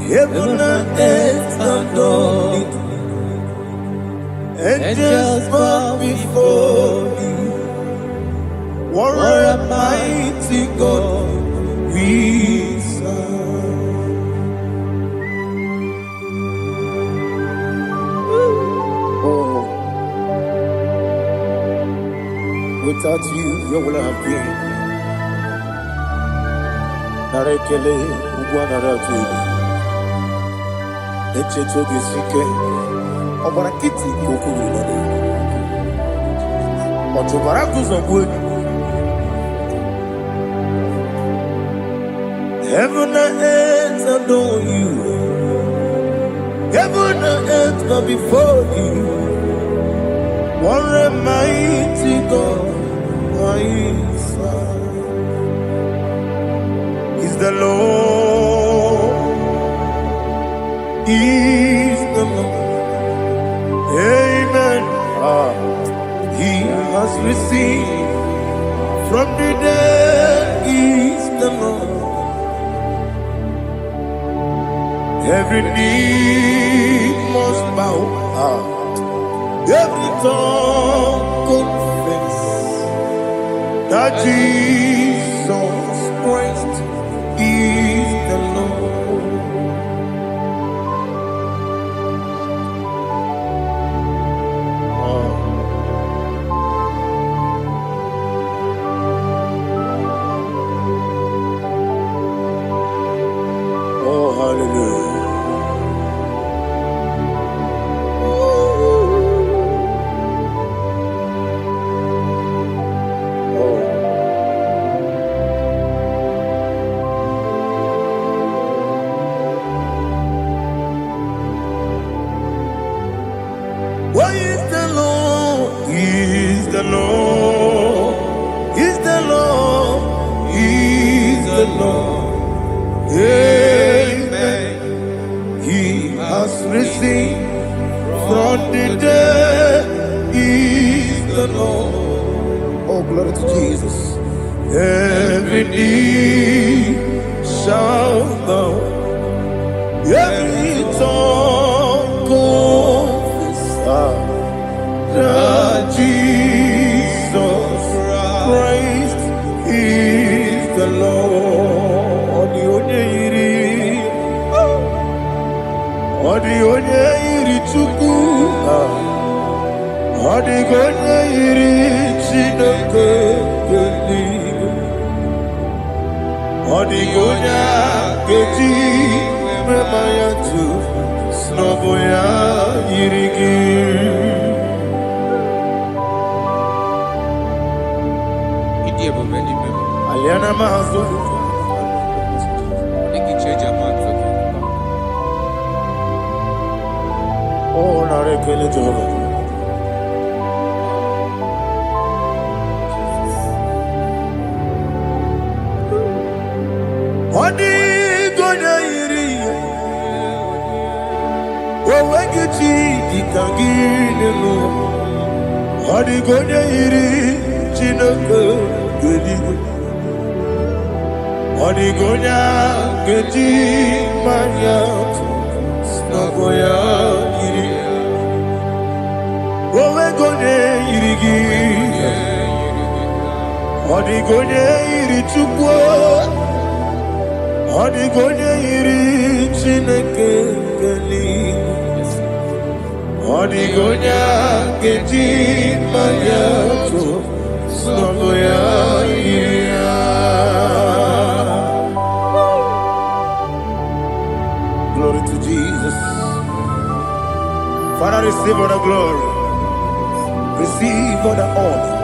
Heaven and earth adore it. Angels bow before thee. What a mighty God we serve. Without you, where will I have been? Narekele, Ugwanaratu. Echecho Gisike, Obarakiti, Kokuru. Otobarakus of wood. Heaven and earth adore you. Heaven and earth bow before you. What a mighty God I serve. Is the Lord, is the Lord. Amen. He has received from the dead, is the Lord. Every knee must bow. Every tongue confess that Jesus Christ is the Lord. Lord. Amen. He has risen from the dead. He is the Lord. Oh, glory to Jesus. Every knee shall bow, every tongue confess that Jesus Christ is the Lord. Odi onye iri Chukwu, odi onye iri Chineke eluigwe, odi onye ga-eji mema ya tu n'ọbụ ya yiri gị. Aliana mahazo. Oh, narekele Jehovah. Odi gonya iri, owegiti dikagilelo. Odi gonya iri, Chineke geligo. Odi gonya geti manya, snagoya iri. Owegonya irigi, odi gonya iri Chukwu. Odi gonya iri Chineke eluigwe, odi gonya geti manya to n'ọbụ ya yiri ya. Glory to Jesus. Father, receive all the glory, receive all the honor.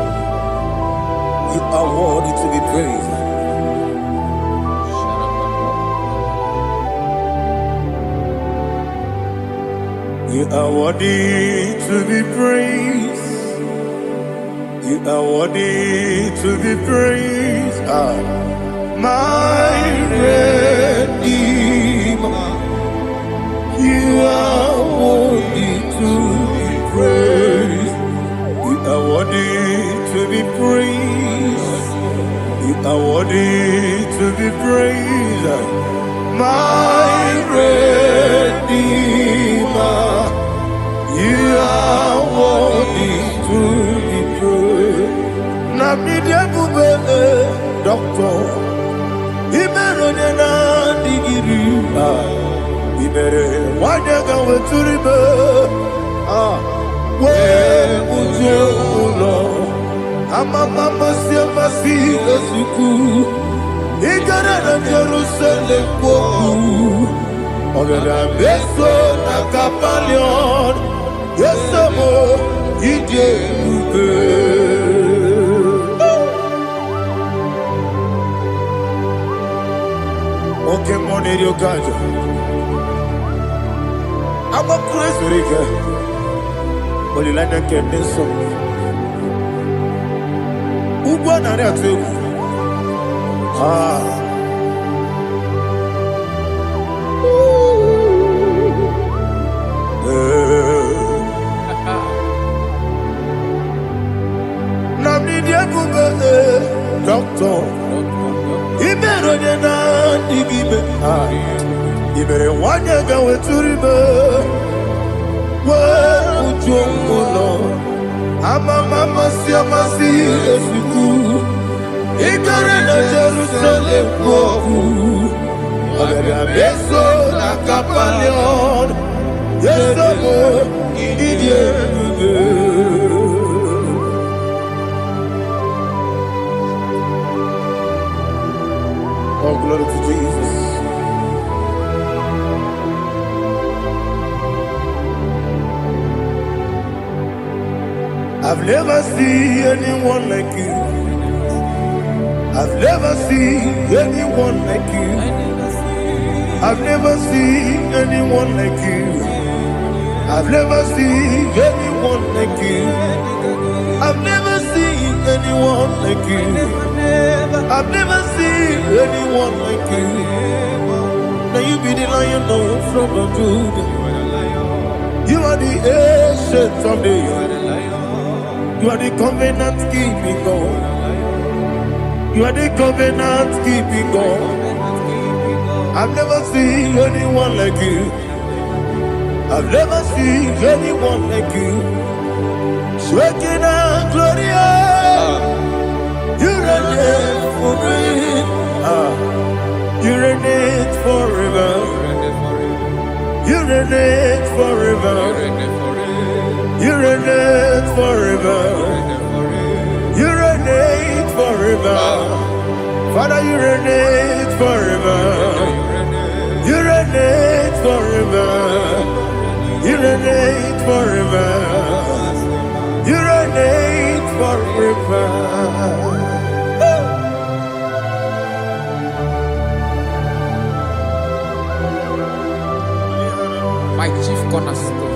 You are worthy to be praised. You are worthy to be praised. You are worthy to be praised. My Redeemer. You are worthy to be praised. You are worthy to be praised. You are worthy to be praised. My Redeemer. You are worthy to be praised. Namidebube, Doctor. Imeronena digiri. Ibere wanyaga weturibe. We ujo ulo. Amama siamasi esuku. Igara na Jerusalem kwoku. Ogara beso na kapalion. Yesamo ije ube. Okay, money yo kaja. Amo Kristo rike. Olilanya keneso. Ugwa na re ategu. Doctor, Ibero na digibe. Ibere wanyaga weturibe. We ujongulo. Amama siamasi esuku. Igare na Jerusalem kwoku. Ogara beso na kapalion. Yesamo idie ube. Oh, glory to Jesus. I've never seen anyone like you. I've never seen anyone like you. I've never seen anyone like you. I've never seen anyone like you. I've never seen anyone like you. I've never seen anyone like you. Now you be the lion from the Judah. You are the ancient of days. You are the covenant keeping God. You are the covenant keeping God. I've never seen anyone like you. I've never seen anyone like you. Shaking and glorious. You reign for me. You reign forever. You reign forever. You reign forever. You reign forever. Father, you reign forever. You reign forever. You reign forever. You reign forever. My chief cornerstone.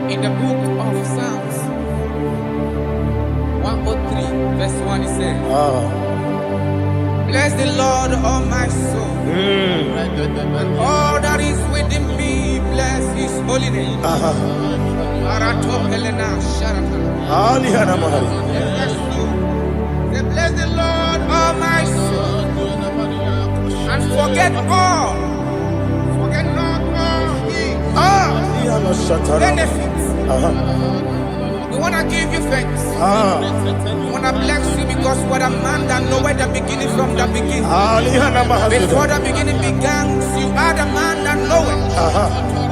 In the book of Psalms 103, verse 1, it says, bless the Lord, all my soul. All that is within me, bless his holy name. Say, bless the Lord, all my soul, and forget not all his benefits. We want to give you thanks. We want to bless you because what a man that knoweth the beginning from the beginning. Before the beginning began, you are the man that knoweth.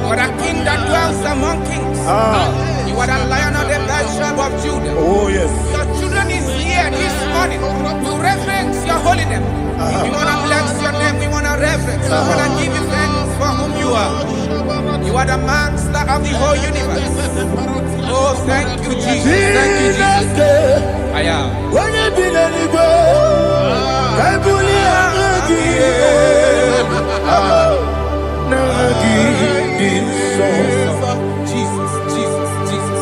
What a king that dwells among kings. You are the lion of the tribe of Judah. Oh yes. Your children is here this morning to reverence your holiness. We want to bless your name. We want to reverence. We want to give you thanks for whom you are. You are the master of the whole universe. Oh, thank you, Jesus. Thank you, Jesus. I am. When you be the Jesus, Jesus, Jesus.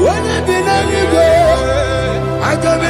When you be the I can be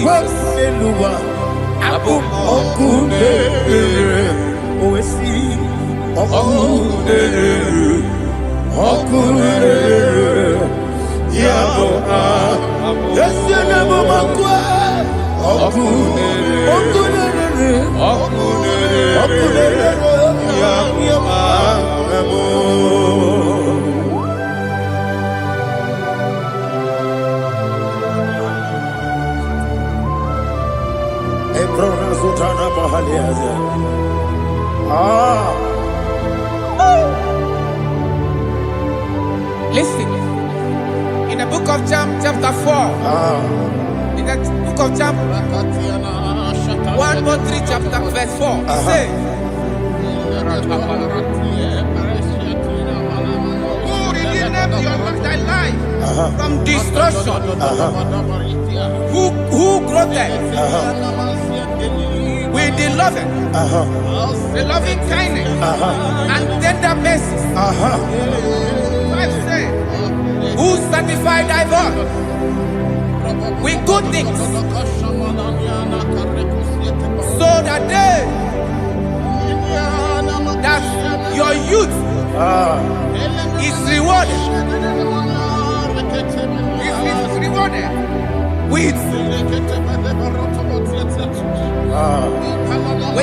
Jesus. Abu Listen, in the book of John, chapter 4, in the book of John 1:3, chapter verse 4, it says, who redeemed thy life from destruction, who groweth with the loving kindness and tender mercies. Who sanctify thy voice with good things, so that your youth is rewarded. Is rewarded with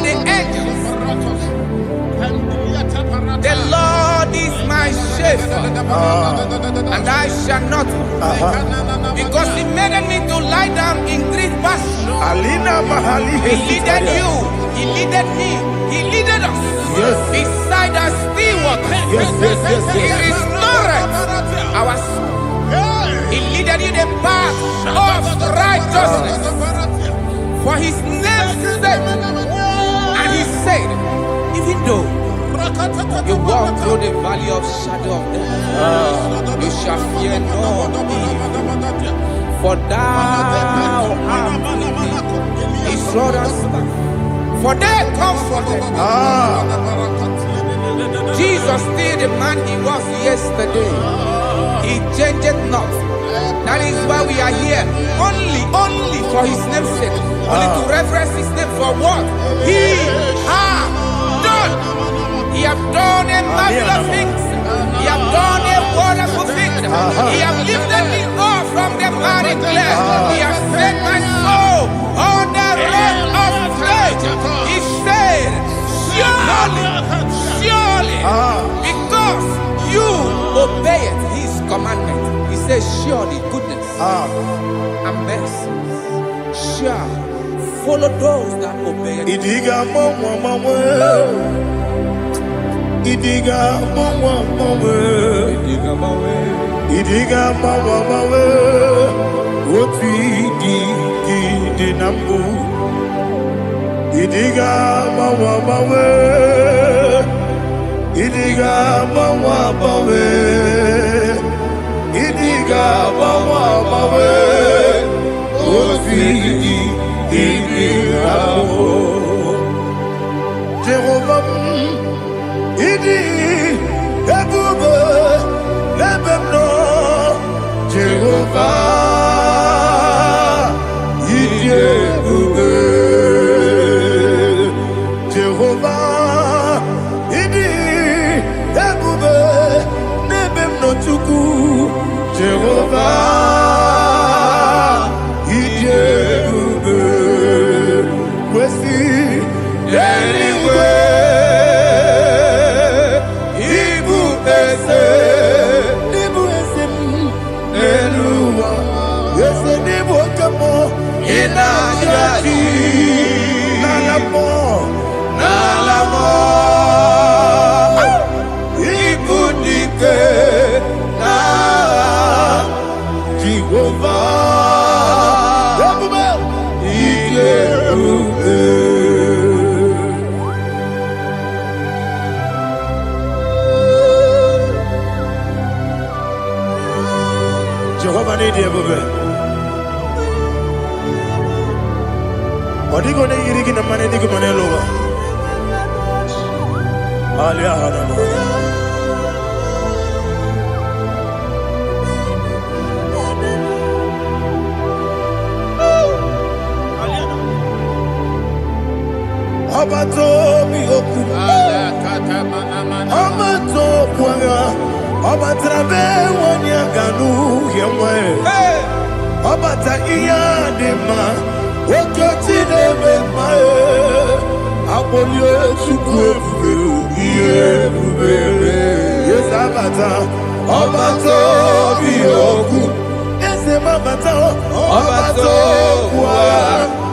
the angels. The Lord is my shepherd, and I shall not want, because He made me to lie down in green pastures. He leaded you, He leaded me, He leaded us beside the still waters. He restored our soul. He leaded you the path of righteousness for His name's sake. And He said, even though you walk through the valley of shadow of death, you shall fear no evil, for thou art with me. His rod and staff, for they comforted. Jesus still the man He was yesterday. He changed not. That is why we are here, only for His name's sake, only to reverence His name for what He has done. He has done a marvelous things. He has done a wonderful thing. He has lifted me up from the miry clay. He has set my soul on the rock of faith. He said, surely, because you obeyed His commandment. He says, surely goodness and mercy shall follow those that obey it. Idiga mawe oti di nambu. Idiga mawe Idiga mawe Idiga mawe oti di nambu. Jehovah Idi Ebube Ebemno Jehovah Idi Ebube Jehovah Idi Ebube Nebemno Chuku Jehovah Idi Ebube Wesi anyway. Jehovah need you, baby. What are you going to get in the money? You can lower. Obato biyoku. Obato kwanga. Obatrabe wanyaganu yemwe. Obata iya dema. Okoti deme mae. Abolio chukwe iye bubebe. Yes abata. Obato biyoku. Ese mabata. Obato kwa.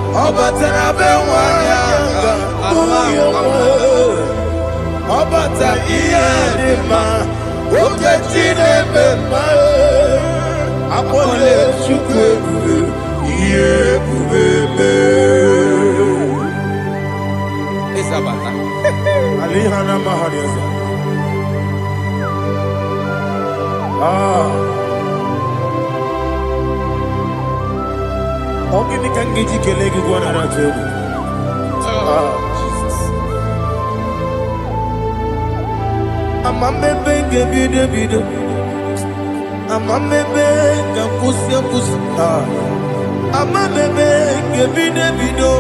Obatrabe wanyaganu yemwe. Obata iya dema. Okoti deme mae. Apole chukwe iye bubebe. Isabata. Alihana mahariasa. Ogini kangiji kelegi gwana ratebu. Jesus. Amamebe gebide bide. Amamebe gakusi. Amamebe gebide bido.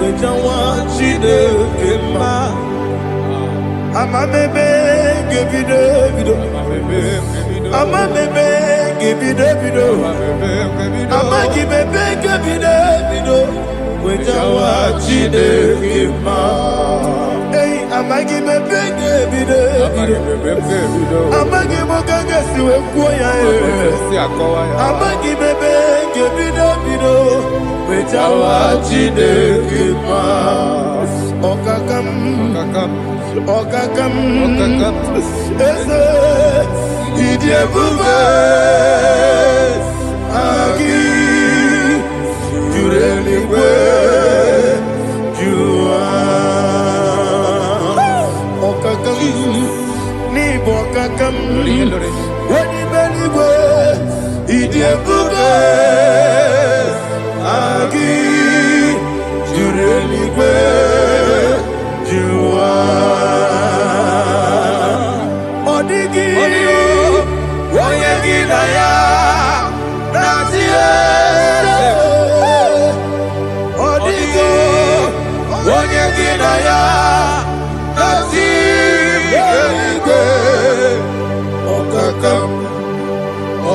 Wejawa chide kema. Amamebe gebide bido. Amamebe gebide bido. Amagibebe gebide bido. Wejawa chide kema. Hey, amagibebe gebide bido. Amagimogaga siwe kuya. Amagibebe gebide bido. Wejawa chide kema. Okakam. Eze idiebube agi jureligwe jua okakam ni bokakam wani beligwe idiebube agi jureligwe jua.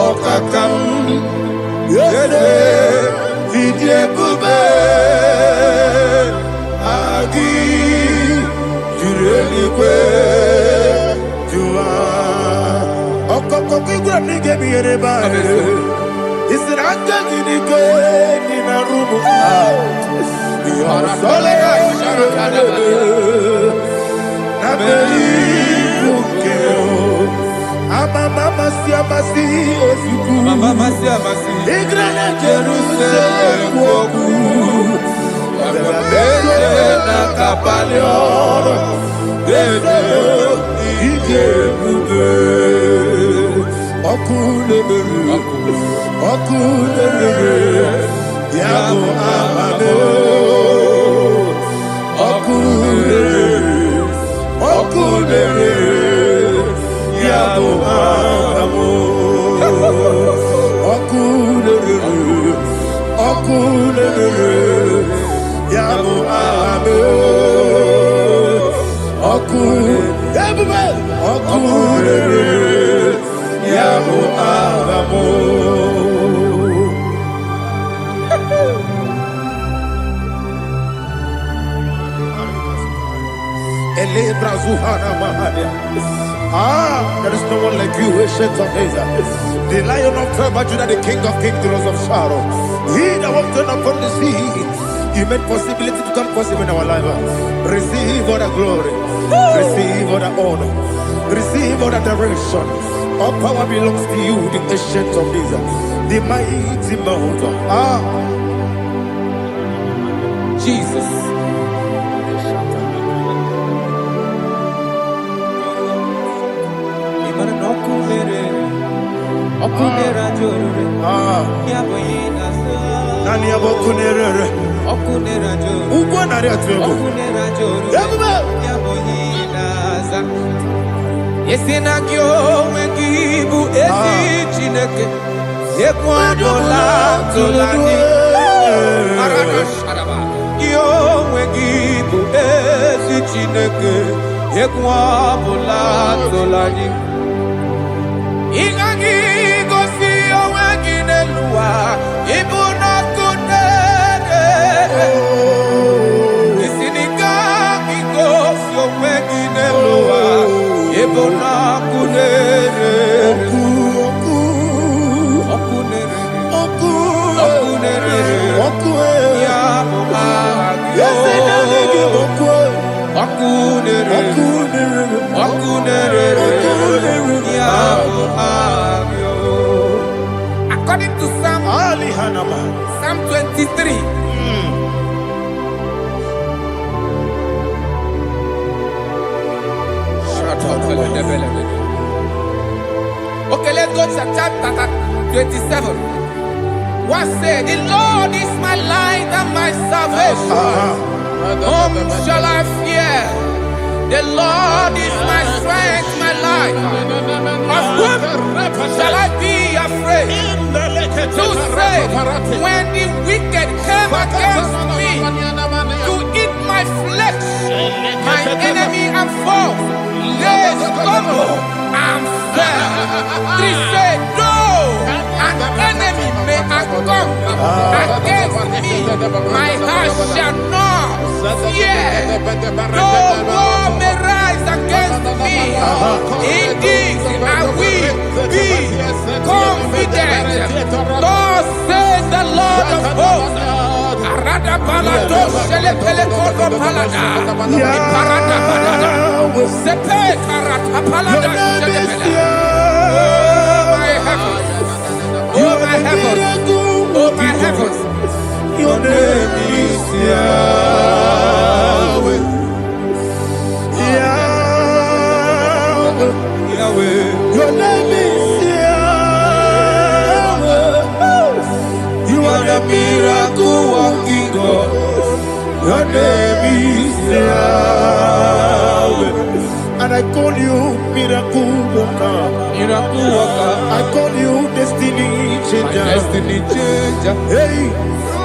Okakam, yede, idiebube, agi, jureligwe, jua. Okokokigwa nige miyereba. Isiranga nige nina rumu. Yosole nabeli bukeo. Mama siamasi osuku. Mama siamasi. Igrana Jerusalem woku. Bebe na kapalion. Bebe ije bube. Okule yabo amame. Okule yabo amo. Okule yabo amo. Okule yabo amo. There is no one like you, ancient of days. The Lion of tribe of Judah, the King of kings, the Rose of Sharon. He that walked upon the sea. You made possibility to come possible in our life. Receive all the glory. Receive all the honor. Receive all the direction. All power belongs to you, the ancient of days, the mighty mountain. Jesus. Nani abokunerere ugwo nari atwego Yesinagyo wengibu esi chineke Ekwadola tolani Yo wengibu bụ ezi Chineke egwu ọbụla tụlanyị ịgaghị gosi onwe gị n'elu ụwa ịbụ n'ọkụ na-ere isi n'ịgaghị gosi onwe gị n'elu ụwa ịbụ n'ọkụ na-ere According to Psalm 23. Okay, let's go to chapter 27. What said? The Lord is my light and my salvation. Whom shall I fear? The Lord is my strength, my life. Of whom shall I be afraid? To say, when the wicked came against me to eat my flesh, my enemy and foe, they stumble and fell. They said, no, an enemy may have come against me, my heart shall not fear. No war may rise against me. In this I will be confident. Thus says the Lord of hosts. Oh my heavens, oh my heavens, your name is Yahweh. Yahweh, Yahweh, your name is Yahweh. You are the miracle working God. Your name is Yahweh. And I call you miracle worker. Miracle worker. I call you destiny changer. My destiny changer. Hey,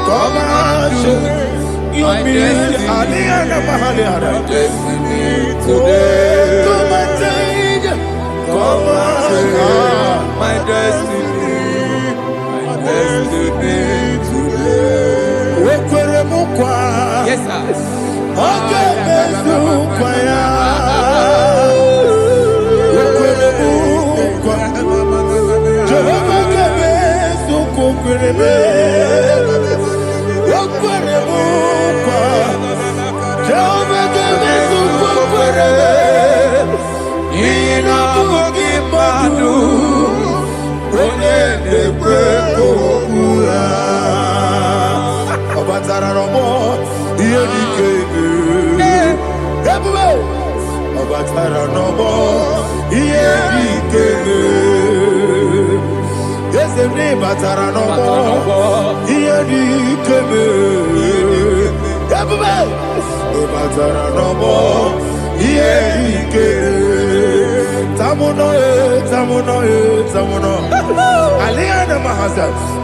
come on, your destiny. My destiny today. Come on, change. Come on, my destiny. My destiny today. Yes, sir. Okay,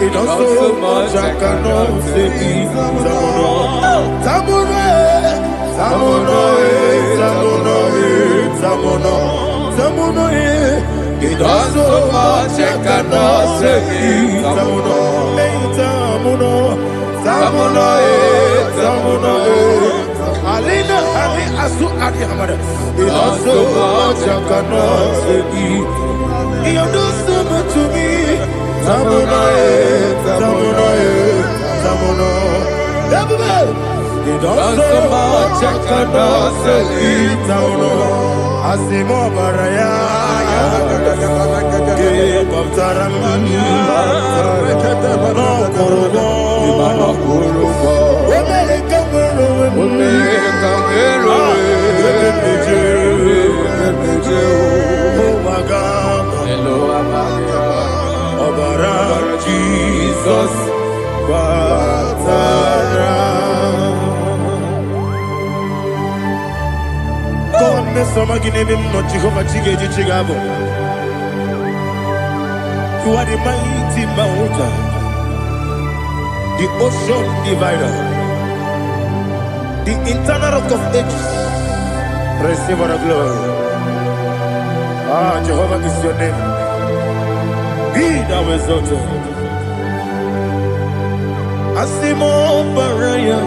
it does so much I cannot say. It does so much I cannot say. It does so much I cannot say. You do so much to me. It does so much I cannot say. Asimo baraya, give up taramani, no korobo, Jesus, Batara. God, Miss Somaginum, not Jehovah Chiggy Chigabo. You are the mighty mountain, the ocean divider, the internal rock of ages. Receive the glory. Jehovah is your name. Be thou exalted. Asimo Baraya.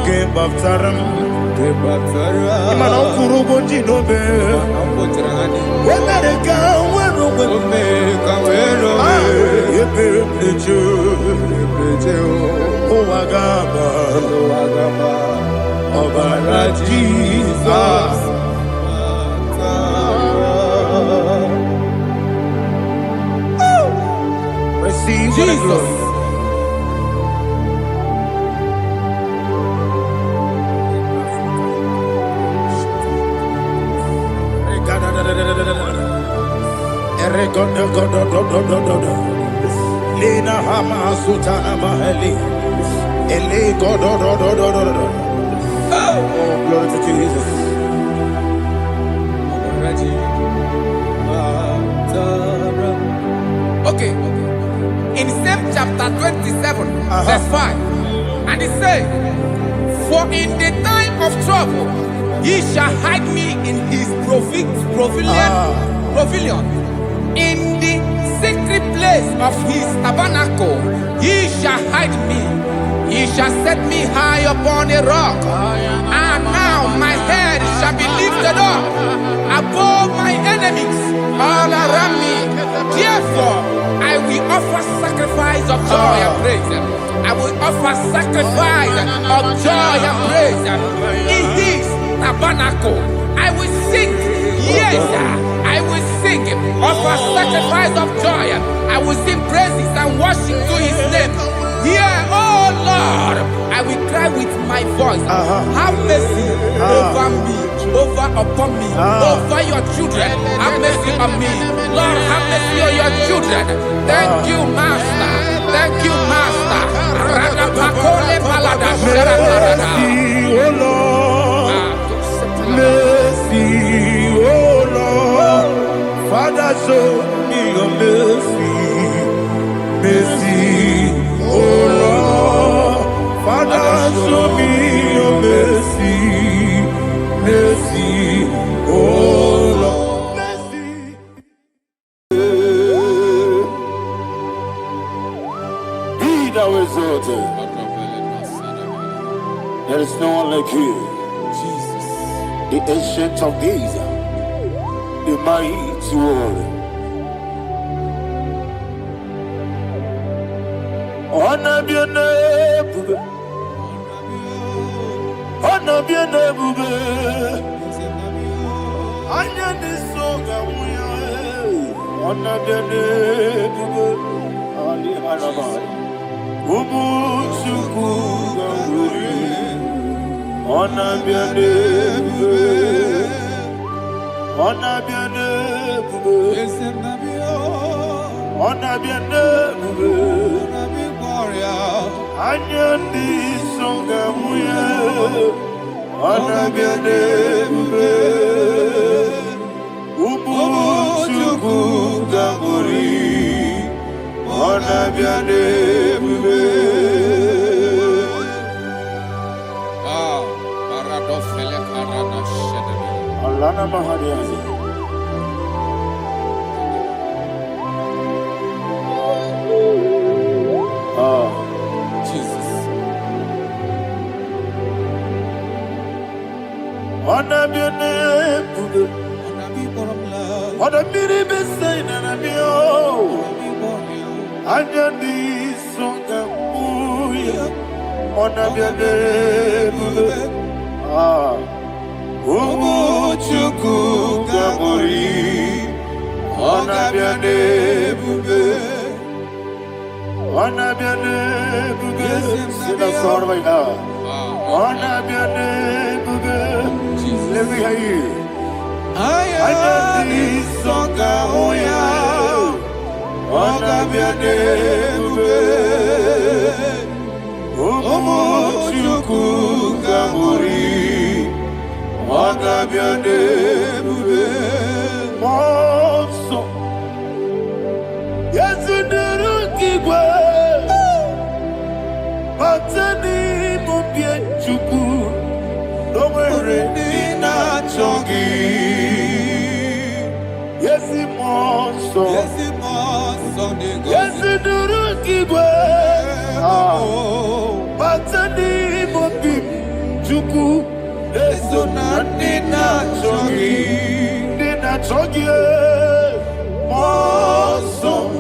Gebaptaram. Imana kurubo jinobe. Wemereka wero. Ebeblejo. Owagaba. Obara Jesus. Receive Jesus. Lina hama sutana mahali. Ele godo. Oh, glory to Jesus. Okay. In same chapter 27, verse 5, and it says, "For in the time of trouble, he shall hide me in his pavilion. In the secret place of his tabernacle, he shall hide me. He shall set me high upon a rock. And now my head shall be lifted up above my enemies all around me. Therefore, I will offer sacrifice of joy and praise. I will offer sacrifice of joy and praise in his tabernacle. I will sing, yes, I will sing, offer sacrifice of joy. I will sing praises and worship to his name. Here, oh Lord, I will cry with my voice. Have mercy over me, upon me, over your children. Have mercy on me. Lord, have mercy on your children. Thank you, Master. Thank you, Master. Mercy, oh Lord. Mercy, oh Lord. Father, show me your mercy. Mercy, oh Lord. Father, show me your mercy. Mercy, oh Lord. Mercy. Be thou exalted. There is no one like you. Jesus. The ancient of days, the mighty warrior. Honor be your name, honor be your name, honor this song, honor be your name, Ali Harabai, Ubu Shuku Gamburi, honor be your name, honor be your name, honor be your name. Anyandi songa muya, anabiane bube, ubu chuku gamburi, anabiane bube. Paradofele karana shedebe. Alana mahadiyazi. Jesus. Anabiane bube, anabiri besaina nabio, anyandi songa muya, anabiane bube. Ubu chuku gamburi, anabiane bube. Anabiane bube, sida sorvaina. Anabiane bube, let me hear you. Ayani songa oya, anabiane bube. Omo chuku gamburi, anabiane bube. Monso, yesu nuru kigwe. Batani mubi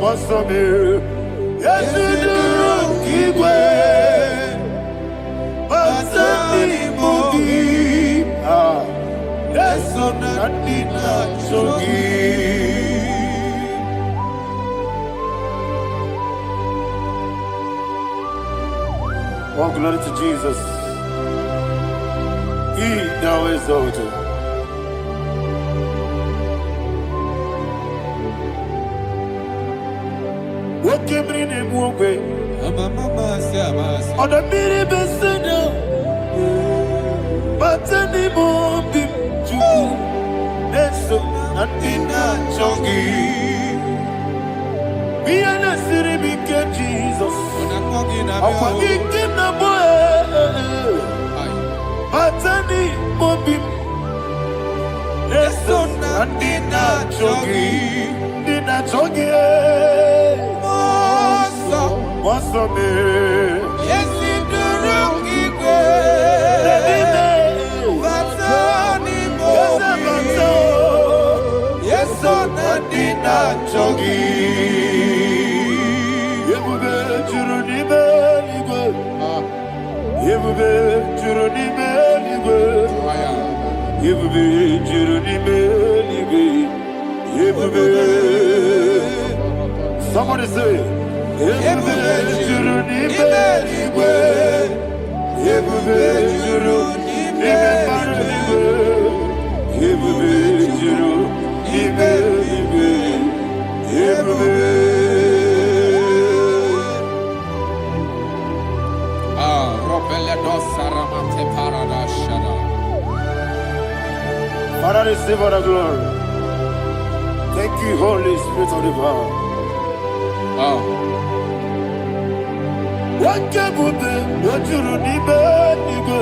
Wasome. Yesiduru Igwe. Basani Mogi. Lesona Nina Chogi. Oh, glory to Jesus. He now exalted. What came in him one way? On the mini beside, but any more big to Neso and Dina Chogi. Be an city big Jesus. I'm forgetting the boy. But any more big Neso and Dina Chogi. Dina Chogi. Wasome. Yesiduru Igwe. Batani Mogi. Yesona Dina Chogi. Yebube Juruni Beligwe. Yebube Juruni Beligwe. Yebube Juruni Beligwe. Yebube. Somebody say. Yebube Juruni Beligwe. Yebube Juruni Beligwe. Yebube Juruni Beligwe. Yebube. Father, receive all the glory. Thank you, Holy Spirit of the power. What can we do? What you need, nigga?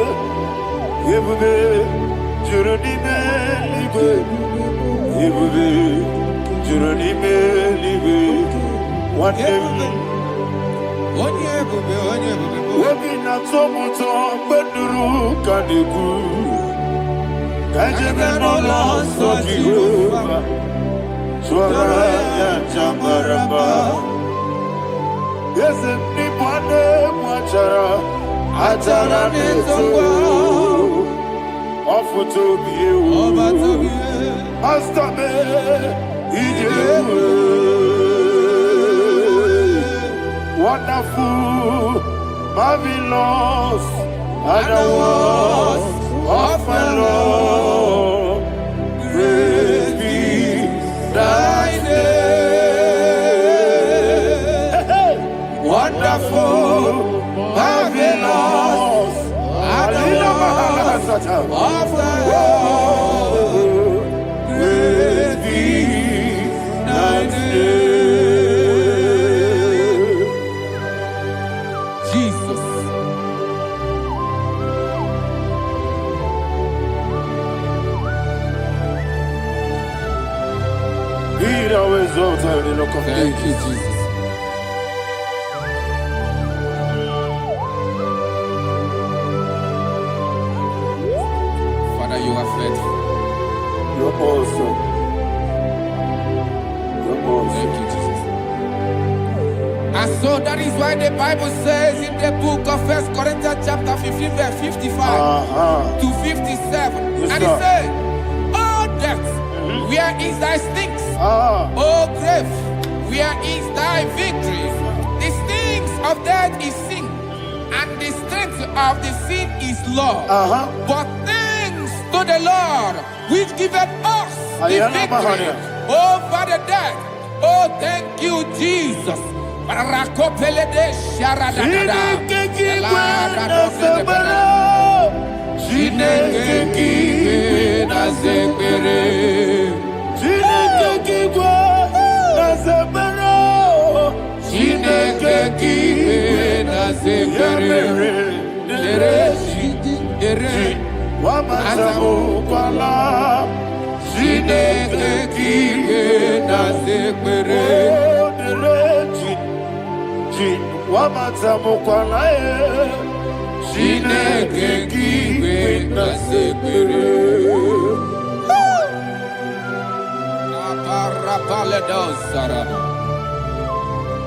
Yebube, Juruni Beligwe. Yebube, Juruni Beligwe. What Yebube? Wabina tomuto beduru kaniku. Kajebe no loso Jehovah. Swara ya jamaraba. Yes, ni bwane mwachara. Achara nezo. Ofu tobiye o. Master me. Ijewe. Wonderful, marvelous, and the words of my Lord. Praise be thy name. Wonderful, marvelous, and the words of my Lord. Praise be thy name. Thank you, Jesus. Father, you are faithful. You're awesome. You're awesome. Thank you, Jesus. And so that is why the Bible says in the book of 1 Corinthians chapter 15, verse 55 to 57. Yes, and it says, "Oh death, where is thy stings? Oh grave, where is thy victory? The stings of death is sin, and the strength of the sin is law. But thanks to the Lord, which giveth us the victory over the death." Oh, thank you, Jesus.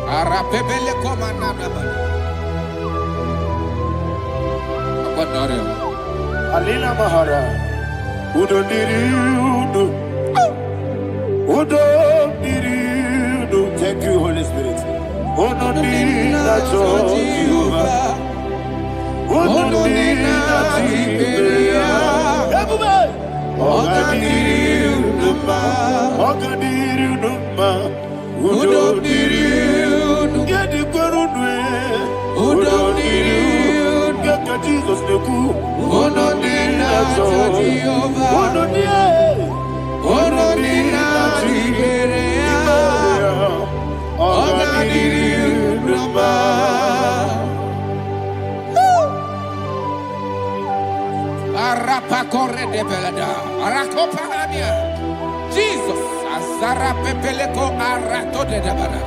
Arapebele komanana. Abonore. Alina Mahara. Udo diriudo. Udo diriudo. Thank you, Holy Spirit. Udo diriudo. Udo diriudo. Ogadiriudo. Udo diriudo. Yedi kwerunwe. Udo diriudo. Yaka Jesus neku. Udo diriudo. Udo diriudo. Udo diriudo. Ogadiriudo. Arapa corre de belada. Arakopa ania. Jesus. Azara pepeleko arato de belada.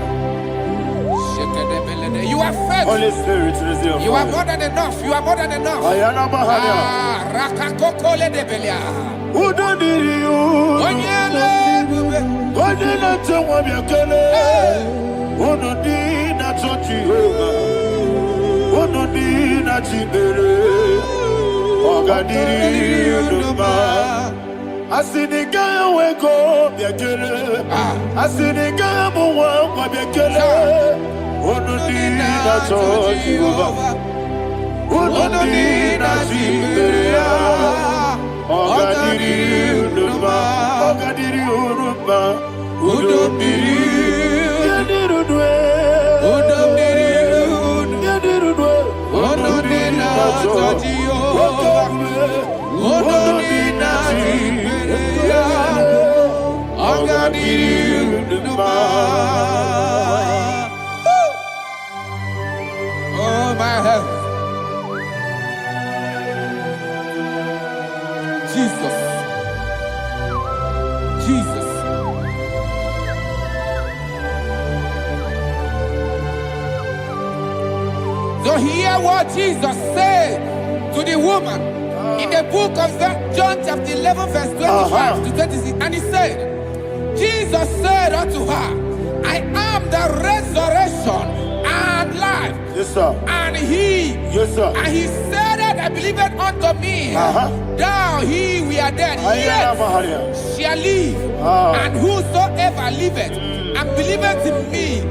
You are faithful. Holy Spirit, resume. You are more than enough. You are more than enough. Ayana Mahana. Rakakokole de belia. Udo diriudo. Onyele bube. Onyele tewa biakele. Udo dina Jehovah. Udo dina Chibere. Ogadiriudo. Asinika weko biakele. Asinika muwa biakele. Udo dina Jehovah. Udo dina Chibere. Ogadiriudo. Ogadiriudo. Udo diriudo. Udo diriudo. Yadirudo. Udo dina Jehovah. Udo dina Chibere. Ogadiriudo. Oh my health. Jesus. Jesus. So hear what Jesus said to the woman in the book of John chapter 11 verse 25 to 26. And he said, Jesus said unto her, I am the resurrection and life. Yes, sir. And he, Yes, sir. and he said that I believed unto me, thou he we are dead, Ayana Mahana. yet shall live, and whosoever liveth and believeth in me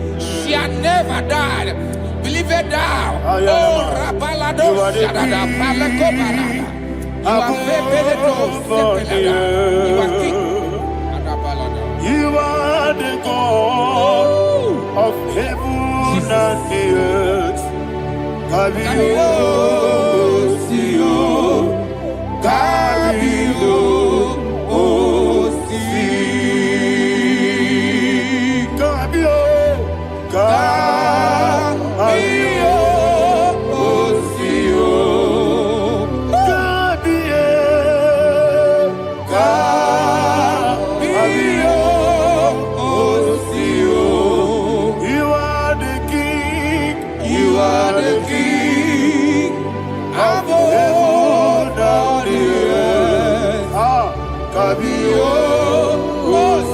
shall never die. Believeth thou, oh Rabalado, Shadada, Palako Barada. You are Febeleto, Sepelada. You are king. You are the God of heaven and the earth. Kabio, Sio, Kabio, Si, Kabio, Kabio, Sio, Kabio, Sio. You are the king. You are the king of heaven and the earth. Kabio,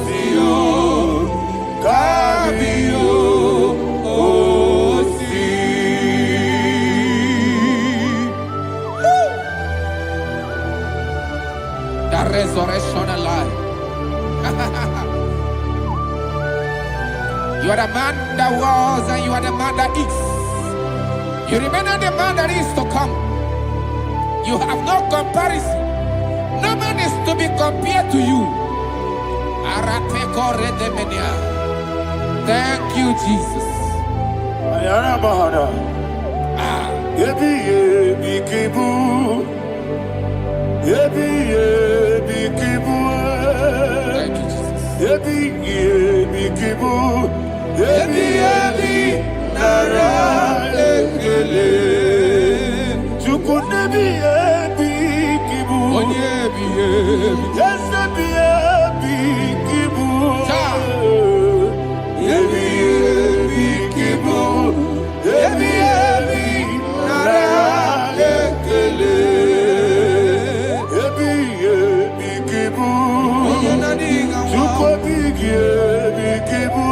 Sio, Kabio, Si. The resurrection alive. You are the man that was and you are the man that is. You remain the man that is to come. You have no comparison. No man is to be compared to you. Thank you, Jesus. Ayana Mahana. Yebi yebi kibu. Yebi yebi kibu. Thank you, Jesus. Yebi yebi kibu. Yebi yebi nara ekele. Chukunebi yebi kibu. Onyebi, yebi. Yes, yebi yebi kibu. Yebi yebi kibu. Yebi yebi nara ekele. Yebi yebi kibu. Chukwu yebi kibu.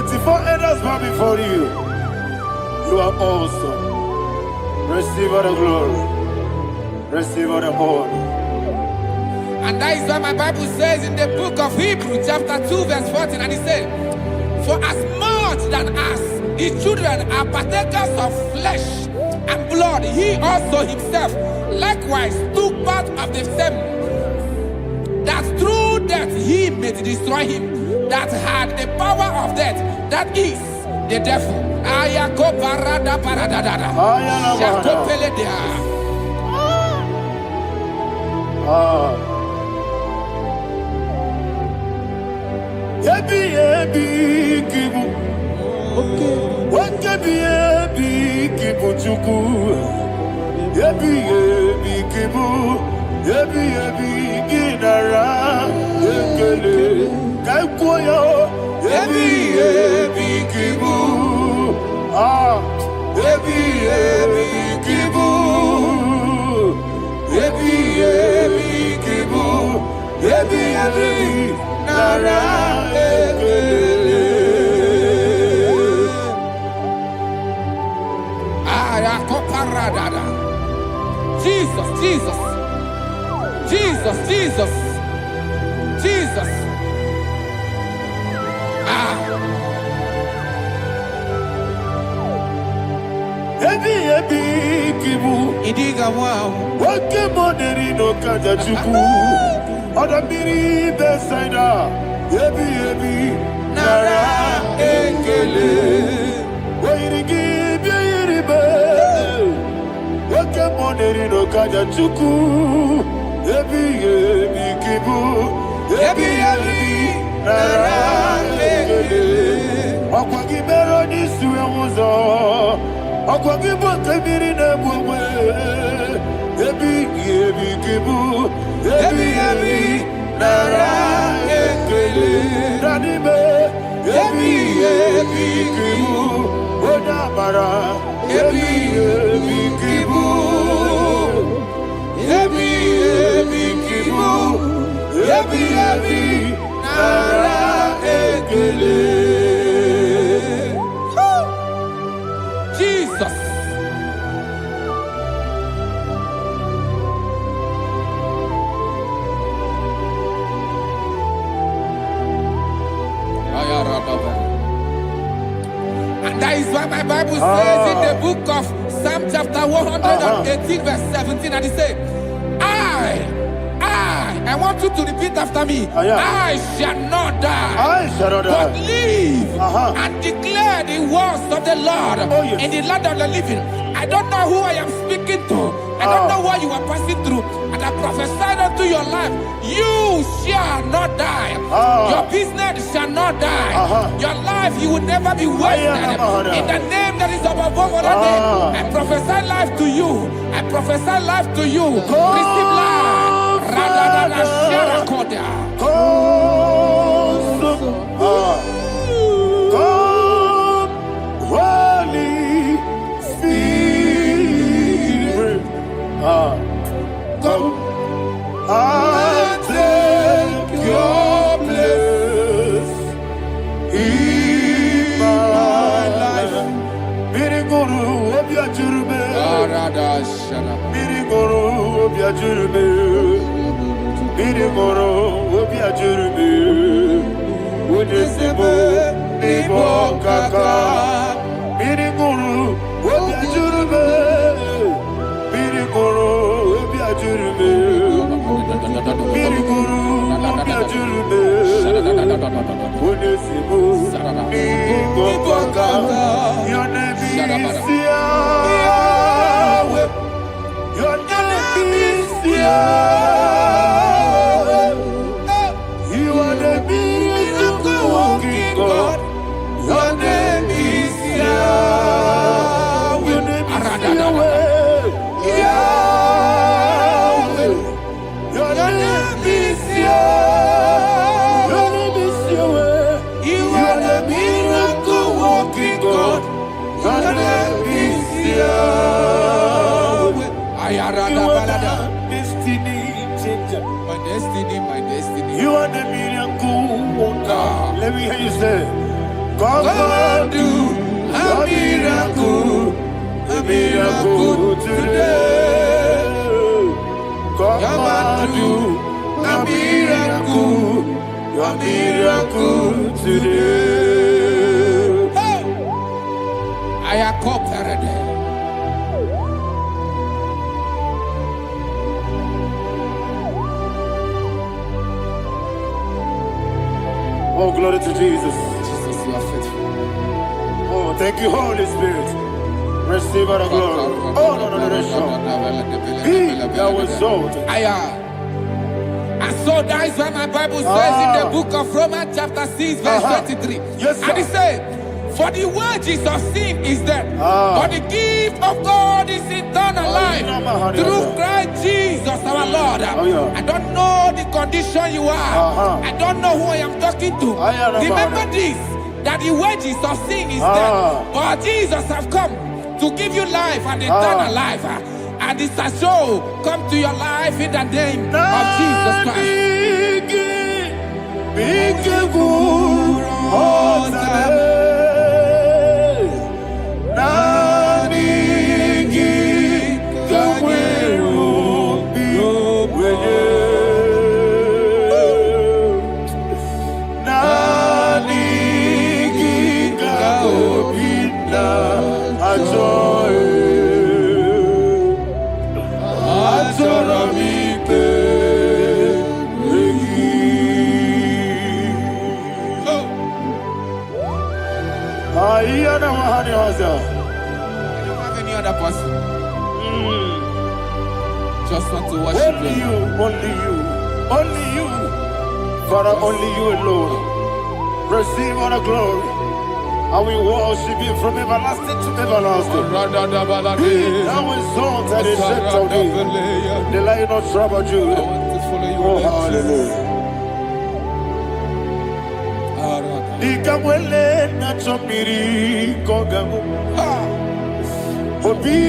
24 elders bow before you. You are awesome. Receive all the glory. Receive all the honor. And that is what my Bible says in the book of Hebrews chapter 2 verse 14. And it said, for as much than us, his children are partakers of flesh and blood, he also himself likewise took part of the same, that through death he may destroy him that had the power of death, that is the devil. Yebi kibu, yebi kibu chuku. Yebi kibu, yebi ginara. Yekele kaikoyo. Yebi kibu, yebi kibu, yebi kibu, yebi nara. Jesus, Jesus, Jesus, Jesus, Jesus. Yebi kibu. Idiga wow. Wake money no kaja chuku. Odamiri besaida. Yebi nara ekele. Wairigi biiribe. Wake money no kaja chuku. Yebi kibu. Yebi nara ekele. Akwagi mero ni suwe muzo. Akwagi bote miri ne bwe. Yebi kibu. Yebi nara ekele. Nanime. Yebi kibu. Odamara. Yebi kibu. Yebi kibu. Yebi nara ekele. Jesus. And that is why my Bible says in the book of Psalm chapter 118 verse 17, and it says, I want you to repeat after me. I shall not die, but live and declare the words of the Lord in the land of the living. I don't know who I am speaking to. I don't know what you are passing through. And I prophesy unto your life, you shall not die. Your business shall not die. Your life, you will never be wasted. In the name that is above all other name, I prophesy life to you. I prophesy life to you. Receive life. Radadada Sharakoda. Come, Holy Spirit. Come and take your place in my life. Miriguru obiajurube. Miriguru obiajurube. Miriguru obiajurube. Udesibo nibo kaka. Miriguru obiajurube. Miriguru obiajurube. Miriguru obiajurube. Udesibo nibo kaka. Your name is Yahweh. Your name is Yahweh. You are the miracle working God. Your name is Yahweh. Your name is Yahweh. Yahweh. Your name is Yahweh. Your name is Yahweh. You are the miracle working God. Your name is Yahweh. You are the destiny changer. My destiny, my destiny. You are the miracle worker. Let me hear you say, Come and do a miracle today. Come and do a miracle today. Hey! I am cooperated. Oh, glory to Jesus. Jesus, you are faithful. Oh, thank you, Holy Spirit. Receive our glory. Oh, no, that was so. And so that is why my Bible says in the book of Romans chapter 6 verse 23. Yes, sir. And it says, for the wages of sin is death, but the gift of God is eternal life through Christ Jesus our Lord. I don't know the condition you are. I don't know who I am talking to. Remember this, that the wages of sin is death, but Jesus has come to give you life and eternal life. And this shall come to your life in the name of Jesus Christ. I don't have any other person. Just want to worship only you, only you, only you. Father, only you alone. Receive all the glory. And we worship you from everlasting to everlasting. Be thou exalted and set of thee, the Lion of tribe of Judah. Oh, hallelujah. Ikamwele na chomiri kogamu. Obi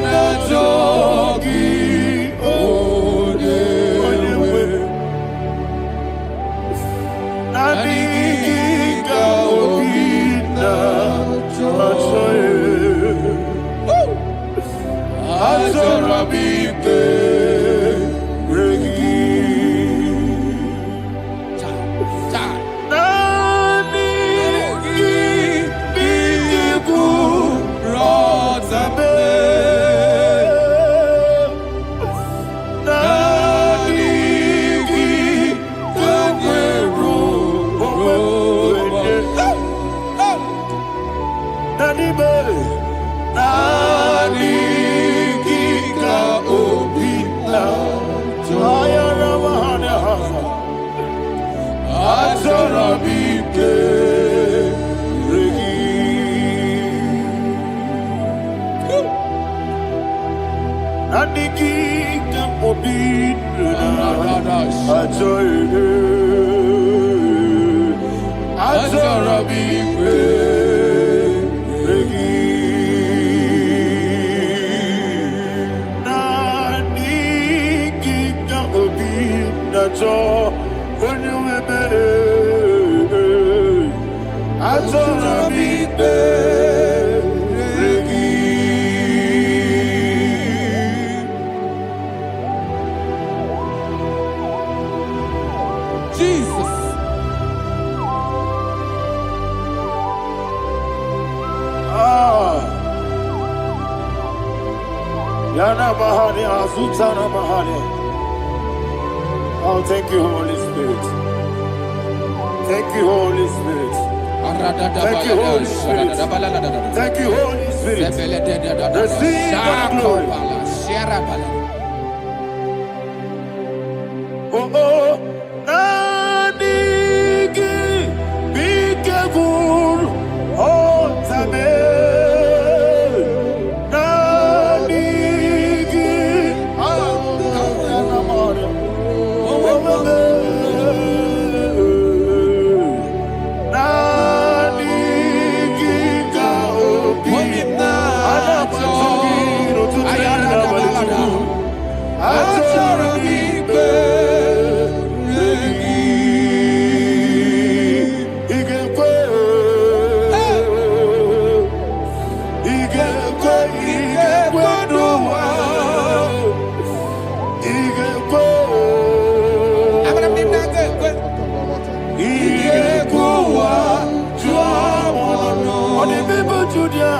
na jogi odewe. Nabigika obi na jogi. Azorabike regi. Oh, thank you, Holy Spirit. Thank you, Holy Spirit. Thank you, Holy Spirit. Thank you, Holy Spirit. Receive the glory. Oh, oh, Nadigi, be careful, oh, Tame. On the people Judea.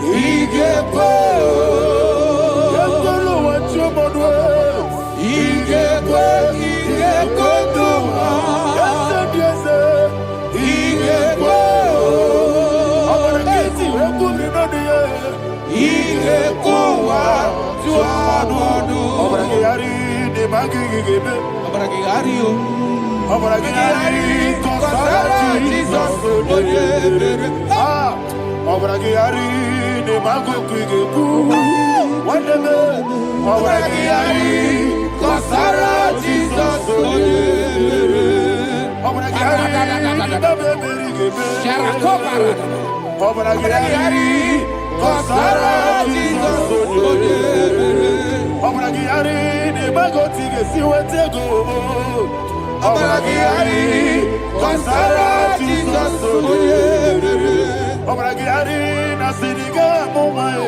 IGBO. Yes, the Lord, your mother. IGBO. IGBO. Yes, sir. IGBO. I'm gonna get you. I'm going to the IGBO. Obragari de Magigebe. Obragari. Obragari. Jesus. Ah. Obragari de Magigebe. Whatever. Obragari. Kosara Jesus. Obragari de Magigebe. Sharakobara. Obragari. Kosara Jesus. Obragari de Magotige Siwetego. Obragari. Kosara Jesus. Obragari Nasiriga Momae.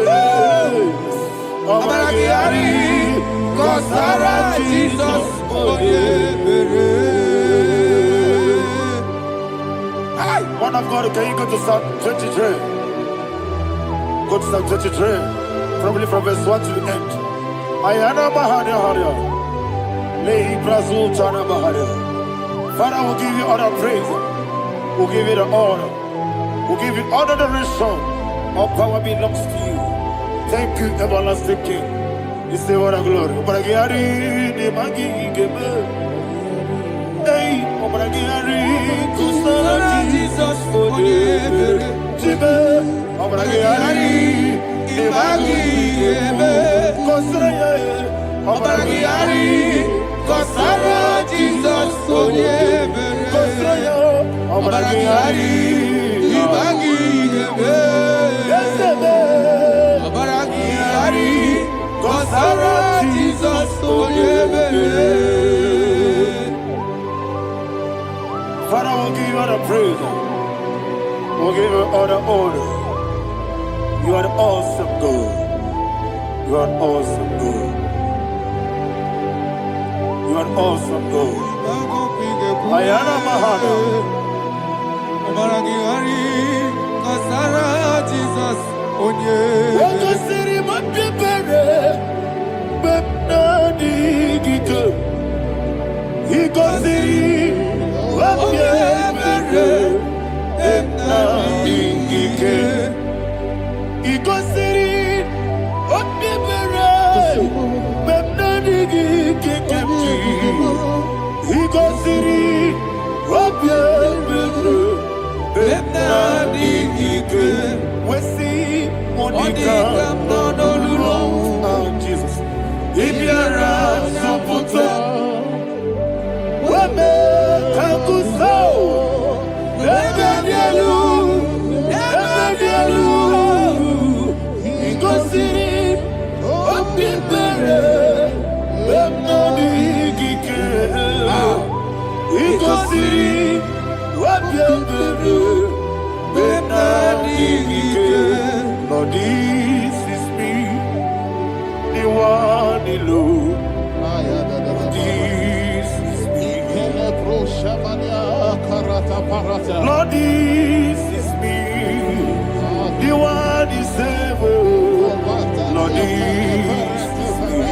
Obragari. Kosara Jesus. One of God, can you go to Psalm 23? Go to Psalm 23. Probably from verse 1 to the end. Ayana Mahania Haria. Lehi Brazil Chana Mahania. Father, we'll give you all the praise. We'll give you the honor. We'll give you all the adoration. All power belongs to you. Thank you, everlasting King. You say what a glory. Obragari de Magi Gebe. Hey, Obragari, Kusara Jesus for the Jibe. Obragari de Magi Gebe. Kusara, Obragari, Kosara Jesus. Kusara, Obragari, Kosara Jesus. Father, we'll give you all the praise. We'll give you all the honor. You are the awesome God. You are an awesome God. You are an awesome God. Ayana Mahana. Kosara Jesus. Waka siri mapipere. Bepna digito. Iko siri. Wapyebere. Bepna digike. Iko siri. Wapyebere. Bepna digike kemji. Iko siri. Wapyebere. Bepna digike. Wesi Monica. Oh, Jesus. Ibiara Soputo. Wame Kakuso. Ebedielu. Ebedielu. Igosiri. Opipere. Bemnodi Gike. Igosiri. Opipere. Bemnodi Gike. Lord, this is me. The one alone. This is me. Lord, this is me. The one is able. Lord, this is me.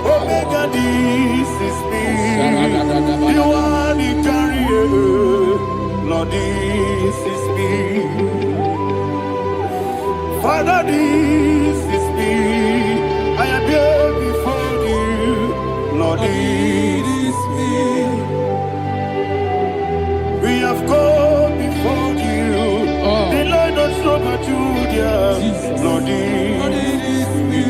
Omega, this is me. The one in carrier. Lord, this is me. Father, this is me. I am here before you. Lord, this is me. We have come before you. The Lord of Struggle Judah. Lord, this is me.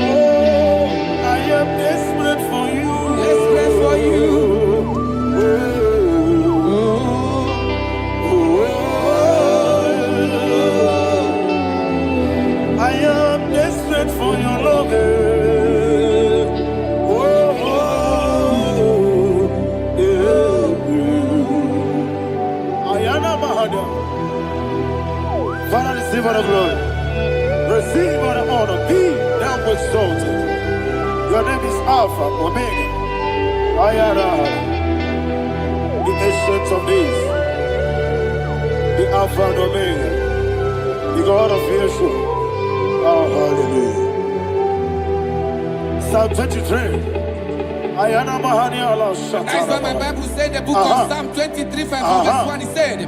Oh, I am desperate for you. Desperate for you. I am desperate for your love. Ayana Mahada. Father, receive all the glory. Receive all the honor. Be thou exalted. Your name is Alpha, Omega. Ayana. The ancient of days. Alpha and Omega, the God of creation. Oh, hallelujah. Psalm 23. Ayana Mahani Allah Shatana. That's why my Bible said in the book of Psalm 23, verse 1, it said,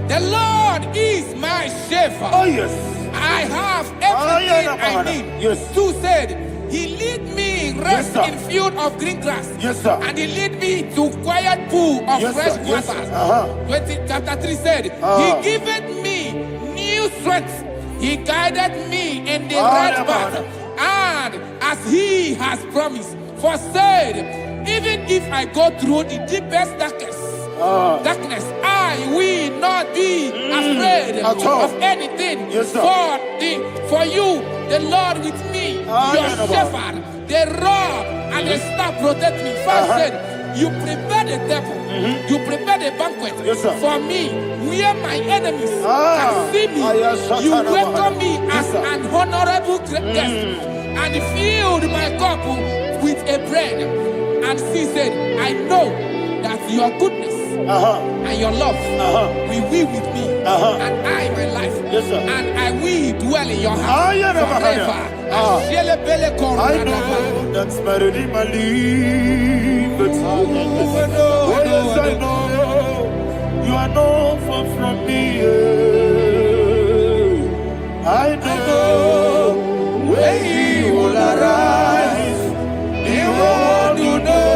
the Lord is my shepherd. Oh, yes. I have everything I need. Yes. 2 said, he lead me in rest Yes, in field of green grass. Yes, sir. And he lead me to quiet pool of Yes, fresh sir. Yes, waters. sir. Chapter 3 said, he giveth me new strength. He guided me in the right path. And as he has promised, for said, even if I go through the deepest darkness, I will not be afraid of anything. Yes, sir. For you, the Lord with me, your shepherd, the rod and the staff protect me. First said, you prepare the table, you prepare the banquet for me, where my enemies can see me. You welcome me as an honorable guest, and filled my cup with a bread. And she said, I know that your goodness and your love will be with me, and I, my life, and I will dwell in your house forever. I know that's better than my life. Oh, yes, I know you are not far from me. I know when he will arise, he will do that.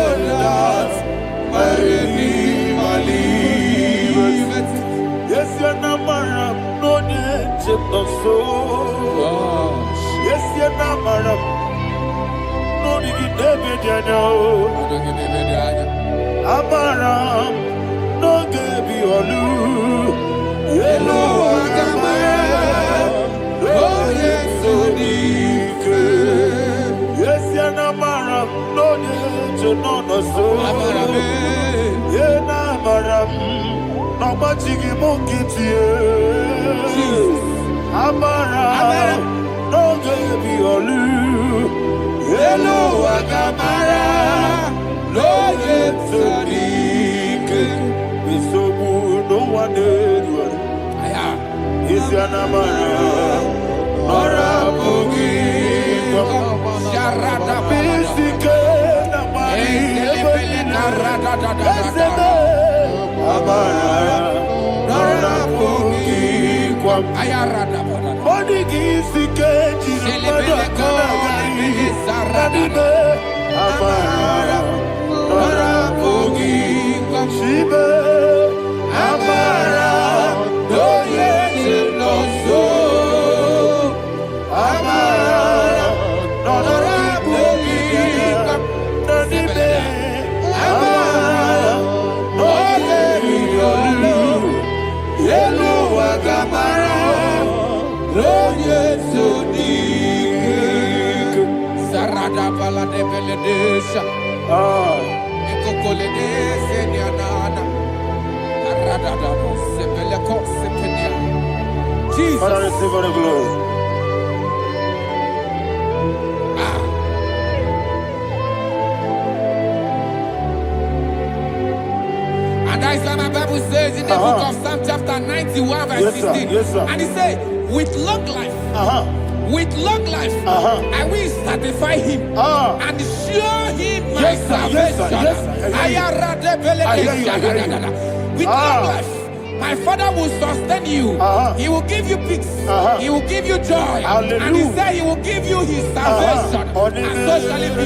Yes, you're not married, no need to so. Yes, you're not married, no need to be Amaram, no give you all. Hello, Agamara, oh yes, so deep. Yes, you're not married, no need to know no so. Yeah, Namaram. Nobody monkey Amara, no give you all. Hello, Agamara, no get so deep. We so good, no one did. Is your Namara, Nora Boogie, Sharada Bisica, Amara, Nora Boogie, Ayarada, Bonigisi, Amara, Nora Boogie, Shiba, Amara, no yes, no so, Amara, Nora Boogie, Nanibe, Amara, no Yellow Agamara, no yes, so deep. Sarada Bala de Beledesha, Ecocoledes, and Yanana, Arada, Sebeleco, Sepenia. Jesus, Father, receive all the glory. And that's why my Bible says in the book of Psalm chapter 91 verse 16. And he said, with long life, I will satisfy him and show him my salvation. With long life, my Father will sustain you. He will give you peace. He will give you joy. And he said he will give you his salvation. And so shall it be.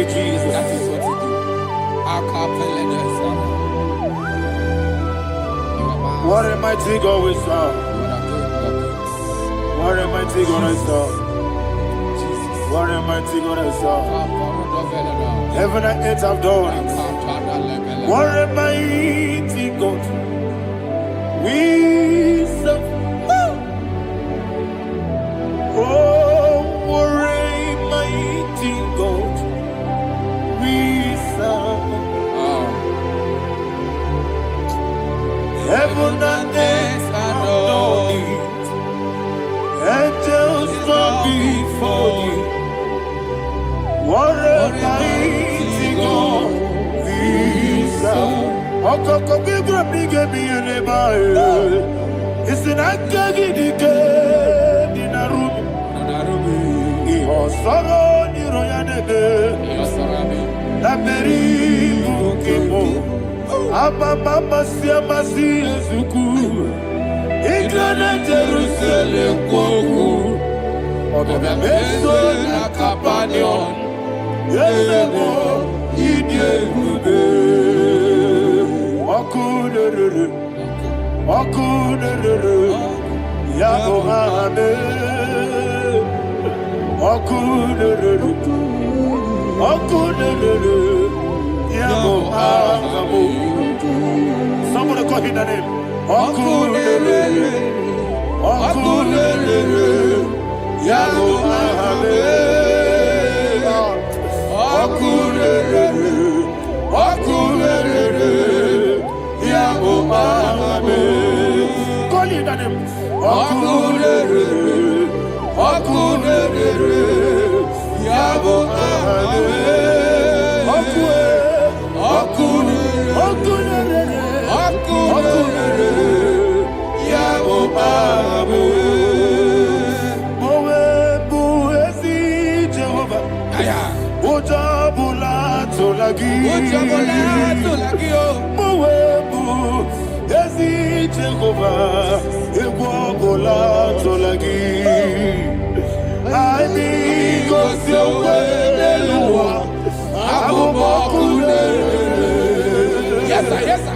Jesus. That is what you do. What a mighty God we serve. What a mighty God I serve. What a mighty God I serve. Heaven and earth have done it. What a mighty God we serve. Oh, what a mighty God we serve. Heaven and earth have done it. Angels bow before you. What a mighty God we serve. Okoko bigro bige bi eleba. It's an akagidike dinarum. Iho soro ni royanebe. Laberi bukimo. Ababa siamasi ezuku. Igrana Jerusalem koku. Obebeso na kapanion. Yesemo idiegube. Okunere. Okunere. Yabohane. Okunere. Okunere. Yabohane. Somebody call him the name. Okunere. Okunere. Yabohane. Okunere. Okunere. Yabohane. Call him the name. Okunere. Okunere. Yabohane. Yes, sir. Yes, sir.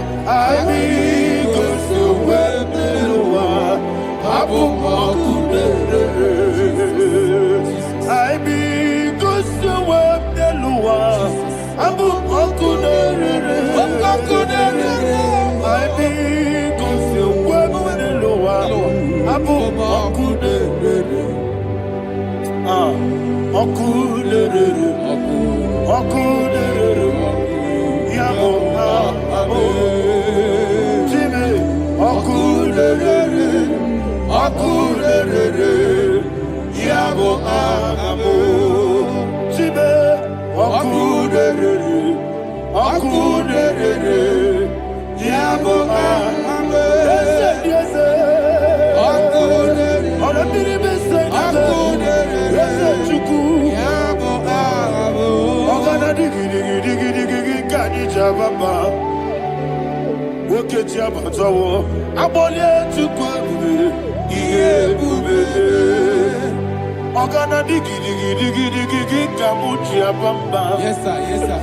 Yes, sir. Yes, sir.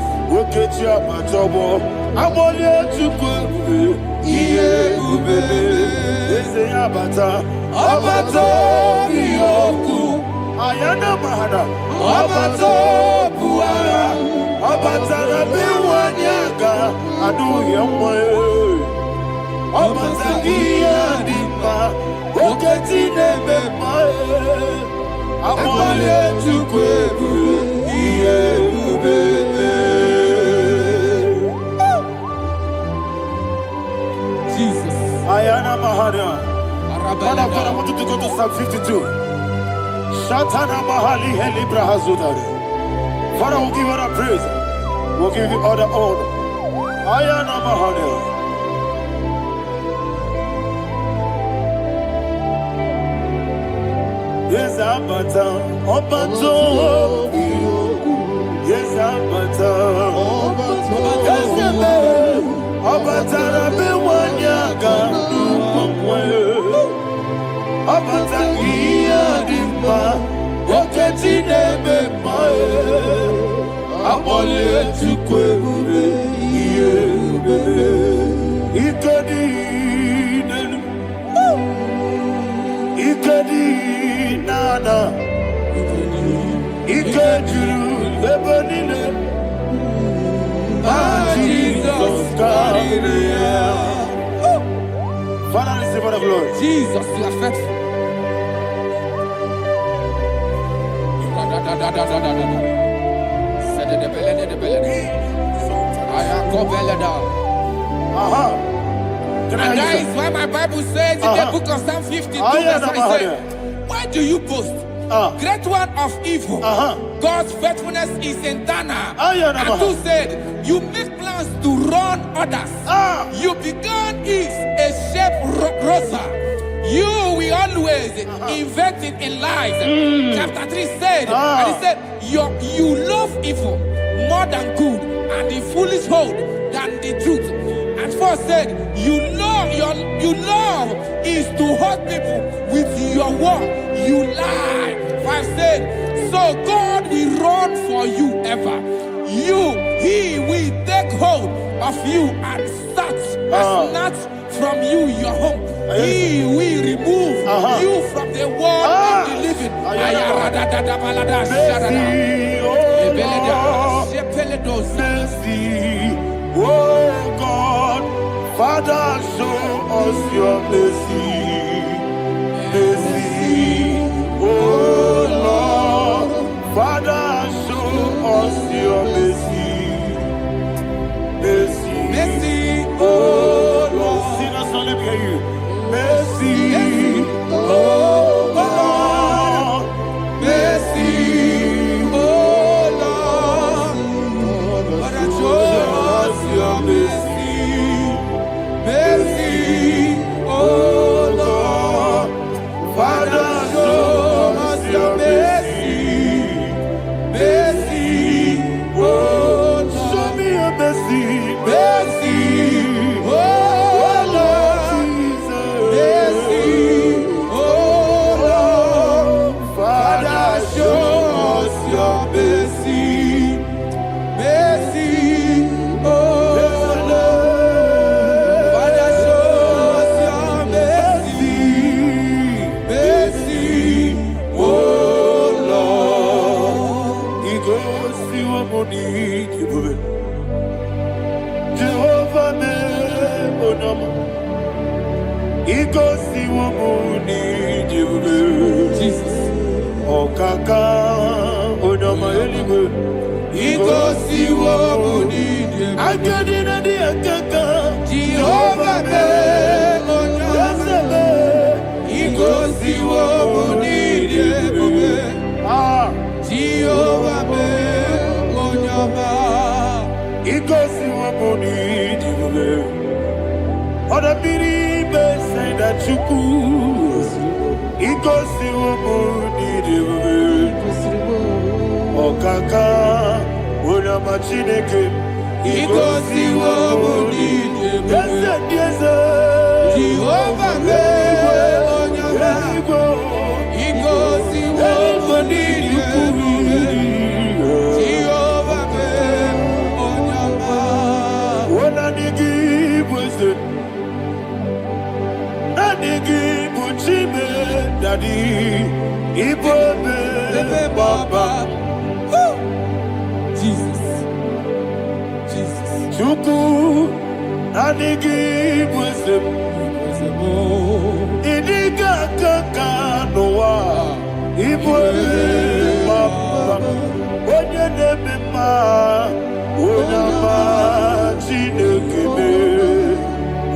Ayana mahana, abato buara, abatara biwanyaga, adu yamwe, abatagia dimba, oketi nebe mae, abale tukwebu, iye ubebe. Jesus. Ayana mahana. Father, I want you to go to Psalm 52. Shatana Mahali Helibra Hazudari. Father, we'll give you the praise. We'll give you all the honor. Ayana Mahali. Yes, Abata. Obato. Yes, Abata. Yes, Abata. Rabe Wanyaga. Abata iya dimba, oketi nebe mae, abole tukwe ube iye ube, ikadi nenu, ikadi nana ikejuru ebenine Jesus carried Father, receive the glory. Jesus, you are faithful. And that is why my Bible says in the book of Psalm 52, verse 27, why do you boast? Great one of evil. God's faithfulness is eternal. And two said, you make plans to run others. You began is a shape rosa. You will always invent it in lies. Chapter 3 said, and he said, you love evil more than good, and the foolish hold than the truth. And 4 said, you love is to hurt people with your word. You lie. 5 said, so God will run for you ever. He will take hold of you and snatch from you your home. He will remove you from the world of the living. Oh God, Father, show us your mercy. Mercy, oh Lord, Father, show us your mercy. Mercy, Mercy, oh Lord, sinners only hear you. Mercy, oh Lord, mercy, oh Lord, Father, show us your mercy. Mercy, oh Lord, Father, show us your mercy. Mercy, oh Lord, show me your mercy. mercy, oh Lord, mercy, oh Lord, Father, show us your mercy. Mercy, oh Lord, Father, show us your mercy. Mercy, oh Lord. He goes to a money, Jehovah me onama. He goes to a money, Jesus. Okaka onama eligo. He goes to Womuni, I get in the akaka. Jehovah me onama. He goes to Womuni, Jehovah me onama. He goes to a money, Other people say that you could. He goes to a money, Okaka, Unama Chineke. He goes to Womuni, Yes, Jehovah me onama. He goes to Womuni, Jehovah me onama. When I give wisdom, I give Chime, Daddy, Ibobe, Baba, Jesus, Jesus, Chuku, I give wisdom, Idiga Kaka Noa, Ibobe, Baba, Onya Nebema, Onama, Chinekebe,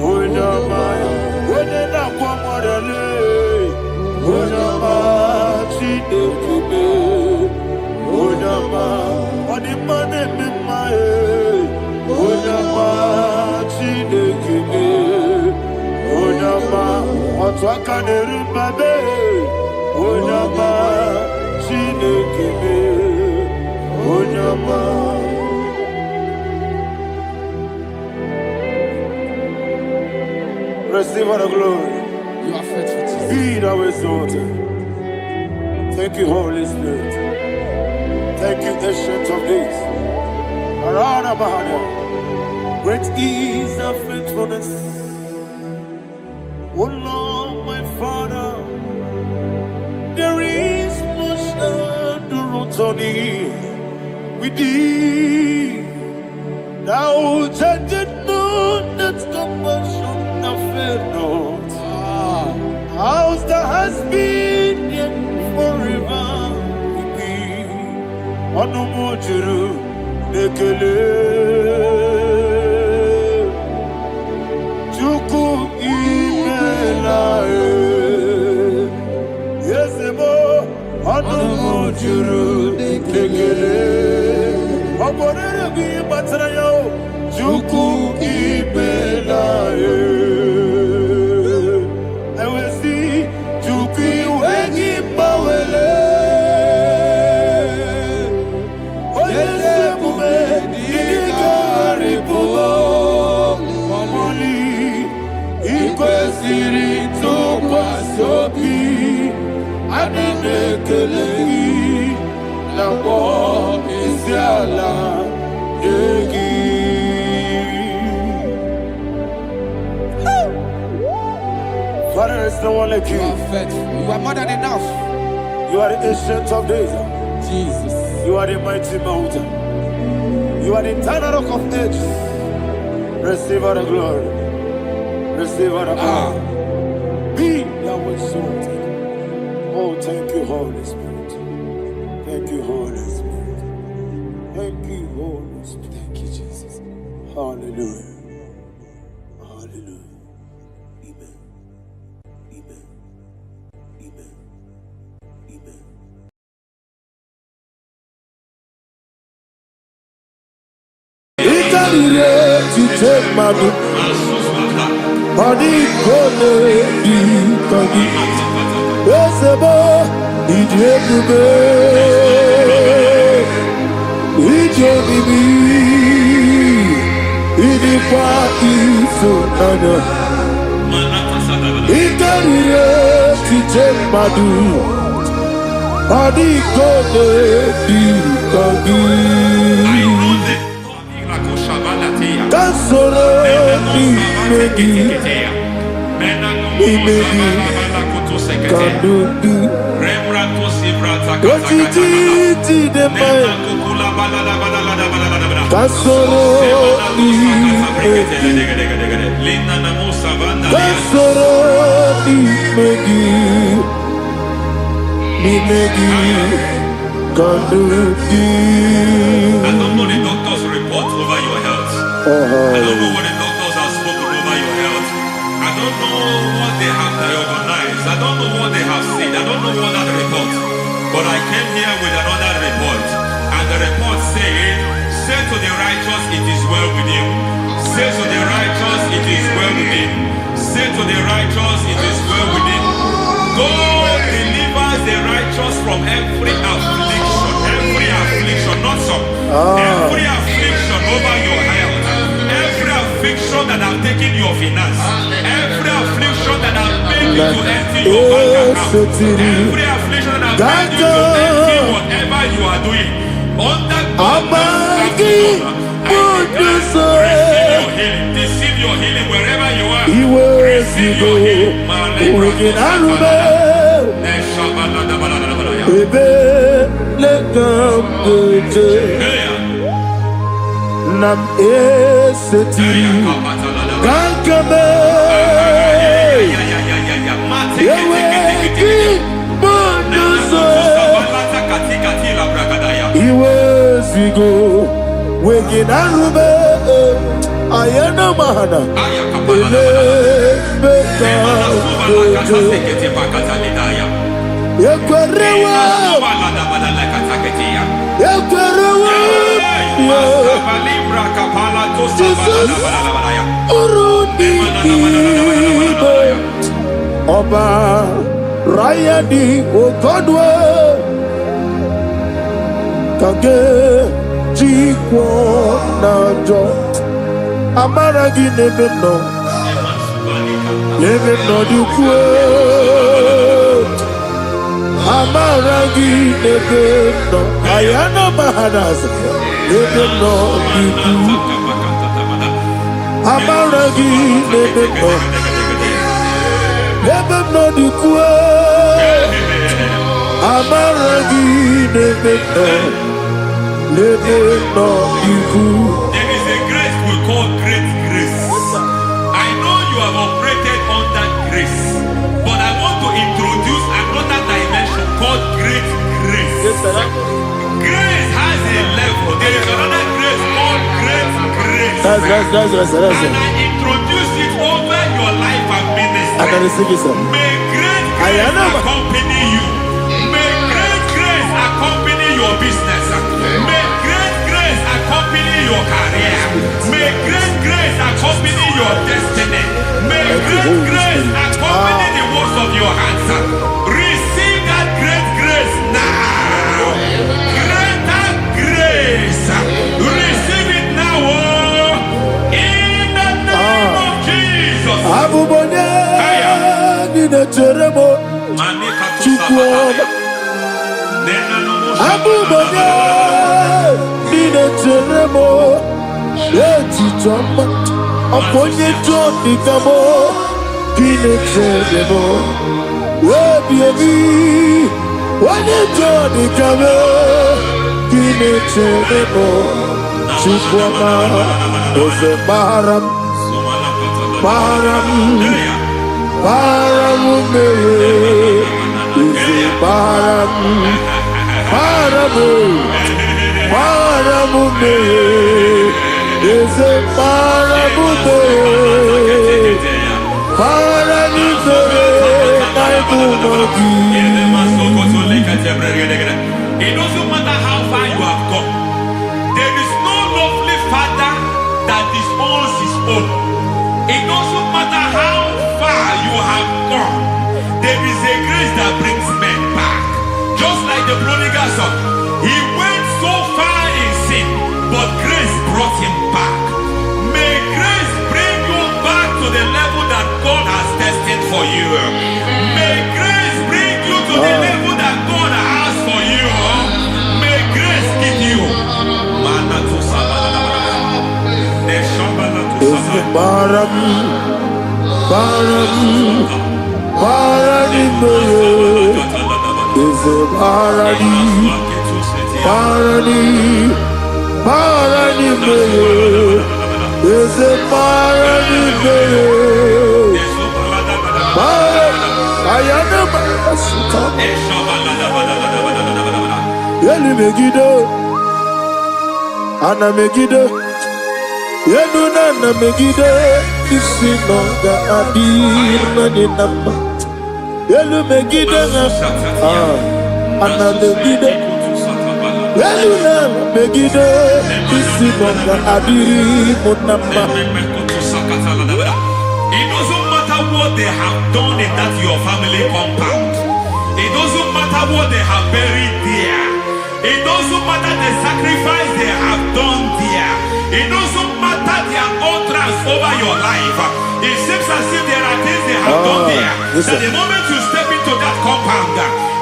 Onama, Onena Kwamorele, Onama, Chinekebe, Onama, Onimane Bimae, Onama, Chinekebe, Onama, Otwakane Babe, Onama, Chinekebe, Onama. Receive all the glory. you are faithful, Jesus. Be thou exalted. Thank you, Holy Spirit. Thank you, Ancient of Days. Arana Bahania. Great is thy faithfulness. O Lord, my Father, there is Johnny, we did. Now judged not that compassion affair not. House that has been yet forever will be. Onomojuru nekele. Chuku imelae. Yesebo onomojuru nekele. Oborere bi batrayo. Chuku imelae. Father, there is no one like you. You are faithful. You are more than enough. You are the ancient of days. Jesus. You are the mighty mountain. You are the eternal rock of ages. Receive all the glory. Receive all the honor. Be thou exalted. Oh, thank you, Holy Spirit. Thank you, Holy Spirit. Thank you, Holy Spirit. Thank you, Jesus. Hallelujah. Hallelujah. Amen. Amen. Amen. Amen. Ikarire ti take my book. Body gone di kagi. Esebo idebube. Ijebibi. Idipa isonana. Ikarire ti take my book. Body gone di kagi. Kasoro imegi kadudu ojiji deme kasoro imegi kasoro imegi kadudu. I don't know the doctor's report over your health. I don't know what the doctors have spoken over your health. I don't know what they have diagnosed. I don't know what they have said. I don't know what that report. But I came here with another report. And the report said, say to the righteous, it is well with him. Say to the righteous, it is well with him. Say to the righteous, it is well with him. God delivers the righteous from every affliction. Every affliction, not some. Every affliction over your health. Every affliction that have taken your finance. Every affliction that have made you to empty your bank account. Every affliction that have made you to empty whatever you are doing. Under God's receive your healing. Receive your healing wherever you are. Receive your healing. Nam eseti kankame yeweki bonuso iwezigo weginarube ayana mahana ele beka yekwerewa Jesus urudi ibe ọba rayadi ogodwe kage jikwo najo amaragi nebe no dukwe amaragi nebe no ayana mahanas nebe no dukwe amaragi nebe no dukwe amaragi Let it not be cool. There is a grace we call great grace. I know you have operated under grace, but I want to introduce another dimension called great grace. Grace has a level. There is another grace called great grace. That's and I introduce it over your life and ministry. I can receive it, sir. May great grace accompany you. May great grace accompany your business. May great grace accompany your career. May great grace accompany your destiny. May great grace accompany the works of your hands. Receive that great grace now. Greater grace. Receive it now. In the name of Jesus. It doesn't matter how far you have gone. There is no lovely father that disowns his own. It doesn't matter how far you have gone. There is a grace that brings men back. Just like the prodigal son. He went so far in sin, but grace brought him back. May grace bring you back to the level that God has destined for you. May grace bring you to the level that God has for you. May grace give you. Ana Megiddo, Yenuna Megiddo, Isinonga Adir Nadinama, Yelu Megiddo, Ana Megiddo, Yenuna Megiddo, Isinonga Adir Munama. It doesn't matter what they have done in that your family compound. It doesn't matter what they have buried there. It doesn't matter the sacrifice they have done there. It doesn't matter their utterance over your life. It seems as if there are things they have done there. That the moment you step into that compound,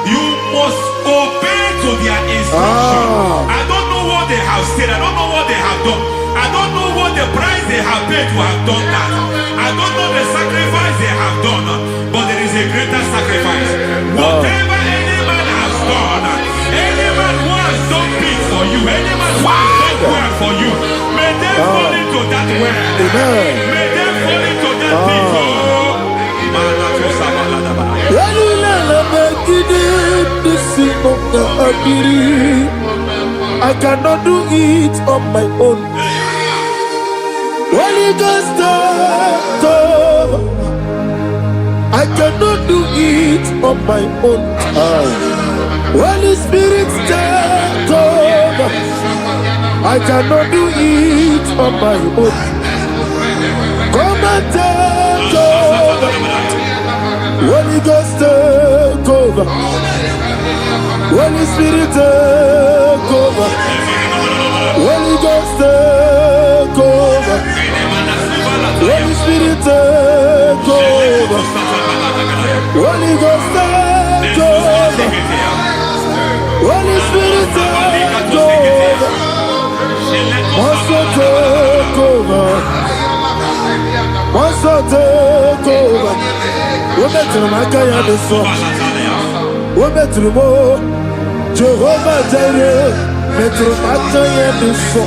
you must obey to their instruction. I don't know what they have said. I don't know what they have done. I don't know what the price they have paid to have done that. I don't know the sacrifice they have done. But there is a greater sacrifice. Whatever any man has done, any man who has done peace for you, any man who has done well for you, may they fall into that well. May they fall into that pit. I cannot do it on my own. Holy Ghost, I cannot do it on my own. Holy Spirit, take over. I cannot do it on my own. Come and take over. Holy Ghost, take over. Holy Spirit, take over. Holy Ghost, take over. Holy Spirit, take over. Holy Ghost, take over. Holy Spirit, take over. Also take over. Also take over. We better make a this one. We better more. Jehovah Jireh, metro mato yedu so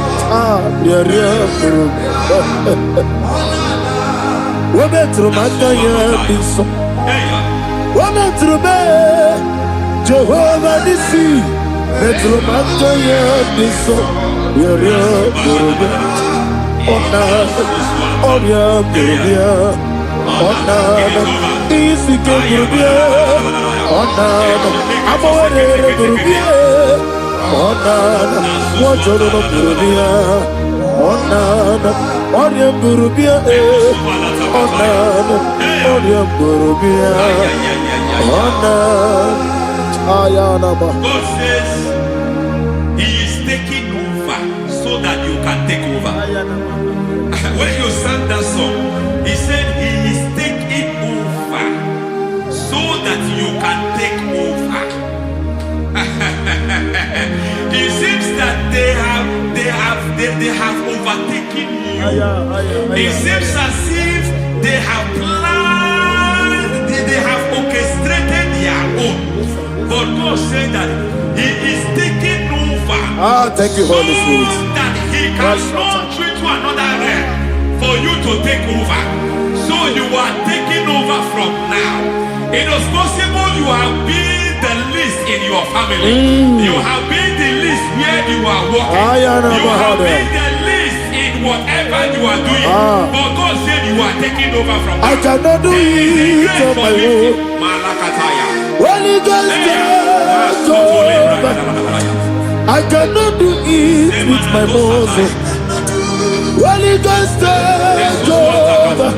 yeriaburu. Wo metro mato yedu so. Wo metro be Jehovah Nisi, metro mato yedu so yeriaburu. Ona yeriaburu. Ona isi keburubia. Ona amore burubia. Ona wajoro burubia. Ona burubia. Ona burubia. Ona ayana ba. God says He is taking over so that you can take over. When you sang that song, He said He is taking over so that you can take over. It seems that they have overtaken you. It seems as if they have planned, they have orchestrated their own. But God said that He is taking over. Thank you, Holy Spirit. So that He can launch you to another realm for you to take over. So you are taking over from now. It is possible you have been the least in your family. You have been the least where you are working. You have been the least in whatever you are doing. But God said you are taking over from now. I cannot do it on my own. Holy Ghost, take over. I cannot do it with my muscle. Holy Ghost, take over.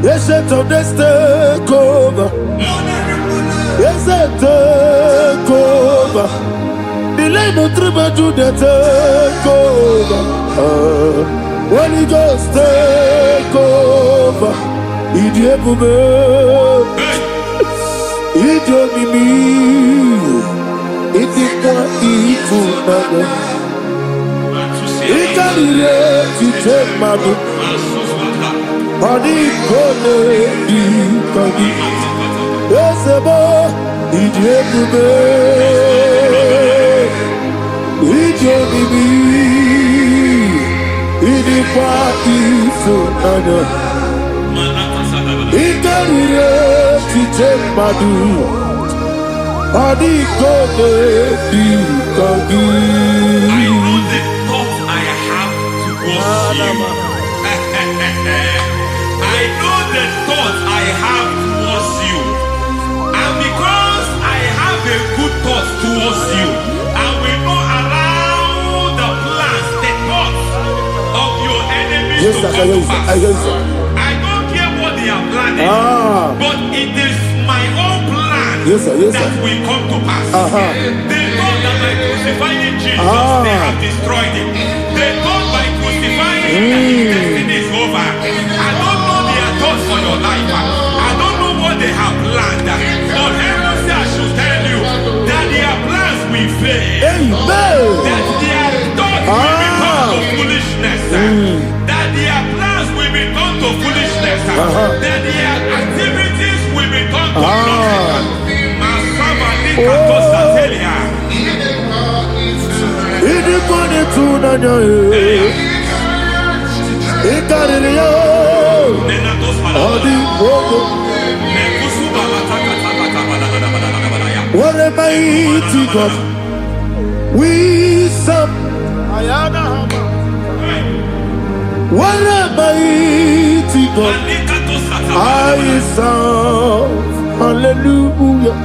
Yes, of this take over. Yes, take over. Delay no trouble to the take over. Holy Ghost, take over. Idiebube, Idiomimi, Idikwa Ifunana. Ikarire Titemadu. Body gone di kagi. Esebo idiebube. Idiomimi. Idikwa Ifunana. Ikarire Titemadu. Body gone di kagi. I know the thoughts I have towards you. I know the thoughts I have towards you. And because I have a good thought towards you, I will not allow the plans, the thoughts of your enemies to come to pass. I don't care what they are planning, but it is my own plan that will come to pass. They thought that by crucifying Jesus, they have destroyed him. They thought by crucifying him that his destiny is over. I don't know their thoughts for your life. I don't know what they have planned. But heaven says I should tell you that their plans will fail. That their thoughts will become to foolishness. That their plans will become to foolishness. That their activities will become to nothing. What a mighty God we serve. What a mighty God I serve. Hallelujah.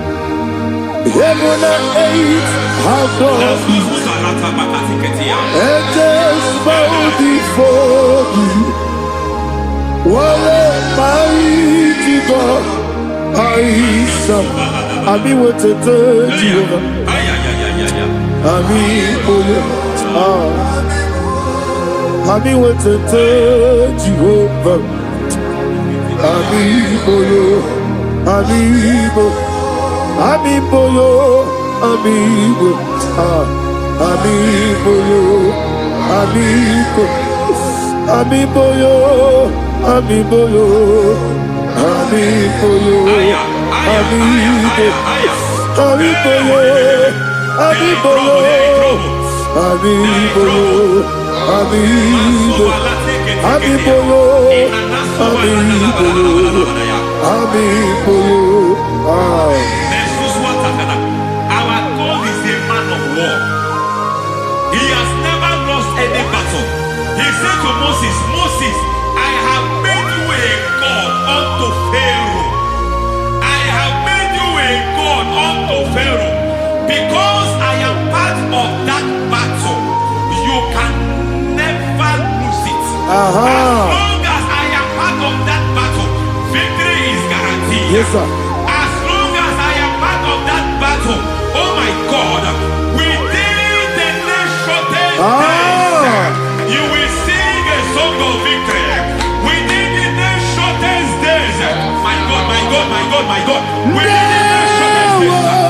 Heaven and earth have done it. Angels bow before you. What a mighty God I serve. Ami wote Jehovah. Ami oyo. Ami wote Jehovah. Ami oyo. Ami bo. Ami boyo. Ami bo. Ami boyo. Ami bo. Ami boyo. Ami boyo. Ami boyo. Ami boyo. Ami boyo. Our God is a man of war. He has never lost any battle. He said to Moses, Moses, I have made you a God unto Pharaoh. I have made you a God unto Pharaoh. Because I am part of that battle, you can never lose it. As long as I am part of that battle, victory is guaranteed. Yes, sir. As long as I am part of that battle, oh my God, within the next shortest days, you will sing a song of victory. Within the next shortest days, my God, my God, my God, my God, within the next shortest days,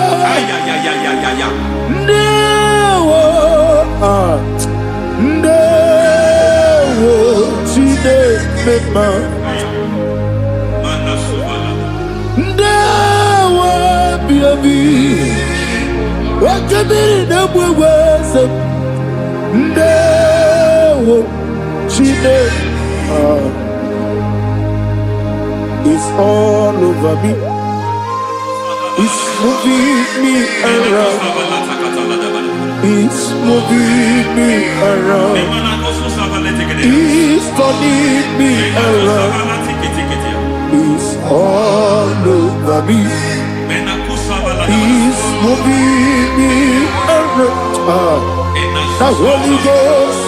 it's all over me. It's moving me around. It's moving me around. It's turning me around. It's all over me. It's moving me around. The Holy Ghost,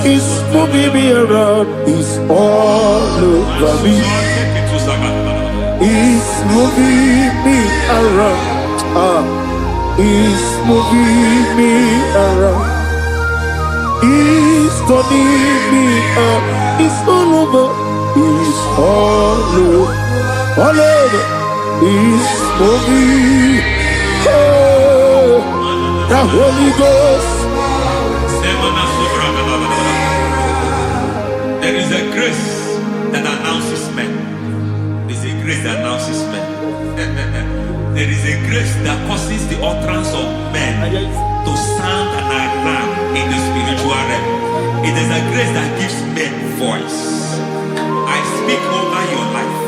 it's moving me around. It's all over me. It's moving me around. It's moving me around. It's turning me up. It's all over. It's all over. All over. It's moving. Oh, the Holy Ghost. There is a grace that announces men. There is a grace that announces men. There is a grace that causes the utterance of men to sound an alarm in the spiritual realm. It is a grace that gives men voice. I speak over your life.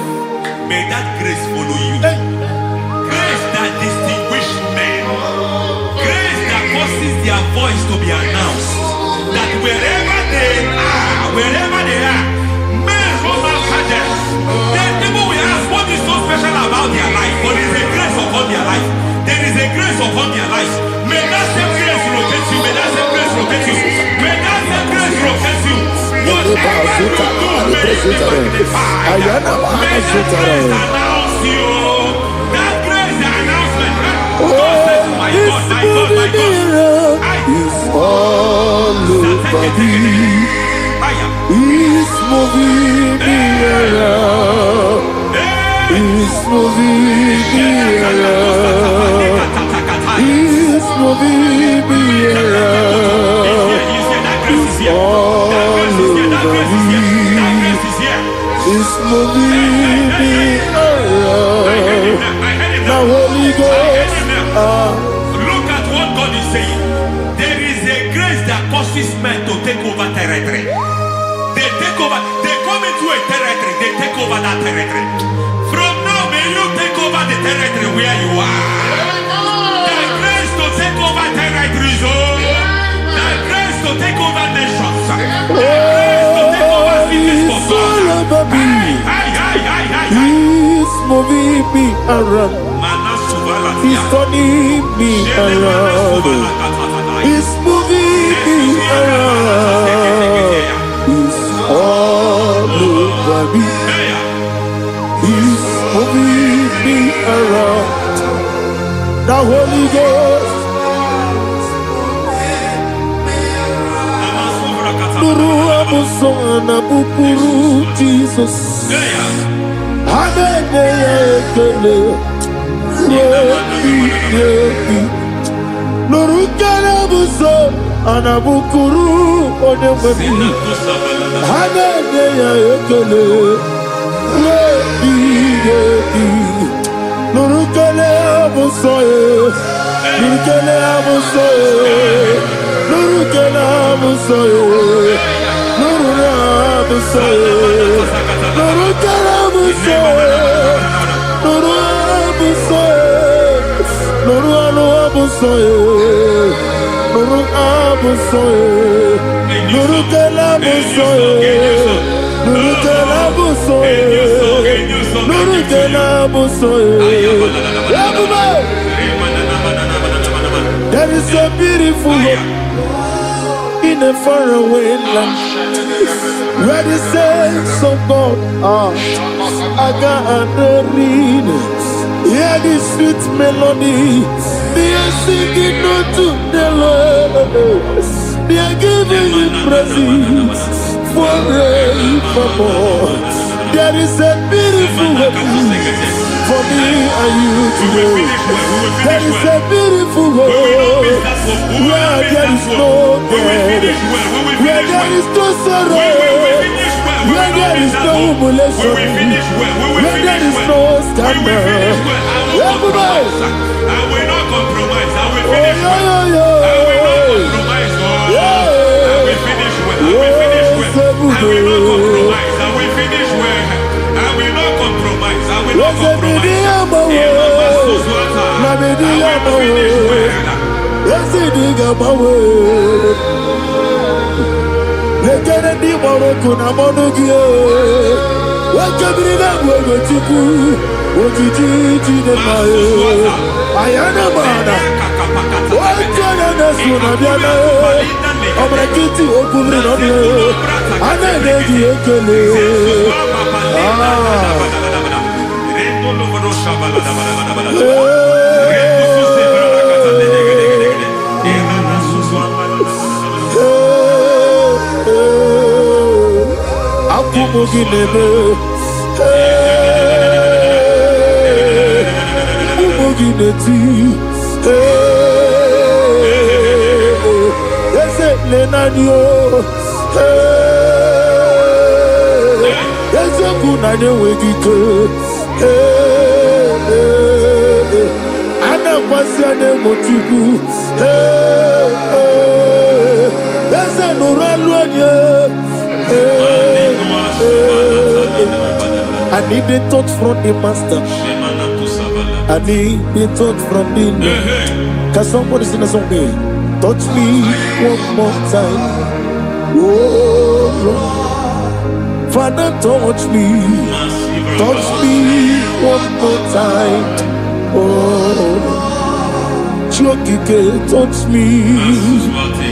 May that grace follow you. Grace that distinguishes men. Grace that causes their voice to be announced. That wherever they are, men from outside them, then people will ask what is so special about their life. But there is a grace upon their life. There is a grace upon their life. May that same grace rotate you. May that same grace rotate you. May that same grace rotate you. Whatever you do, may it be magnified. May that grace announce you. That grace announcement. God says, my God, my God, my God. It's all over me. It's moving me around. It's moving me around. It's moving me around. It's all over me. It's moving me around. The Holy Ghost. Look at what God is saying. There is a grace that causes men to take over territory. They take over. They come into a territory. They take over that territory. From now, may you take over the territory where you are. The grace to take over territories. The grace to take over nations. The grace to take over cities for God. He's moving me around. He's turning me around. He's moving me around. He's all over me. He's moving me around. The Holy Ghost. Nuru amusona bukuru Jesus. Amen. Nurukarabuso anabukuru onemami hanene ya ekele lebi lebi amusoye. Nurukele amusoye. Nurukele amusoye. Nurukele amusoye. Nurukele amusoye. Nurukele amusoye. Nurukele amusoye. Nurukele amusoye. Nurukele amusoye. Nurukele amusoye. Nurukele amusoye. There is a beautiful hope in a faraway land where the saints of God are. I got the read. Hear the sweet melody. They are singing unto the Lord. They are giving you praise forevermore. There is a beautiful hope for me and you today. There is a beautiful world where there is no death, where there is no sorrow, where there is no humiliation, where there is no scandal. Everybody, I will not compromise. I will oh, finish well. I will not compromise. I will finish well. I will finish well. I will not compromise. I will finish well. I will not compromise. I will not compromise. I need the touch from the master. I need the touch from the Lord. Can somebody sing a song here? Touch me one more time. Oh Lord. Father, touch me. Touch me one more time. Oh Chokike, touch me.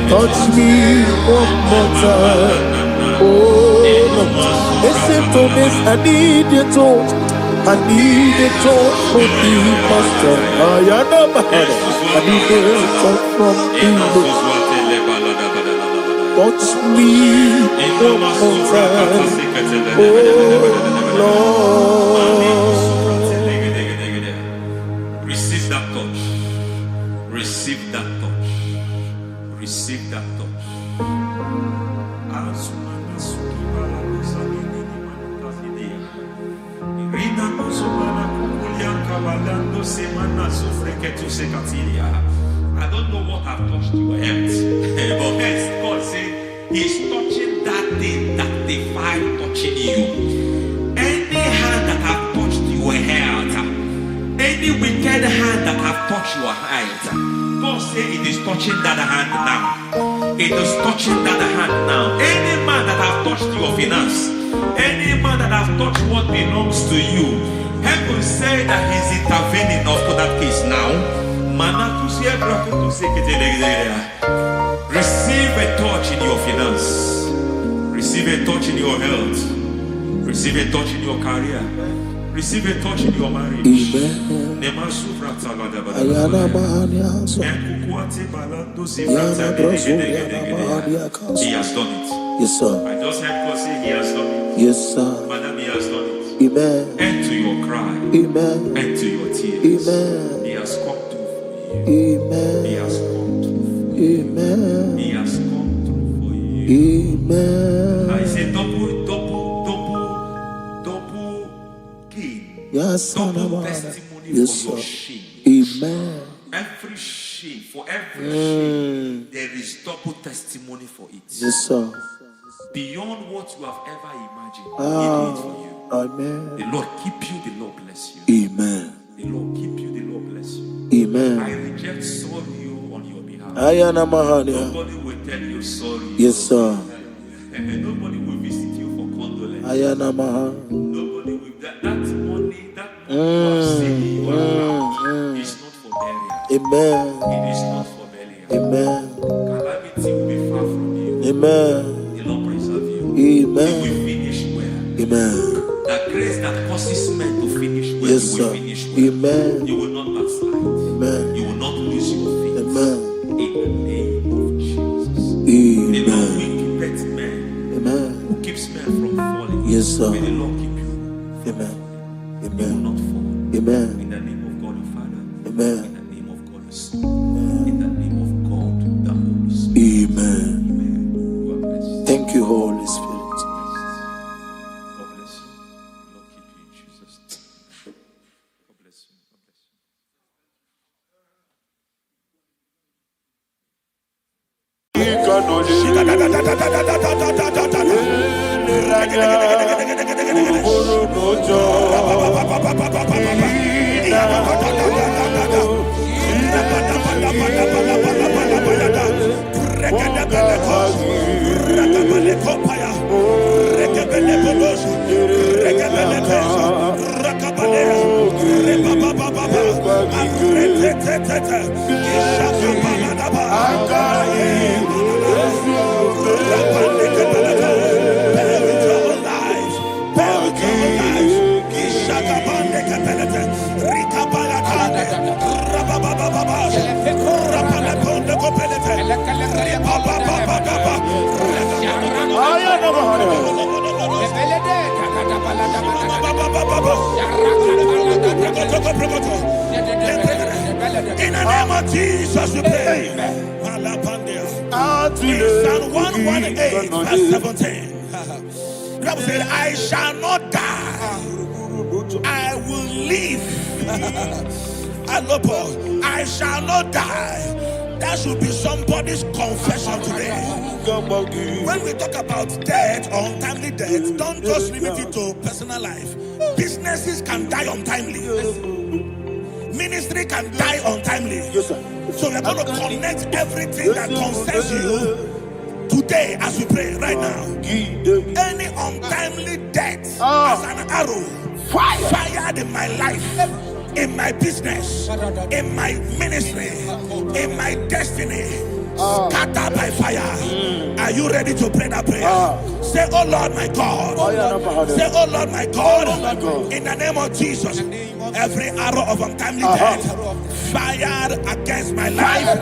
Touch me one more time. Oh listen to this, I need your touch. I need a touch from the master. I need a touch from the Lord. Touch me one more time. Oh Lord. Receive that touch. Receive that touch. Receive that touch. I don't know what I've touched your health, but hence God said He's touching that thing that defied touching you. Any hand that have touched your health, any wicked hand that have touched your health, God said it is touching that hand now. It is touching that hand now. Any man that have touched your finance, any man that have touched what belongs to you, heaven said that He's intervening after that case now. Receive a touch in your finance. Receive a touch in your health. Receive a touch in your career. Receive a touch in your marriage. He has done it. Yes, sir. I just heard God say He has done it. Yes, sir. Madam, He has done it. Amen. End to your cry. Amen. End to your tears. Amen. He has come through for you. Amen. He has come through for you. Amen. He has come through for you. Amen. I say double gain. Yes, Double sir. testimony Yes, for your sir. shame. Amen. Amen. Every shame, for every shame, there is double testimony for it. Yes, sir. Beyond what you have ever imagined, He did it for you. Amen. The Lord keep you, the Lord bless you. Amen. The Lord keep you, the Lord bless you. Amen. I reject sorry on your behalf. Ayana Mahania. Nobody will tell you sorry. Yes, sir. And nobody will visit you for condolence. Ayana Maha. Nobody will. That money you have saved in your account is not for burial. Amen. It is not for burial. Amen. Calamity will be far from you. Amen. The Lord preserve you. Amen. You will finish well. Amen. That grace that causes men to finish well, Yes, you will sir. finish well. Amen. You will not backslide. Amen. You will not lose your faith. Amen. In the name of Jesus. Amen. The Lord will keep men. Amen. Who keeps men from falling. Yes, sir. May the Lord keep you. Amen. You will Amen. not fall. Amen. In the name of God the Father. Amen. In the name of God the Son. In the name of God the Holy Spirit. Amen. Amen. You are blessed. Thank you, Holy Spirit. God bless you. The Lord keep you in Jesus' name. God bless you. God bless you. In the name of Jesus, we pray. In Psalm 118, verse 17, the Bible said, I shall not die, I will live. I shall not die. That should be somebody's confession today. When we talk about death or untimely death, don't just limit it to personal life. Businesses can die untimely. Ministry can die untimely. Yes, sir. So we're going to connect everything that concerns you today as we pray right now. Any untimely death as an arrow fired in my life, in my business, in my ministry, in my destiny, scattered by fire. Are you ready to pray that prayer? Say, oh Lord my God. Say, oh Lord my God. In the name of Jesus, every arrow of untimely death fired against my life,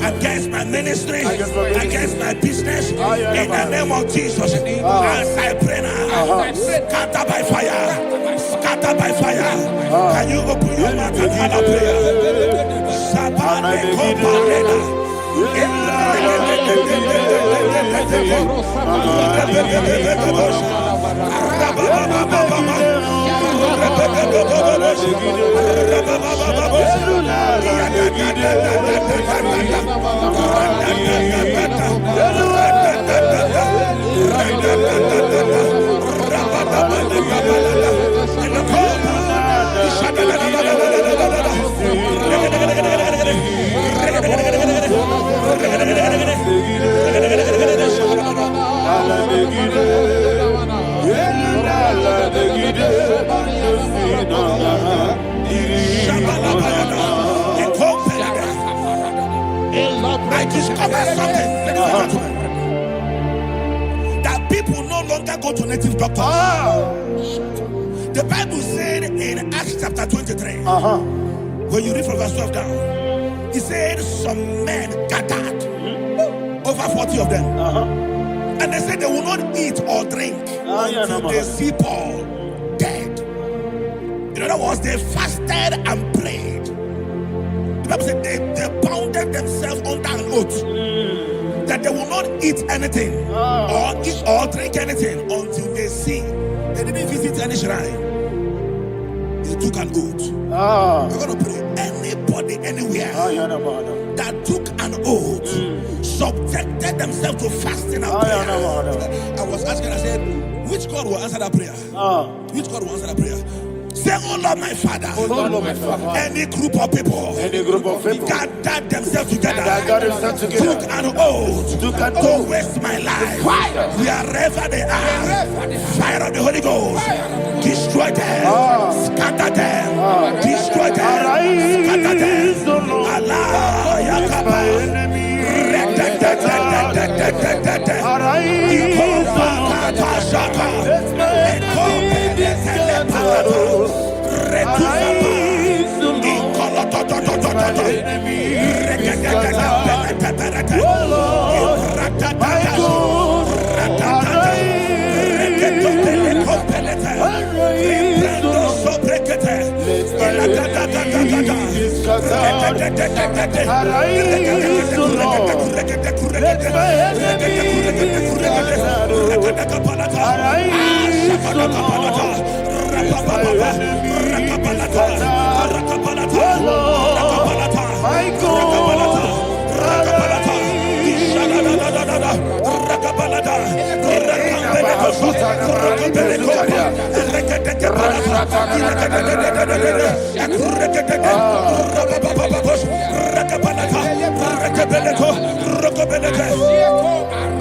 against my ministry, against my business, in the name of Jesus, as I pray now, scattered by fire, scattered by fire. Can you open your mouth and have a prayer? I discovered something, ladies and gentlemen, that people no longer go to native doctors. The Bible said in Acts chapter 23, when you read from verse 12 down, it said some men gathered, over 40 of them, and they said they will not eat or drink until they see Paul dead. In other words, they fasted and prayed. The Bible said they bounded themselves under an oath that they will not eat anything or eat or drink anything until they see. They didn't visit any shrine. They he took an oath. We're going to pray. Anybody, anywhere that took an oath, subjected themselves to fasting and prayer. I was asking, I said, which God will answer that prayer? Which God will answer that prayer? Say, oh Lord, my Father. Oh Lord, my Father. Any group of people gathered themselves together, took an oath to waste my life. Wherever they are, fire of the Holy Ghost, destroy them, scatter them, destroy them, scatter them. Allah, Yakaba,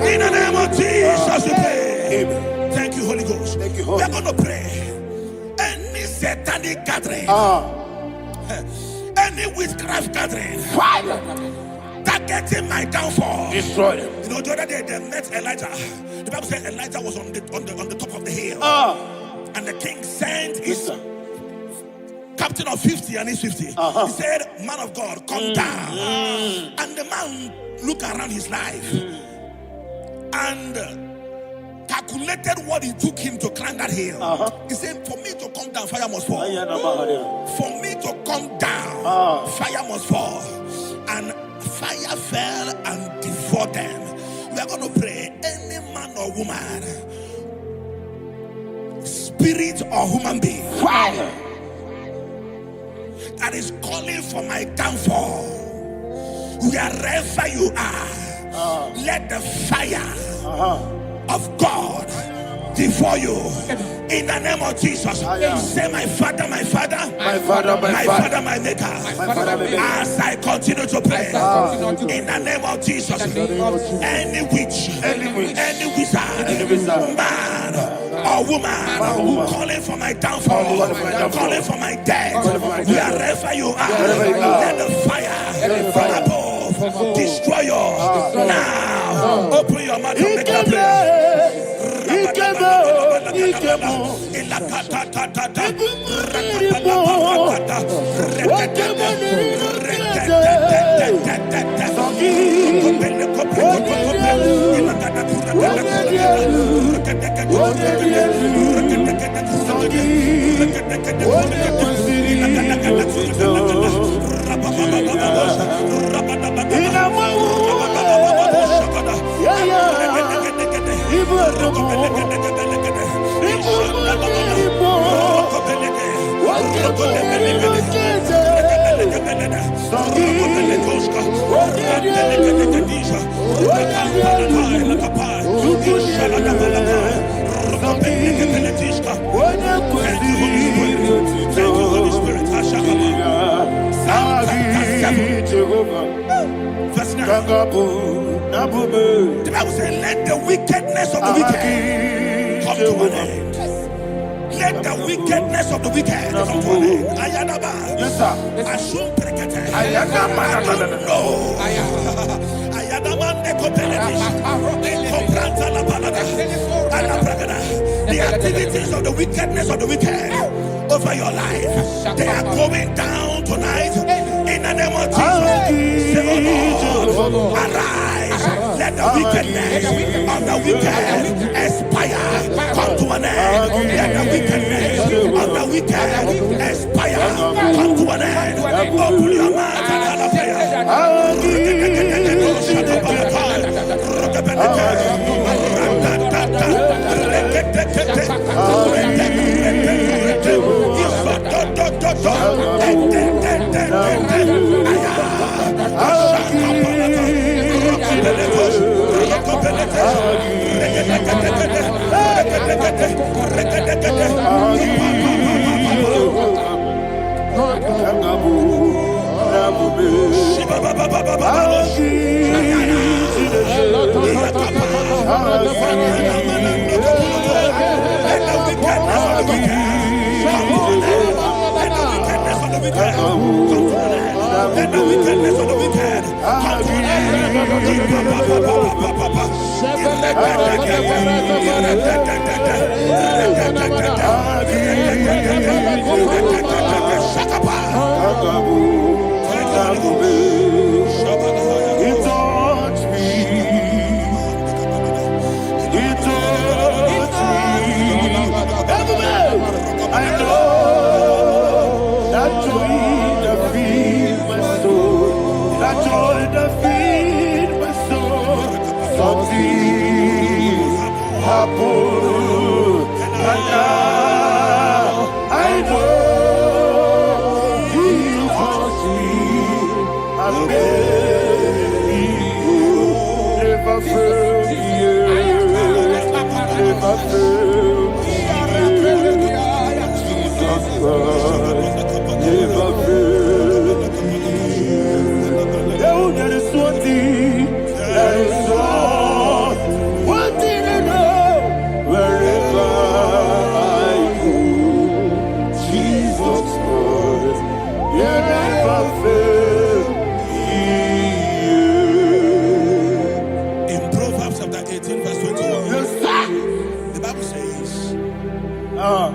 in the name of Jesus, we pray. Thank you, Holy Ghost. We are going to pray. Any satanic gathering, any witchcraft gathering, targeting my downfall, destroy them. You know, the other day they met Elijah. The Bible said Elijah was on the top of the hill, and the king sent his captain of 50 and his 50. He said, man of God, come down. And the man looked around his life and calculated what it took him to climb that hill. He said, for me to come down, fire must fall. For me to come down, fire must fall. And fire fell and devoured them. We are going to pray. Any man or woman, spirit or human being, that is calling for my downfall, wherever you are, let the fire of God devour you in the name of Jesus. Say, my Father, my Father, my Father, my Father, my Maker. As I continue to pray in the name of Jesus, any witch, any wizard, man or woman calling for my downfall, calling for my death, wherever you are, let the fire from above destroy you now. Open your mouth and make a prayer. The Bible says, let the wickedness of the wicked come to an end. Let the wickedness of the wicked come to an end. Ayadaba. Yes, sir. Assume prekete. Ayadaba. No. Ayadaba nekopeletis. Ekopranta la balada. Alabragada. The activities of the wickedness of the wicked over your life, they are going down tonight in the name of Jesus. Say, oh Lord, arise. Let the wickedness of the wicked expire. Come to an end. Let the wickedness of the wicked expire. Come to an end. Open your mouth and prayer.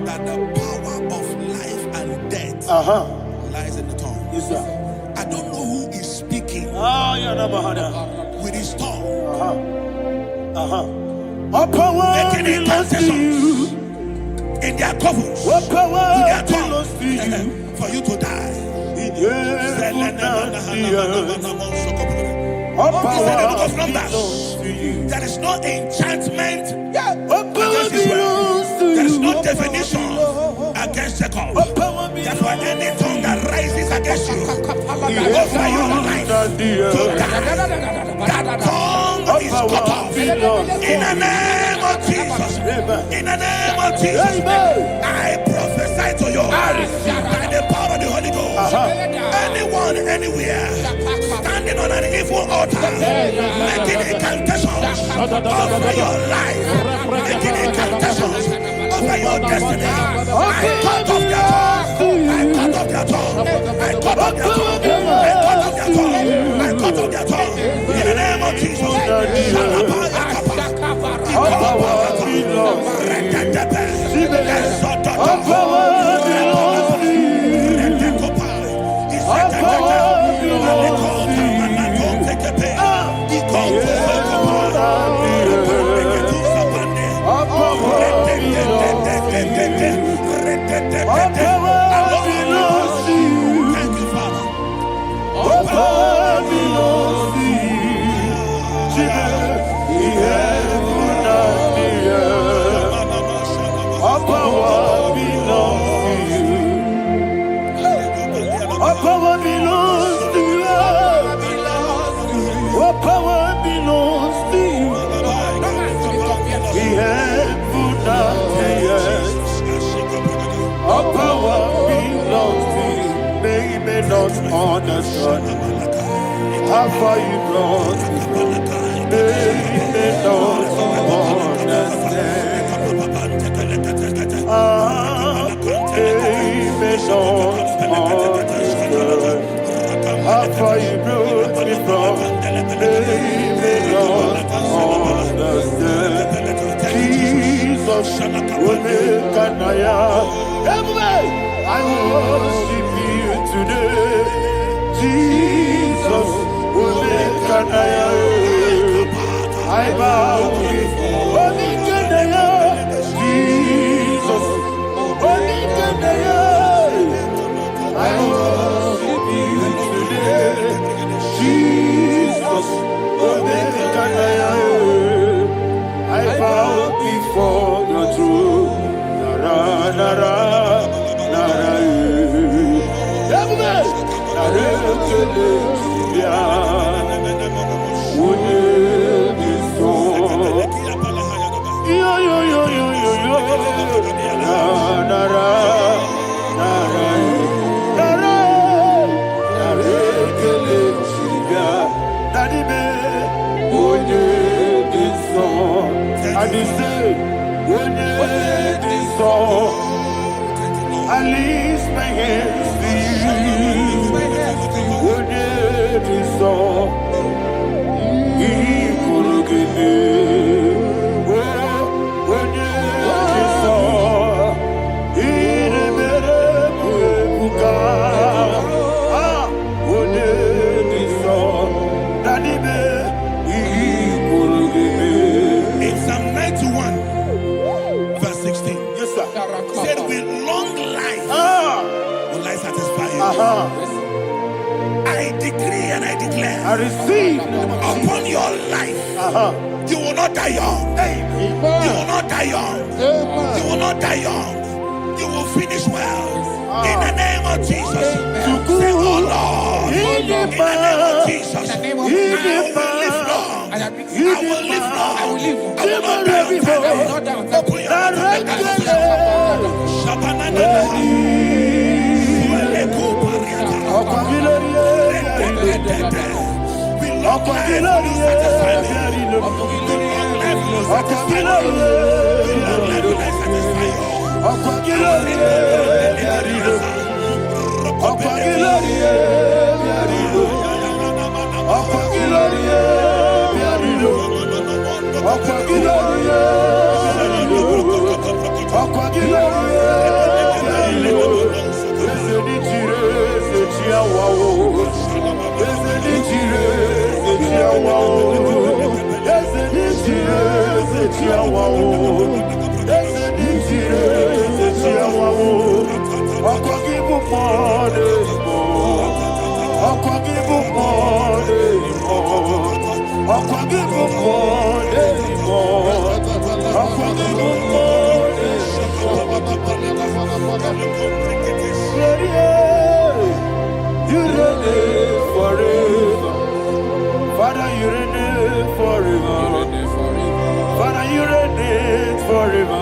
That the power of life and death lies in the tongue. Yes, sir. I don't know who is speaking with his tongue, making incantations in their covers with their tongue for you to die. He said in the book of Numbers, there is no enchantment against Israel. There is no definition against Jacob. Therefore, any tongue that rises against you over your life to die, that tongue is cut off. In the name of Jesus. In the name of Jesus. I prophesy to you by the power of the Holy Ghost. Anyone, anywhere, standing on an evil altar, making incantations over your life, making incantations over your destiny, I cut off their tongue. I cut off their tongue. I cut off their tongue. I cut off their tongue. I cut off their tongue. In the name of Jesus. Understand how far you brought me. They don't understand. They don't understand how far you brought me from. They don't understand. Jesus will make an everybody, I worship you today. Jesus will make an I bow before Jesus, I worship you today. Jesus will make an I bow before your throne. Nara, nara, nara. hands to you. When it is all, he could give me. When it is all, he never buka. When it is all, that he could give me. In Psalm 91, verse 16, Yes, sir. he said, with long life will I satisfy you. I decree and I declare I receive. upon your life, you will not die young. You will not die young. You will not die young. You will finish well. In the name of Jesus. Say, oh Lord, in the name of Jesus, I will live long. I will live long. I will not die on time. Open your mouth You reign forever. Father, you reign forever. Father, you reign forever.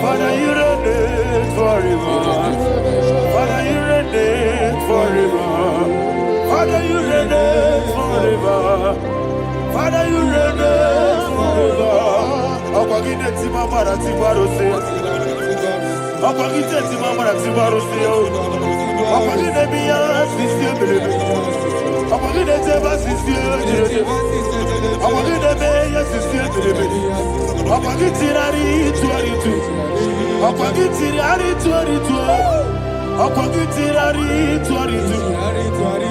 Father, you reign forever. Father, you reign forever. Father, you reign forever. Father, you reign forever. Akwagide ti mama na ti barose. Akwagide ti mama na ti barose. Akwagide biya sisi ebelebe. Akwagide teba sisi ebelebe. Akwagide beya sisi ebelebe. Akwagide rari tuaritu. Akwagide rari tuaritu. Akwagide rari tuaritu.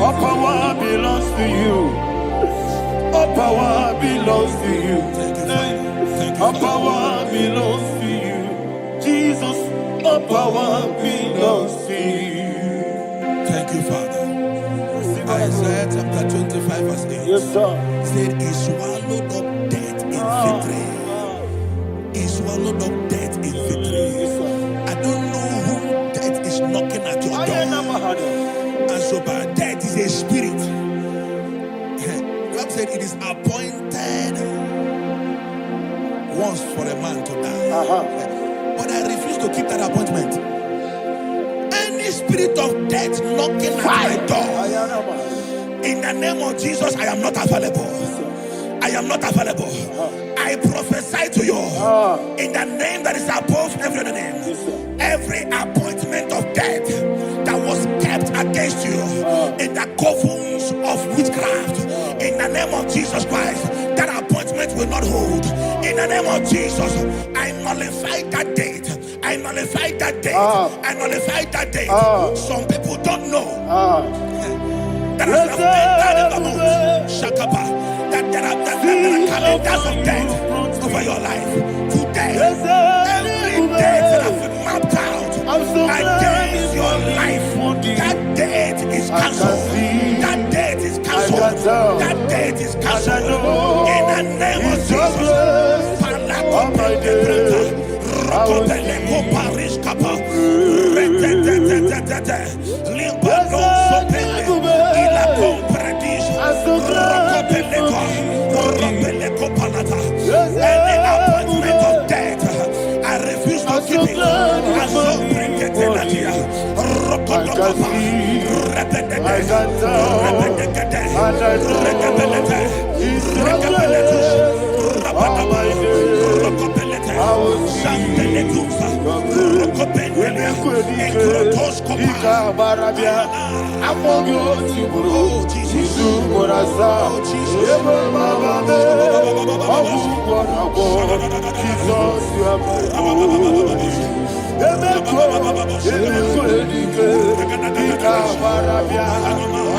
All power belongs to you. All power belongs to you. All power belongs to you. Jesus, all power belongs to you. Thank you, Father. Isaiah chapter 25, verse 8. Yes, sir. Said, he swallowed up death in victory. He swallowed up death in victory. I don't know who death is knocking at your door. And so, but death is a spirit. God said it is appointed once for a man to die. But I refuse to keep that appointment. Any spirit of death knocking at my door, in the name of Jesus, I am not available. I am not available. I prophesy to you in the name that is above every other name. Every appointment of death that was kept against you in the covens of witchcraft, in the name of Jesus Christ, that appointment will not hold. In the name of Jesus, I nullify that date. I nullify that date. I nullify that date. Some people don't know that as I've entered in the month, Shakapa, that there are calendars of death over your life. Today, every date that I've mapped out against your life, that date is cancelled. That date is cancelled. That date is cancelled. In the name of Jesus. Any appointment of death, I refuse to keep it. I so bring it in the year. I Ika barabia. Amogo tiburu. Isu borasa. Ebe baba me. Ogu borabo. Jesus you are my Lord. Emeko edike. Ika barabia.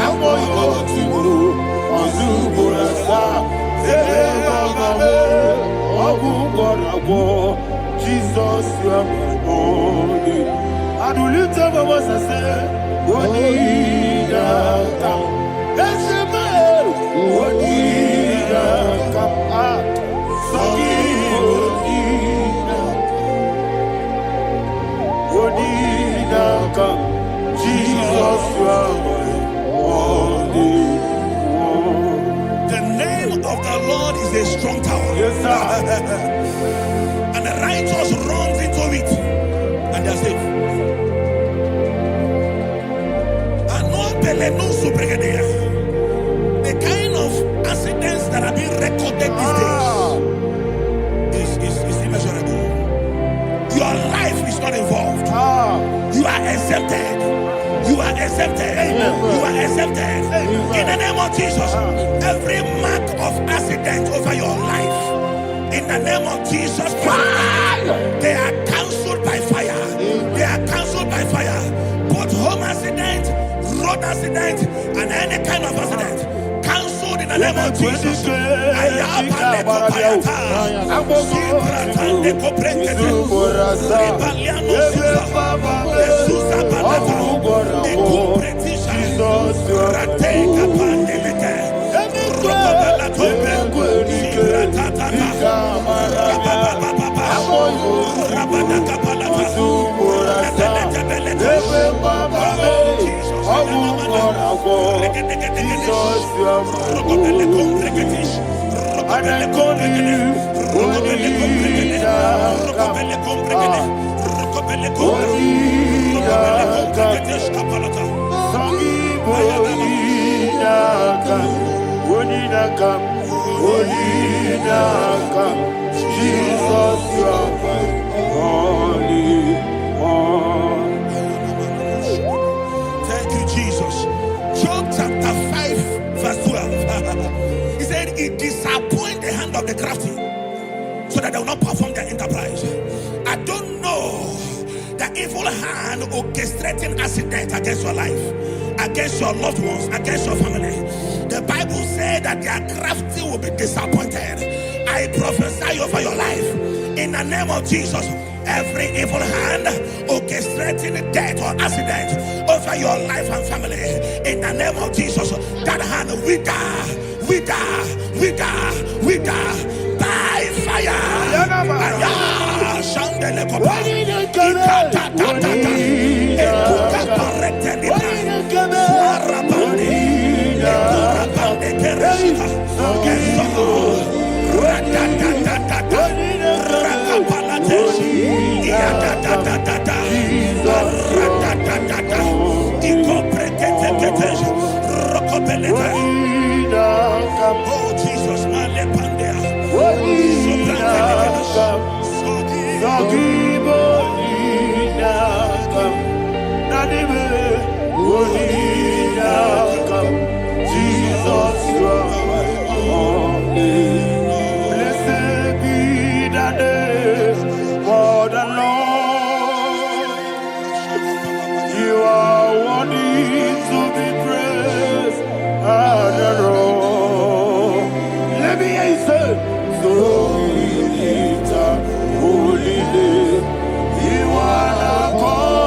Amogo tiburu. Isu borasa. Ebe baba me. Ogu borabo. Jesus you are my Lord. Adulita mama sase, Wonida kam, Eseme, Wonida kam, Sogi Wonida kam, Jesus you are my Lord. The name of the Lord is a strong tower. Yes, sir. And the righteous runs into it, and they are safe. The kind of accidents that are being recorded these days is immeasurable. Your life is not involved. You are exempted. You are exempted. You are exempted. In the name of Jesus, every mark of accident over your life, in the name of Jesus Christ, they are cancelled by fire. They are cancelled by fire. Both home accident, road accident, and any kind of accident, cancelled in the name of Jesus. Thank you, Jesus. Job chapter 5, verse 12. He said, it disappoints the hand of the crafty, so that they will not perform their enterprise. I don't know the evil hand orchestrating accident against your life, against your loved ones, against your family. The Bible said that their crafty will be disappointed. I prophesy over your life in the name of Jesus. Every evil hand orchestrating death or accident over your life and family, in the name of Jesus, that hand wither by fire. Oh Jesus, blessed be the name for the Lord. You are worthy to be praised and adored. Let me hear you say, so we lift up holy name. You are the God.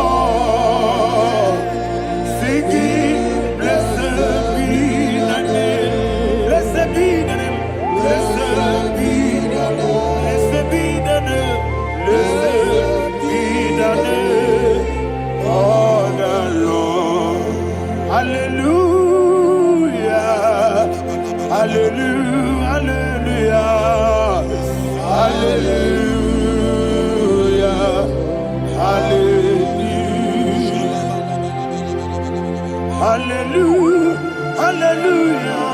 Singing, blessed be the name. Blessed be the name. Blessed be the name. Blessed be the name. Blessed be the name of the Lord. Hallelujah. Hallelujah. Hallelujah. Hallelujah. Hallelujah. Hallelujah. Hallelujah.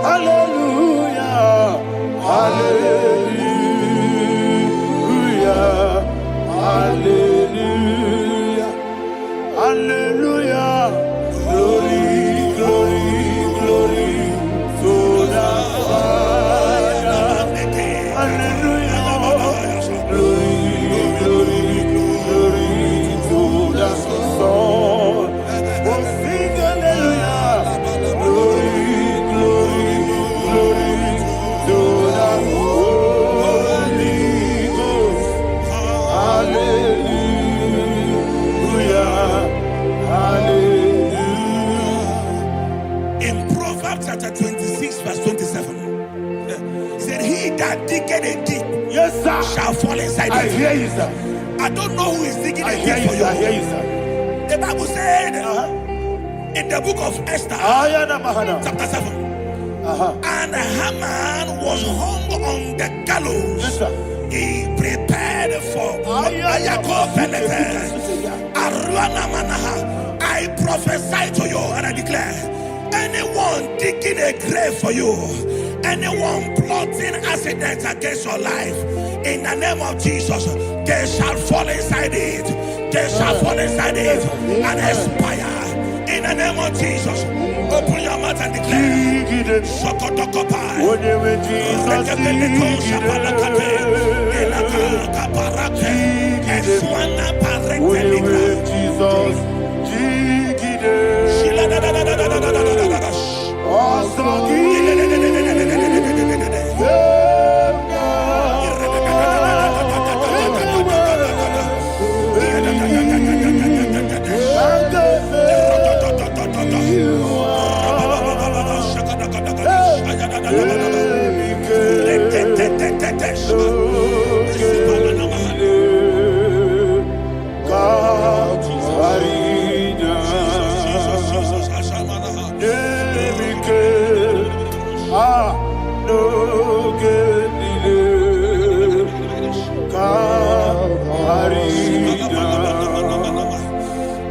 Hallelujah. Hallelujah. Hallelujah. digging a deep Yes, sir. shall fall inside I it. hear you, sir. I don't know who is digging I a hear deep you, for sir. I you. hear you, sir. The Bible said in the book of Esther, Ayana Mahana. chapter 7, and Haman was hung on the gallows. Yes, sir. He prepared for I prophesy to you and I declare, anyone digging a grave for you, anyone plotting accidents against your life, in the name of Jesus, they shall fall inside it. They shall fall inside it and expire. In the name of Jesus, open your mouth and declare. Sokotokopai.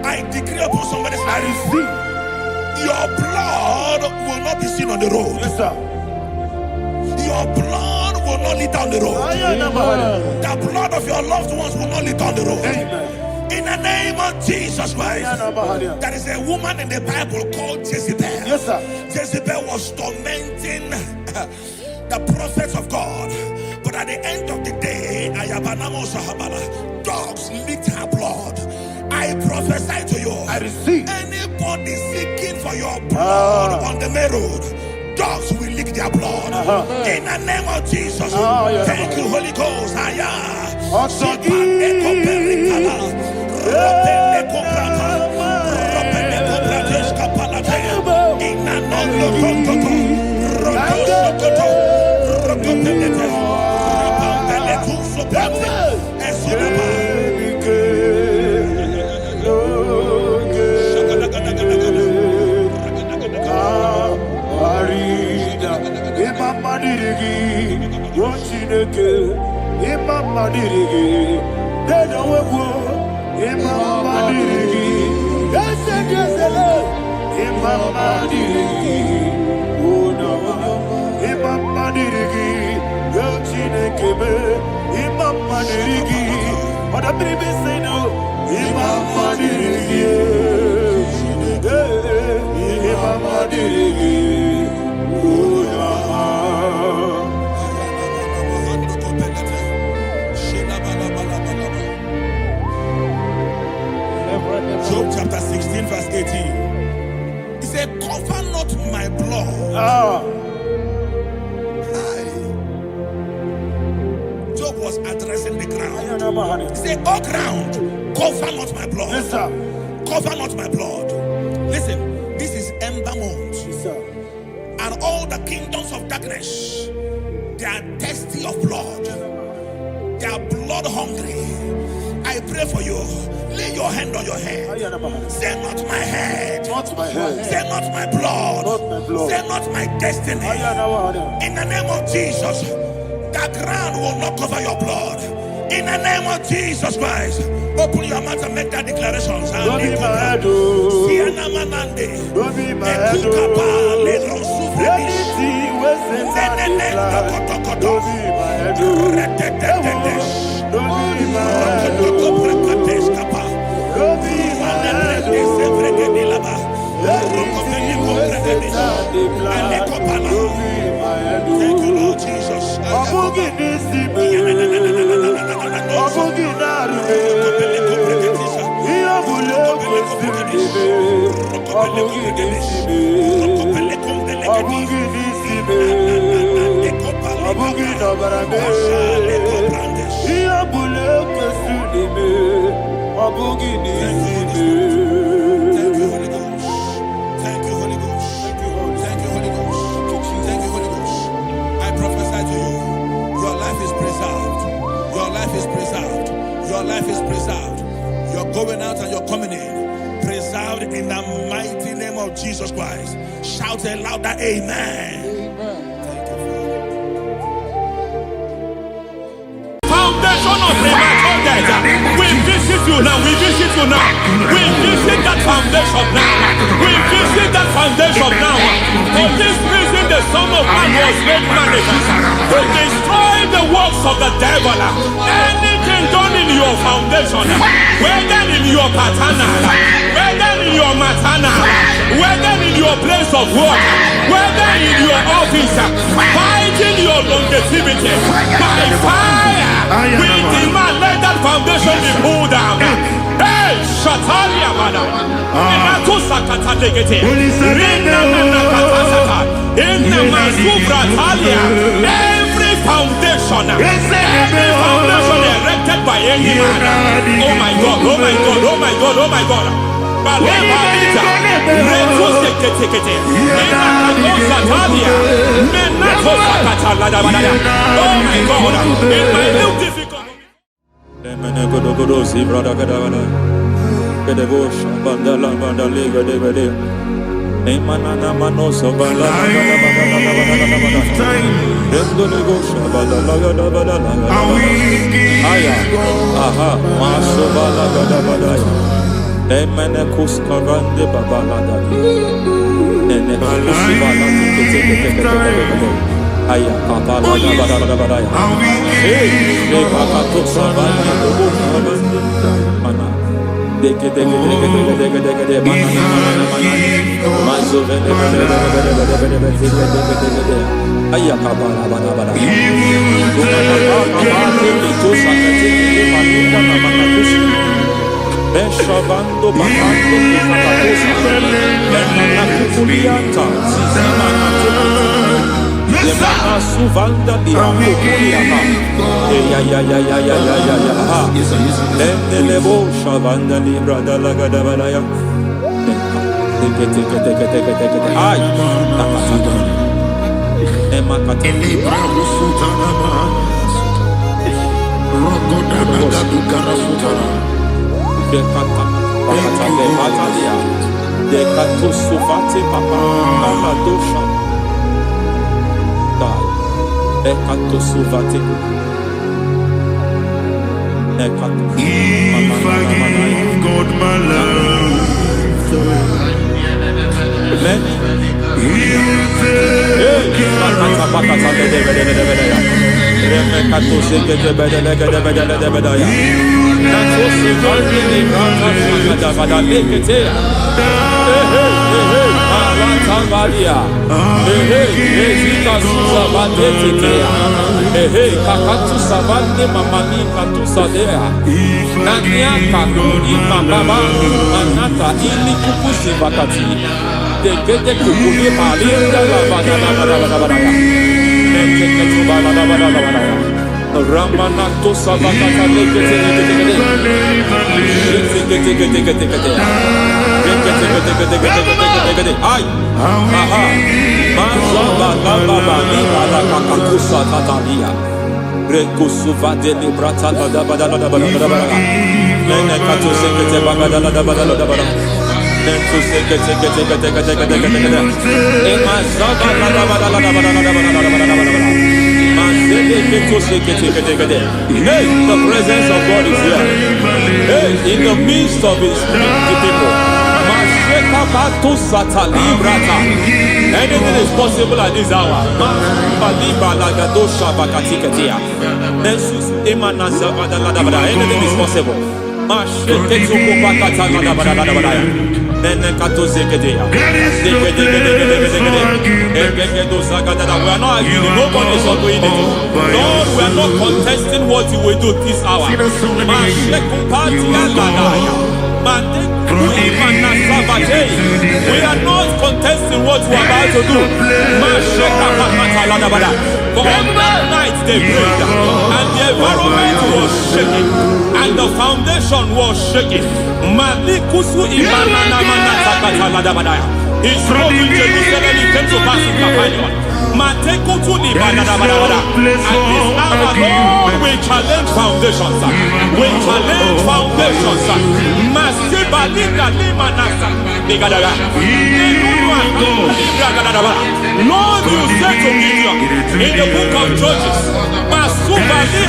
I decree upon somebody's life, your blood will not be seen on the road. Yes, sir. Your blood will not lead down the road. The blood of your loved ones will not lead down the road. Amen. In the name of Jesus Christ. There is a woman in the Bible called Jezebel. Yes, sir. Jezebel was tormenting the prophets of God. But at the end of the day, dogs licked her blood. I prophesy to you. I receive. Anybody seeking for your blood on the main road, dogs will lick their blood. In the name of Jesus. Thank you, Holy Ghost. Job chapter 16 verse 18. He said, cover not my blood. Job was addressing the ground. He said, oh ground, cover not my blood. Yes, sir. Cover not my blood. Listen, this is ember month. Yes, sir. And all the kingdoms of darkness, they are thirsty of blood. They are blood hungry. I pray for you. Lay your hand on your head. Say not my head. Not my head. Say not my blood. Not my blood. Say not my destiny. In the name of Jesus, the ground will not cover your blood. In the name of Jesus Christ, open your mouth and make that declaration. Don't be my head, oh. Don't be my head, oh. Anything was in my life. Don't be my head, oh. Don't be my head, oh. Don't be my head, oh. Anything was in my life. Don't be my head, oh. Thank you, Lord Jesus. Your Jesus Christ. Shout a louder amen. Foundation of premature death. We visit you now. We visit you now. We visit that foundation now. We visit that foundation now. For this reason, the Son of Man was made manifest to destroy the works of the devil. Anything done in your foundation, whether in your paternal, whether in your maternal, whether in your place of work, whether in your office, fighting your longevity by fire. We demand let that foundation be pulled down. Hey, Shatalia Madam. Inato Sakata Legate. Rina Nakatasaka. Inna Masubra Talia. Every foundation erected by any man. Oh my God, oh my God, oh my God, oh my God. Baleba Lita. Reto Sekete. Inato Satalia. Menato Sakata Ladabadaya. Oh my God. In my new difficult. Aya papa la badaya. Hey, pakato sabana mana. Deke mana. Mazo vene. Aya papa la badaya. Beshavando bakando kakatosa. Lemana suvanda biakuliama. Ya. Lebo shavanda libra dalagada balaya. Teke. Ay. Emakata libra usutana ma. Rogoda nagadu karasutana. Dekata pakata batalia. Dekato suvate papa aladosha. Ekato suvate. Ekato. If I give God my love, then He'll take care Ramanato Savakata Ay, aha, Mazaba Baba Nibala Kakakusa Tatalia, Rekusuva de Librata Badabada, Nenekato Sekete Bagada Badabada, Nentu Sekete, Emazaba Hey, the presence of God is here. Hey, in the midst of His people. Anything is possible at this hour. Anything is possible. We are not arguing. Nobody is doing it. Lord, we are not contesting what you will do this hour. We are not contesting what we are about to do. For all night they prayed, and the environment was shaking, and the foundation was shaking. He spoke in Jerusalem, he came to pass in Capernaum. Matekutuli badadabadabada. At this hour, Lord, we challenge foundations. We challenge foundations. Masibalika limanasa. Bigadaga. Lord, you said to Gideon in the book of Judges, in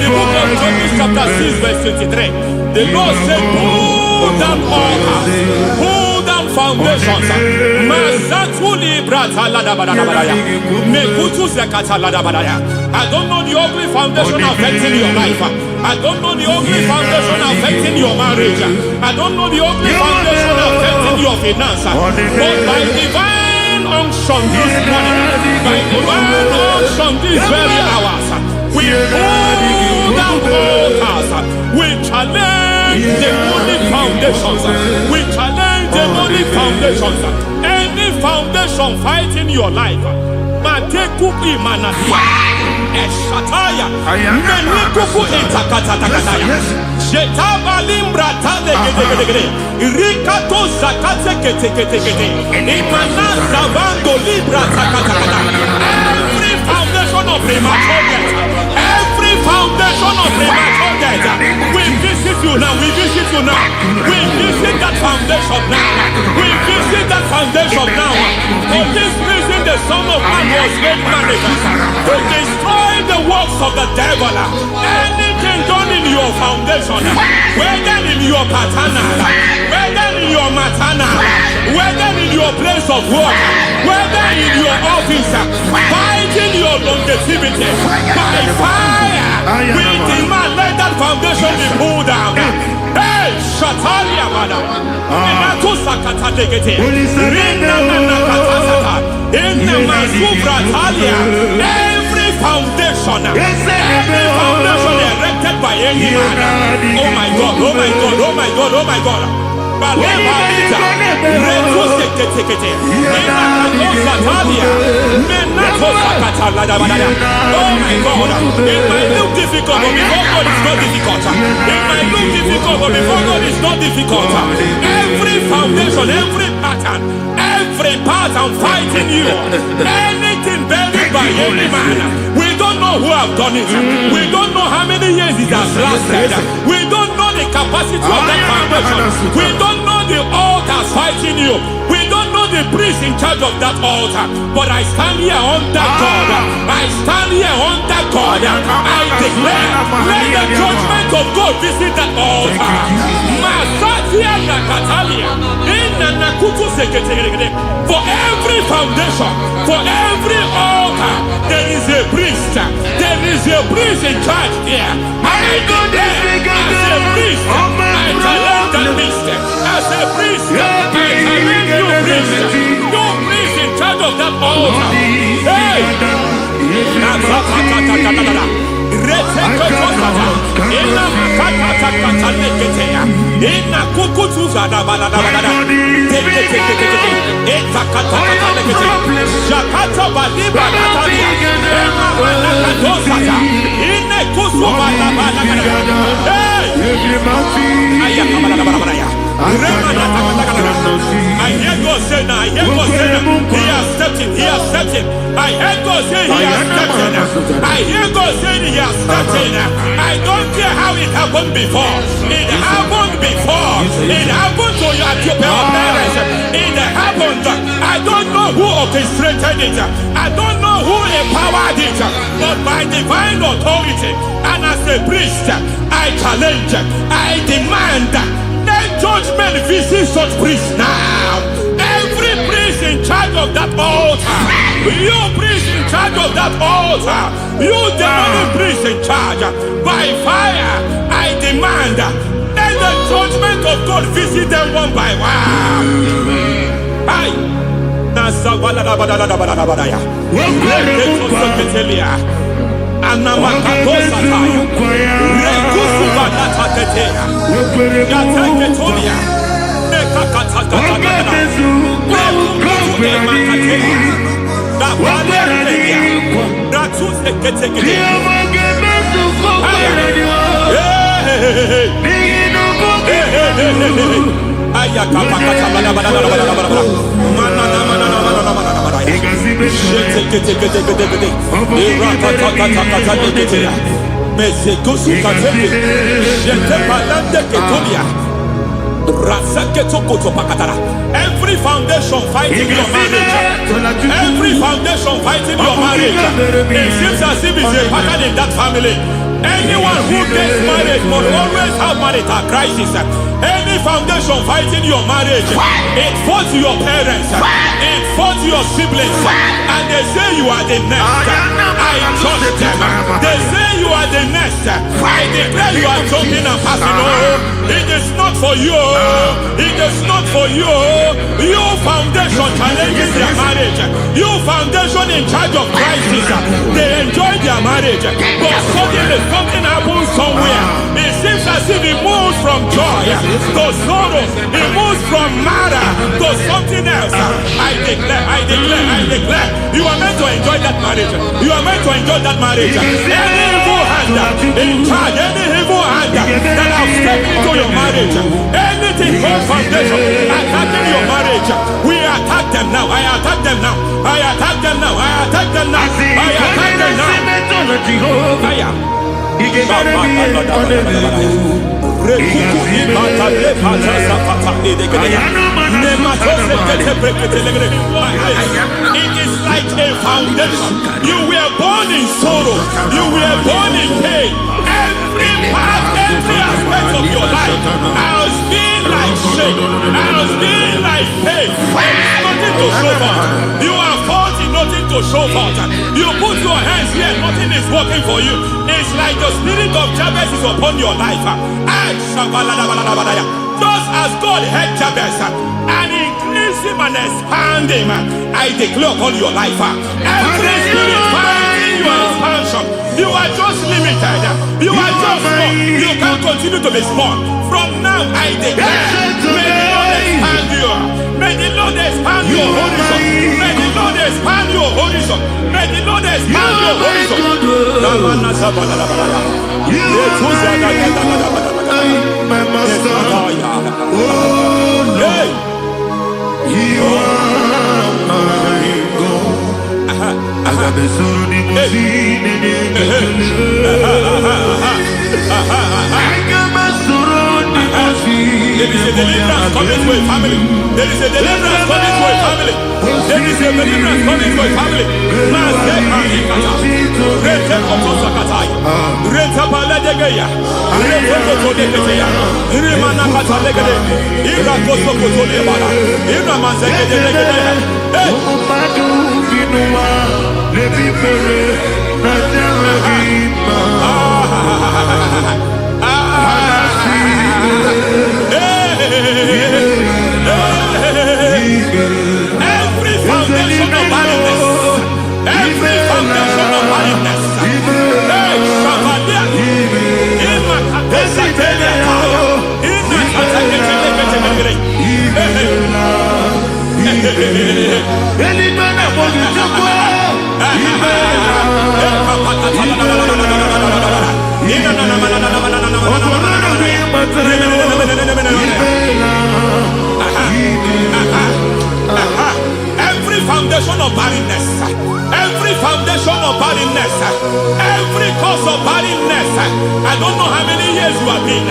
the book of Judges chapter 6 verse 23, the Lord said, pull down altars, pull down foundations. I don't know the ugly foundation affecting your life. I don't know the ugly foundation affecting your marriage. I don't know the ugly foundation affecting your finance. But by divine unction this morning, by divine unction these very hours, we pull down altars. We challenge demonic foundations. We challenge demonic foundations. Any foundation fighting your life, Matekuki Manasia, Eshataya, Menikuku Etakatatakataya, Shetabalimbra Tadegede, Rikato Zakate, Imanasa Bando Libra Takatakata. Every foundation of premature death, every foundation of premature death, we visit you now, we visit you now, we visit that foundation now, we visit that foundation now. For this reason, the Son of Man was made manifest to destroy the works of the devil. Anything done in your foundation, whether in your paternal, whether in your maternal, whether in your place of work, whether in your office, fighting your longevity by fire, we demand let that foundation be pulled down. Hey, Shatalia, madam. Every foundation erected by any man. Oh my God, oh my God, oh my God, oh my God. Oh my God, it might look difficult, but before God it's not difficult. It might look difficult, but before God it's not difficult. Every foundation, every pattern fighting you, anything buried by any man, we don't know who have done it. We don't know how many years it has lasted. We don't know the capacity of that foundation. We don't know the altars fighting you. We don't know the priest in charge of that altar. But I stand here under God. I stand here under God. I declare, let the judgment of God visit that altar. For every foundation, for every altar, there is a priest. There is a priest in charge here. I declare, as a priest, I challenge that priest. As a priest, I challenge you priest. You priest in charge of that altar. Hey! I hear God say now, I hear God say now, he has stepped in, he has stepped in. I hear God say he has stepped in. I hear God say he has stepped in. I don't care how it happened before. It happened before. It happened to your parents. It happened. I don't know who orchestrated it. I don't know who empowered it. But by divine authority and as a priest, I challenge, I demand, let judgment visit such priests now. Every priest in charge of that altar, you priest in charge of that altar, you demonic priest in charge, by fire, I demand, let the judgment of God visit them one by one. Every foundation fighting your marriage, every foundation fighting your marriage, it seems as if it's a pattern in that family. Anyone who gets married must always have marital crisis. Any foundation fighting your marriage, it fought your parents, it fought your siblings, and they say you are the next. I judge them. They say you are the next. I declare you are jumping and passing. Oh, it is not for you. It is not for you. You foundation challenging their marriage. You foundation in charge of crisis. They enjoy their marriage, but suddenly something happens somewhere. It seems as if it moves from joy to sorrow. It moves from matter to something else. I declare, you are meant to enjoy that marriage. You are meant to enjoy that marriage. Any evil hand in charge, any evil hand that have stepped into your marriage, anything called foundation attacking your marriage, we attack them now. I attack them now. I attack them now. I attack them now. I attack them now. It is like a foundation. You were born in sorrow. You were born in pain. Every part, every aspect of your life has been like shame. Has been like pain. There's nothing to show for. You are faulty, nothing to show for. You put your hands here, nothing is working for you. It's like the spirit of Jabez is upon your life. Just as God had Jabez and increased him and expand him, I declare upon your life. Every spirit finding your expansion, you are just limited. You are just small. You can't continue to be small. From now, I declare, may the Lord expand you. May the Lord expand your horizon. May the Lord expand your horizon. May the Lord expand your horizon. My master, oh Lord, you are my God. I got the soul in my feet, I got my soul in my feet. There is a deliverance coming to a family. There is a deliverance coming to a family. There is a deliverance coming to a family. Every foundation of barrenness, every foundation of barrenness, every foundation of barrenness, every foundation of barrenness, every cause of barrenness. I don't know how many years you have been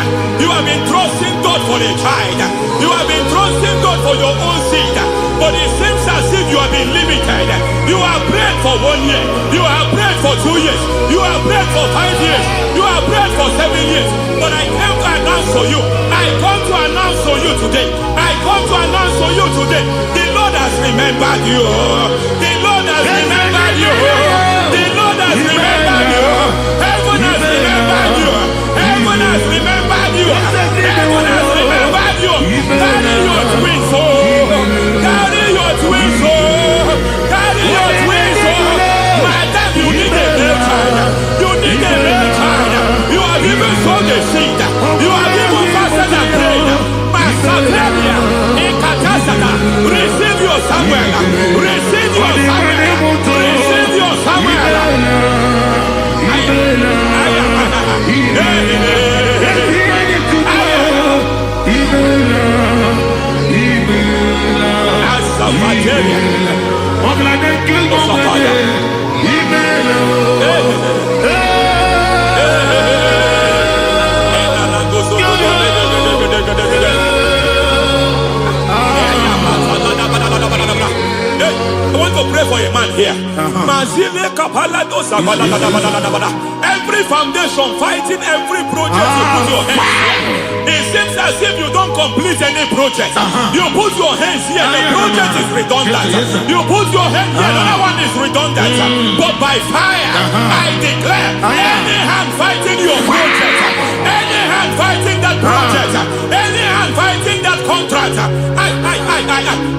trusting God for a child. You have been trusting God for your own seed, but it seems as if you have been limited. You have prayed for 1 year, you have prayed for 2 years, you have prayed for 5 years, you have prayed for 7 years. But I came to announce for you, I come to announce for you today, I come to announce for you today, the Lord has remembered you. The Lord has remembered you. The Lord has remembered you. Heaven has remembered you. Heaven has remembered you. Heaven has remembered you. Carry your twins, oh. Carry your twins, oh. Carry your twins, oh. Madam, you need a male child. You need a male child. You have even sown the seed. You have even fasted and prayed. Masaperia, Ekatasaka, receive your Samuel. Receive your Samuel. Receive your Samuel. I want to pray for a man here. Every foundation fighting every project you put your hands here. It seems as if you don't complete any project. You put your hands here, the project is redundant. You put your hand here, another one is redundant. But by fire, I declare, any hand fighting your project, any hand fighting that project, any hand fighting that contract,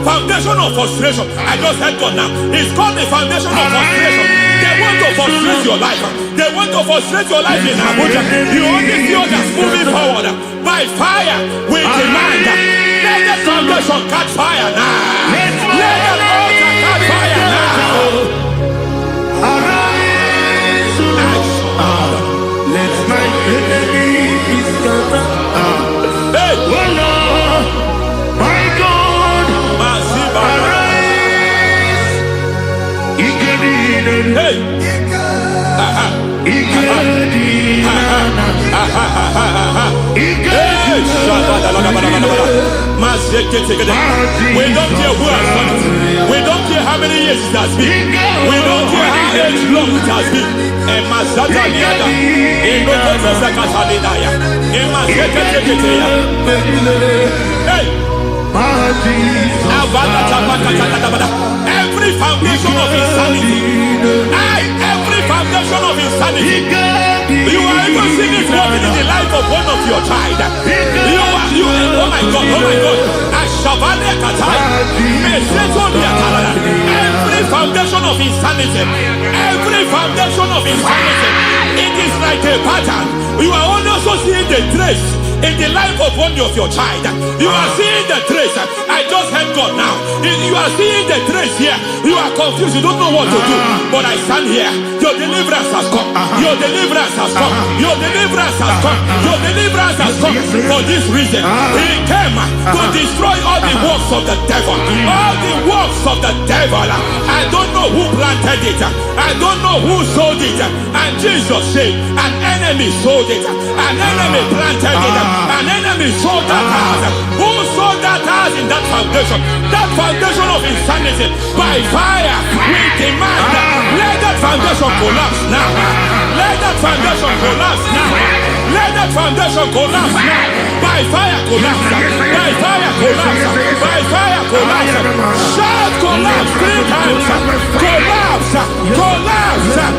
foundation of frustration. I just heard God now. It's called the foundation of frustration. They want to frustrate your life. They want to frustrate your life in Abuja. You only see others moving forward. By fire, we demand. Let the foundation catch fire now. Let the altar catch fire now. Arise, let my enemies scatter. Hey, Oh Lord, my God, arise. hey. We don't care who has done it. We don't care how many years it has been. We don't care how long it has been. And Mazata Liada, in every foundation of insanity, every foundation of insanity, you are even seeing it working in the life of one of your child. Oh my God, every foundation of insanity, it is like a pattern. You are also seeing the trace in the life of one of your child. You are seeing the trace. I just heard God now. You are seeing the trace here. You are confused. You don't know what to do. But I stand here. Your deliverance has come. Your deliverance has come. Your deliverance has come. Your deliverance has come. For this reason, He came to destroy all the works of the devil. All the works of the devil. I don't know who planted it. I don't know who sold it. And Jesus said, an enemy sold it. An enemy planted it. An enemy sold that house. Who sold that house in that foundation? That foundation of insanity. By fire, we demand, let that foundation collapse now. Let that foundation collapse now. Let that foundation collapse now. By fire, collapse. By fire, collapse. By fire, collapse. Shout collapse 3 times. Collapse. Collapse.